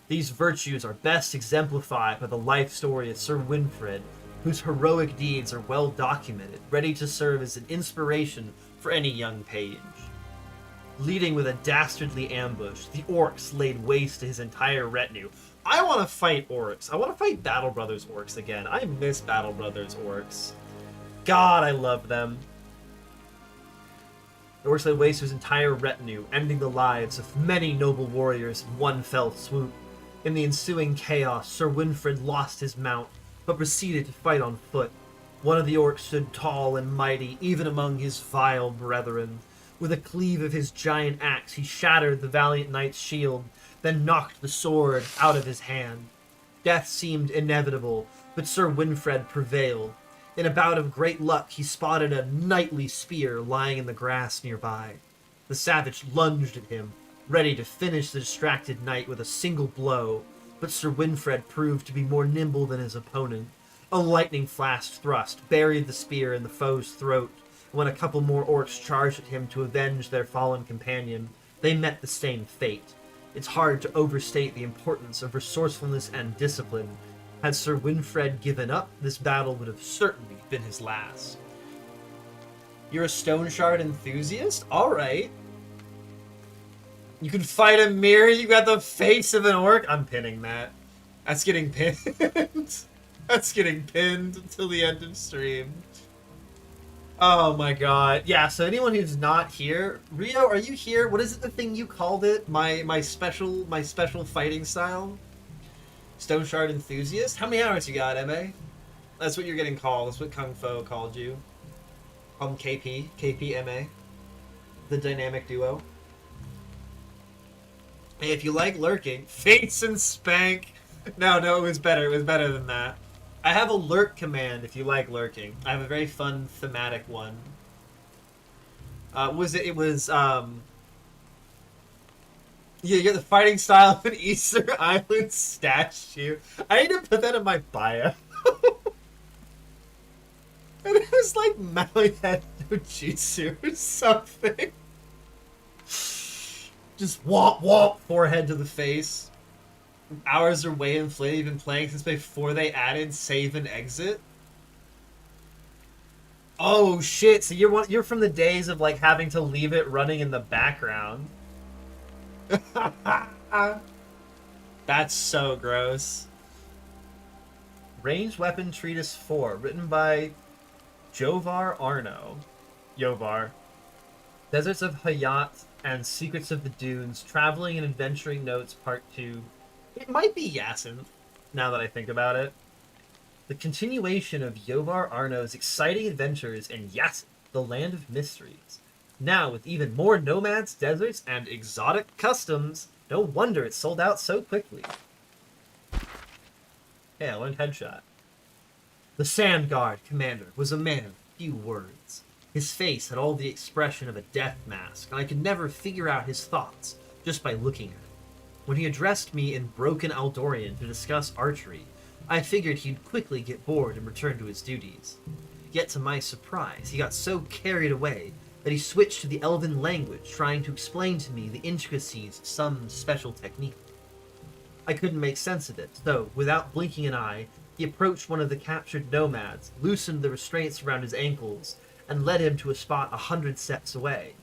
These virtues are best exemplified by the life story of Sir Winfred, whose heroic deeds are well documented, ready to serve as an inspiration for any young page. Leading with a dastardly ambush, the orcs laid waste to his entire retinue. I want to fight orcs. I want to fight Battle Brothers orcs again. I miss Battle Brothers orcs. God, I love them. The orcs laid waste to his entire retinue, ending the lives of many noble warriors in one fell swoop. In the ensuing chaos, Sir Winfred lost his mount, but proceeded to fight on foot. One of the orcs stood tall and mighty, even among his vile brethren. With a cleave of his giant axe, he shattered the valiant knight's shield, then knocked the sword out of his hand. Death seemed inevitable, but Sir Winfred prevailed. In a bout of great luck, he spotted a knightly spear lying in the grass nearby. The savage lunged at him, ready to finish the distracted knight with a single blow, but Sir Winfred proved to be more nimble than his opponent. A lightning-flash thrust buried the spear in the foe's throat. When a couple more orcs charged at him to avenge their fallen companion, they met the same fate. It's hard to overstate the importance of resourcefulness and discipline. Had Sir Winfred given up, this battle would have certainly been his last. You're a Stone Shard enthusiast? Alright. You can fight a mirror, you got the face of an orc? I'm pinning that. That's getting pinned. That's getting pinned until the end of stream. Oh my god. Yeah, so anyone who's not here, Rio, are you here? What is it, the thing you called it? My special fighting style? Stone Shard enthusiast? How many hours you got, MA? That's what you're getting called. That's what Kung Fu called you. Call him KP. KPMA. The dynamic duo. Hey, if you like lurking, face and spank. No, it was better. It was better than that. I have a lurk command if you like lurking. I have a very fun thematic one. Yeah, you get the fighting style of an Easter Island statue. I need to put that in my bio. And it was like Maui had no jutsu or something. Just womp, forehead to the face. Hours are way inflated. You've been playing since before they added save and exit. Oh shit! So you're from the days of like having to leave it running in the background. That's so gross. Ranged Weapon Treatise 4, written by Jovar Arno. Yovar. Deserts of Hayat and Secrets of the Dunes, Traveling and Adventuring Notes, Part 2. It might be Yasin, now that I think about it. The continuation of Yovar Arno's exciting adventures in Yasin, the Land of Mysteries. Now, with even more nomads, deserts, and exotic customs, no wonder it sold out so quickly. Hey, I learned headshot. The Sand Guard commander was a man of few words. His face had all the expression of a death mask, and I could never figure out his thoughts just by looking at it. When he addressed me in broken Eldorian to discuss archery, I figured he'd quickly get bored and return to his duties. Yet to my surprise, he got so carried away that he switched to the Elven language, trying to explain to me the intricacies of some special technique. I couldn't make sense of it, so, without blinking an eye, he approached one of the captured nomads, loosened the restraints around his ankles, and led him to a spot 100 steps away.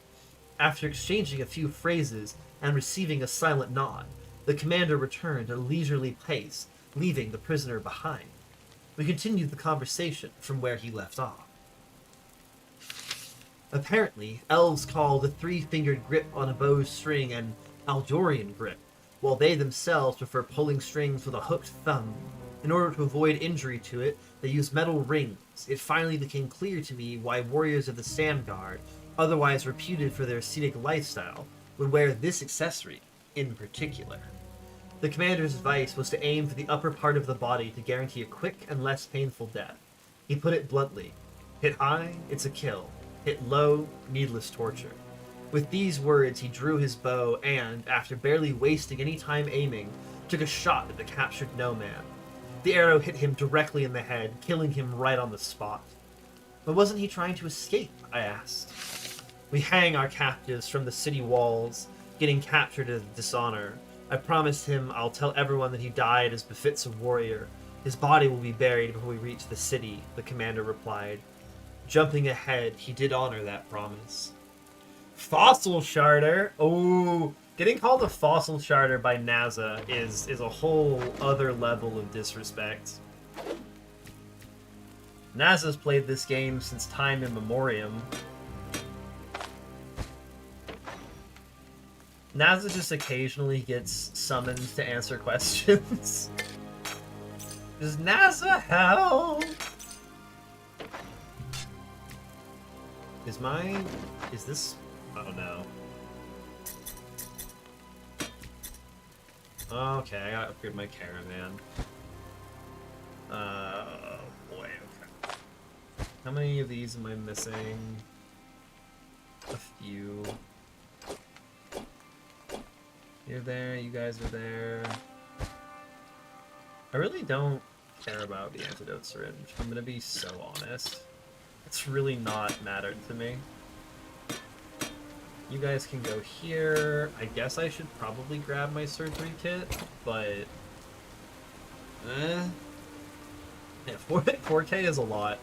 After exchanging a few phrases and receiving a silent nod, the commander returned at a leisurely pace, leaving the prisoner behind. We continued the conversation from where he left off. Apparently, elves call the three-fingered grip on a bow's string an Eldorian grip, while they themselves prefer pulling strings with a hooked thumb. In order to avoid injury to it, they use metal rings. It finally became clear to me why warriors of the Sand Guard, otherwise reputed for their ascetic lifestyle, would wear this accessory in particular. The commander's advice was to aim for the upper part of the body to guarantee a quick and less painful death. He put it bluntly: hit high, it's a kill. Hit low, needless torture. With these words, he drew his bow and, after barely wasting any time aiming, took a shot at the captured nomad. The arrow hit him directly in the head, killing him right on the spot. But wasn't he trying to escape? I asked. We hang our captives from the city walls, getting captured as dishonor. I promised him I'll tell everyone that he died as befits a warrior. His body will be buried before we reach the city, the commander replied. Jumping ahead, he did honor that promise. Fossil Sharder? Oh, getting called a Fossil Sharder by NASA is a whole other level of disrespect. NASA's played this game since time immemorial. NASA just occasionally gets summoned to answer questions. Does NASA help? Is this... Oh no. Okay, I gotta upgrade my caravan. Oh boy, okay. How many of these am I missing? A few. You're there, you guys are there. I really don't care about the antidote syringe. I'm gonna be so honest. It's really not mattered to me. You guys can go here. I guess I should probably grab my surgery kit, but... Yeah, 4K is a lot.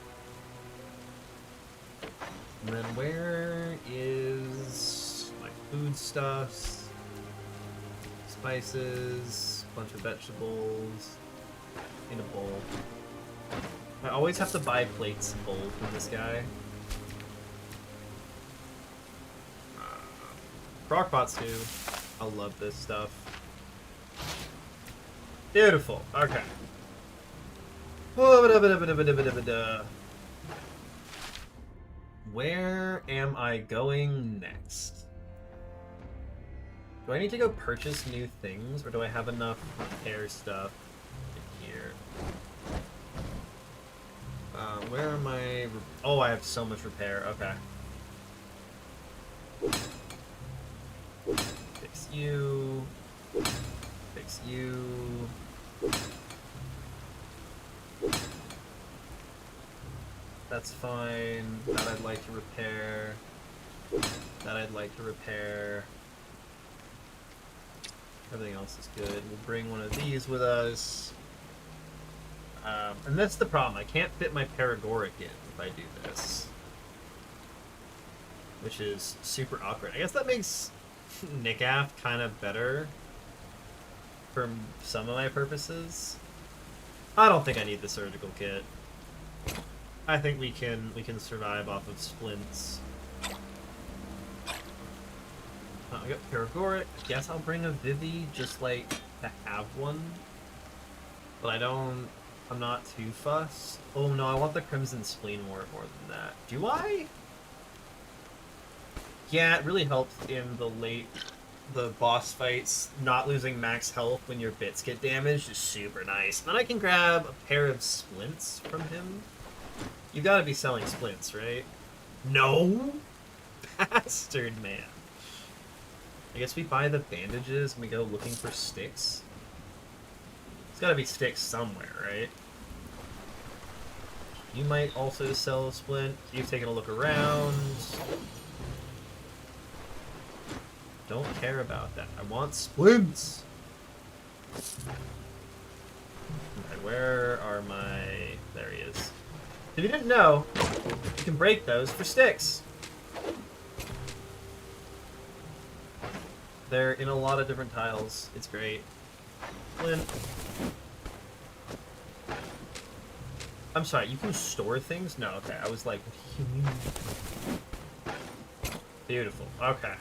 And then where is my foodstuffs? Spices, bunch of vegetables, in a bowl. I always have to buy plates and bowls from this guy. Crockpots too. I love this stuff. Beautiful. Okay. Where am I going next? Do I need to go purchase new things, or do I have enough repair stuff in here? Where am I? Oh, I have so much repair. Okay. Fix you. Fix you. That's fine. That I'd like to repair. That I'd like to repair. Everything else is good. We'll bring one of these with us. And that's the problem. I can't fit my Paragoric in if I do this. Which is super awkward. I guess that makes Nikath kind of better for some of my purposes. I don't think I need the surgical kit. I think we can survive off of splints. I got Paragoric. I guess I'll bring a Vivi just like to have one. But I'm not too fussed. Oh no, I want the Crimson Spleen Wart more than that. Do I? Yeah, it really helps in the boss fights. Not losing max health when your bits get damaged is super nice. Then I can grab a pair of splints from him. You gotta be selling splints, right? No? Bastard, man. I guess we buy the bandages and we go looking for sticks. There's gotta be sticks somewhere, right? You might also sell a splint. You've taken a look around. Don't care about that. I want splints! Okay, where are my... There he is. If you didn't know, you can break those for sticks. They're in a lot of different tiles. It's great. Flint. I'm sorry, you can store things? No, okay. I was like, what do you mean? Beautiful. Okay.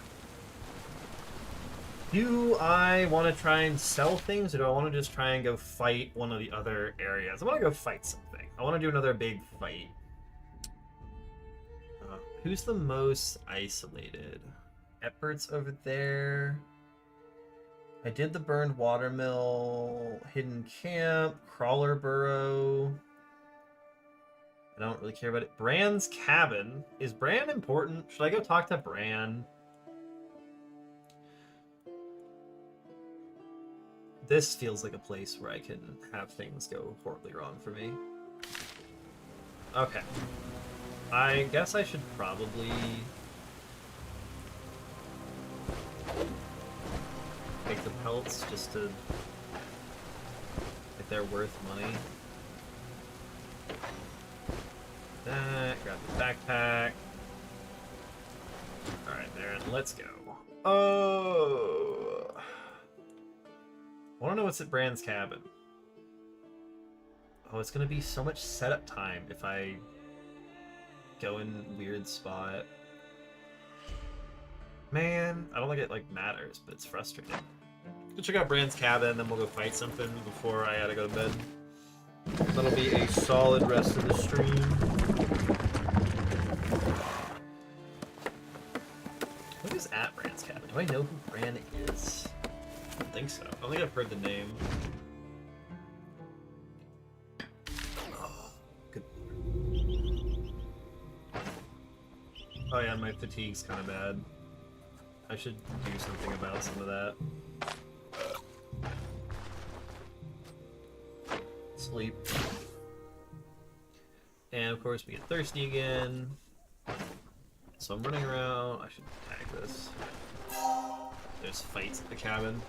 Do I want to try and sell things, or do I want to just try and go fight one of the other areas? I want to go fight something. I want to do another big fight. Who's the most isolated? Eppert's over there. I did the burned watermill, hidden camp, crawler burrow. I don't really care about it. Bran's cabin. Is Bran important? Should I go talk to Bran? This feels like a place where I can have things go horribly wrong for me. Okay. I guess I should probably take the pelts just to... if they're worth money. That, grab the backpack. Alright, there, let's go. Oh! I want to know what's at Bran's cabin. Oh, it's gonna be so much setup time if I go in weird spot. Man, I don't think it like matters, but it's frustrating. Go check out Bran's cabin, then we'll go fight something before I gotta go to bed. That'll be a solid rest of the stream. What is at Bran's cabin? Do I know who Bran is? I don't think so. I don't think I've heard the name. Oh, good. Oh yeah, my fatigue's kind of bad. I should do something about some of that. Sleep. And of course we get thirsty again. So I'm running around. I should tag this. There's fights at the cabin.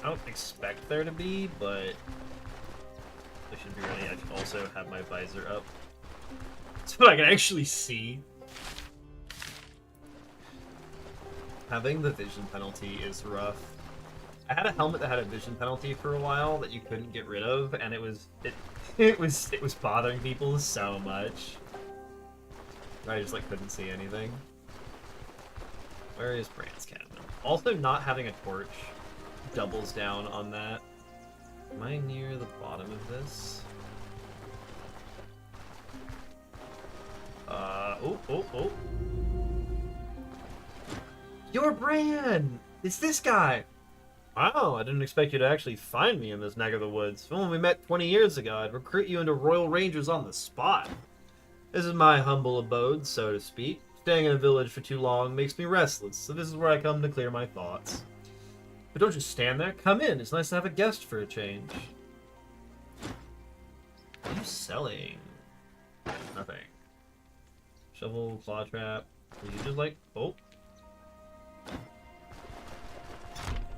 I don't expect there to be, but I should be ready. I should also have my visor up so I can actually see. Having the vision penalty is rough. I had a helmet that had a vision penalty for a while that you couldn't get rid of, and it was bothering people so much. I just like couldn't see anything. Where is Bran's cabin? Also, not having a torch doubles down on that. Am I near the bottom of this? Oh. You're Bran! It's this guy! Wow, I didn't expect you to actually find me in this neck of the woods. When we met 20 years ago, I'd recruit you into Royal Rangers on the spot. This is my humble abode, so to speak. Staying in a village for too long makes me restless, so this is where I come to clear my thoughts. But don't just stand there, come in. It's nice to have a guest for a change. What are you selling? Nothing. Shovel, claw trap. Are you just like, oh.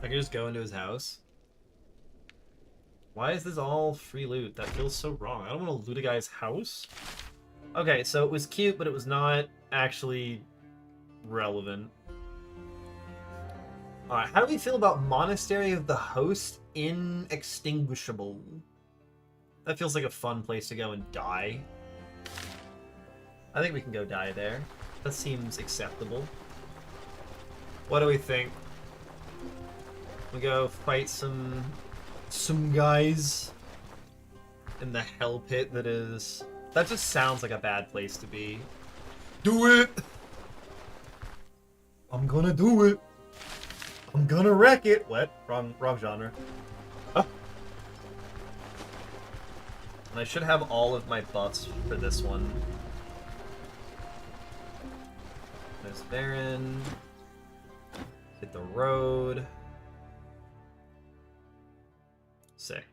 I can just go into his house. Why is this all free loot? That feels so wrong. I don't want to loot a guy's house. Okay, so it was cute, but it was not actually relevant. Alright, how do we feel about Monastery of the Host Inextinguishable? That feels like a fun place to go and die. I think we can go die there. That seems acceptable. What do we think? We go fight some guys in the hell pit that is... That just sounds like a bad place to be. Do it! I'm gonna do it. I'm gonna wreck it. What? Wrong genre. Oh. And I should have all of my buffs for this one. There's Baron. Hit the road. Sick.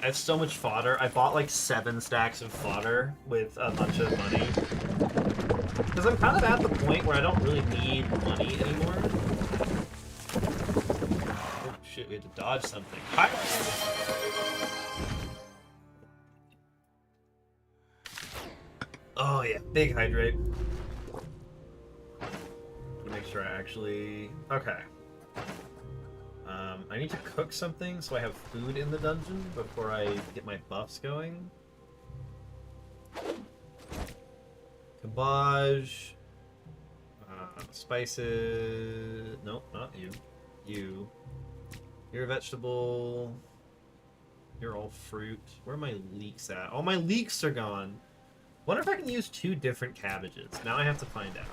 I have so much fodder. I bought like 7 stacks of fodder with a bunch of money. Because I'm kind of at the point where I don't really need money anymore. Oh shit, we had to dodge something. Hi! Oh yeah, big hydrate. Make sure I actually... Okay. I need to cook something so I have food in the dungeon before I get my buffs going. Cabbage. Spices... Nope, not you. You. You're a vegetable. You're all fruit. Where are my leeks at? All my leeks are gone. Wonder if I can use 2 different cabbages. Now I have to find out.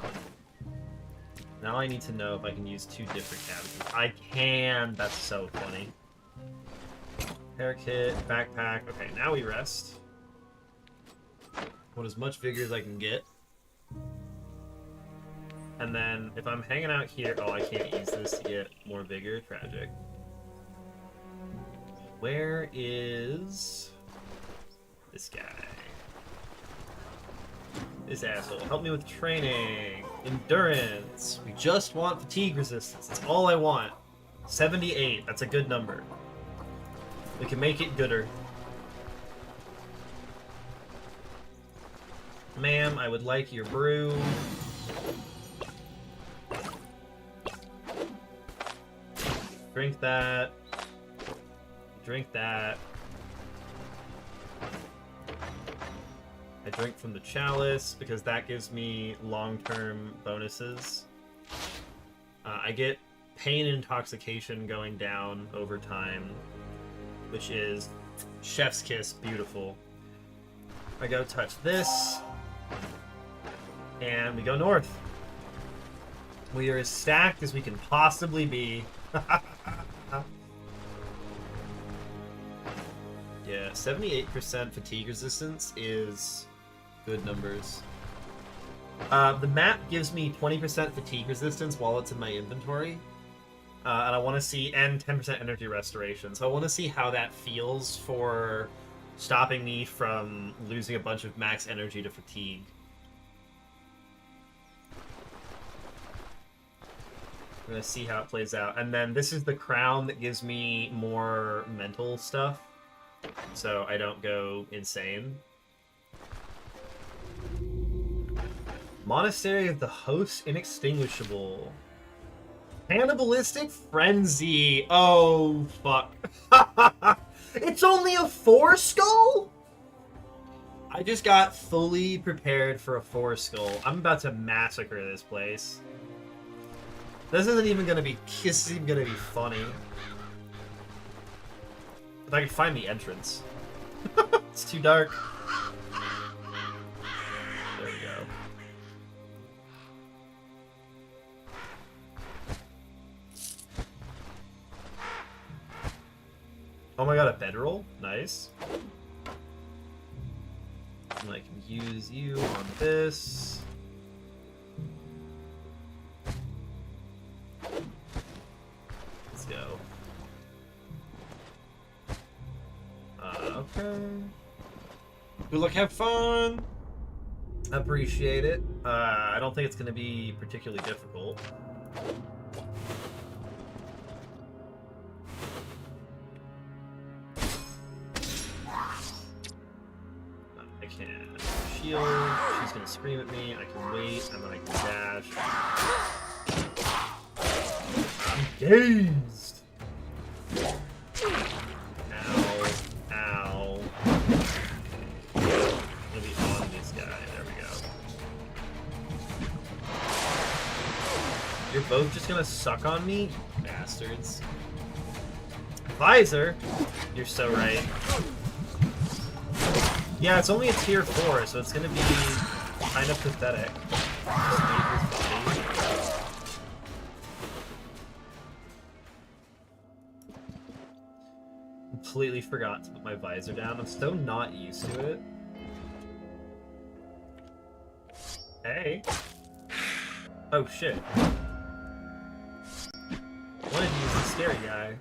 Now I need to know if I can use 2 different cabbages. I can! That's so funny. Hair kit, backpack. Okay, now we rest. Want as much vigor as I can get. And then, if I'm hanging out here... Oh, I can't use this to get more vigor. Tragic. Where is... this guy? This asshole. Help me with training. Endurance. We just want fatigue resistance. That's all I want. 78. That's a good number. We can make it gooder. Ma'am, I would like your brew. Drink that. Drink that. I drink from the chalice because that gives me long-term bonuses. I get pain and intoxication going down over time, which is chef's kiss, beautiful. I go touch this, and we go north. We are as stacked as we can possibly be. Yeah, 78% fatigue resistance is good numbers. The map gives me 20% fatigue resistance while it's in my inventory. And I want to see, and 10% energy restoration. So I want to see how that feels for stopping me from losing a bunch of max energy to fatigue. I'm going to see how it plays out. And then this is the crown that gives me more mental stuff, so I don't go insane. Monastery of the Host Inextinguishable. Cannibalistic Frenzy. Oh, fuck. It's only a 4 skull? I just got fully prepared for a 4 skull. I'm about to massacre this place. This isn't even gonna be... This isn't even gonna be funny. If I can find the entrance. It's too dark. There we go. Oh my god, a bedroll? Nice. And I can use you on this. Let's go. Okay. Good luck, have fun! Appreciate it. I don't think it's going to be particularly difficult. I can shield. She's going to scream at me. I can wait, and then I can dash. I'm dazed! Ow. Ow. I'm gonna be on this guy. There we go. You're both just gonna suck on me? Bastards. Visor? You're so right. Yeah, it's only a tier 4, so it's gonna be kind of pathetic. Just leave his body. Completely forgot to put my visor down. I'm so not used to it. Hey. Oh shit. Wanted to use the scary guy.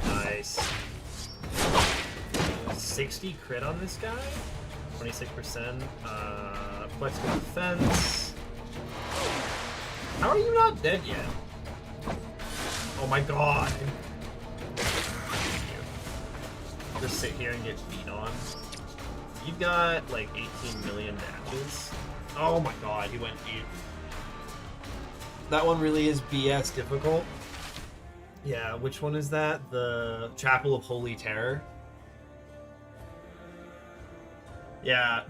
Nice. 60 crit on this guy. 26%. Flexible defense. How are you not dead yet? Oh my god. Just sit here and get beat on. You've got like 18 million matches. Oh my god, he went deep. That one really is BS difficult. Yeah, which one is that? The Chapel of Holy Terror? Yeah,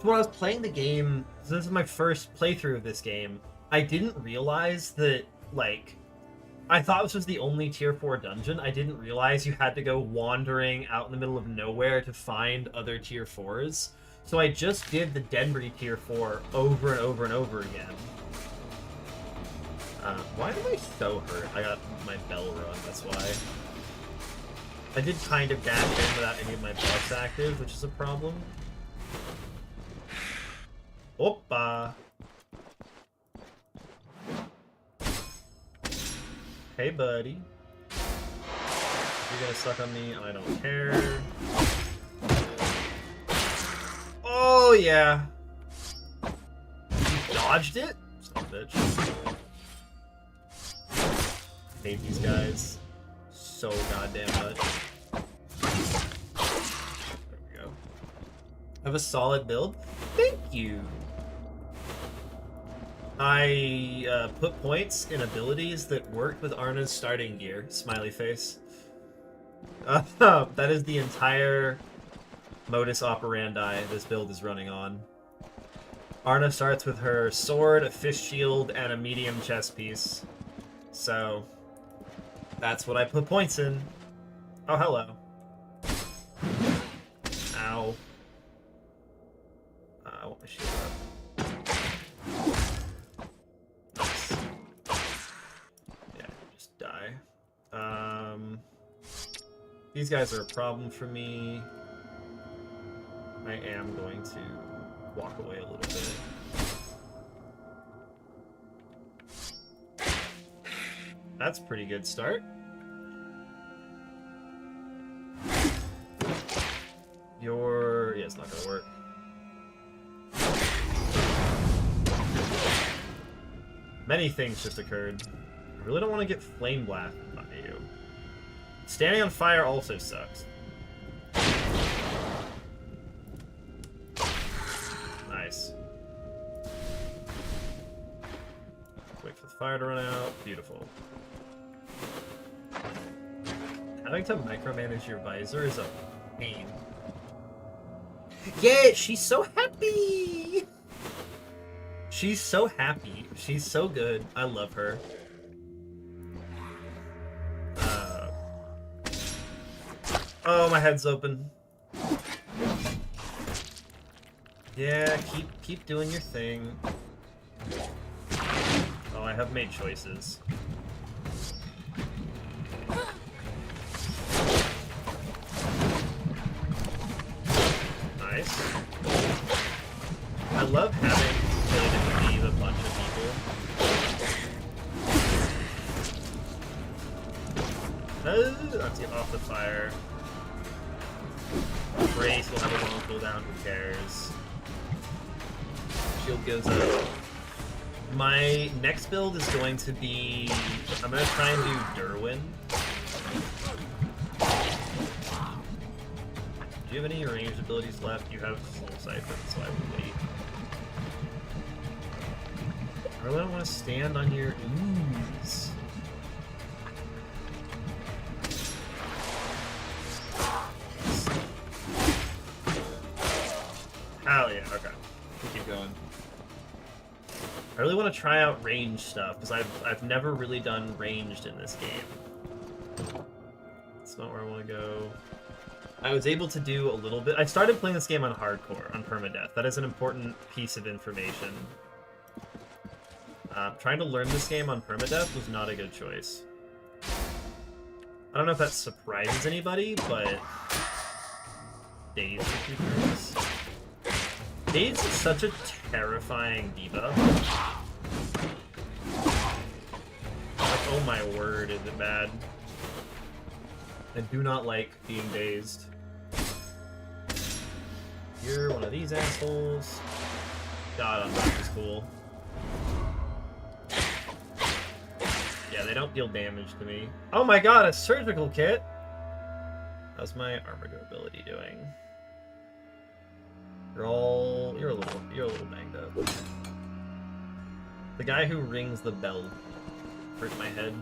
when I was playing the game, this is my first playthrough of this game, I didn't realize that, like, I thought this was the only tier 4 dungeon. I didn't realize you had to go wandering out in the middle of nowhere to find other tier 4s. So I just did the Denbury tier 4 over and over and over again. Why am I so hurt? I got my bell run, that's why. I did kind of dash in without any of my buffs active, which is a problem. Oppa! Hey, buddy. You're gonna suck on me, I don't care. Oh, yeah. You dodged it? Son of a bitch. Hate these guys so goddamn much. There we go. Have a solid build? Thank you. I put points in abilities that worked with Arna's starting gear. Smiley face. That is the entire modus operandi this build is running on. Arna starts with her sword, a fish shield, and a medium chest piece. So, that's what I put points in. Oh, hello. Ow. I want my shield up. Nice. Yeah, just die. These guys are a problem for me. I am going to walk away a little bit. That's a pretty good start. Yeah, it's not gonna work. Many things just occurred. I really don't want to get flame blasted by you. Standing on fire also sucks. Nice. Wait for the fire to run out. Beautiful. Having to micromanage your visor is a pain. Yeah, she's so happy! She's so happy. She's so good. I love her. Oh, my head's open. Yeah, keep doing your thing. Oh, I have made choices. Nice. I love having ability to leave a bunch of people. Let's get off the fire. Brace will have a long cooldown, who cares? Shield goes up. My next build is going to be... I'm going to try and do Derwin. Do you have any ranged abilities left? You have Soul Siphon, so I will wait. I really don't want to stand on your ooze. Hell yeah, okay. We'll keep going. I really want to try out ranged stuff, because I've never really done ranged in this game. That's not where I want to go. I was able to do a little bit. I started playing this game on hardcore, on permadeath. That is an important piece of information. Trying to learn this game on permadeath was not a good choice. I don't know if that surprises anybody, but Daze for 2 turns. Daze is such a terrifying debuff. Like, oh my word, is it bad. I do not like being dazed. You're one of these assholes. God, Unlock is cool. Yeah, they don't deal damage to me. Oh my god, a surgical kit! How's my armor durability doing? You're a little banged up. The guy who rings the bell hurt my head.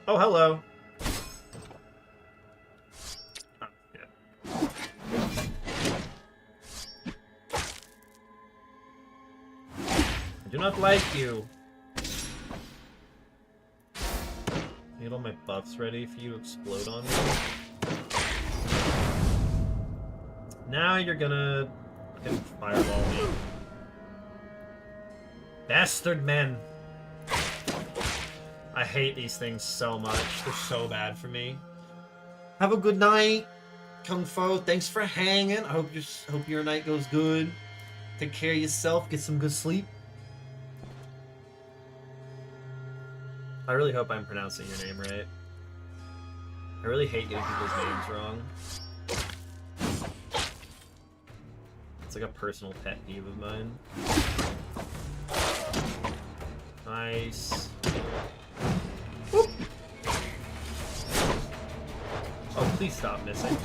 Oh, hello. Oh, yeah. I do not like you. Get all my buffs ready for you to explode on me. Now you're gonna fucking fireball me. Bastard men! I hate these things so much. They're so bad for me. Have a good night, Kung Fu. Thanks for hanging. I hope your night goes good. Take care of yourself. Get some good sleep. I really hope I'm pronouncing your name right. I really hate getting people's names wrong. It's like a personal pet peeve of mine. Nice. Whoop. Oh, please stop missing.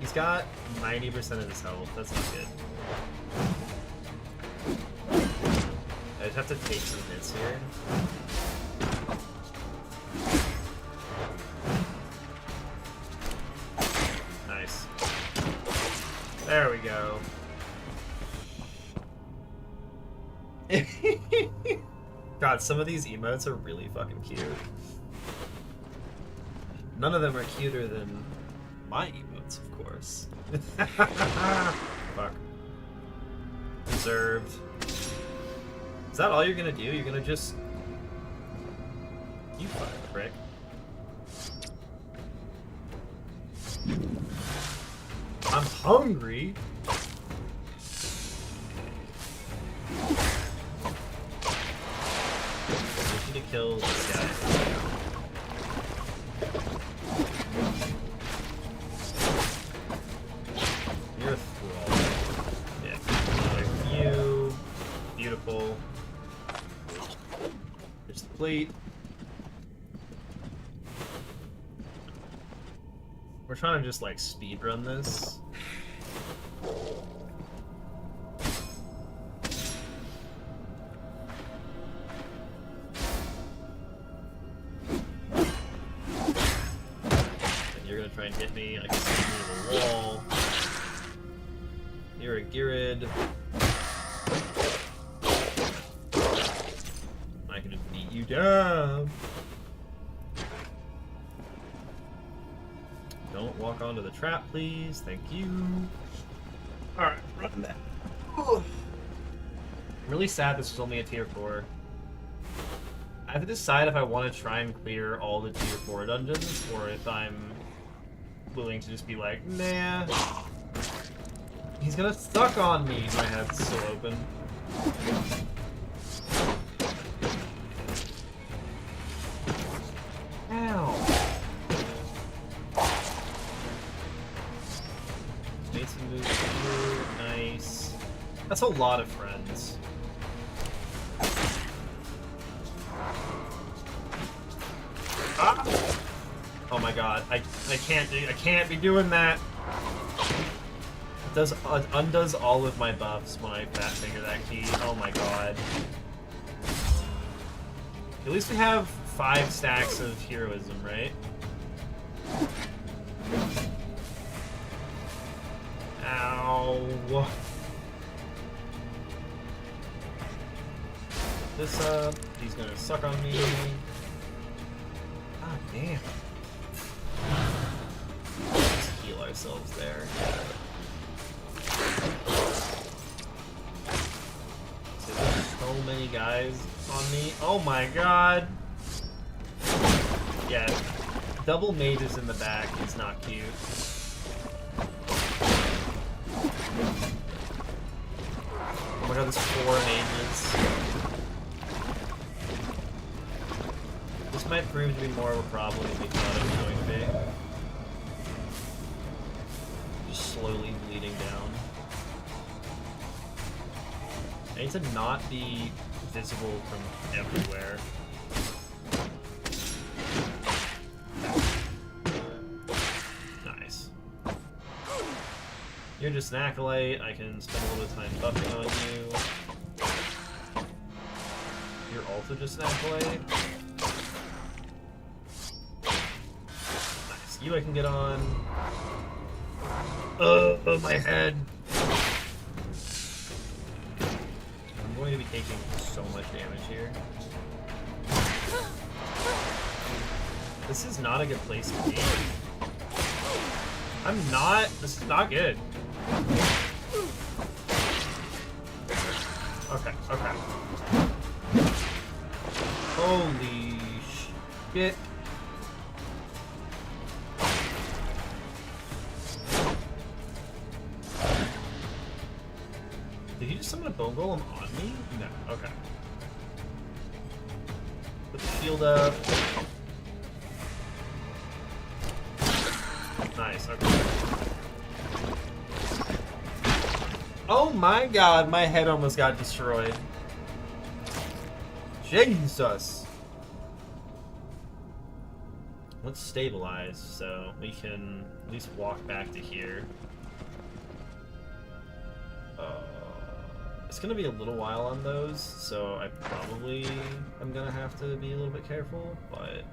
He's got 90% of his health. That's not good. I'd have to take some hits here. Nice. There we go. God, some of these emotes are really fucking cute. None of them are cuter than my emotes, of course. Fuck. Reserved. Is that all you're gonna do? You're gonna just... You fucking prick. I'm hungry! I need to kill this guy. You're a thrall. Yeah. Like you. Beautiful. There's the plate. We're trying to just like speed run this. And you're gonna try and hit me. I can see you through the wall. You're a Girid. I can just beat you down. Don't walk onto the trap, please. Thank you. Alright, run that. I'm really sad this is only a tier 4. I have to decide if I want to try and clear all the tier 4 dungeons, or if I'm willing to just be like, nah. He's gonna suck on me. My head's still open. Ow. Made some moves here. Nice. That's a lot of friends. Ah! Oh my god. I can't be doing that. It undoes all of my buffs when I fat finger that key. Oh my god. At least we have 5 stacks of heroism, right? Ow. This up. He's gonna suck on me. God damn. ourselves there. So there's so many guys on me. Oh my god! Yeah, double mages in the back is not cute. Oh my god, there's 4 mages. This might prove to be more of a problem than we thought it was going to be. Just slowly bleeding down. I need to not be visible from everywhere. Nice. You're just an acolyte. I can spend a little bit of time buffing on you. You're also just an acolyte. Nice. You I can get on. Oh, my head. I'm going to be taking so much damage here. This is not a good place to be. I'm not. This is not good. Okay, okay. Holy shit. Did you just summon a bone golem on me? No, okay. Put the shield up. Nice, okay. Oh my god, my head almost got destroyed. Jesus. Let's stabilize so we can at least walk back to here. It's gonna be a little while on those, so I probably am gonna have to be a little bit careful, but...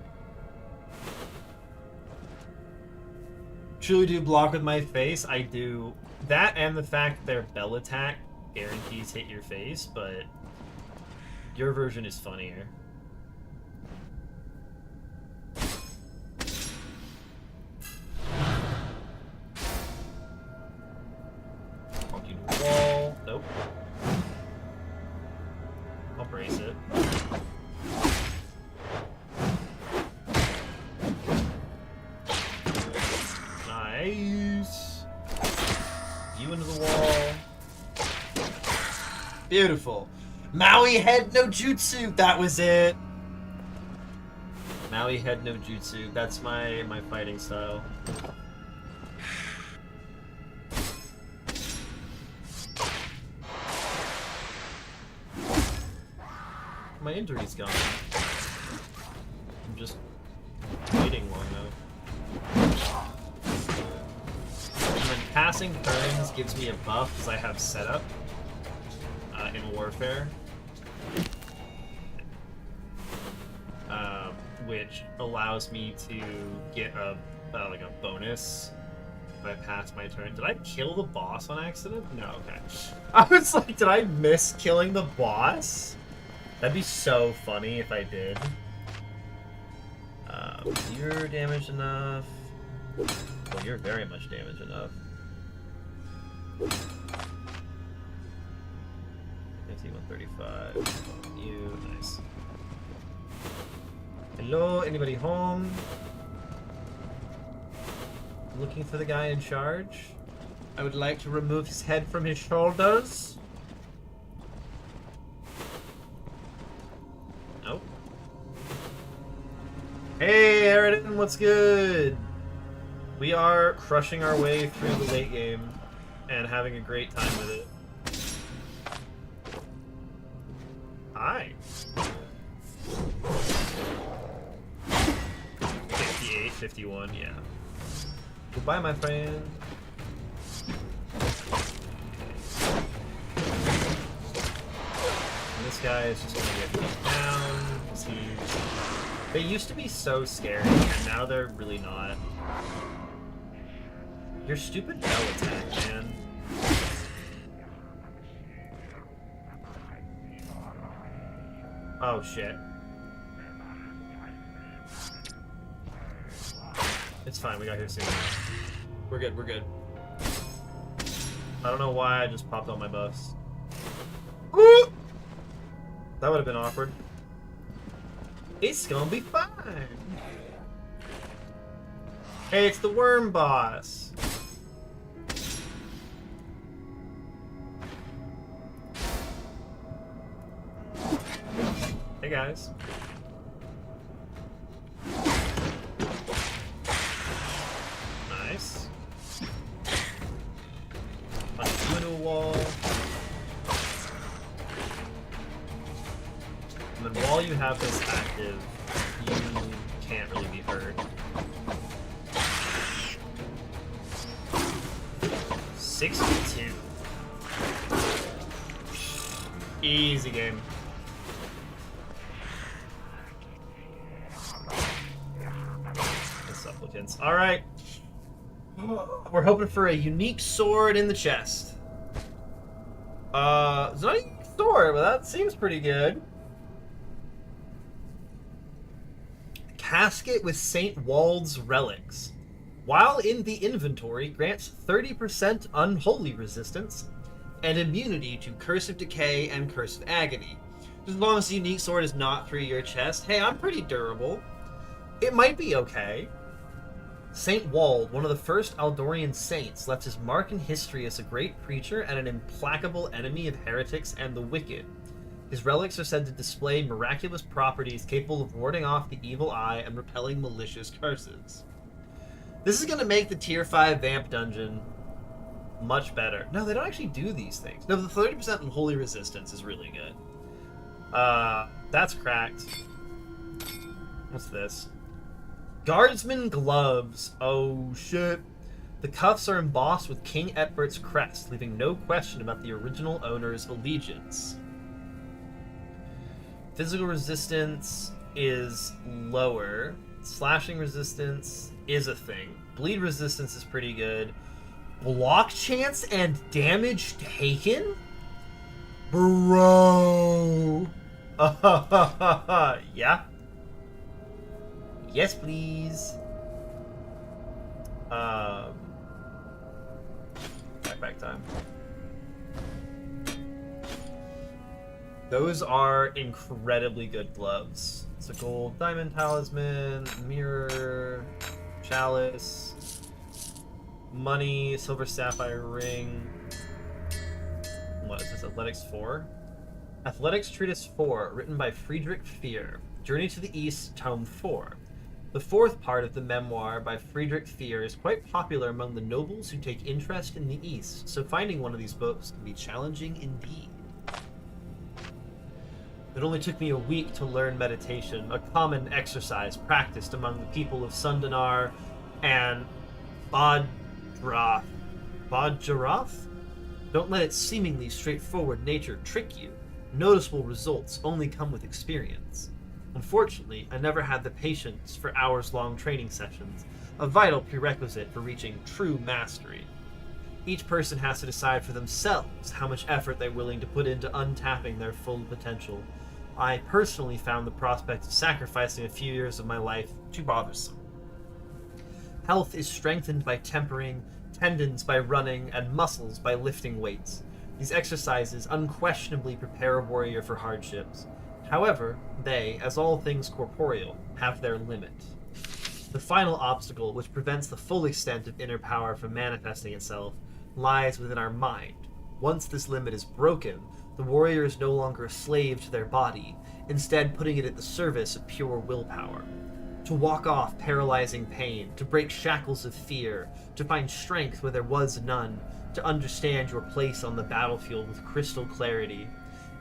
Truly do block with my face. I do. That and the fact their bell attack guarantees hit your face, but your version is funnier. Walk you to the wall. Nope. I'll brace it. Nice. You into the wall. Beautiful. Maui head no jutsu. That was it. Maui head no jutsu. That's my fighting style. My injury's gone. I'm just waiting long enough. And then passing turns gives me a buff because I have setup in Warfare. Which allows me to get like a bonus if I pass my turn. Did I kill the boss on accident? No, okay. I was like, did I miss killing the boss? That'd be so funny if I did. You're damaged enough. Well, you're very much damaged enough. 135. You, nice. Hello, anybody home? Looking for the guy in charge? I would like to remove his head from his shoulders. Nope. Hey, Aridin, what's good? We are crushing our way through the late game and having a great time with it. Hi. 58, 51, yeah. Goodbye, my friend. And this guy is just gonna get beat down. They used to be so scary, and now they're really not. Your stupid bell attack, man. Oh shit. It's fine, we got here soon. We're good, we're good. I don't know why I just popped on my buffs. Ooh! That would have been awkward. It's gonna be fine. Hey, it's the worm boss. Hey guys. Nice. Punch you into a wall. And then while you have this active, you can't really be hurt. 62. Easy game. The supplicants. Alright. We're hoping for a unique sword in the chest. It's not a unique sword, but that seems pretty good. Casket with St. Wald's relics. While in the inventory, grants 30% unholy resistance and immunity to Curse of Decay and Curse of Agony. As long as the unique sword is not through your chest. Hey, I'm pretty durable. It might be okay. St. Wald, one of the first Aldorian saints, left his mark in history as a great preacher and an implacable enemy of heretics and the wicked. His relics are said to display miraculous properties capable of warding off the evil eye and repelling malicious curses. This is going to make the tier 5 vamp dungeon much better. No, they don't actually do these things. No, the 30% unholy resistance is really good. That's cracked. What's this? Guardsman gloves. Oh, shit. The cuffs are embossed with King Etbert's crest, leaving no question about the original owner's allegiance. Physical resistance is lower. Slashing resistance is a thing. Bleed resistance is pretty good. Block chance and damage taken? Bro. Yeah. Yes, please. Backpack time. Those are incredibly good gloves. It's a gold diamond talisman, mirror, chalice, money, silver sapphire ring. What is this? Athletics 4? Athletics Treatise 4, written by Friedrich Fehr. Journey to the East, Tome 4. The fourth part of the memoir by Friedrich Fehr is quite popular among the nobles who take interest in the East, so finding one of these books can be challenging indeed. It only took me a week to learn meditation, a common exercise practiced among the people of Sundanar and Bajarath. Bajarath? Don't let its seemingly straightforward nature trick you. Noticeable results only come with experience. Unfortunately, I never had the patience for hours-long training sessions, a vital prerequisite for reaching true mastery. Each person has to decide for themselves how much effort they're willing to put into untapping their full potential. I personally found the prospect of sacrificing a few years of my life too bothersome. Health is strengthened by tempering, tendons by running, and muscles by lifting weights. These exercises unquestionably prepare a warrior for hardships. However, they, as all things corporeal, have their limit. The final obstacle, which prevents the full extent of inner power from manifesting itself, lies within our mind. Once this limit is broken, the warrior is no longer a slave to their body, instead putting it at the service of pure willpower. To walk off paralyzing pain, to break shackles of fear, to find strength where there was none, to understand your place on the battlefield with crystal clarity.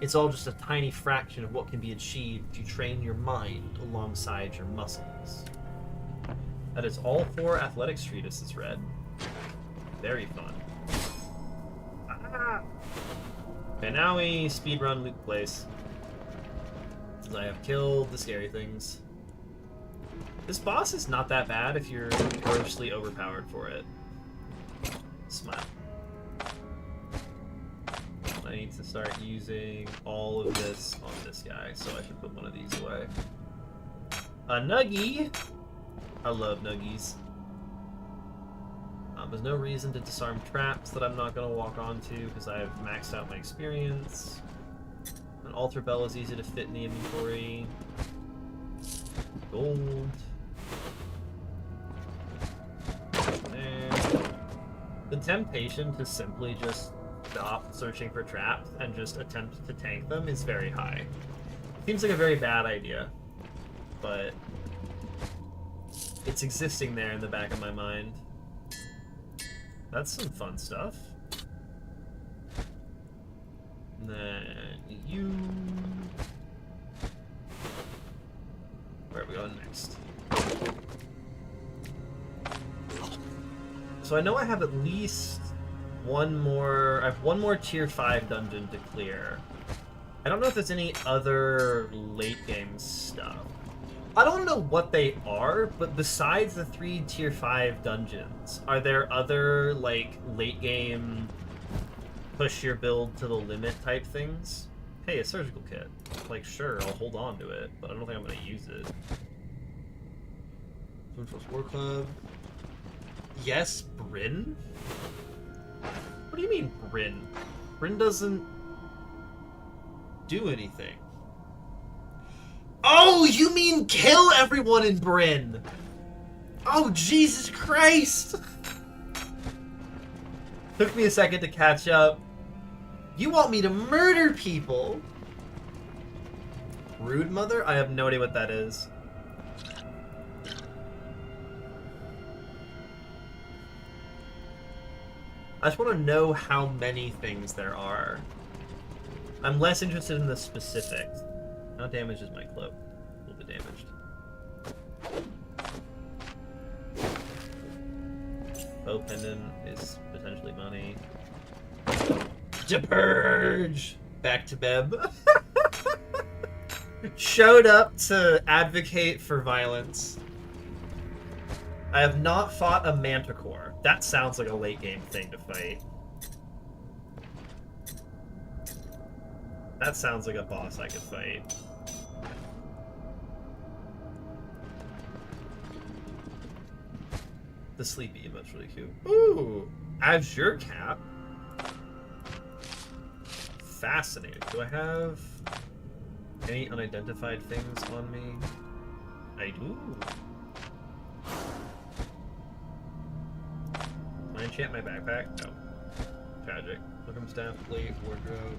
It's all just a tiny fraction of what can be achieved if you train your mind alongside your muscles. That is all 4 athletics treatises read. Very fun. Ah! Okay, now we speedrun Luke Place. As I have killed the scary things. This boss is not that bad if you're grossly overpowered for it. Smile. I need to start using all of this on this guy, so I should put one of these away. A nuggie! I love nuggies. There's no reason to disarm traps that I'm not going to walk onto because I've maxed out my experience. An altar bell is easy to fit in the inventory. Gold. There. The temptation to simply just stop searching for traps and just attempt to tank them is very high. Seems like a very bad idea, but it's existing there in the back of my mind. That's some fun stuff. And then you... Where are we going next? So I know I have at least one more... I have one more tier 5 dungeon to clear. I don't know if there's any other late game stuff. I don't know what they are, but besides the 3 tier 5 dungeons, are there other, like, late game push your build to the limit type things? Hey, a surgical kit. Like, sure, I'll hold on to it, but I don't think I'm going to use it. War Club. Yes, Bryn? What do you mean, Bryn? Bryn doesn't do anything. Oh, you mean kill everyone in Bryn? Oh, Jesus Christ! Took me a second to catch up. You want me to murder people? Rude Mother? I have no idea what that is. I just want to know how many things there are. I'm less interested in the specifics. How damaged is my cloak? A little bit damaged. Bow pendant is potentially money. To purge! Back to Beb. Showed up to advocate for violence. I have not fought a manticore. That sounds like a late game thing to fight. That sounds like a boss I could fight. The sleepy emote's really cute. Ooh! Azure cap? Fascinating. Do I have any unidentified things on me? I do. Can I enchant my backpack? No. Tragic. Welcome staff, plate, wardrobe.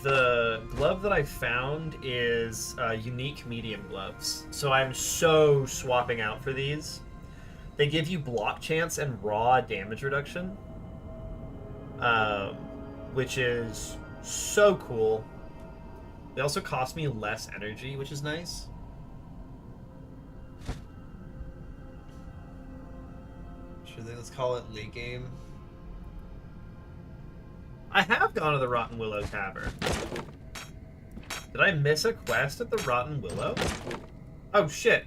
The glove that I found is unique medium gloves. So I'm so swapping out for these. They give you block chance and raw damage reduction. Which is so cool. They also cost me less energy, which is nice. Let's call it late game. I have gone to the Rotten Willow Tavern. Did I miss a quest at the Rotten Willow? Oh, shit.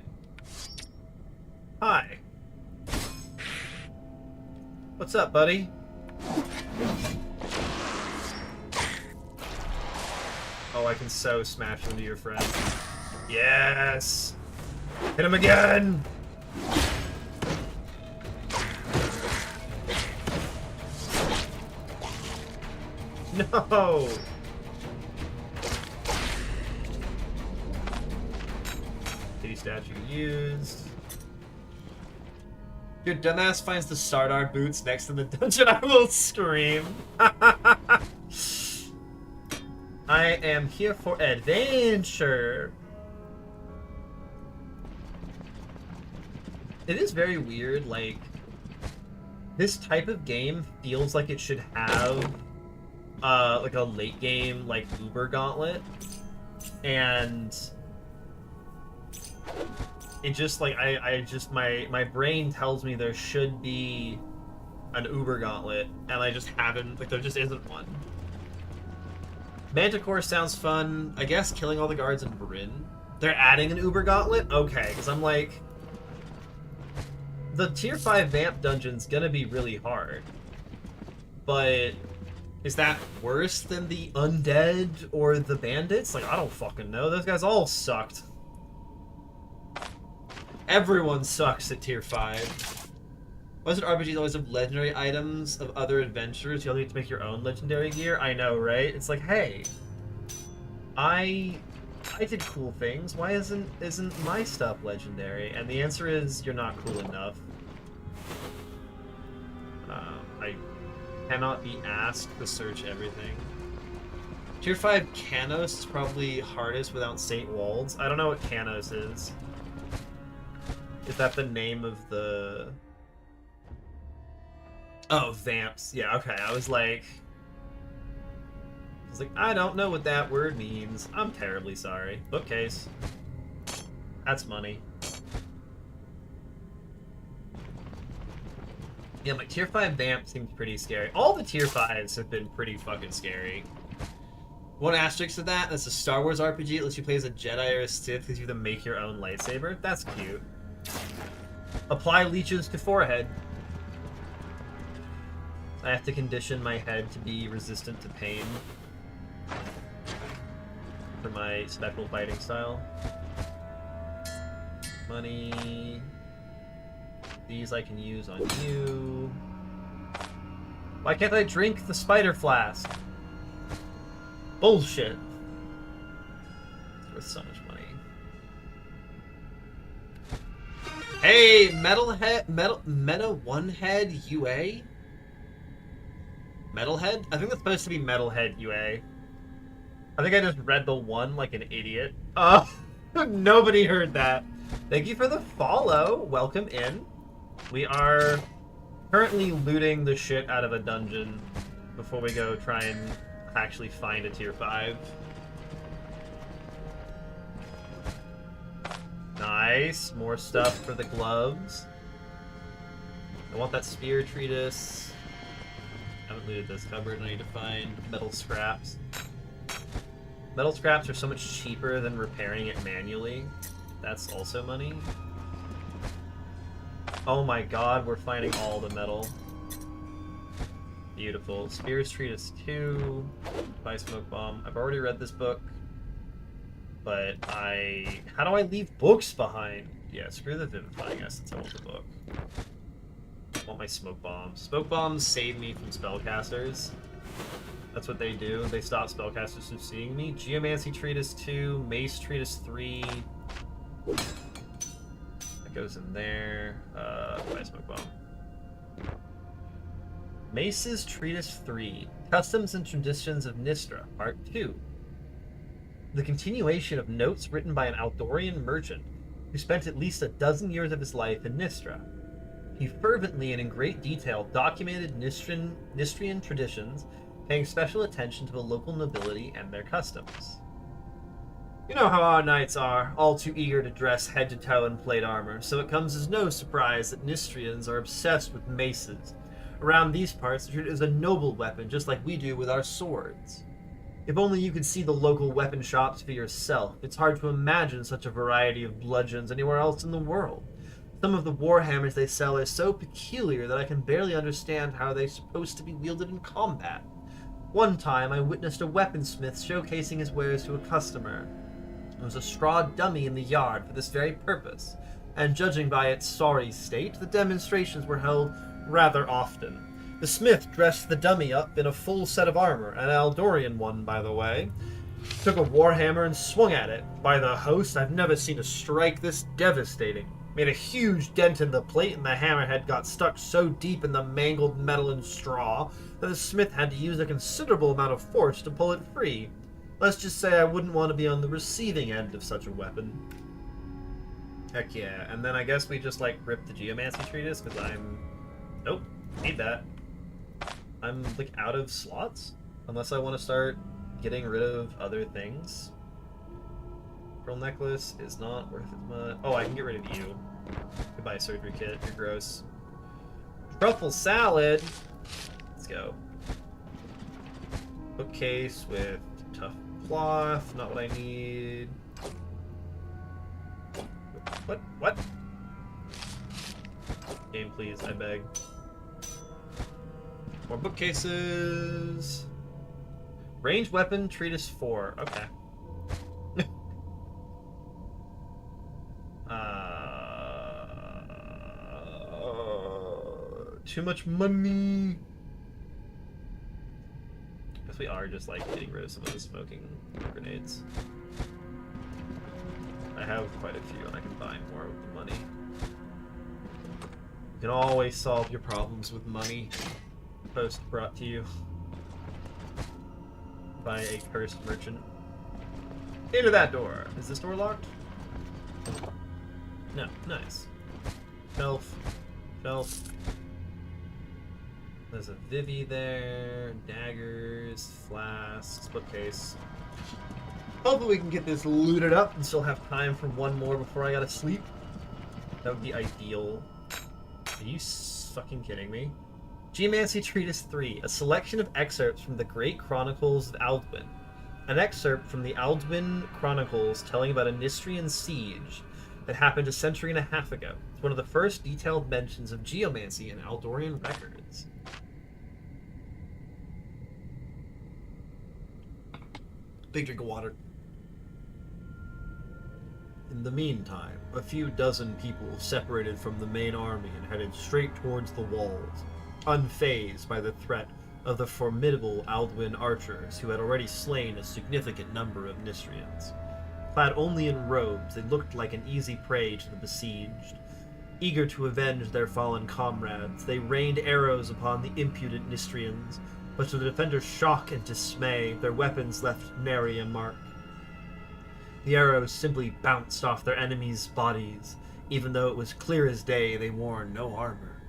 Hi. What's up, buddy? Oh, I can so smash into your friend. Yes! Hit him again! No! Kitty statue used. Your dumbass finds the Sardar boots next to the dungeon. I will scream. I am here for adventure. It is very weird, like, this type of game feels like it should have like a late game like Uber Gauntlet, and it just like I just my brain tells me there should be an Uber Gauntlet, and I just haven't, like, there just isn't one. Manticore sounds fun. I guess killing all the guards in Bryn. They're adding an Uber Gauntlet? Okay, because I'm like, the tier 5 vamp dungeon's gonna be really hard, but is that worse than the undead or the bandits? Like, I don't fucking know. Those guys all sucked. Everyone sucks at tier 5. Why is it RPGs always have legendary items of other adventurers? You only need to make your own legendary gear? I know, right? It's like, hey, I did cool things. Why isn't my stuff legendary? And the answer is you're not cool enough. I cannot be asked to search everything. Tier 5 Canos is probably hardest without Saint Walds. I don't know what Canos is. Is that the name of the... Oh, Vamps. Yeah, okay. I was like, I don't know what that word means. I'm terribly sorry. Bookcase. That's money. Yeah, my tier 5 Vamp seems pretty scary. All the tier 5s have been pretty fucking scary. One asterisk to that, that's a Star Wars RPG. It lets you play as a Jedi or a Sith because you have to make your own lightsaber. That's cute. Apply leeches to forehead. I have to condition my head to be resistant to pain for my special fighting style. Money. These I can use on you. Why can't I drink the spider flask? Bullshit. It's worth so much money. Hey, Meta One Head UA? Metalhead? I think that's supposed to be Metalhead UA. I think I just read the one like an idiot. Nobody heard that. Thank you for the follow. Welcome in. We are currently looting the shit out of a dungeon before we go try and actually find a tier 5. Nice. More stuff for the gloves. I want that spear treatise. I haven't looted this cupboard. I need to find metal scraps. Metal scraps are so much cheaper than repairing it manually. That's also money. Oh my god, we're finding all the metal. Beautiful. Spears Treatise 2. Buy Smoke Bomb. I've already read this book. But how do I leave books behind? Yeah, screw the Vivifying Essence. I want the book. I want my Smoke Bombs. Smoke Bombs save me from spellcasters. That's what they do. They stop spellcasters from seeing me. Geomancy Treatise 2. Mace Treatise 3. That goes in there. Buy Smoke Bomb. Mace's Treatise 3. Customs and Traditions of Nistra, Part 2. The continuation of notes written by an Aldorian merchant who spent at least a dozen years of his life in Nistra. He fervently and in great detail documented Nistrian traditions, paying special attention to the local nobility and their customs. You know how our knights are, all too eager to dress head to toe in plate armor, so it comes as no surprise that Nistrians are obsessed with maces. Around these parts, it is a noble weapon, just like we do with our swords. If only you could see the local weapon shops for yourself. It's hard to imagine such a variety of bludgeons anywhere else in the world. Some of the warhammers they sell are so peculiar that I can barely understand how they're supposed to be wielded in combat. One time, I witnessed a weaponsmith showcasing his wares to a customer. There was a straw dummy in the yard for this very purpose, and judging by its sorry state, the demonstrations were held rather often. The smith dressed the dummy up in a full set of armor, an Aldorian one, by the way. Took a warhammer and swung at it. By the host, I've never seen a strike this devastating. Made a huge dent in the plate, and the hammerhead got stuck so deep in the mangled metal and straw that the smith had to use a considerable amount of force to pull it free. Let's just say I wouldn't want to be on the receiving end of such a weapon. Heck yeah. And then I guess we just, like, rip the Geomancy Treatise, because I'm... Nope. Need that. I'm, like, out of slots? Unless I want to start getting rid of other things. Pearl necklace is not worth it much. Oh, I can get rid of you. Goodbye, surgery kit. You're gross. Truffle salad! Let's go. Bookcase with tough cloth. Not what I need. What? What? Game, please. I beg. More bookcases. Ranged weapon, Treatise 4. Okay. Too much money. Guess we are just like getting rid of some of the smoking grenades. I have quite a few and I can buy more with the money. You can always solve your problems with money. Post brought to you by a cursed merchant. Into that door. Is this door locked? No. Nice. Shelf. Shelf. There's a Vivi there. Daggers. Flasks. Bookcase. Hopefully we can get this looted up and still have time for one more before I gotta sleep. That would be ideal. Are you fucking kidding me? Geomancy Treatise 3, a selection of excerpts from the Great Chronicles of Aldwin. An excerpt from the Aldwin Chronicles telling about a Nistrian siege that happened a century and a half ago. It's one of the first detailed mentions of geomancy in Aldorian records. Big drink of water. In the meantime, a few dozen people separated from the main army and headed straight towards the walls, unfazed by the threat of the formidable Aldwin archers who had already slain a significant number of Nistrians. Clad only in robes, they looked like an easy prey to the besieged. Eager to avenge their fallen comrades, they rained arrows upon the impudent Nistrians, but to the defenders' shock and dismay, their weapons left nary a mark. The arrows simply bounced off their enemies' bodies, even though it was clear as day they wore no armor.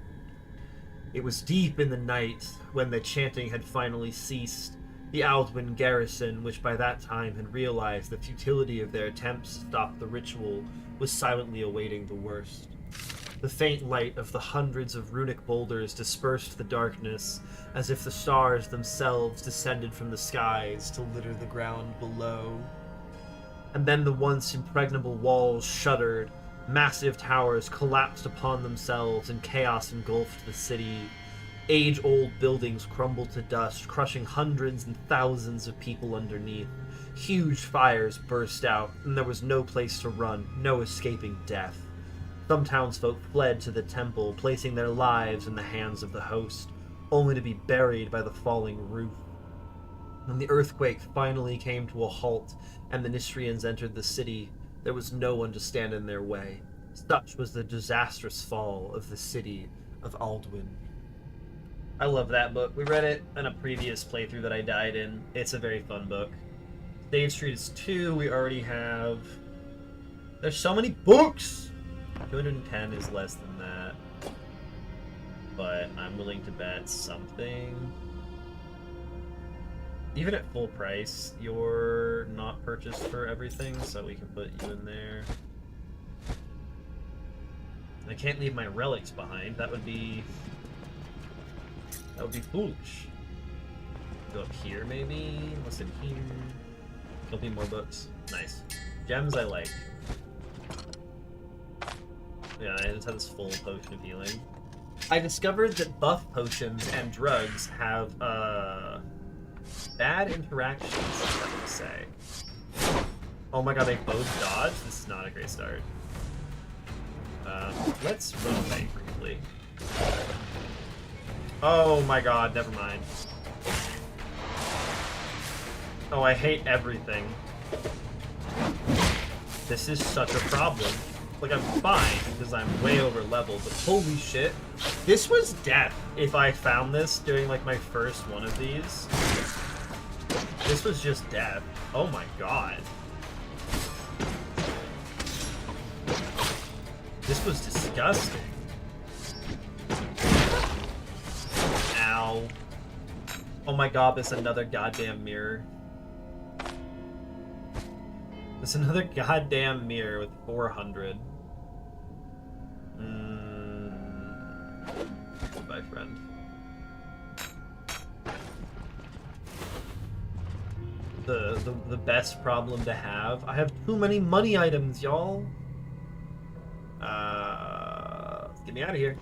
It was deep in the night when the chanting had finally ceased. The Aldwin garrison, which by that time had realized the futility of their attempts to stop the ritual, was silently awaiting the worst. The faint light of the hundreds of runic boulders dispersed the darkness, as if the stars themselves descended from the skies to litter the ground below. And then the once impregnable walls shuddered. Massive towers collapsed upon themselves and chaos engulfed the city. Age-old buildings crumbled to dust, crushing hundreds and thousands of people underneath. Huge fires burst out, and there was no place to run, no escaping death. Some townsfolk fled to the temple, placing their lives in the hands of the host, only to be buried by the falling roof. When the earthquake finally came to a halt and the Nistrians entered the city, there was no one to stand in their way. Such was the disastrous fall of the city of Aldwin. I love that book. We read it in a previous playthrough that I died in. It's a very fun book. Stage Treatise 2, we already have... There's so many books! 210 is less than that. But I'm willing to bet something. Even at full price, you're not purchased for everything, so we can put you in there. I can't leave my relics behind. That would be foolish. Go up here, maybe? What's in here? There'll be more books. Nice. Gems I like. Yeah, I just have this full potion of healing. I discovered that buff potions and drugs have, bad interactions, I would say. Oh my god, they both dodge? This is not a great start. Let's run away briefly. Oh my god, never mind. Oh, I hate everything. This is such a problem. Like, I'm fine, because I'm way over leveled, but holy shit. This was death if I found this during, like, my first one of these. This was just death. Oh my god. This was disgusting. Ow. Oh my god, there's another goddamn mirror. There's another goddamn mirror with 400. Goodbye, friend. The best problem to have. I have too many money items, y'all. Get me out of here.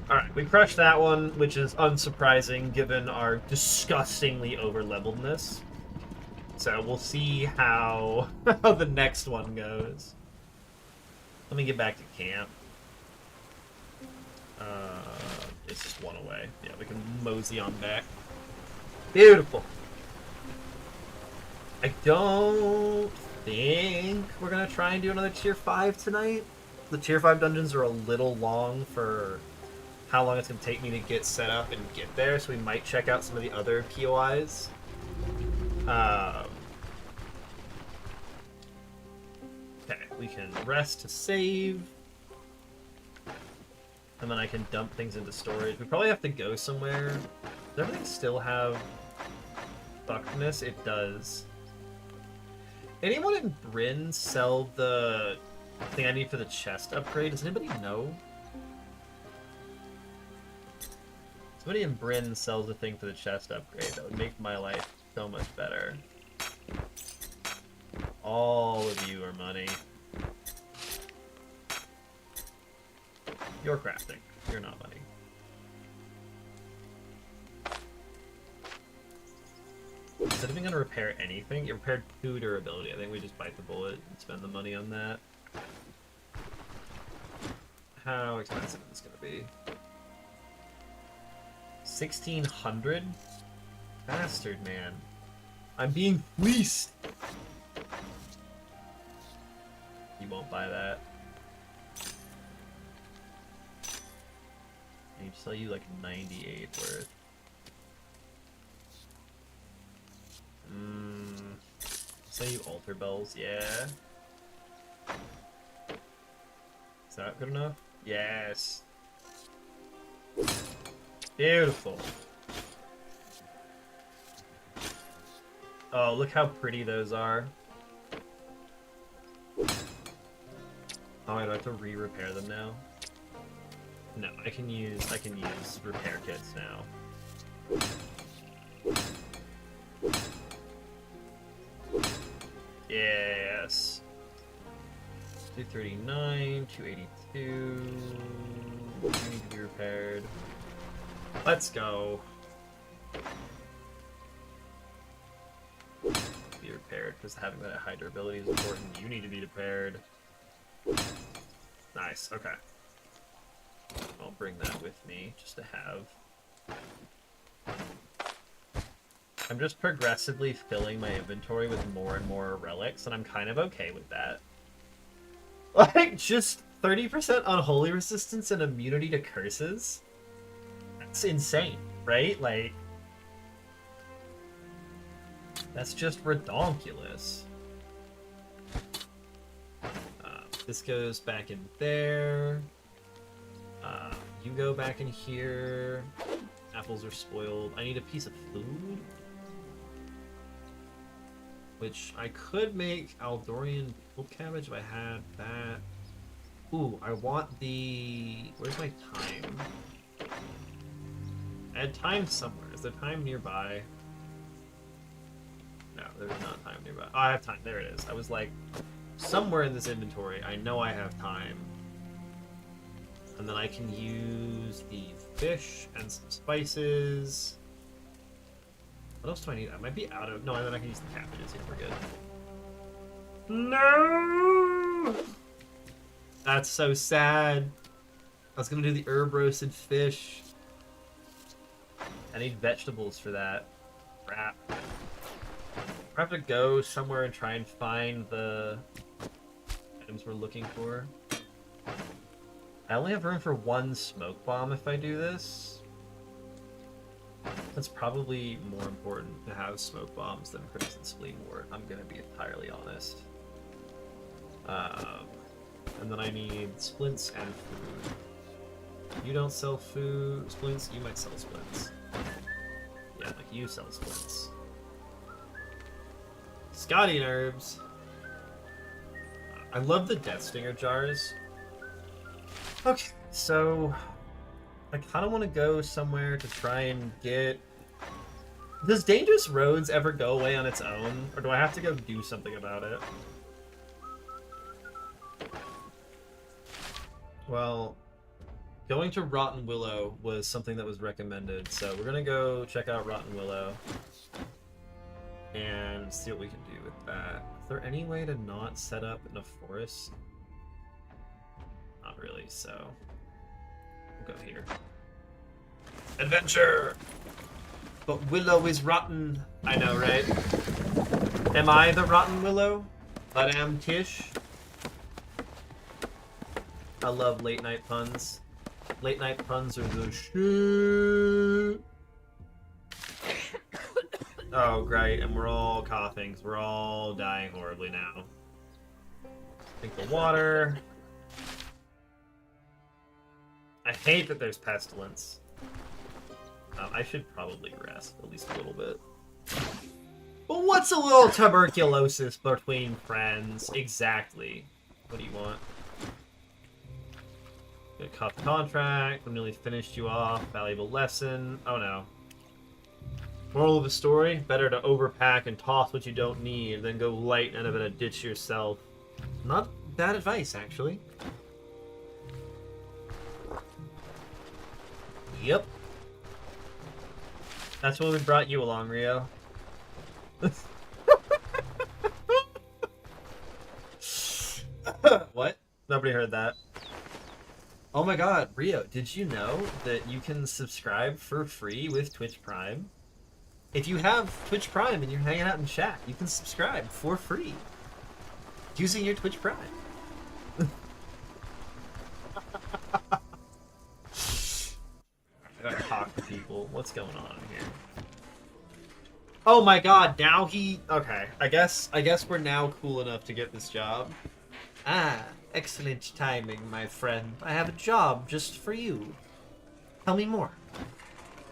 Alright, we crushed that one, which is unsurprising given our disgustingly over-leveledness. So we'll see how the next one goes. Let me get back to camp. It's just one away. Yeah, we can mosey on back. Beautiful. I don't think we're gonna try and do another tier 5 tonight. The tier 5 dungeons are a little long for how long it's gonna take me to get set up and get there, so we might check out some of the other POIs. Okay, we can rest to save. And then I can dump things into storage. We probably have to go somewhere. Does everything still have fuckedness? It does. Anyone in Bryn sell the thing I need for the chest upgrade? Does anybody know? Somebody in Bryn sells the thing for the chest upgrade. That would make my life so much better. All of you are money. You're crafting. You're not money. Is it even going to repair anything? It repaired 2 durability. I think we just bite the bullet and spend the money on that. How expensive is this going to be? 1,600? Bastard, man. I'm being fleeced! You won't buy that. I need to sell you like 98 worth. Sell you altar bells, yeah. Is that good enough? Yes. Beautiful. Oh, look how pretty those are. Oh, I have to re-repair them now. No, I can use repair kits now. Yes. 239, 282. You need to be repaired. Let's go. Be repaired, because having that high durability is important. You need to be repaired. Nice, okay. I'll bring that with me, just to have. I'm just progressively filling my inventory with more and more relics, and I'm kind of okay with that. Like, just 30% unholy resistance and immunity to curses? That's insane, right? Like, that's just redonkulous. This goes back in there. You go back in here. Apples are spoiled. I need a piece of food. Which I could make Aldorian pickled cabbage if I had that. Ooh, I want the... Where's my time? I had time somewhere. Is there time nearby? No, there's not time nearby. Oh, I have time. There it is. I was like, somewhere in this inventory, I know I have time. And then I can use the fish and some spices. What else do I need? I might be out of... No, and then I can use the cabbages. Yeah, we're good. No! That's so sad. I was gonna do the herb roasted fish. I need vegetables for that. Crap. I have to go somewhere and try and find the items we're looking for. I only have room for 1 smoke bomb if I do this. That's probably more important to have smoke bombs than Crimson Spleen Wart. I'm gonna be entirely honest. And then I need splints and food. You don't sell food splints. You might sell splints. Yeah, like you sell splints. Scotty herbs. I love the Death Stinger jars. Okay, so I kind of want to go somewhere to try and get... Does Dangerous Roads ever go away on its own? Or do I have to go do something about it? Well, going to Rotten Willow was something that was recommended, so we're going to go check out Rotten Willow and see what we can do with that. Is there any way to not set up in a forest? Not really, so we'll go here. Adventure! But Willow is rotten. I know, right? Am I the rotten Willow? But am Tish? I love late night puns. Late night puns are the shit. Oh, great. And we're all coughing, so we're all dying horribly now. Drink the water. I hate that there's pestilence. I should probably rest at least a little bit. But what's a little tuberculosis between friends? Exactly. What do you want? Gonna cut the contract. We nearly finished you off. Valuable lesson. Oh no. Moral of the story: better to overpack and toss what you don't need than go light and end up in a ditch yourself. Not bad advice, actually. Yep. That's why we brought you along, Rio. What? Nobody heard that. Oh my god, Rio, did you know that you can subscribe for free with Twitch Prime? If you have Twitch Prime and you're hanging out in chat, you can subscribe for free using your Twitch Prime. I gotta talk to people. What's going on here? Oh my god, now he... Okay, I guess we're now cool enough to get this job. Ah, excellent timing, my friend. I have a job just for you. Tell me more.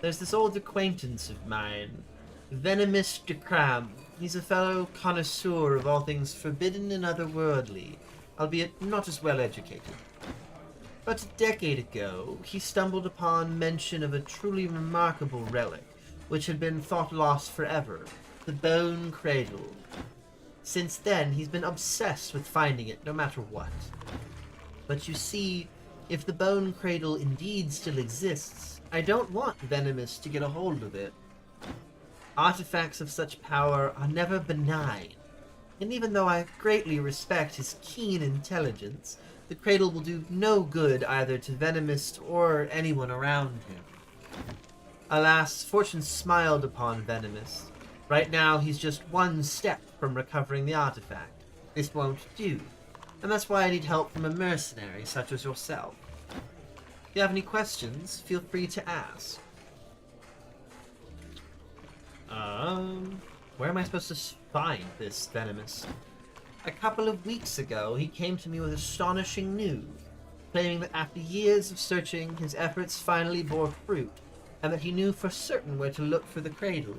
There's this old acquaintance of mine, Venomous de Cram. He's a fellow connoisseur of all things forbidden and otherworldly, albeit not as well educated. But a decade ago, he stumbled upon mention of a truly remarkable relic, which had been thought lost forever, the Bone Cradle. Since then, he's been obsessed with finding it, no matter what. But you see, if the Bone Cradle indeed still exists, I don't want Venomous to get a hold of it. Artifacts of such power are never benign, and even though I greatly respect his keen intelligence, the Cradle will do no good either to Venomous or anyone around him. Alas, fortune smiled upon Venomous. Right now, he's just one step from recovering the artifact. This won't do, and that's why I need help from a mercenary such as yourself. If you have any questions, feel free to ask. Where am I supposed to find this Venomous? A couple of weeks ago, he came to me with astonishing news, claiming that after years of searching, his efforts finally bore fruit, and that he knew for certain where to look for the cradle.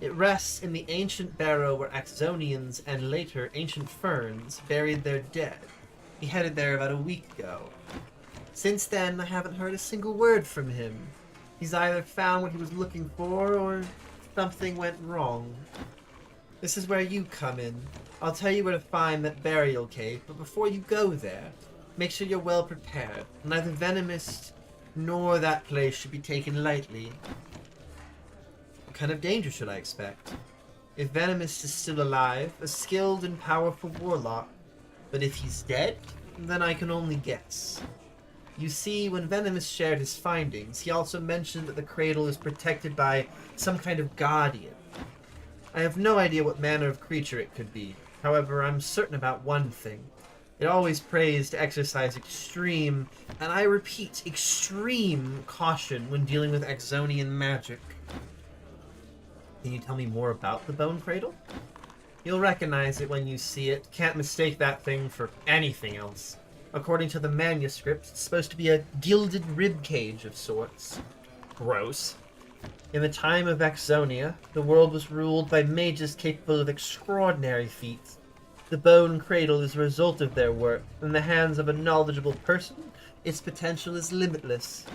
It rests in the ancient barrow where Axonians and later ancient ferns buried their dead. He headed there about a week ago. Since then, I haven't heard a single word from him. He's either found what he was looking for, or something went wrong. This is where you come in. I'll tell you where to find that burial cave, but before you go there, make sure you're well prepared. Neither Venomous nor that place should be taken lightly. What kind of danger should I expect? If Venomous is still alive, a skilled and powerful warlock. But if he's dead, then I can only guess. You see, when Venomous shared his findings, he also mentioned that the cradle is protected by some kind of guardian. I have no idea what manner of creature it could be. However, I'm certain about one thing. It always prays to exercise extreme, and I repeat, extreme caution when dealing with Axonian magic. Can you tell me more about the Bone Cradle? You'll recognize it when you see it. Can't mistake that thing for anything else. According to the manuscript, it's supposed to be a gilded ribcage of sorts. Gross. In the time of Axonia, the world was ruled by mages capable of extraordinary feats. The Bone Cradle is a result of their work. In the hands of a knowledgeable person, its potential is limitless.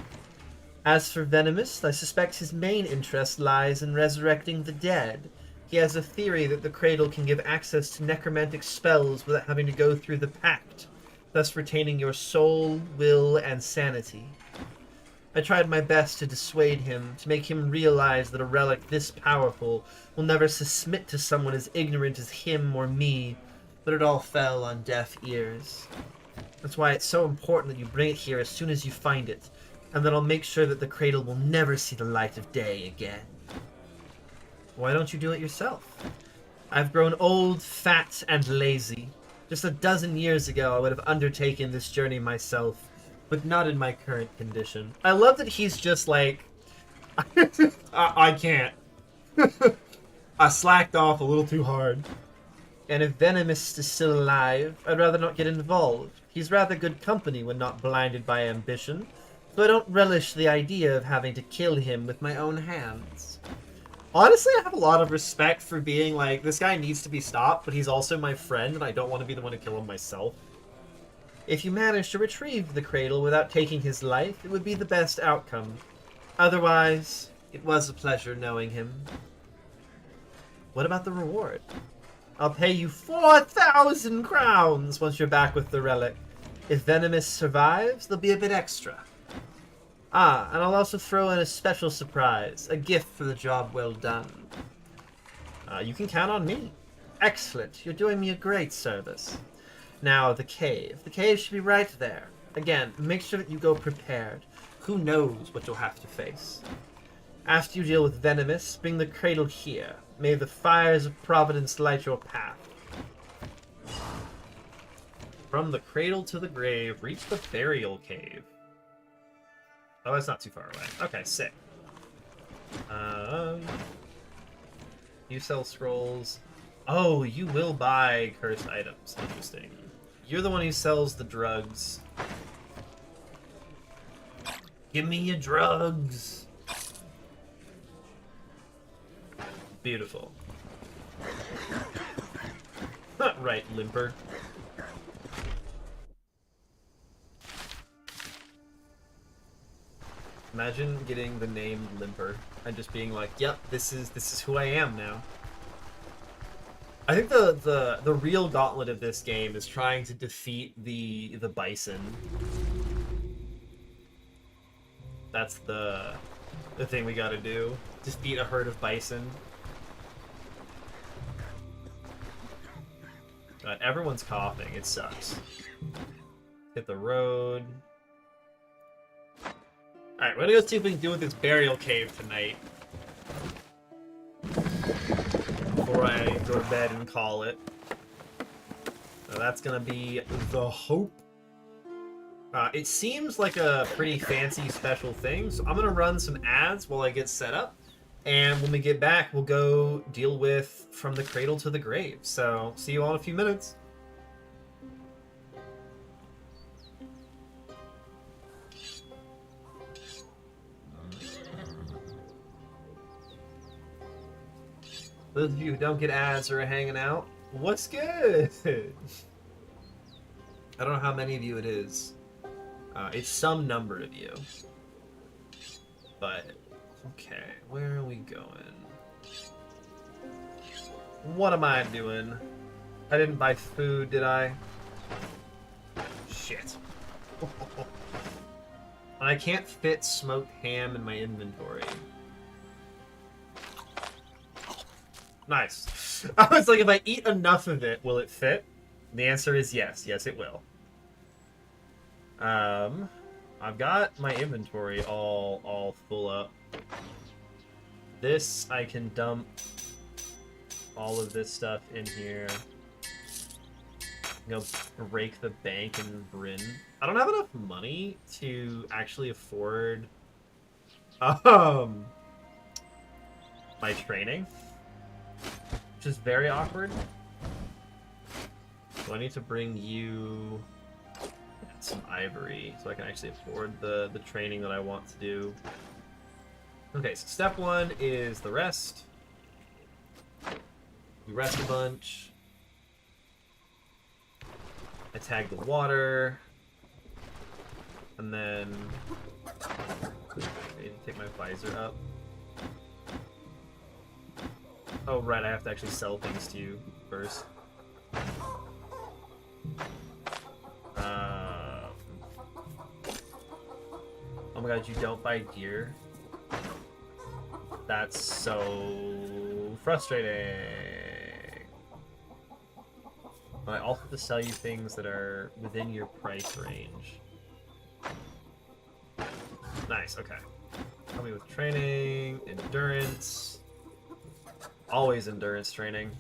As for Venomous, I suspect his main interest lies in resurrecting the dead. He has a theory that the Cradle can give access to necromantic spells without having to go through the Pact, thus retaining your soul, will, and sanity. I tried my best to dissuade him, to make him realize that a relic this powerful will never submit to someone as ignorant as him or me, but it all fell on deaf ears. That's why it's so important that you bring it here as soon as you find it. and then I'll make sure that the cradle will never see the light of day again. Why don't you do it yourself? I've grown old, fat, and lazy. Just a dozen years ago, I would have undertaken this journey myself, but not in my current condition. I love that he's just like, I can't. I slacked off a little too hard. And if Venomous is still alive, I'd rather not get involved. He's rather good company when not blinded by ambition, so I don't relish the idea of having to kill him with my own hands. Honestly, I have a lot of respect for being like, this guy needs to be stopped, but he's also my friend, and I don't want to be the one to kill him myself. If you manage to retrieve the cradle without taking his life, it would be the best outcome. Otherwise, it was a pleasure knowing him. What about the reward? I'll pay you 4,000 crowns once you're back with the relic. If Venomous survives, there'll be a bit extra. Ah, and I'll also throw in a special surprise, a gift for the job well done. You can count on me. Excellent, you're doing me a great service. Now, the cave. The cave should be right there. Again, make sure that you go prepared. Who knows what you'll have to face. After you deal with Venomous, bring the cradle here. May the fires of Providence light your path. From the cradle to the grave, reach the burial cave. Oh, that's not too far away. Okay, sick. You sell scrolls. Oh, you will buy cursed items. Interesting. You're the one who sells the drugs. Give me your drugs. Beautiful. Right, limper. Imagine getting the name Limper and just being like, "Yep, this is who I am now." I think the real gauntlet of this game is trying to defeat the bison. That's the thing we got to do. Defeat a herd of bison. God, everyone's coughing. It sucks. Hit the road. Alright, we're gonna go see if we can do with this burial cave tonight. Before I go to bed and call it. So that's gonna be the Hope. It seems like a pretty fancy special thing, so I'm gonna run some ads while I get set up. And when we get back, we'll go deal with From the Cradle to the Grave. So, see you all in a few minutes. Those of you who don't get ads or are hanging out, what's good? I don't know how many of you it is. It's some number of you. But, okay, where are we going? What am I doing? I didn't buy food, did I? Shit. I can't fit smoked ham in my inventory. Nice. I was like, if I eat enough of it, will it fit? The answer is yes. Yes, it will. I've got my inventory all full up. This, I can dump all of this stuff in here. Go rake the bank in Bryn. I don't have enough money to actually afford my training, which is very awkward. So I need to bring you some ivory so I can actually afford the training that I want to do. Okay, so step one is the rest. We rest a bunch. I tag the water. And then I need to take my visor up. Oh, right, I have to actually sell things to you first. Oh my god, you don't buy gear? That's so frustrating. I also have to sell you things that are within your price range. Nice, okay. Help me with training, endurance. Always endurance training.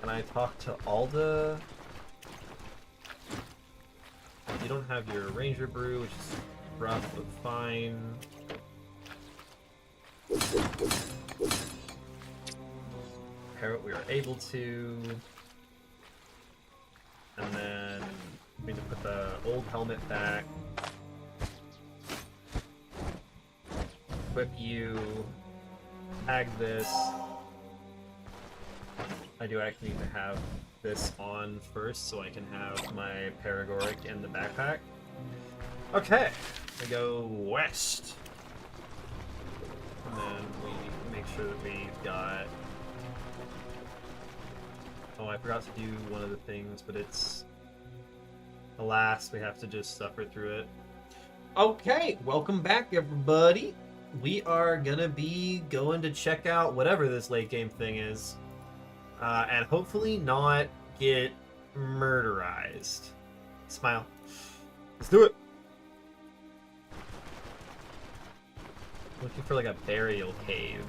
Can I talk to Alda? You don't have your Ranger Brew, which is rough but fine. Repair what we are able to. And then we need to put the old helmet back. Equip you. Tag this. I do actually need to have this on first so I can have my Paragoric in the backpack. Okay, we go west. And then we make sure that we've got... Oh, I forgot to do one of the things, but it's... Alas, we have to just suffer through it. Okay, welcome back, everybody. We are gonna be going to check out whatever this late game thing is. And hopefully not get murderized. Smile. Let's do it! Looking for like a burial cave.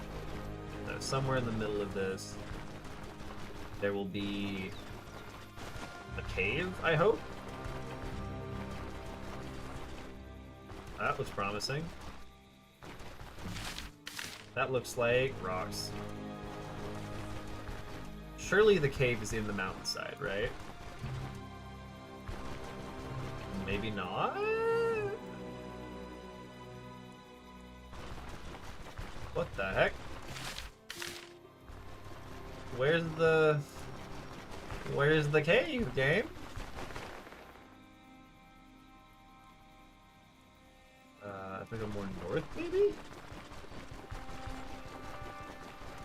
So somewhere in the middle of this, there will be a cave, I hope? That looks promising. That looks like rocks. Surely the cave is in the mountainside, right? Maybe not? What the heck? Where's the cave, game? If I go more north, maybe?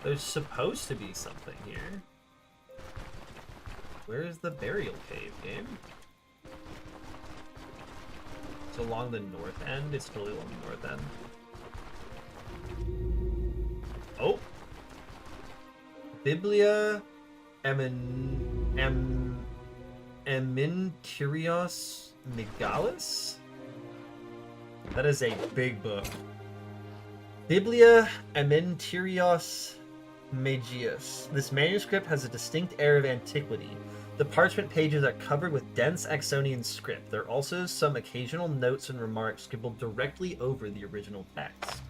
There's supposed to be something here. Where is the burial cave, game? It's along the north end? It's totally along the north end. Oh! Biblia Emintyrios Megalis? That is a big book. Biblia Emintyrios Megalis. This manuscript has a distinct air of antiquity. The parchment pages are covered with dense Axonian script. There are also some occasional notes and remarks scribbled directly over the original text.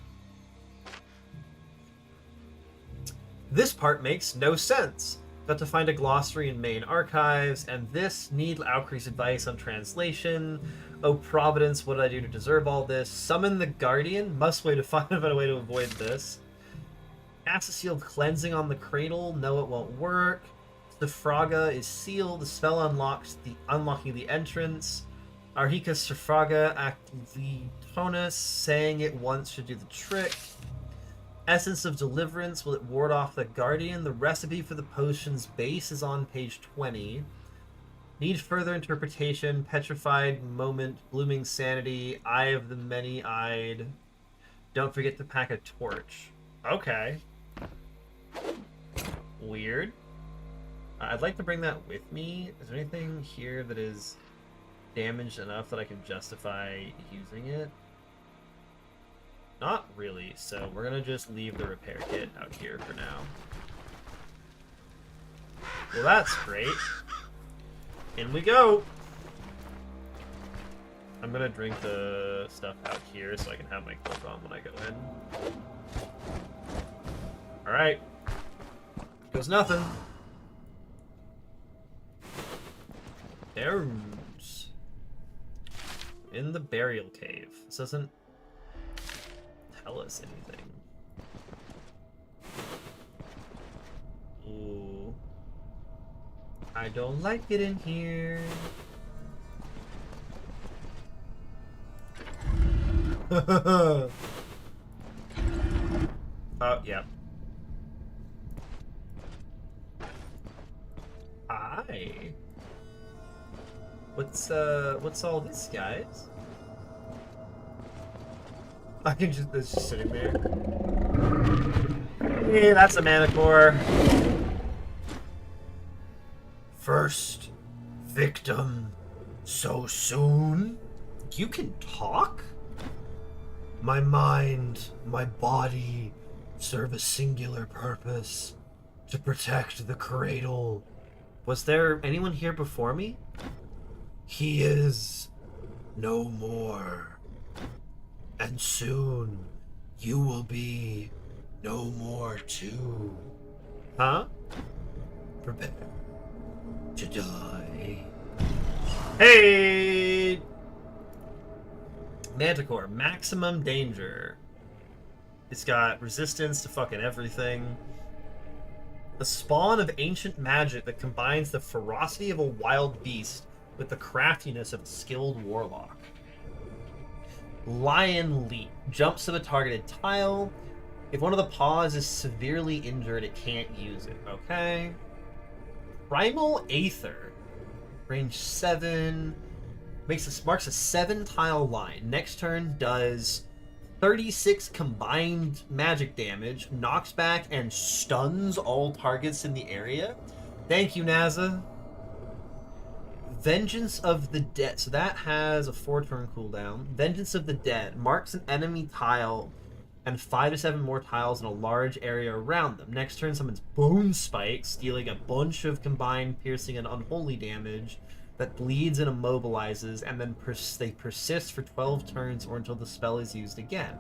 This part makes no sense. Got to find a glossary in main archives, and this need Alcree's advice on translation. Oh Providence, what did I do to deserve all this? Summon the Guardian. Must way to find a way to avoid this. Cast a sealed cleansing on the cradle. No, it won't work. The Fraga is sealed. The spell unlocks unlocking the entrance. Arhika Sifraga Aclitonus, saying it once should do the trick. Essence of Deliverance, will it ward off the Guardian? The recipe for the potion's base is on page 20. Need further interpretation. Petrified Moment, Blooming Sanity, Eye of the Many-Eyed. Don't forget to pack a torch. Okay. Weird. I'd like to bring that with me. Is there anything here that is damaged enough that I can justify using it? Not really, so we're gonna just leave the repair kit out here for now. Well, that's great. In we go! I'm gonna drink the stuff out here so I can have my cloak on when I go in. Alright. Goes nothing. There's... in the burial cave. This doesn't tell us anything. Ooh. I don't like it in here. Oh, yeah. Hi. What's all this, guys? I can just, it's just sitting there. Hey, that's a mana core. First victim so soon? You can talk? My mind, my body serve a singular purpose, to protect the cradle. Was there anyone here before me? He is no more. And soon, you will be no more too. Huh? Prepare to die. Hey! Manticore, maximum danger. It's got resistance to fucking everything. The spawn of ancient magic that combines the ferocity of a wild beast with the craftiness of a skilled warlock. Lion Leap. Jumps to the targeted tile. If one of the paws is severely injured, it can't use it. Okay. Primal Aether. Range 7. Marks a 7-tile line. Next turn does 36 combined magic damage, knocks back and stuns all targets in the area. Thank you, NASA. Vengeance of the Dead. So that has a 4-turn cooldown. Vengeance of the Dead marks an enemy tile and 5 to 7 more tiles in a large area around them. Next turn summons Bone Spikes, dealing a bunch of combined piercing and unholy damage that bleeds and immobilizes, and then they persist for 12 turns or until the spell is used again.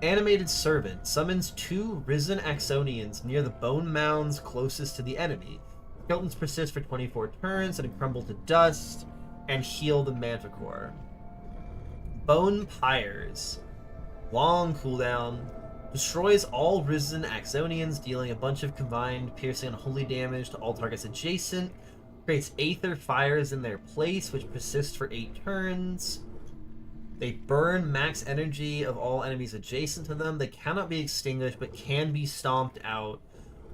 Animated Servant summons 2 risen Axonians near the bone mounds closest to the enemy. Skeletons persist for 24 turns and crumble to dust and heal the Manticore. Bone Pyres. Long cooldown. Destroys all risen Axonians, dealing a bunch of combined piercing and holy damage to all targets adjacent. Creates Aether Fires in their place, which persist for 8 turns. They burn max energy of all enemies adjacent to them. They cannot be extinguished, but can be stomped out,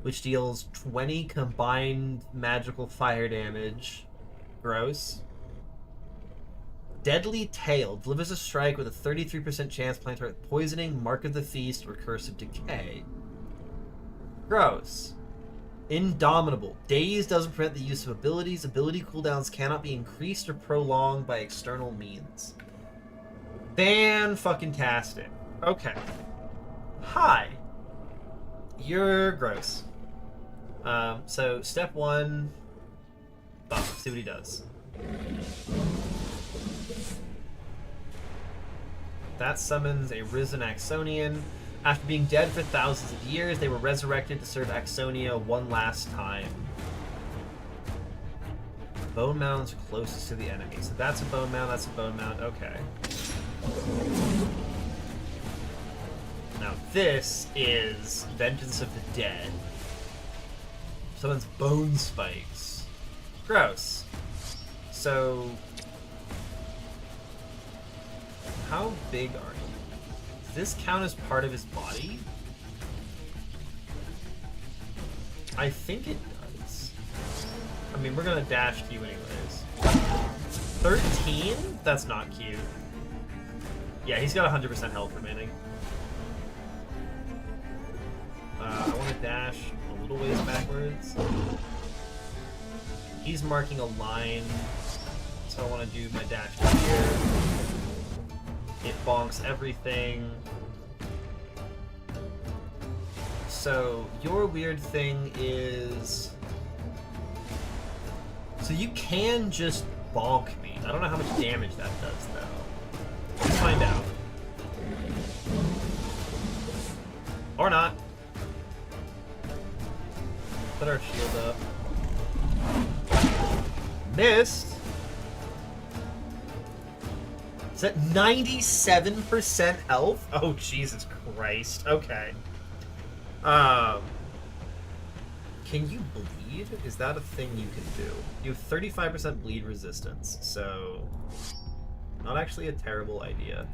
which deals 20 combined magical fire damage. Gross. Deadly Tail delivers a strike with a 33% chance plant target poisoning, Mark of the Feast, or Cursive Decay. Gross. Indomitable. Daze doesn't prevent the use of abilities. Ability cooldowns cannot be increased or prolonged by external means. Fan-fucking-tastic. Okay. Hi. You're gross. So, step 1... Buff. See what he does. That summons a Risen Axonian. After being dead for thousands of years, they were resurrected to serve Axonia one last time. Bone mounds closest to the enemy. So that's a bone mound, that's a bone mound. Okay. Now this is Vengeance of the Dead. Someone's Bone Spikes. Gross. So... how big are you? Does this count as part of his body? I think it does. I mean, we're gonna dash Q anyways. 13? That's not cute. Yeah, he's got 100% health remaining. I want to dash a little ways backwards. He's marking a line, so I want to do my dash here. It bonks everything. So, your weird thing is... so you can just bonk me. I don't know how much damage that does, though. Let's find out. Or not. Put our shield up. Missed! Is that 97% health? Oh, Jesus Christ. Okay. Can you bleed? Is that a thing you can do? You have 35% bleed resistance, so... not actually a terrible idea.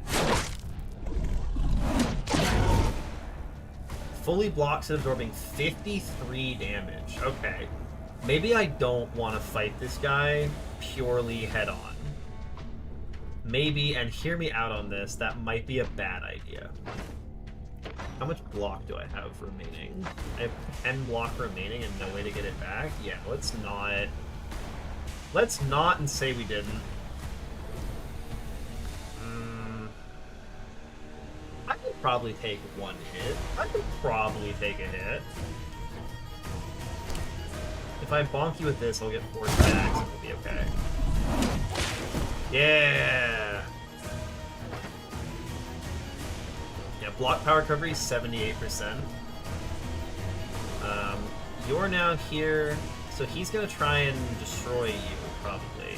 Fully blocks it, absorbing 53 damage. Okay. Maybe I don't want to fight this guy purely head-on. Maybe, and hear me out on this, that might be a bad idea. How much block do I have remaining? I have 10 block remaining and no way to get it back? Yeah, let's not... let's not and say we didn't. probably take one hit. I could probably take a hit. If I bonk you with this, I'll get 4 stacks and we'll be okay. Yeah! Yeah, block power recovery is 78%. You're now here, so he's gonna try and destroy you, probably.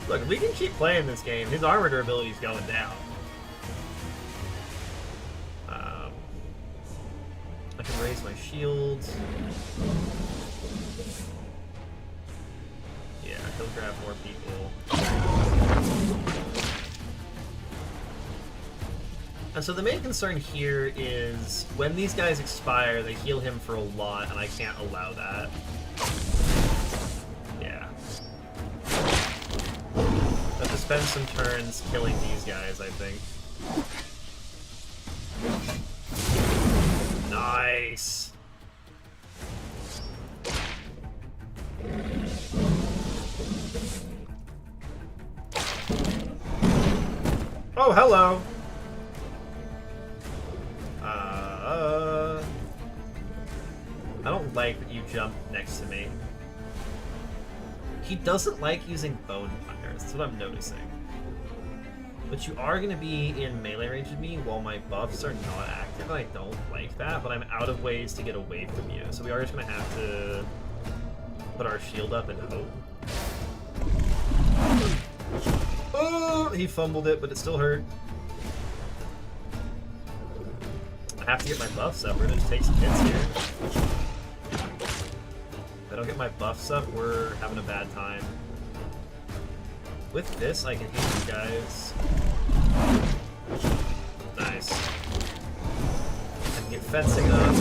Look, if we can keep playing this game, his armor durability is going down. I can raise my shield. Yeah, he'll grab more people. And so the main concern here is when these guys expire, they heal him for a lot, and I can't allow that. Yeah. I have to spend some turns killing these guys, I think. Nice! Oh, hello! I don't like that you jump next to me. He doesn't like using bone hunters, that's what I'm noticing. But you are going to be in melee range of me while my buffs are not active, and I don't like that, but I'm out of ways to get away from you. So we are just going to have to put our shield up and hope. Oh, he fumbled it, but it still hurt. I have to get my buffs up. We're going to take some hits here. If I don't get my buffs up, we're having a bad time. With this, I can hit you guys. Nice. I can get fencing up.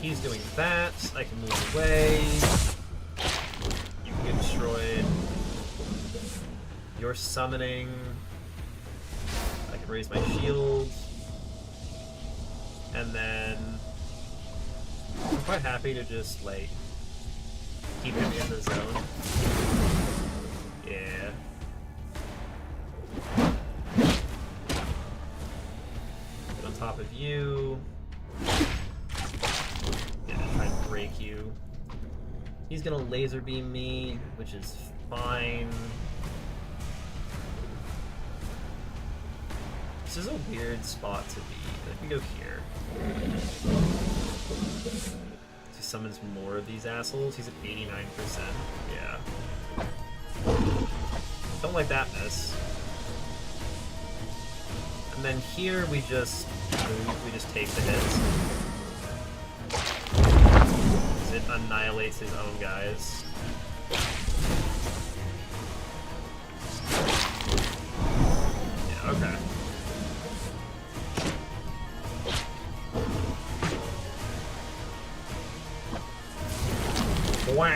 He's doing that. I can move away. You can get destroyed. You're summoning. I can raise my shield. And then I'm quite happy to just, like, keep him in the zone. Yeah. Get on top of you. Yeah, try and break you. He's gonna laser beam me, which is fine. This is a weird spot to be. Let me go here. He summons more of these assholes. He's at 89%. Yeah. Don't like that mess. And then here we just move, we just take the hits. It annihilates his own guys. Yeah, okay. Wah!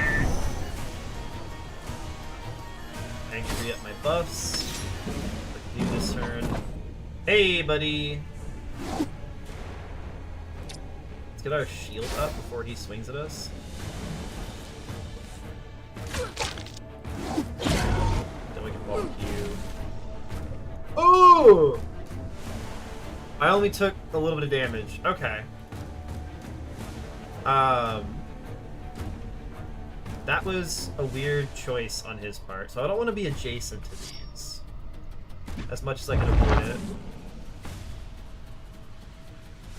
Angry at my buffs. Let's do this turn. Hey, buddy! Let's get our shield up before he swings at us. Then we can walk you. Ooh! I only took a little bit of damage. Okay. That was a weird choice on his part, so I don't want to be adjacent to these as much as I can avoid it.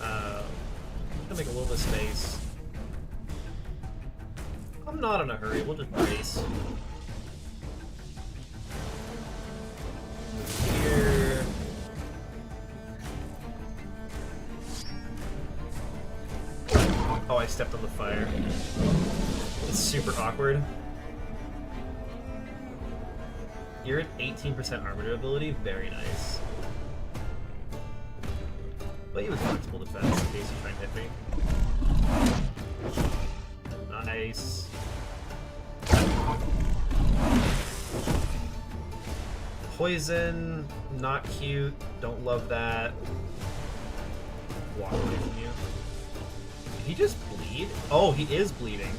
I'm gonna make a little bit of space. I'm not in a hurry, we'll just brace. Move here. Oh, I stepped on the fire. It's super awkward. You're at 18% armor durability, very nice. But you have flexible defense in case you try and hit me. Nice. Poison, not cute, don't love that. Walk away from you. Did he just bleed? Oh, he is bleeding.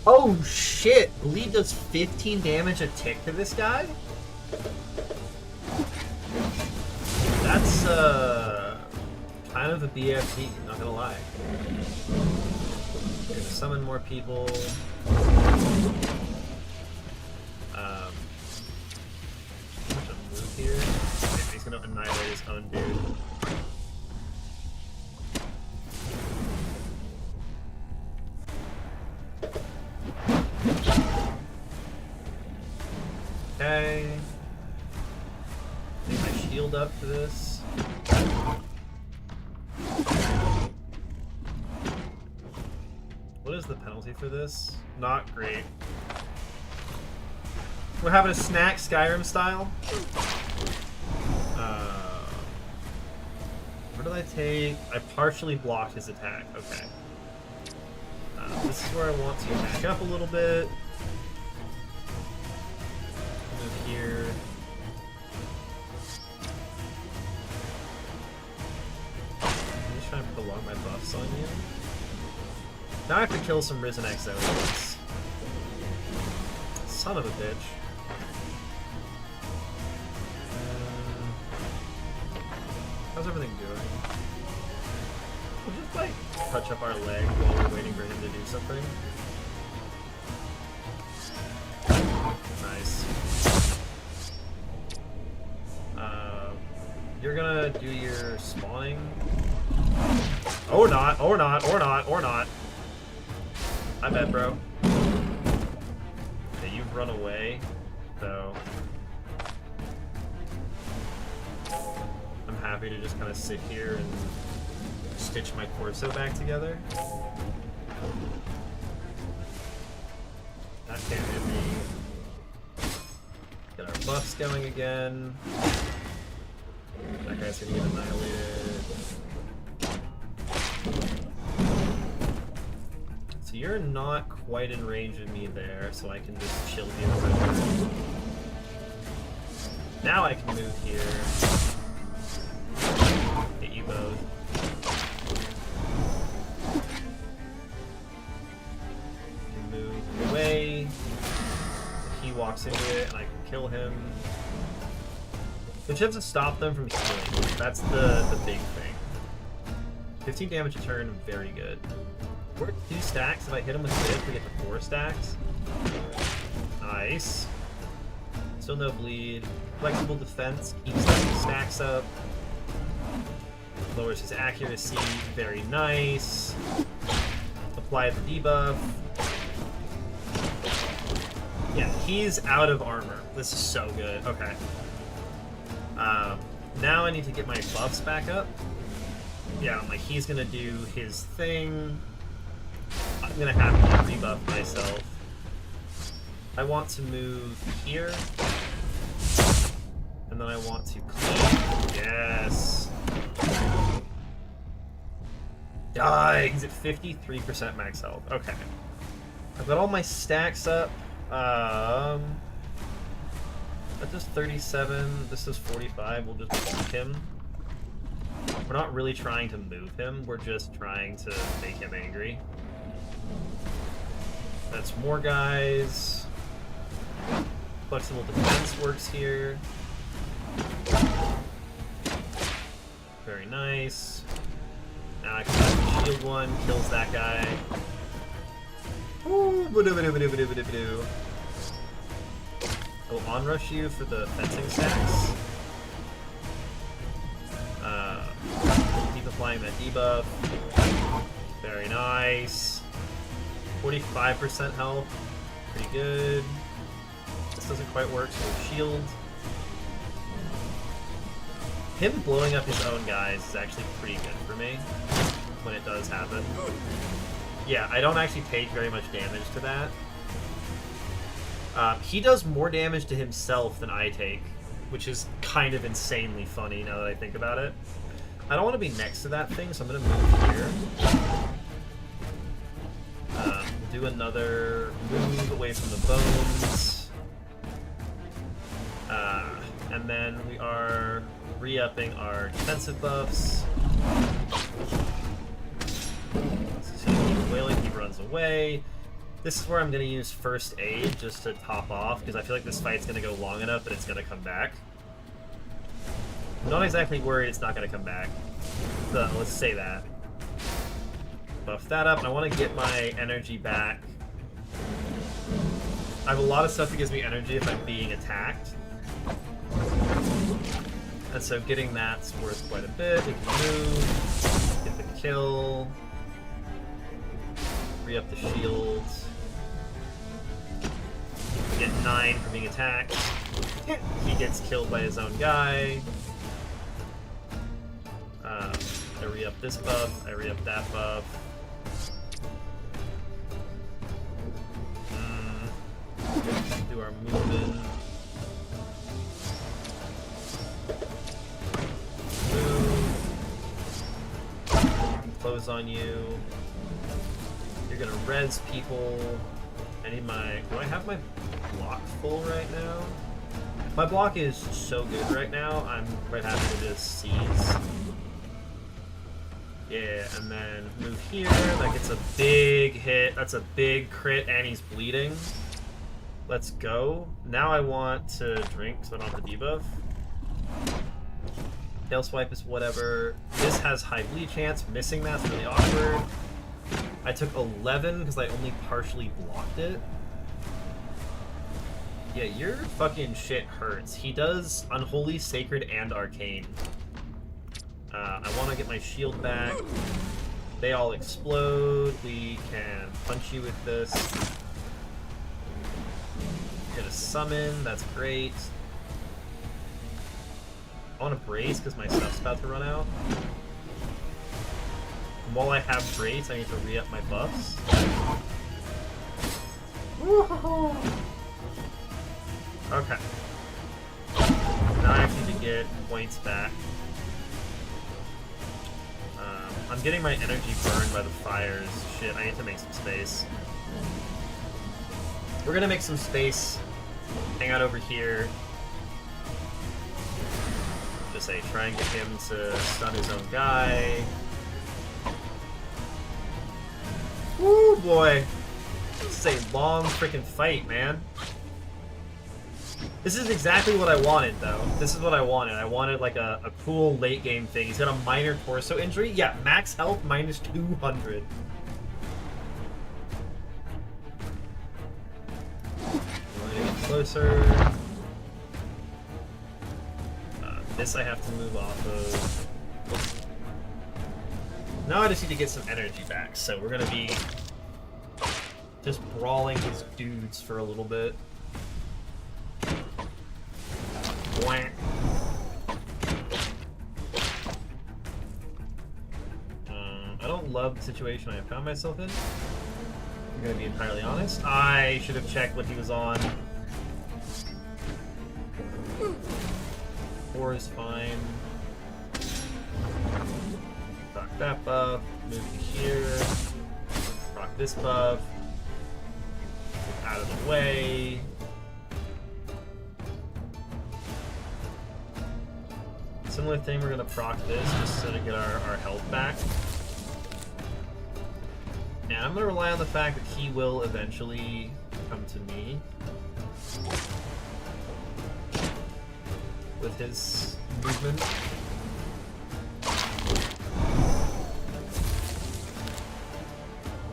Oh shit! Bleed does 15 damage a tick to this guy? That's kind of a BFT, not gonna lie. Gonna summon more people. Move here. Okay, he's gonna annihilate his own dude. Okay. Take my shield up for this. What is the penalty for this? Not great. We're having a snack Skyrim style. Where did I take? I partially blocked his attack. Okay. This is where I want to back up a little bit. Move here. I'm just trying to prolong my buffs on you. Now I have to kill some Risen Exos. Son of a bitch. How's everything doing? We'll just like touch up our leg while we're waiting for him to do something. Nice. You're gonna do your spawning. Or not, or not, or not, or not. I bet, bro. Okay, you've run away, so I'm happy to just kind of sit here and stitch my torso back together. That can't hit me. Get our buffs going again. That guy's gonna get annihilated. So you're not quite in range of me there, so I can just chill here. Now I can move here. Hit you both. Can move away. He walks into it and I can kill him. Which has to stop them from healing. That's the big thing. 15 damage a turn, very good. We're at 2 stacks. If I hit him with this, we get to 4 stacks. Nice. Still no bleed. Flexible defense, keeps his stacks up. Lowers his accuracy, very nice. Apply the debuff. Yeah, he's out of armor. This is so good. Okay. Now I need to get my buffs back up. Yeah, like he's gonna do his thing. I'm gonna have to rebuff myself. I want to move here. And then I want to clean. Yes. Die! He's at 53% max health. Okay. I've got all my stacks up. That does 37. This does 45. We'll just block him. We're not really trying to move him. We're just trying to make him angry. That's more guys. Flexible defense works here. Very nice. Now I can shield one, kills that guy. Ooh, ba-do-ba-do-ba-do-ba-do-ba-do. I will onrush you for the fencing stacks. Keep applying that debuff. Very nice. 45% health. Pretty good. This doesn't quite work, so shield. Him blowing up his own guys is actually pretty good for me when it does happen. Yeah, I don't actually take very much damage to that. He does more damage to himself than I take, which is kind of insanely funny now that I think about it. I don't want to be next to that thing, so I'm going to move here. We'll do another move away from the bones. And then we are re-upping our defensive buffs. So he keeps wailing, he runs away. This is where I'm gonna use first aid just to top off, because I feel like this fight's gonna go long enough that it's gonna come back. I'm not exactly worried it's not gonna come back. So, let's say that. Buff that up, and I want to get my energy back. I have a lot of stuff that gives me energy if I'm being attacked. And so getting that's worth quite a bit. We can move, get the kill, re-up the shields. Get 9 for being attacked. He gets killed by his own guy. I re-up this buff, I re-up that buff. Do our movement. Move. Close on you. You're gonna res people. I need my... Do I have my block full right now? My block is so good right now, I'm quite happy to just seize. Yeah, and then move here. That gets a big hit. That's a big crit, and he's bleeding. Let's go. Now I want to drink, so I don't have the debuff. Tail swipe is whatever. This has high bleed chance. Missing that's really awkward. I took 11 because I only partially blocked it. Yeah, your fucking shit hurts. He does Unholy, Sacred, and Arcane. I want to get my shield back. They all explode. We can punch you with this. Get a summon. That's great. I want to brace because my stuff's about to run out. And while I have brace, I need to re-up my buffs. Okay. Now I actually need to get points back. I'm getting my energy burned by the fires. Shit, I need to make some space. We're gonna make some space. Hang out over here. Just say, try and get him to stun his own guy. Woo, boy. This is a long freaking fight, man. This is exactly what I wanted, though. This is what I wanted. I wanted, like, a cool late-game thing. He's got a minor torso injury. Yeah, max health minus 200. We're gonna get closer. This I have to move off of. Now I just need to get some energy back, so we're gonna be just brawling these dudes for a little bit. I don't love the situation I found myself in. I'm gonna be entirely honest. I should have checked what he was on. 4 is fine. Rock that buff. Move to here. Rock this buff. Move out of the way. Similar thing, we're gonna proc this just so to get our health back. And I'm gonna rely on the fact that he will eventually come to me with his movement.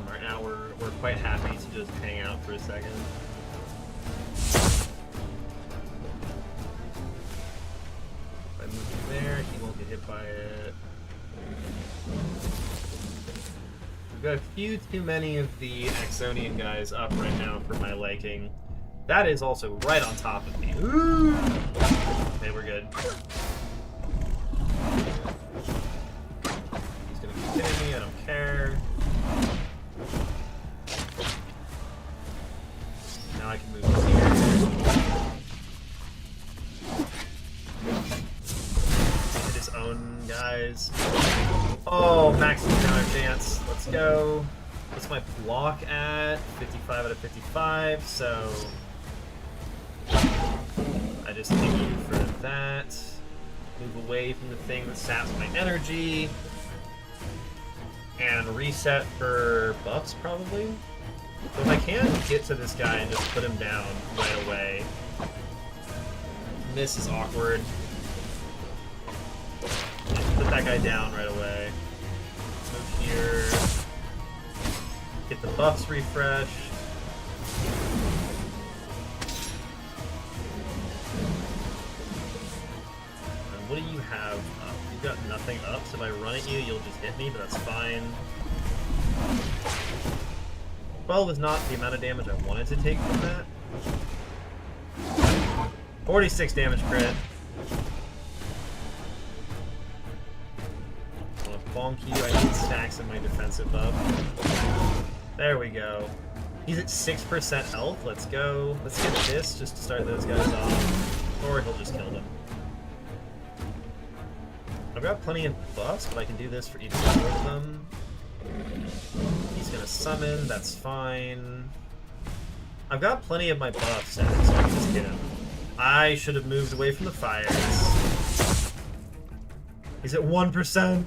Right now we're quite happy to just hang out for a second. If I move him there, he won't get hit by it. We've got a few too many of the Axonian guys up right now for my liking. That is also right on top of me. Ooh. Okay, we're good. He's gonna keep hitting me, I don't care. Now I can move here. Hit his own guys. Oh, maximum counter chance. Let's go. What's my block at? 55 out of 55, so I just take you for that. Move away from the thing that saps my energy. And reset for buffs, probably. So if I can get to this guy and just put him down right away. Miss is awkward. Put that guy down right away. Move here. Get the buffs refreshed. And what do you have up? You've got nothing up, so if I run at you, you'll just hit me, but that's fine. 12 is not the amount of damage I wanted to take from that. 46 damage crit. I'm gonna bonk you. I need stacks in my defensive buff. There we go. He's at 6% health. Let's go. Let's get this just to start those guys off. Or he'll just kill them. I've got plenty of buffs, but I can do this for each one of them. He's gonna summon, that's fine. I've got plenty of my buffs set, so I can just hit him. I should have moved away from the fires. He's at 1%.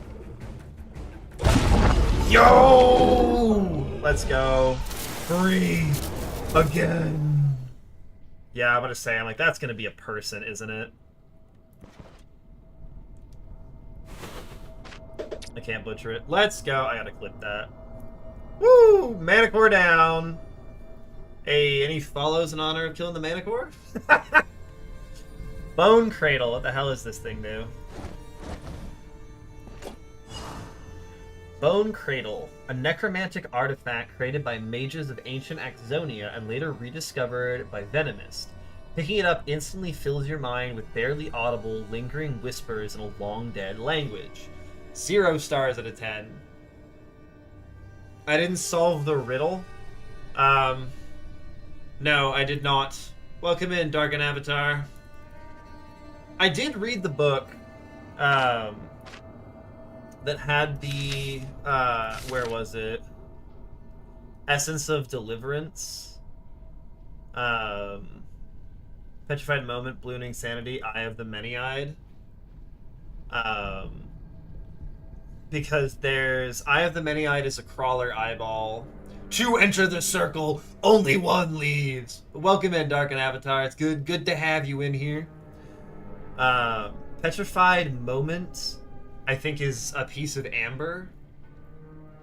Yo! Let's go. Free again. Yeah, I'm gonna say, I'm like, that's gonna be a person, isn't it? I can't butcher it. Let's go. I gotta clip that. Woo! Manicore down. Hey, any follows in honor of killing the Manicore? Bone Cradle. What the hell is this thing do? Bone Cradle. A necromantic artifact created by mages of ancient Axonia and later rediscovered by Venomist. Picking it up instantly fills your mind with barely audible, lingering whispers in a long-dead language. 0 stars out of 10. I didn't solve the riddle. No, I did not. Welcome in, Darken Avatar. I did read the book that had the, where was it? Essence of Deliverance. Petrified Moment, Ballooning Sanity, Eye of the Many-Eyed. Because there's Eye of the Many-Eyed is a crawler eyeball. To enter the circle, only one leaves. Welcome in, Darken Avatar. It's good to have you in here. Petrified Moment, I think, is a piece of amber.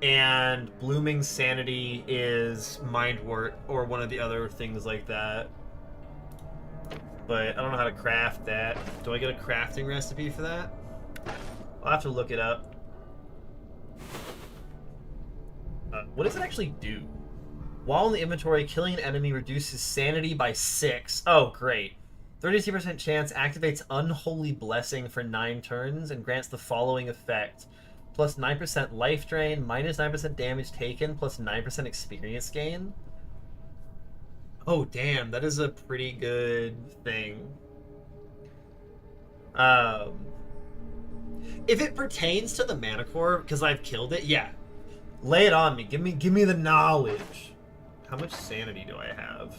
And Blooming Sanity is Mindwort or one of the other things like that. But I don't know how to craft that. Do I get a crafting recipe for that? I'll have to look it up. What does it actually do? While in the inventory, killing an enemy reduces sanity by 6. Oh, great. 32% chance activates Unholy Blessing for 9 turns and grants the following effect. Plus 9% life drain, minus 9% damage taken, plus 9% experience gain. Oh, damn. That is a pretty good thing. If it pertains to the Manicore, because I've killed it, yeah. Lay it on me. Give me the knowledge. How much sanity do I have?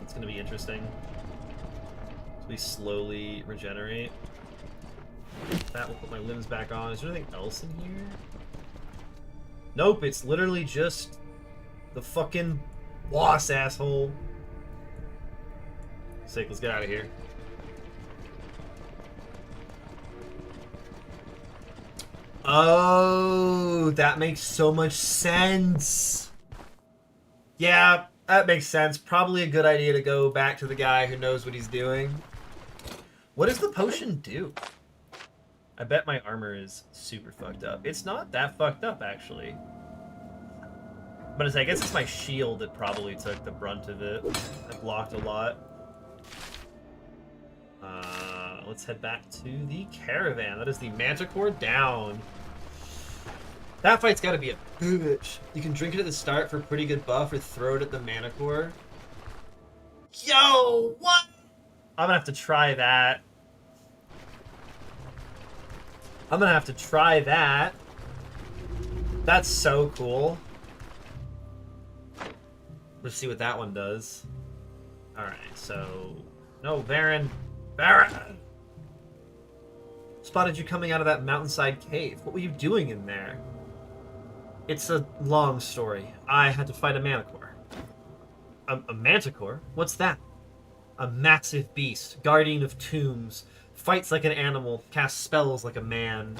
It's gonna be interesting. So we slowly regenerate. That will put my limbs back on. Is there anything else in here? Nope, it's literally just the fucking boss, asshole. Sick, let's get out of here. Oh, that makes so much sense. Yeah, that makes sense. Probably a good idea to go back to the guy who knows what he's doing. What does the potion do? I bet my armor is super fucked up. It's not that fucked up, actually. But I guess it's my shield that probably took the brunt of it. I blocked a lot. Let's head back to the caravan. That is the Manticore down. That fight's gotta be a bitch. You can drink it at the start for a pretty good buff or throw it at the Manticore. Yo, what? I'm gonna have to try that. That's so cool. Let's see what that one does. Alright, so... No, Baron! Baron! Spotted you coming out of that mountainside cave. What were you doing in there? It's a long story. I had to fight a manticore. A manticore? What's that? A massive beast, guardian of tombs, fights like an animal, casts spells like a man.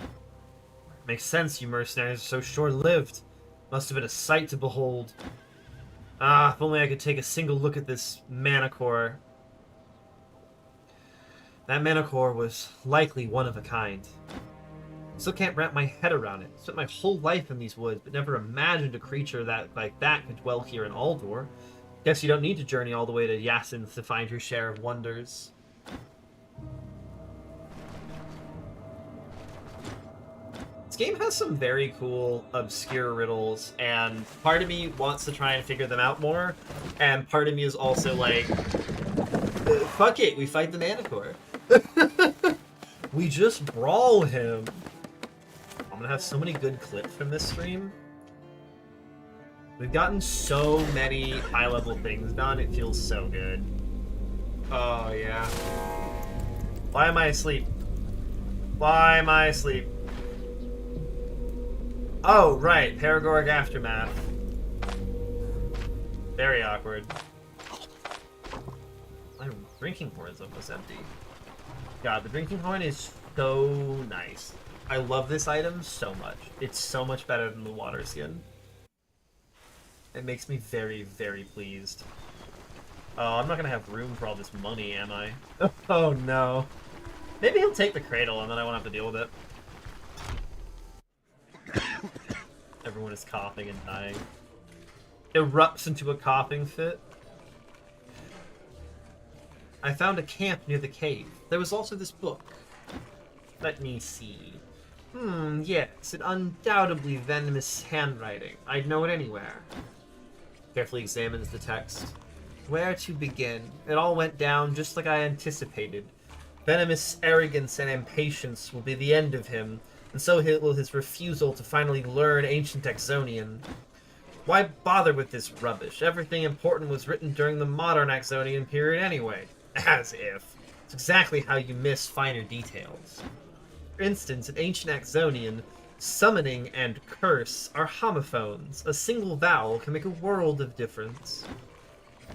Makes sense, you mercenaries are so short-lived. Must have been a sight to behold. Ah, if only I could take a single look at this manticore. That manticore was likely one of a kind. Still can't wrap my head around it. Spent my whole life in these woods, but never imagined a creature that like that could dwell here in Aldor. Guess you don't need to journey all the way to Yasinth to find your share of wonders. This game has some very cool, obscure riddles, and part of me wants to try and figure them out more, and part of me is also like, fuck it, we fight the Manticore. We just brawl him. I'm gonna have so many good clips from this stream. We've gotten so many high-level things done, it feels so good. Oh, yeah. Why am I asleep? Why am I asleep? Oh, right. Paragoric Aftermath. Very awkward. My drinking horn is almost empty. God, the drinking horn is so nice. I love this item so much. It's so much better than the water skin. It makes me very, very pleased. Oh, I'm not gonna have room for all this money, am I? Oh no. Maybe he'll take the cradle and then I won't have to deal with it. Everyone is coughing and dying. Erupts into a coughing fit. I found a camp near the cave. There was also this book. Let me see. Yes, it undoubtedly venomous handwriting. I'd know it anywhere. Carefully examines the text. Where to begin? It all went down just like I anticipated. Venomous arrogance and impatience will be the end of him, and so will his refusal to finally learn ancient Axonian. Why bother with this rubbish? Everything important was written during the modern Axonian period anyway. As if. It's exactly how you miss finer details. For instance, in ancient Axonian, summoning and curse are homophones. A single vowel can make a world of difference.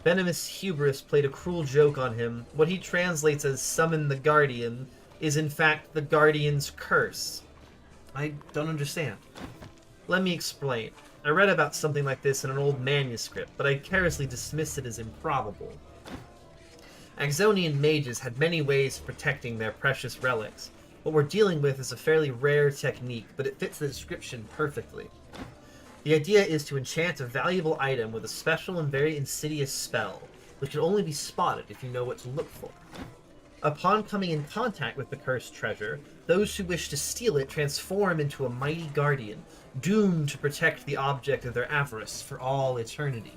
Venomous hubris played a cruel joke on him. What he translates as summon the guardian is in fact the guardian's curse. I don't understand. Let me explain. I read about something like this in an old manuscript, but I carelessly dismissed it as improbable. Axonian mages had many ways of protecting their precious relics. What we're dealing with is a fairly rare technique, but it fits the description perfectly. The idea is to enchant a valuable item with a special and very insidious spell, which can only be spotted if you know what to look for. Upon coming in contact with the cursed treasure, those who wish to steal it transform into a mighty guardian, doomed to protect the object of their avarice for all eternity.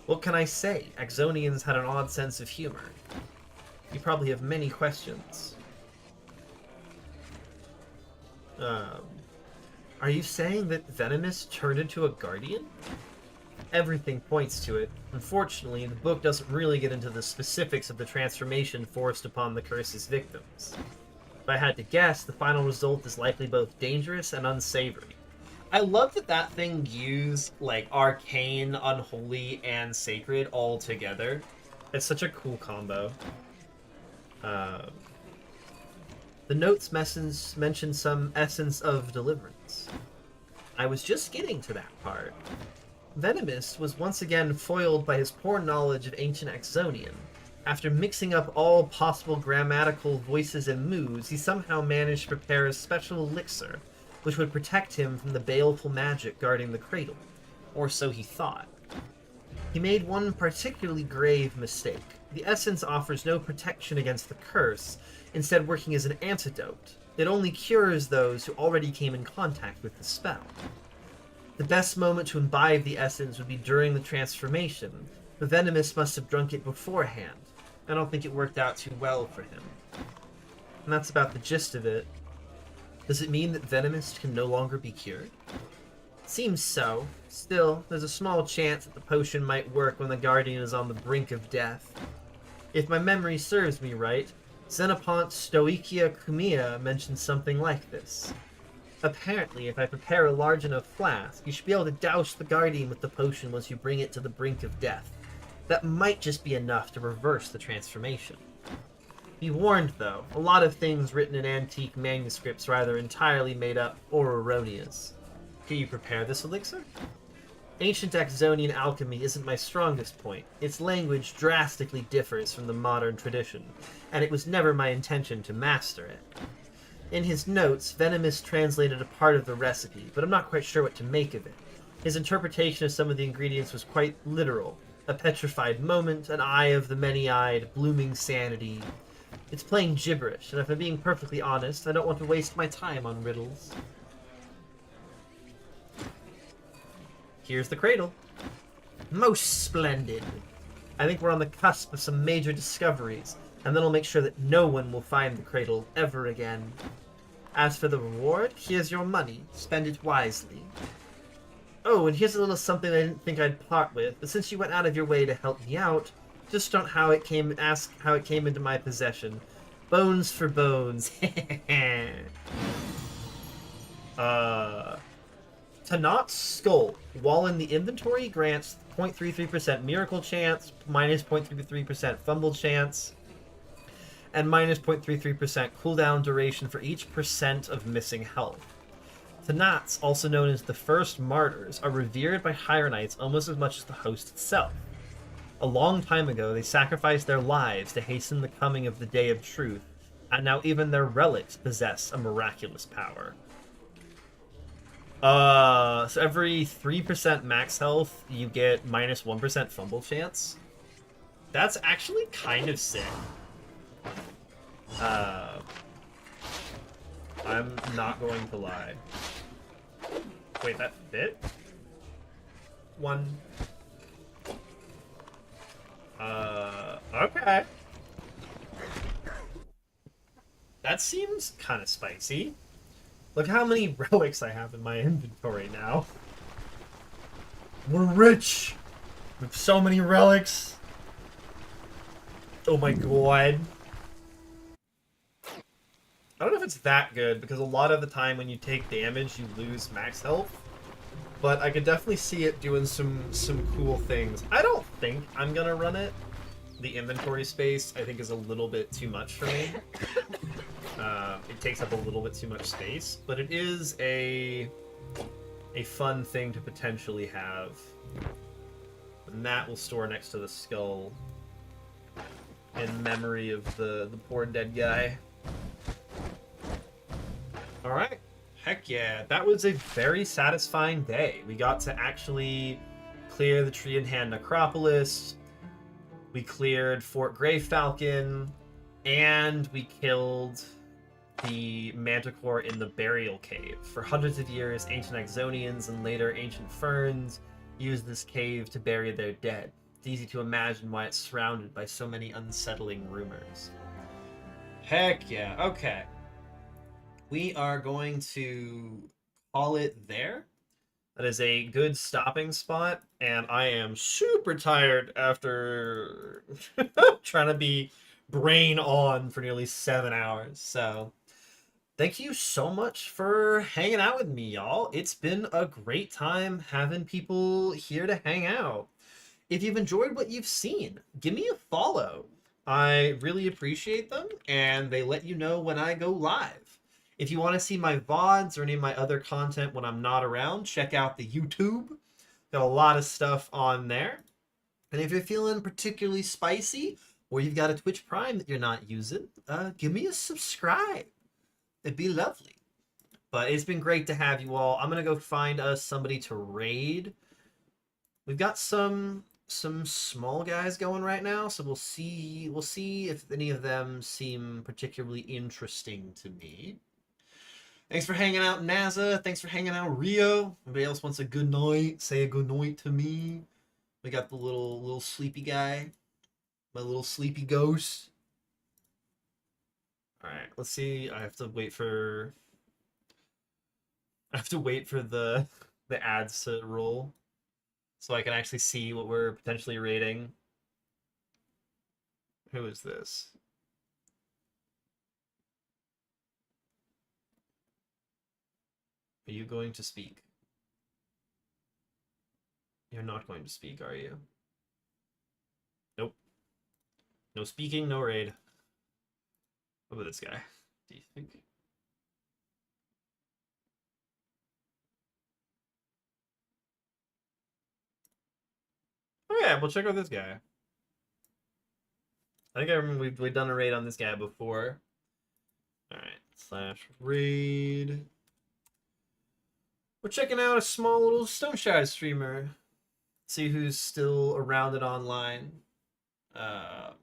What can I say? Axonians had an odd sense of humor. You probably have many questions. Are you saying that Venomous turned into a guardian? Everything points to it. Unfortunately, the book doesn't really get into the specifics of the transformation forced upon the curse's victims. If I had to guess, the final result is likely both dangerous and unsavory. I love that that thing used, like, arcane, unholy, and sacred all together. It's such a cool combo. The notes mention some essence of deliverance. I was just getting to that part. Venomous was once again foiled by his poor knowledge of ancient Axonian. After mixing up all possible grammatical voices and moods, he somehow managed to prepare a special elixir, which would protect him from the baleful magic guarding the cradle. Or so he thought. He made one particularly grave mistake. The essence offers no protection against the curse, instead working as an antidote. It only cures those who already came in contact with the spell. The best moment to imbibe the essence would be during the transformation. The Venomous must have drunk it beforehand. I don't think it worked out too well for him. And that's about the gist of it. Does it mean that Venomous can no longer be cured? Seems so. Still, there's a small chance that the potion might work when the Guardian is on the brink of death. If my memory serves me right, Xenopont's Stoichia Cumia mentions something like this. Apparently, if I prepare a large enough flask, you should be able to douse the Guardian with the potion once you bring it to the brink of death. That might just be enough to reverse the transformation. Be warned, though, a lot of things written in antique manuscripts are either entirely made up or erroneous. Can you prepare this elixir? Ancient Axonian alchemy isn't my strongest point. Its language drastically differs from the modern tradition, and it was never my intention to master it. In his notes, Venomous translated a part of the recipe, but I'm not quite sure what to make of it. His interpretation of some of the ingredients was quite literal. A petrified moment, an eye of the many-eyed, blooming sanity. It's plain gibberish, and if I'm being perfectly honest, I don't want to waste my time on riddles. Here's the cradle. Most splendid. I think we're on the cusp of some major discoveries, and then I'll make sure that no one will find the cradle ever again. As for the reward, here's your money. Spend it wisely. Oh, and here's a little something I didn't think I'd part with, but since you went out of your way to help me out, just don't ask how it came into my possession. Bones for bones. Tanat's Skull. While in the inventory, grants 0.33% miracle chance, minus 0.33% fumble chance, and minus 0.33% cooldown duration for each percent of missing health. Tanats, also known as the First Martyrs, are revered by Higher Knights almost as much as the host itself. A long time ago, they sacrificed their lives to hasten the coming of the Day of Truth, and now even their relics possess a miraculous power. So every 3% max health, you get minus 1% fumble chance. That's actually kind of sick. I'm not going to lie. Wait, that fit? One. Okay. That seems kind of spicy. Look how many relics I have in my inventory now. We're rich! With so many relics. Oh my god. I don't know if it's that good, because a lot of the time when you take damage, you lose max health. But I could definitely see it doing some cool things. I don't think I'm gonna run it. The inventory space, I think, is a little bit too much for me. It takes up a little bit too much space, but it is a fun thing to potentially have. And that will store next to the skull in memory of the poor dead guy. Alright. Heck yeah. That was a very satisfying day. We got to actually clear the Tree in Hand Necropolis. We cleared Fort Grey Falcon. And we killed the Manticore in the Burial Cave. For hundreds of years, ancient Axonians and later ancient Ferns used this cave to bury their dead. It's easy to imagine why it's surrounded by so many unsettling rumors. Heck yeah. Okay. We are going to call it there. That is a good stopping spot, and I am super tired after trying to be brain on for nearly 7 hours. So thank you so much for hanging out with me, y'all. It's been a great time having people here to hang out. If you've enjoyed what you've seen, give me a follow. I really appreciate them, and they let you know when I go live. If you want to see my VODs or any of my other content when I'm not around, check out the YouTube. Got a lot of stuff on there. And if you're feeling particularly spicy, or you've got a Twitch Prime that you're not using, give me a subscribe. It'd be lovely. But it's been great to have you all. I'm going to go find us somebody to raid. We've got some small guys going right now, so we'll see if any of them seem particularly interesting to me. Thanks for hanging out, NASA. Thanks for hanging out, Rio. Anybody else wants a good night? Say a good night to me. We got the little sleepy guy. My little sleepy ghost. Alright, let's see. I have to wait for the ads to roll so I can actually see what we're potentially rating. Who is this? Are you going to speak? You're not going to speak, are you? Nope. No speaking, no raid. What about this guy? Do you think? Oh yeah, we'll check out this guy. I think I remember we've done a raid on this guy before. Alright, /raid. We're checking out a small little Stone Shadow streamer. See who's still around and online. But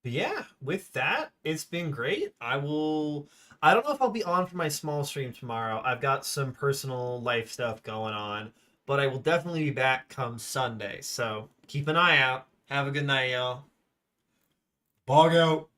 yeah, with that, it's been great. I don't know if I'll be on for my small stream tomorrow. I've got some personal life stuff going on, but I will definitely be back come Sunday. So keep an eye out. Have a good night, y'all. Bog out.